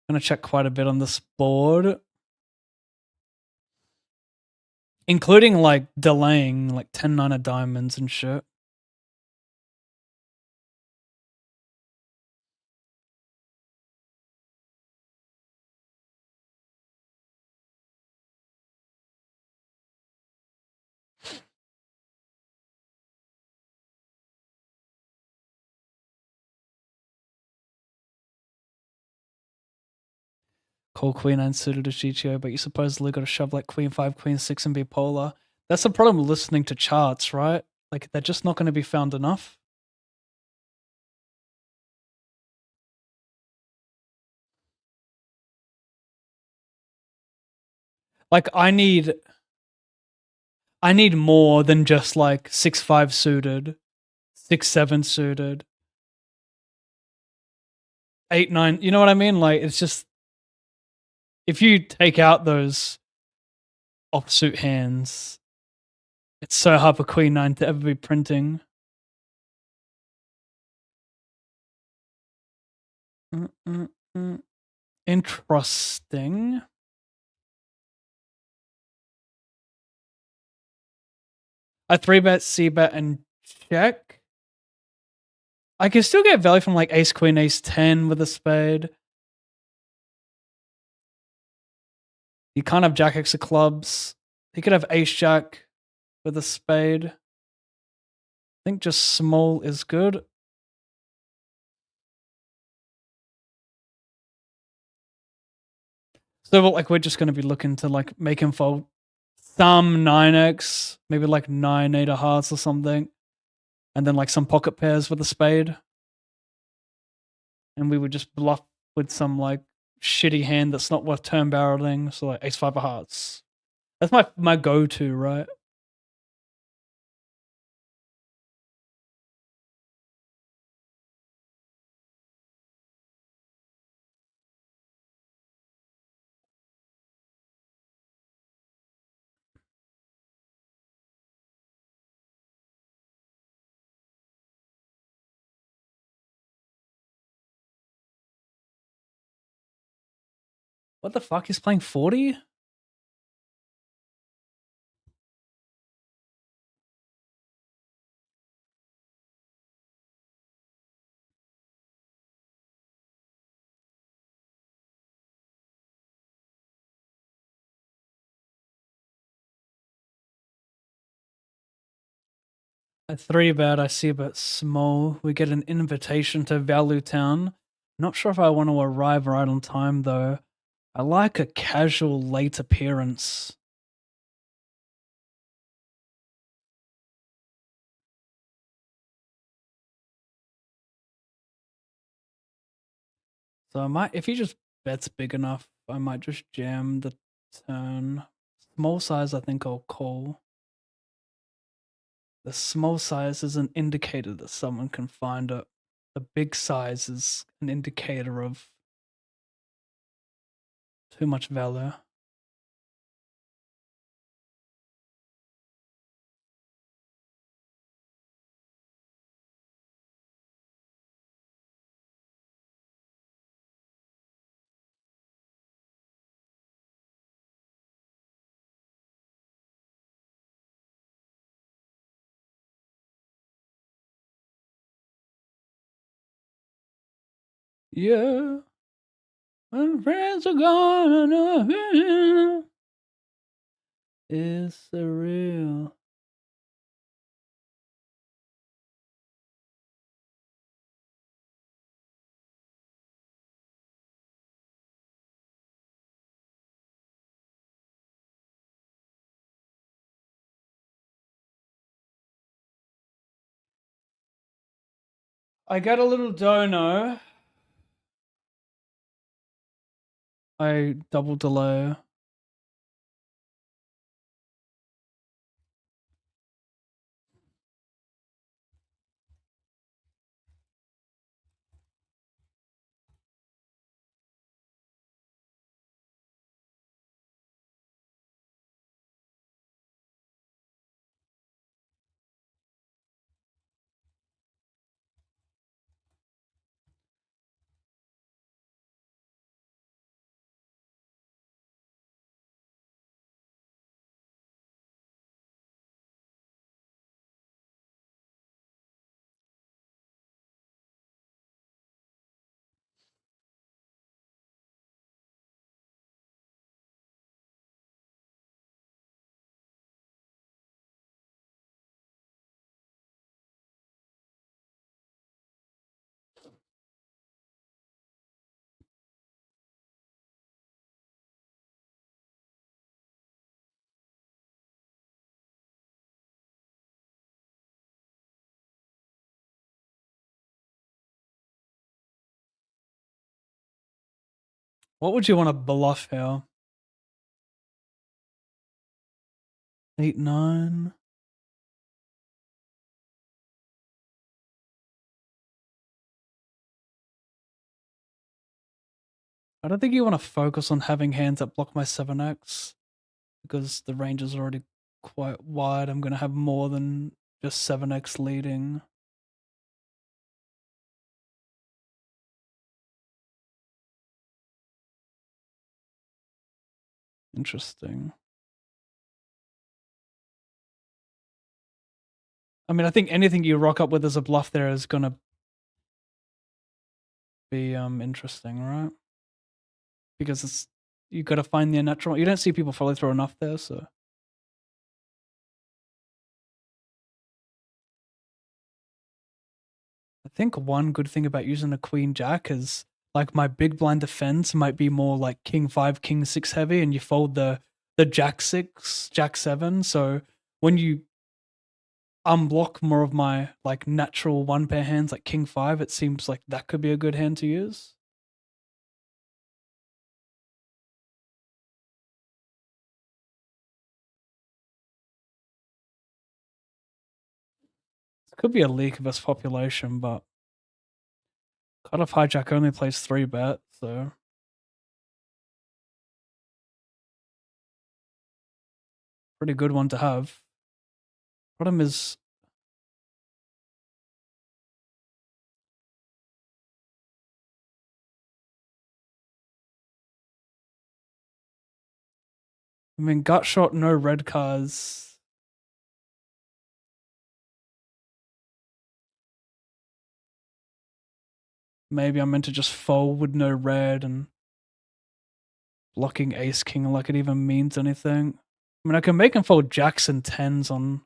Gonna check quite a bit on this board, including like delaying like 10-9 of diamonds and shit. Call queen 9 suited to GTO, but you supposedly got to shove like queen 5, queen 6 and be polar. That's the problem with listening to charts, right? Like they're just not going to be found enough. Like I need more than just like 6-5 suited, 6-7 suited, 8-9. You know what I mean? Like it's just if you take out those offsuit hands, it's so hard for queen 9 to ever be printing. Interesting. I 3-bet, C-bet, and check. I can still get value from like ace queen, ace 10 with a spade. You can't have jack X of clubs. He could have ace jack with a spade. I think just small is good. So like we're just going to be looking to like make him fold some 9x, maybe like 9-8 of hearts or something, and then like some pocket pairs with a spade. And we would just bluff with some like shitty hand that's not worth turn barreling, so like ace 5 of hearts. That's my go-to, right? What the fuck? He's playing 40? A 3-bet, I see a bit small. We get an invitation to Value Town. Not sure if I want to arrive right on time, though. I like a casual late appearance. So I might, if he just bets big enough, I might just jam the turn. Small size, I think I'll call. The small size is an indicator that someone can find it. The big size is an indicator of too much value. Yeah. When friends are gone, it's surreal. I got a little dono. I double delay. What would you want to bluff here? 8, 9. I don't think you want to focus on having hands that block my 7x because the range is already quite wide. I'm going to have more than just 7x leading. Interesting. I mean, I think anything you rock up with as a bluff there is going to be interesting, right? Because it's you got to find the natural. You don't see people follow through enough there, so I think one good thing about using a queen jack is like my big blind defense might be more like king 5, king 6 heavy, and you fold the jack 6, jack 7. So when you unblock more of my like natural one pair hands like king 5, it seems like that could be a good hand to use. It could be a leak of its population, but Cutoff Hijack only plays 3-bet, so pretty good one to have. Problem is, I mean, gut shot, no red cards. Maybe I'm meant to just fold with no red and blocking ace king like it even means anything. I mean, I can make him fold jacks and tens on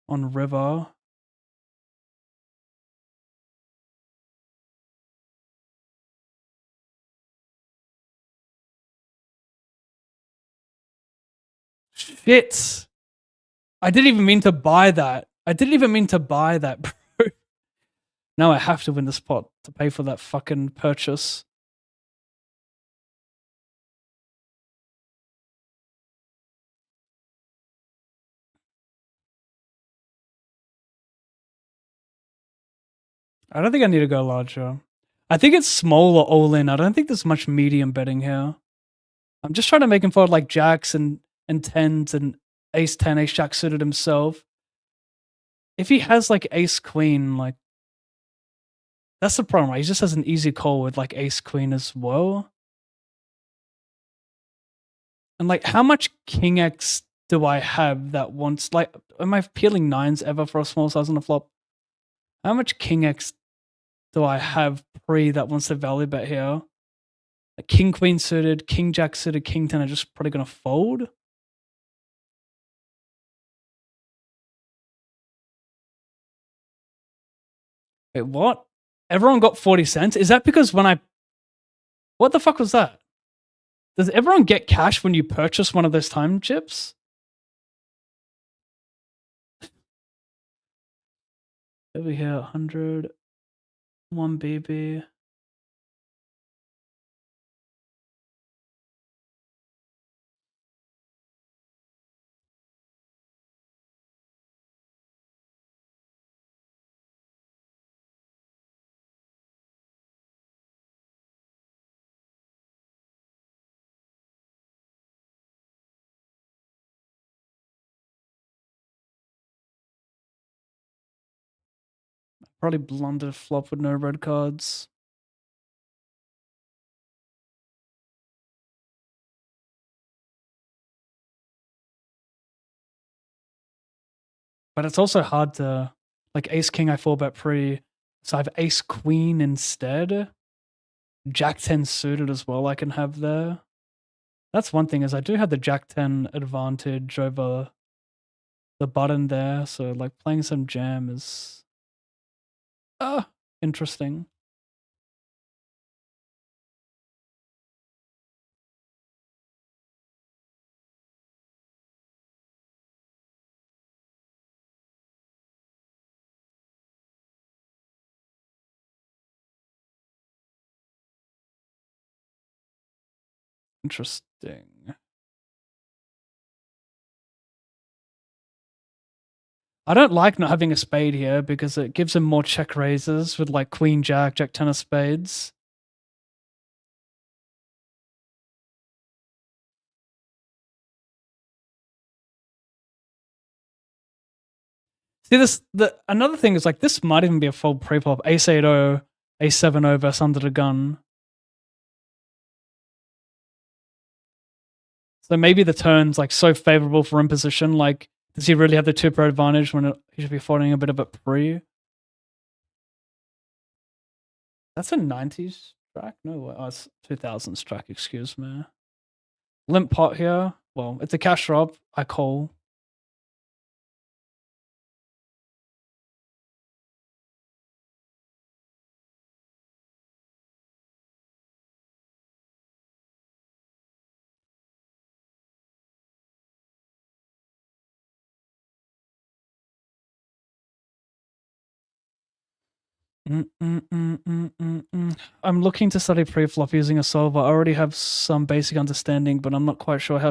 river. Shit. I didn't even mean to buy that. Bro. Now I have to win this pot to pay for that fucking purchase. I don't think I need to go larger. I think it's small or all in. I don't think there's much medium betting here. I'm just trying to make him fold like jacks and tens and ace 10, ace jack suited himself. If he has like ace queen, like that's the problem, right? He just has an easy call with like ace queen as well. And like, how much king X do I have that wants, like, am I peeling nines ever for a small size on the flop? How much king X do I have pre that wants to value bet here? Like king queen suited, king jack suited, king 10 are just probably going to fold. Wait, what? Everyone got 40 cents? Is that because when I... What the fuck was that? Does everyone get cash when you purchase one of those time chips? Over here, 100, 1 BB. Probably blundered flop with no red cards. But it's also hard to, like ace king I 4-bet pre, so I have ace queen instead. Jack 10 suited as well I can have there. That's one thing, is I do have the jack 10 advantage over the button there, so like playing some jam is interesting. Interesting. I don't like not having a spade here because it gives him more check raises with like queen jack, jack 10 of spades. See this, another thing is like this might even be a fold pre-flop. Ace 8-0, ace 7-0 versus under the gun. So maybe the turn's like so favorable for imposition. Like, does he really have the 2-pair advantage when he should be folding a bit of a pre? That's a 90s track? No way. Oh, it's 2000s track, excuse me. Limp pot here. Well, it's a cash drop. I call. I'm looking to study pre-flop using a solver. I already have some basic understanding, but I'm not quite sure how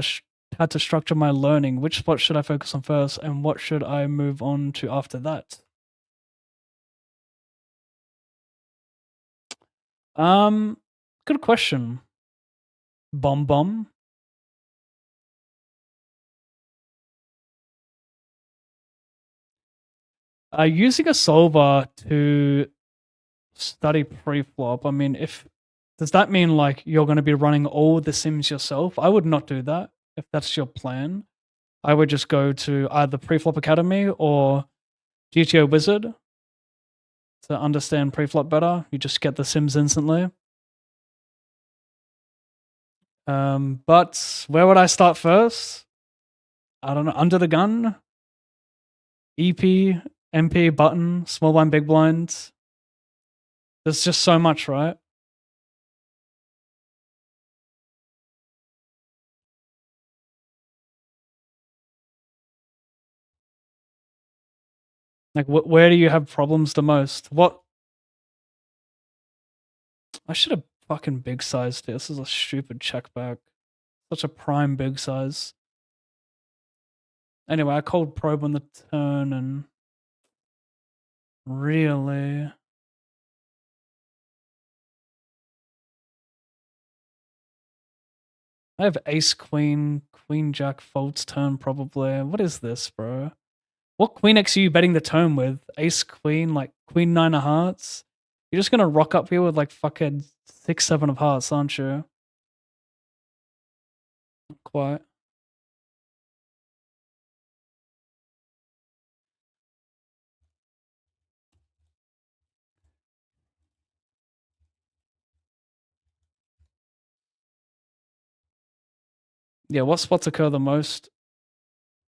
to structure my learning. Which spot should I focus on first, and what should I move on to after that? Good question. Bomb. Using a solver to study pre-flop. I mean, does that mean like you're going to be running all the sims yourself? I would not do that. if that's your plan, I would just go to either Preflop Academy or GTO Wizard to understand preflop better. You just get the sims instantly. But where would I start first? I don't know. Under the gun, EP, MP, button, small blind, big blinds. There's just so much, right? Like, where do you have problems the most? What? I should have fucking big sized it. This is a stupid check back. Such a prime big size. Anyway, I cold probe on the turn and really. I have ace queen, queen jack folds turn probably. What is this, bro? What queen X are you betting the turn with? Ace queen, like queen nine of hearts? You're just gonna rock up here with like fucking 6-7 of hearts, aren't you? Not quite. Yeah, what spots occur the most?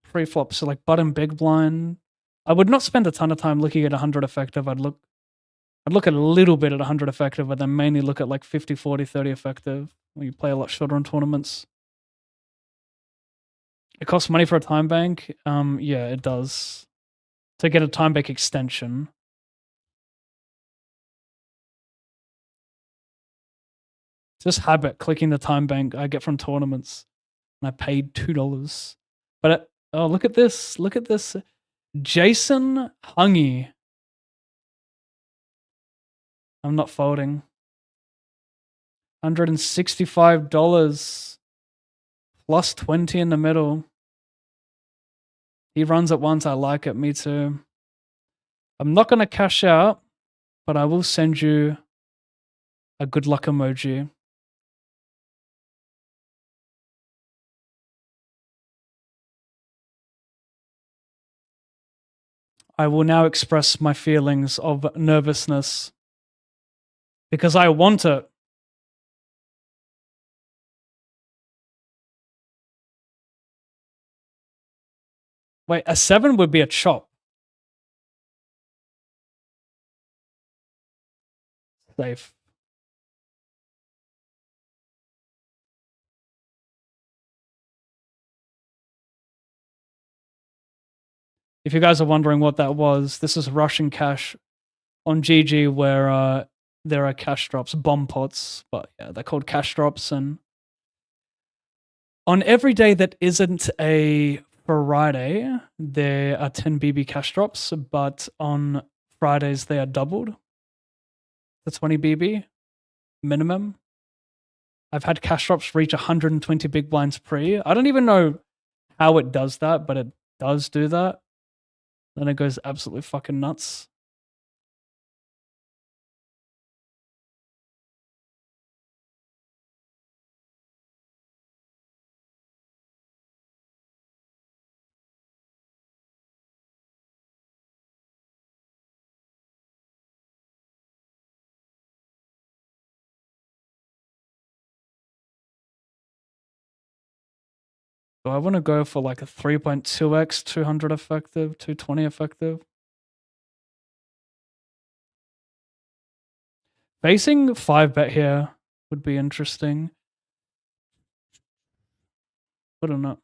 Pre-flop, so like button big blind. I would not spend a ton of time looking at 100 effective. I'd look at a little bit at 100 effective, but then mainly look at like 50, 40, 30 effective when you play a lot shorter in tournaments. It costs money for a time bank. Yeah, it does. To get a time bank extension. Just habit clicking the time bank I get from tournaments. And I paid $2. But oh, look at this. Look at this. Jason Hungy. I'm not folding. $165 plus 20 in the middle. He runs it once. I like it. Me too. I'm not going to cash out, but I will send you a good luck emoji. I will now express my feelings of nervousness because I want it. Wait, a 7 would be a chop. Safe. If you guys are wondering what that was, this is Russian cash on GG where there are cash drops, bomb pots, but yeah, they're called cash drops. And on every day that isn't a Friday, there are 10 BB cash drops, but on Fridays they are doubled to 20 BB minimum. I've had cash drops reach 120 big blinds pre. I don't even know how it does that, but it does do that. Then it goes absolutely fucking nuts. So I want to go for like a 3.2x, 200 effective, 220 effective. Facing 5-bet here would be interesting. But I'm not.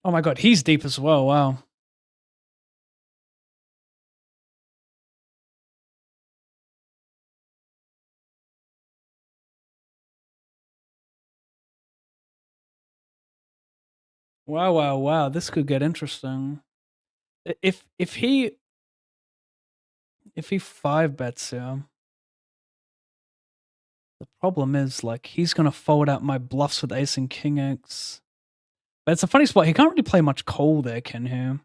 Oh my god, he's deep as well. Wow. Wow, wow, wow. This could get interesting. If he 5-bets here, the problem is like he's gonna fold out my bluffs with ace and king X. But it's a funny spot. He can't really play much call there, can he?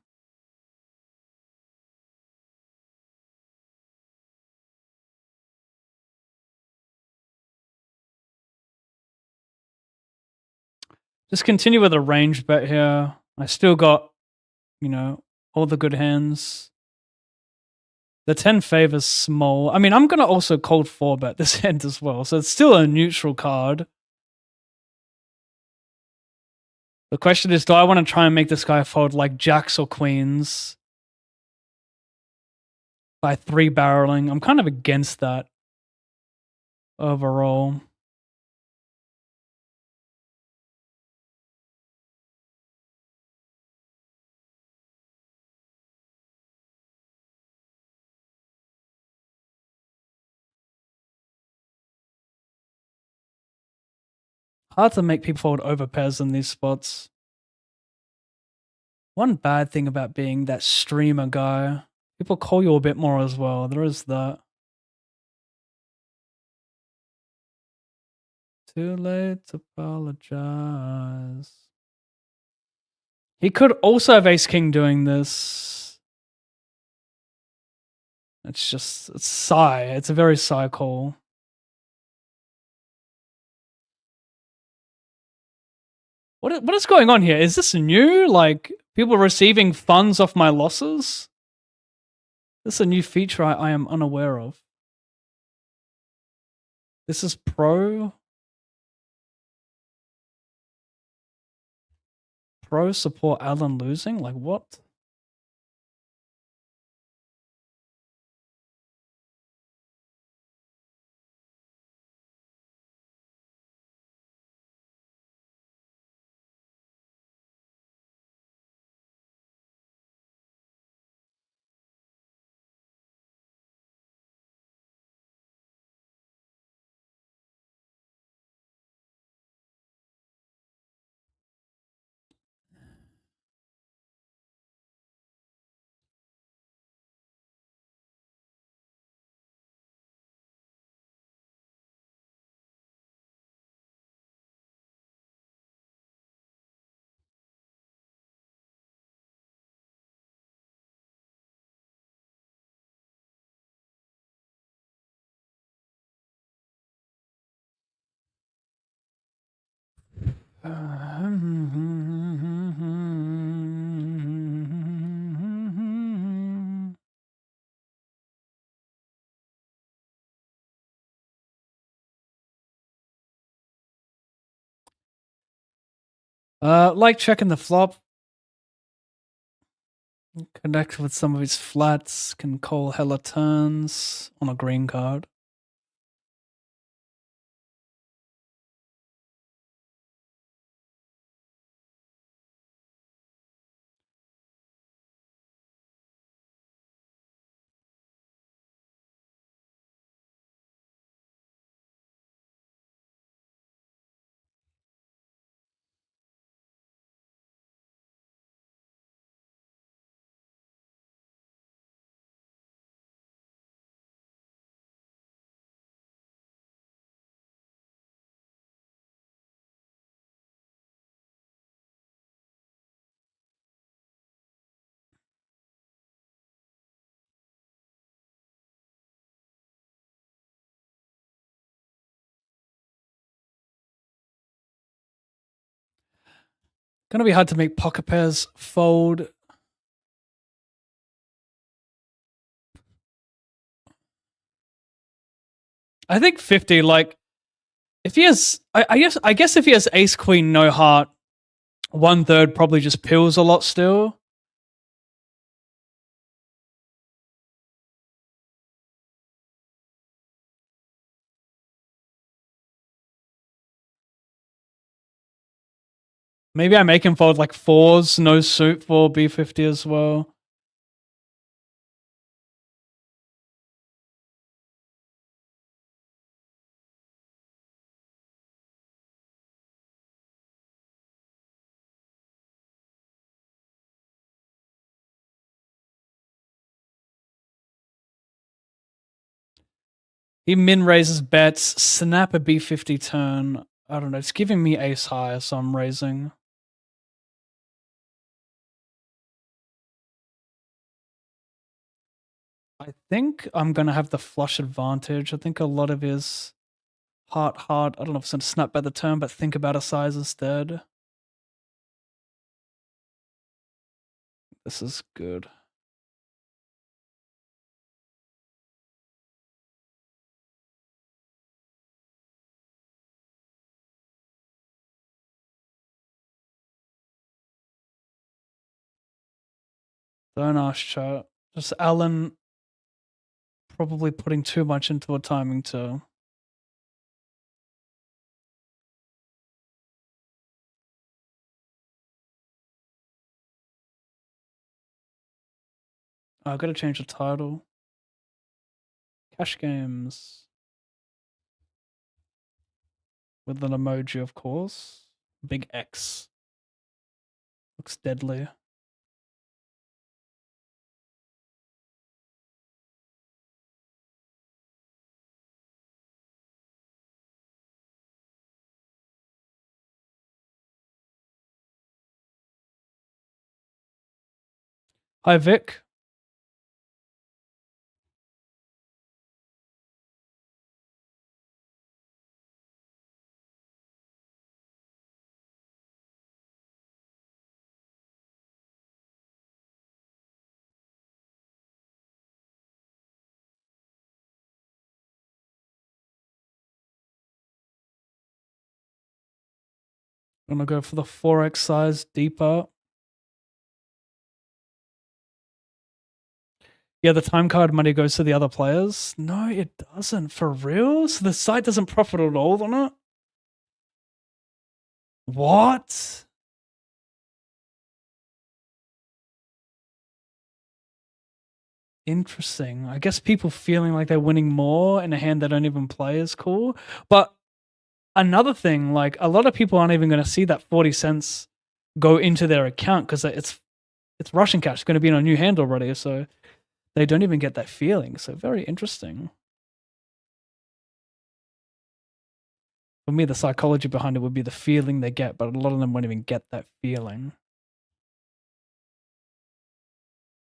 Just continue with a range bet here. I still got, all the good hands. The 10 favors small. I mean, I'm going to also cold 4-bet this hand as well, so it's still a neutral card. The question is, do I want to try and make this guy fold like jacks or queens by 3-barreling? I'm kind of against that overall. Hard to make people fold over pairs in these spots. One bad thing about being that streamer guy, people call you a bit more as well. There is that. Too late to apologize. He could also have ace king doing this. It's sigh. It's a very sigh call. What is going on here? Is this new? Like, people receiving funds off my losses? This is a new feature I am unaware of. This is pro. Pro support Alan losing? Like, what? Like checking the flop. Connect with some of his flats. Can call hella turns on a green card. Gonna be hard to make pocket pairs fold. I think 50, like, if he has, I guess if he has ace, queen, no heart, 1/3 probably just pills a lot still. Maybe I make him fold like 4s, no suit for B50 as well. He min raises bets, snap a B50 turn. I don't know, it's giving me ace high, so I'm raising. I think I'm gonna have the flush advantage. I think a lot of his heart, I don't know if it's gonna snap by the turn, but think about a size instead. This is good. Don't ask, chat. Just Alan probably putting too much into a timing too. I've got to change the title. Cash games. With an emoji, of course. Big X. Looks deadly. Hi, Vic. I'm gonna go for the 4x size deeper. Yeah, the time card money goes to the other players. No, it doesn't. For real? So the site doesn't profit at all on it? What? Interesting. I guess people feeling like they're winning more in a hand they don't even play is cool. But another thing, like a lot of people aren't even going to see that 40 cents go into their account because it's Russian cash. It's going to be in a new hand already. So they don't even get that feeling. So very interesting. For me, the psychology behind it would be the feeling they get, but a lot of them won't even get that feeling.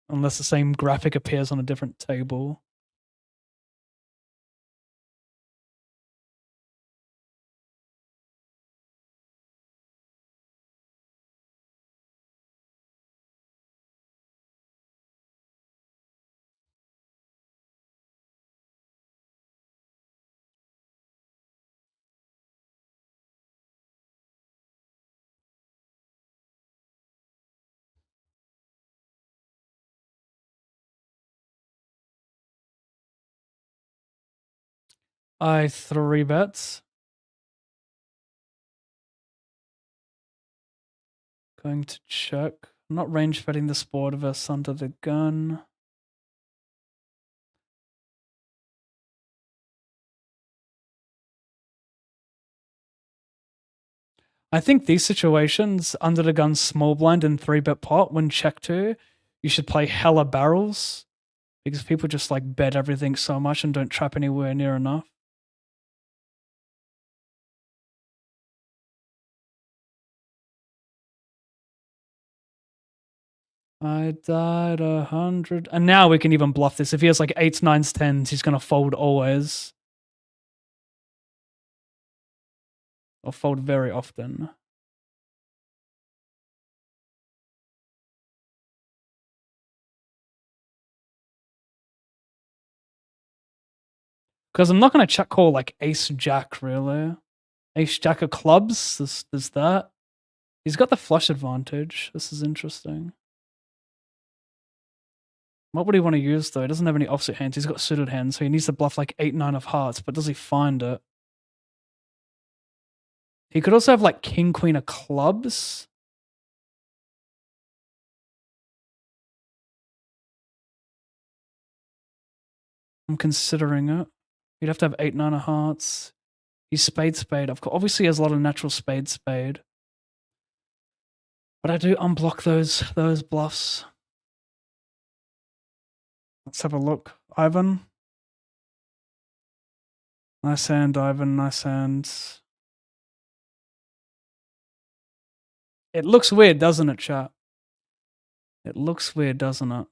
Unless the same graphic appears on a different table. I 3 bets. Going to check. I'm not range betting this board versus under the gun. I think these situations, under the gun, small blind, and 3-bet pot, when check to, you should play hella barrels because people just like bet everything so much and don't trap anywhere near enough. I died 100. And now we can even bluff this. If he has like 8s, 9s, 10s, he's going to fold always. Or fold very often. Because I'm not going to check call like ace jack, really. Ace jack of clubs, there's that. He's got the flush advantage. This is interesting. What would he want to use, though? He doesn't have any offsuit hands. He's got suited hands, so he needs to bluff like 8, 9 of hearts, but does he find it? He could also have like king, queen of clubs. I'm considering it. He'd have to have 8, 9 of hearts. He's spade, spade. Of course, obviously, he has a lot of natural spade, spade. But I do unblock those bluffs. Let's have a look. Ivan. Nice hand, Ivan. Nice hand. It looks weird, doesn't it, chat? It looks weird, doesn't it?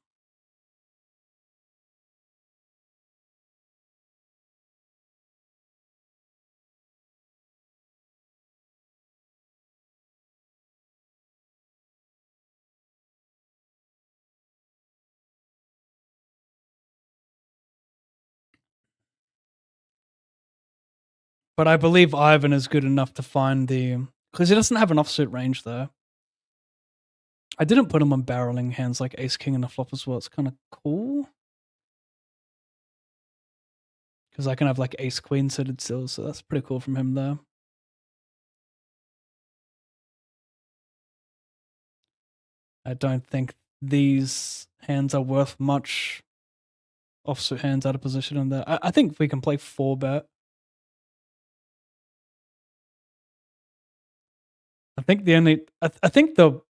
But I believe Ivan is good enough to find the... Because he doesn't have an offsuit range there. I didn't put him on barreling hands like Ace King in the flop as well. It's kind of cool. Because I can have like Ace Queen suited still, so that's pretty cool from him there. I don't think these hands are worth much offsuit hands out of position in there. I think we can play 4-bet. I think the only... I think the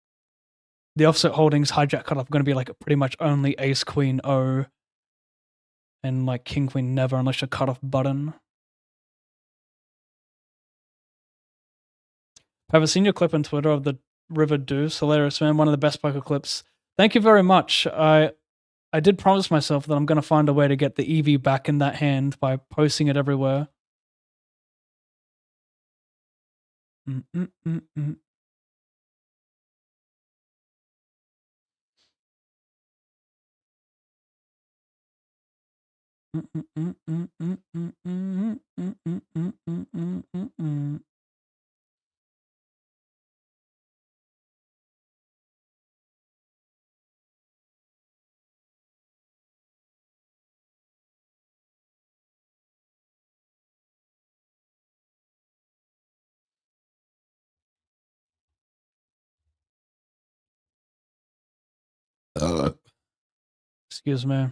offset holdings hijack cutoff are going to be like pretty much only Ace Queen O and like King Queen never unless you cut off button. Have I seen your clip on Twitter of the River Deuce? Hilarious, man. One of the best poker clips. Thank you very much. I did promise myself that I'm going to find a way to get the EV back in that hand by posting it everywhere. Excuse me.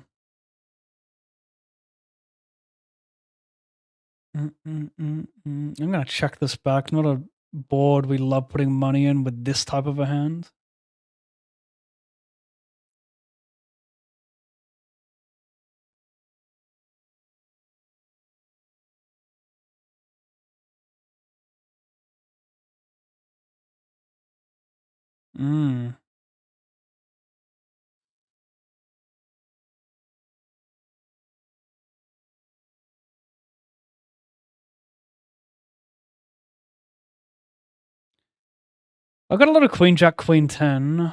I'm going to check this back. Not a board we love putting money in with this type of a hand. I've got a lot of Queen Jack, Queen 10.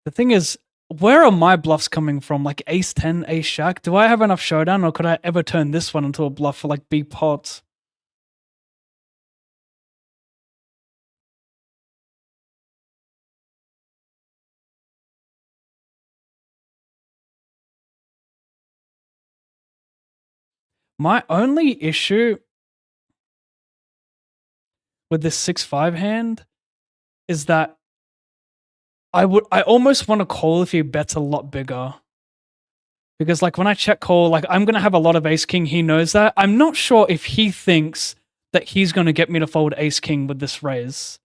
The thing is, where are my bluffs coming from? Like Ace 10, Ace Jack? Do I have enough showdown, or could I ever turn this one into a bluff for like big pots? My only issue with this 6-5 hand is that I almost want to call if he bets a lot bigger. Because like when I check call, like I'm going to have a lot of Ace King. He knows that. I'm not sure if he thinks that he's going to get me to fold Ace King with this raise.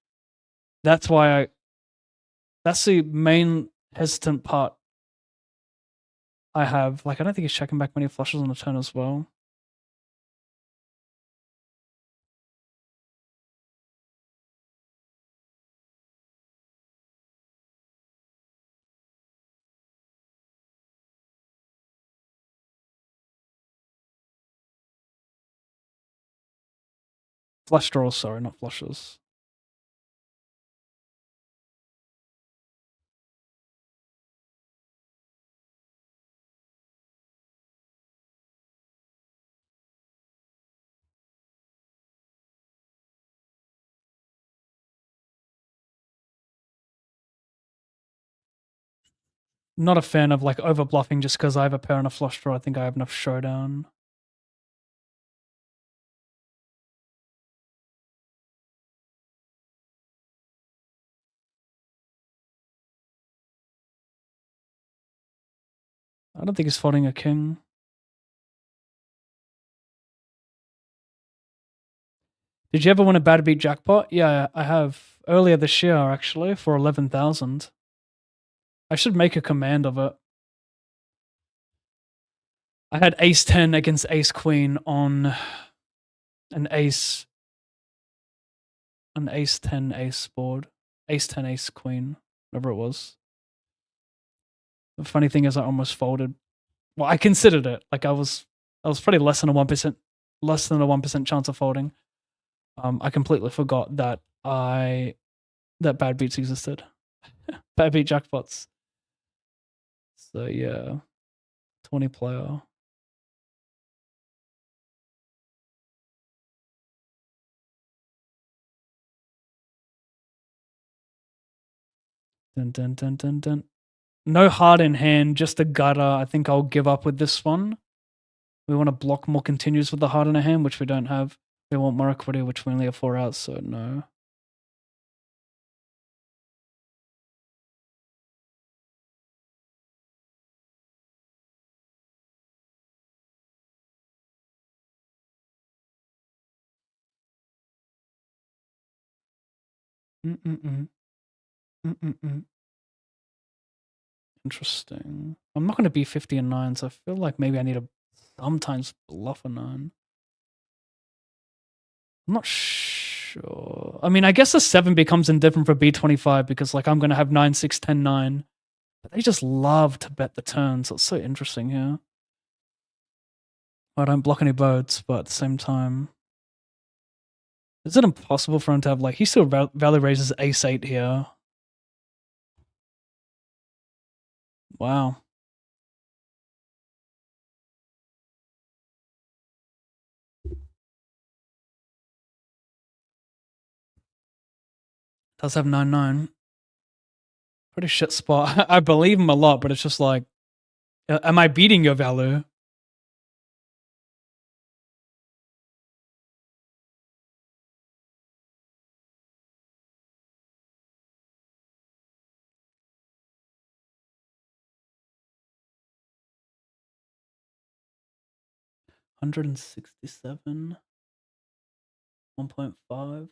That's why that's the main hesitant part I have. Like I don't think he's checking back many flushes on the turn as well. Flush draws, sorry, not flushes. Not a fan of like over bluffing just because I have a pair and a flush draw. I think I have enough showdown. I don't think he's folding a king. Did you ever win a bad beat jackpot? Yeah, I have. Earlier this year, actually, for 11,000. I should make a command of it. I had Ace 10 against Ace Queen on an Ace 10 Ace board. Ace 10 Ace Queen, whatever it was. The funny thing is I almost folded. Well, I considered it. Like I was probably less than a 1% chance of folding. I completely forgot that that bad beats existed. Bad beat jackpots. So yeah. 20 player. Dun, dun, dun, dun, dun. No heart in hand, just a gutter. I think I'll give up with this one. We want to block more continues with the heart in our hand, which we don't have. We want more equity, which we only have 4 out, so no. Mm-mm-mm. Mm-mm-mm. Interesting. I'm not going to be 50 and 9, so I feel like maybe I need to sometimes bluff a 9. I'm not sure. I mean, I guess the 7 becomes indifferent for B25 because, like, I'm going to have 9, 6, 10, 9. But they just love to bet the turn, so it's so interesting here. I don't block any boats, but at the same time, is it impossible for him to have, like, he still value raises ace 8 here? Wow. Does have 9-9. Pretty shit spot. I believe him a lot, but it's just like, am I beating your value? $167. 1.5.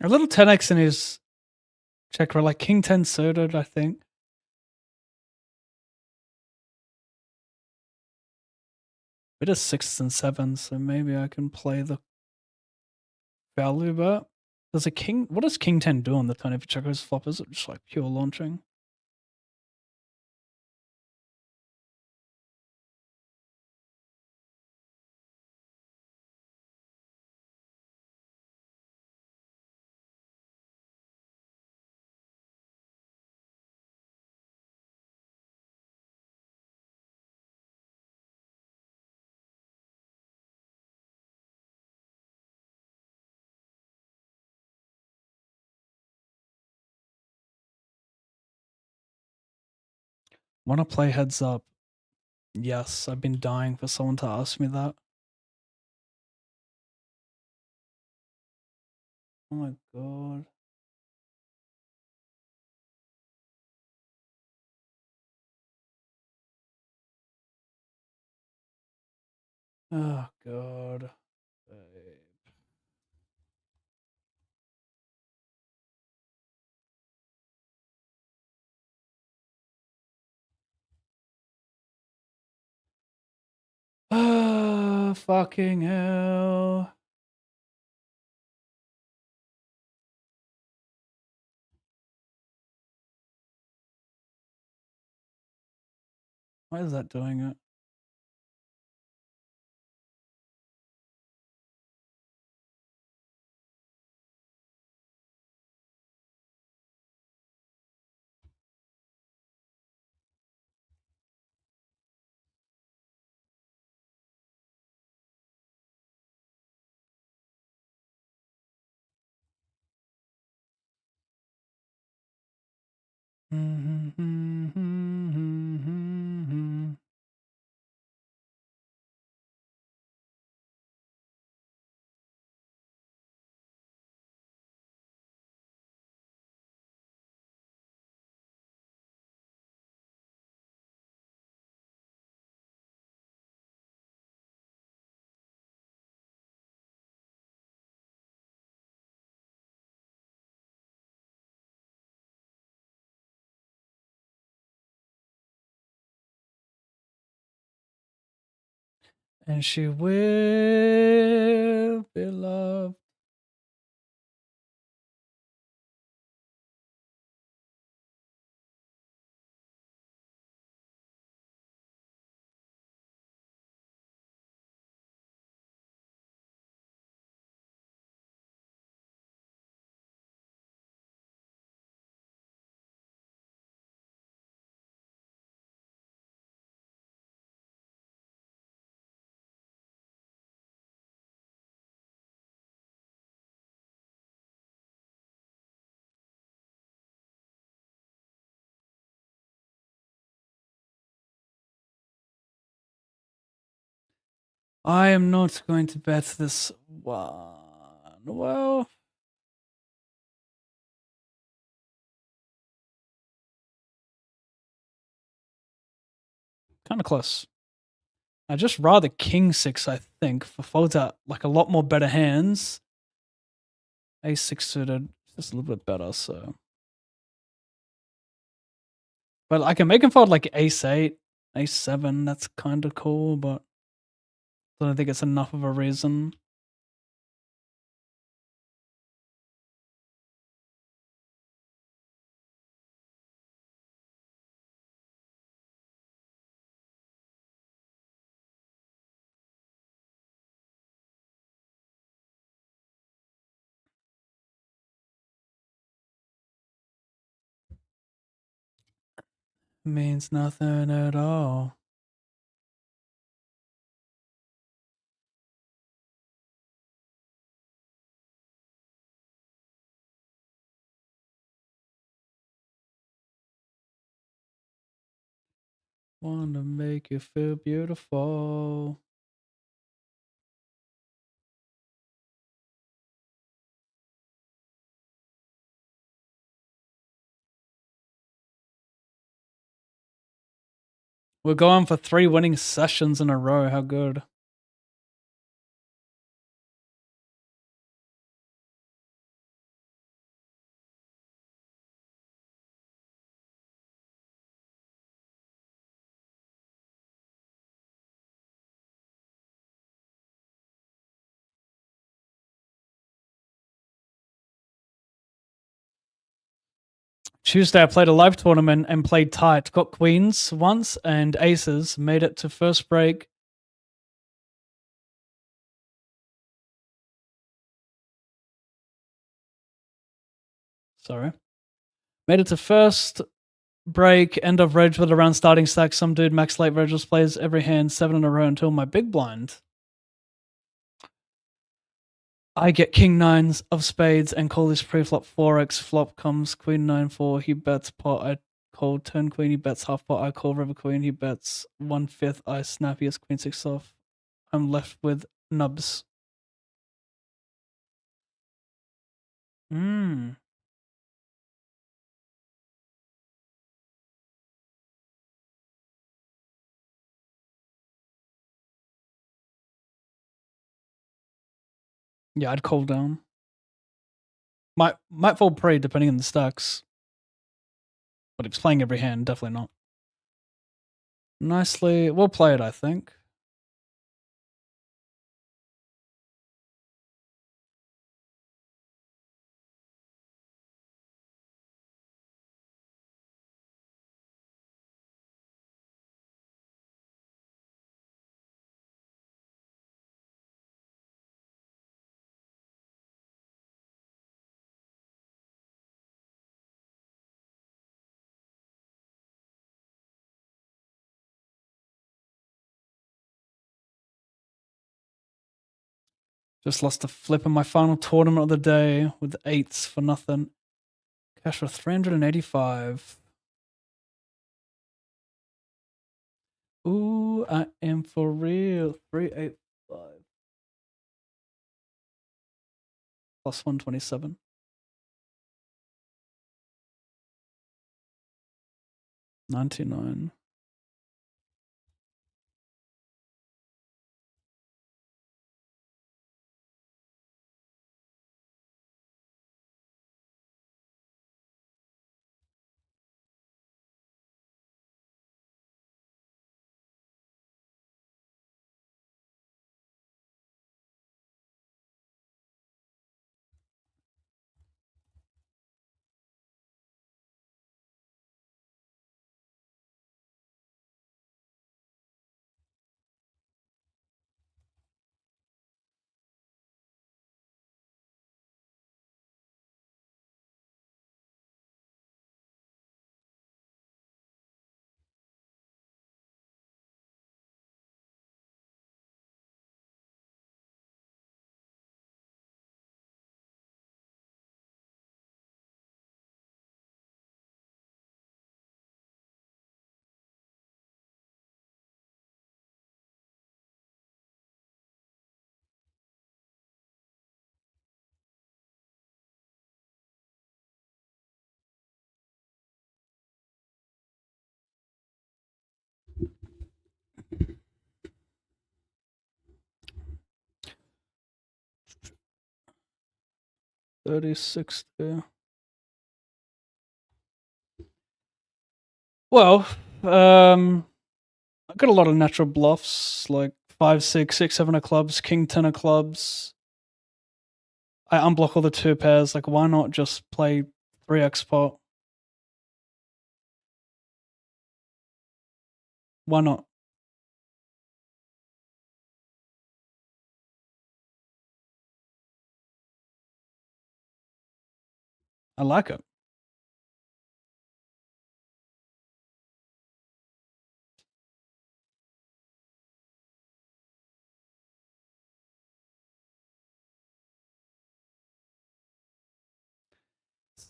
A little 10x in his check raise, like king 10 suited, I think. It is 6s and 7s, so maybe I can play the value bet. Does a king, what does king 10 do on the turn if you check raise flop? Is it just like pure launching? Want to play heads up? Yes, I've been dying for someone to ask me that. Oh my god. Oh god. Fucking hell. Why is that doing it? And she will be loved. I am not going to bet this one. Well, kind of close. I just rather king 6, I think, for folds out like a lot more better hands. Ace 6 suited, just a little bit better, so. But I can make him fold like ace 8, ace 7, that's kind of cool, but I don't think it's enough of a reason. Means nothing at all. Wanna make you feel beautiful. We're going for 3 winning sessions in a row. How good. Tuesday, I played a live tournament and played tight. Got queens once and aces. Made it to first break. Sorry. Made it to first break, end of reg with around starting stack. Some dude max late regals plays every hand 7 in a row until my big blind. I get king 9s of spades and call this pre-flop 4x. Flop comes queen 9-4. He bets pot. I call turn queen. He bets half pot. I call river queen. He bets 1/5. I snap. He has queen 6 off. I'm left with nubs. Yeah, I'd call down. Might fold pre depending on the stacks. But if it's playing every hand, definitely not. Nicely. We'll play it, I think. Just lost a flip in my final tournament of the day with the 8s for nothing. Cash for 385. Ooh, I am for real. 385. Plus 127. $99. $36 there. Well, I got a lot of natural bluffs, like 5, 6, 6, 7 of clubs, king 10 of clubs. I unblock all the 2 pairs. Like, why not just play 3x pot? Why not? I like it.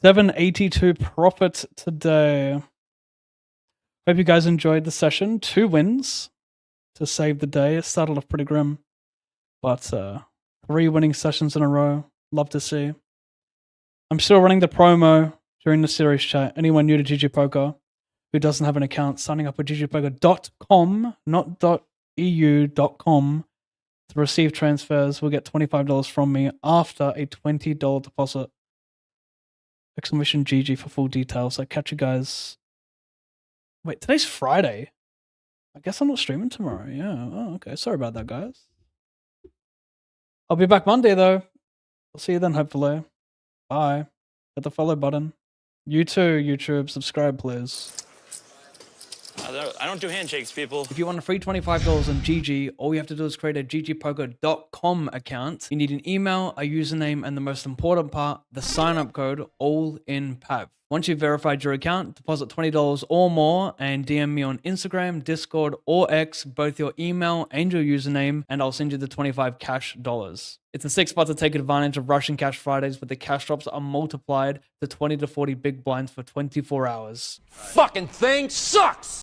$782 profit today. Hope you guys enjoyed the session. 2 wins to save the day. It started off pretty grim, but 3 winning sessions in a row. Love to see. I'm still running the promo during the series chat. Anyone new to GG Poker who doesn't have an account, signing up with ggpoker.com, not .eu.com, to receive transfers will get $25 from me after a $20 deposit. Exclamation GG for full details. I catch you guys. Wait, today's Friday. I guess I'm not streaming tomorrow. Yeah. Oh, okay. Sorry about that, guys. I'll be back Monday, though. I'll see you then, hopefully. Bye. Hit the follow button. You too, YouTube. Subscribe, please. I don't do handshakes, people. If you want a free $25 on GG, all you have to do is create a ggpoker.com account. You need an email, a username, and the most important part, the sign-up code, ALLINPAV. Once you've verified your account, deposit $20 or more and DM me on Instagram, Discord, or X, both your email and your username, and I'll send you the 25 cash dollars. It's a sick spot to take advantage of Russian Cash Fridays, where the cash drops are multiplied to 20 to 40 big blinds for 24 hours. Fucking thing sucks!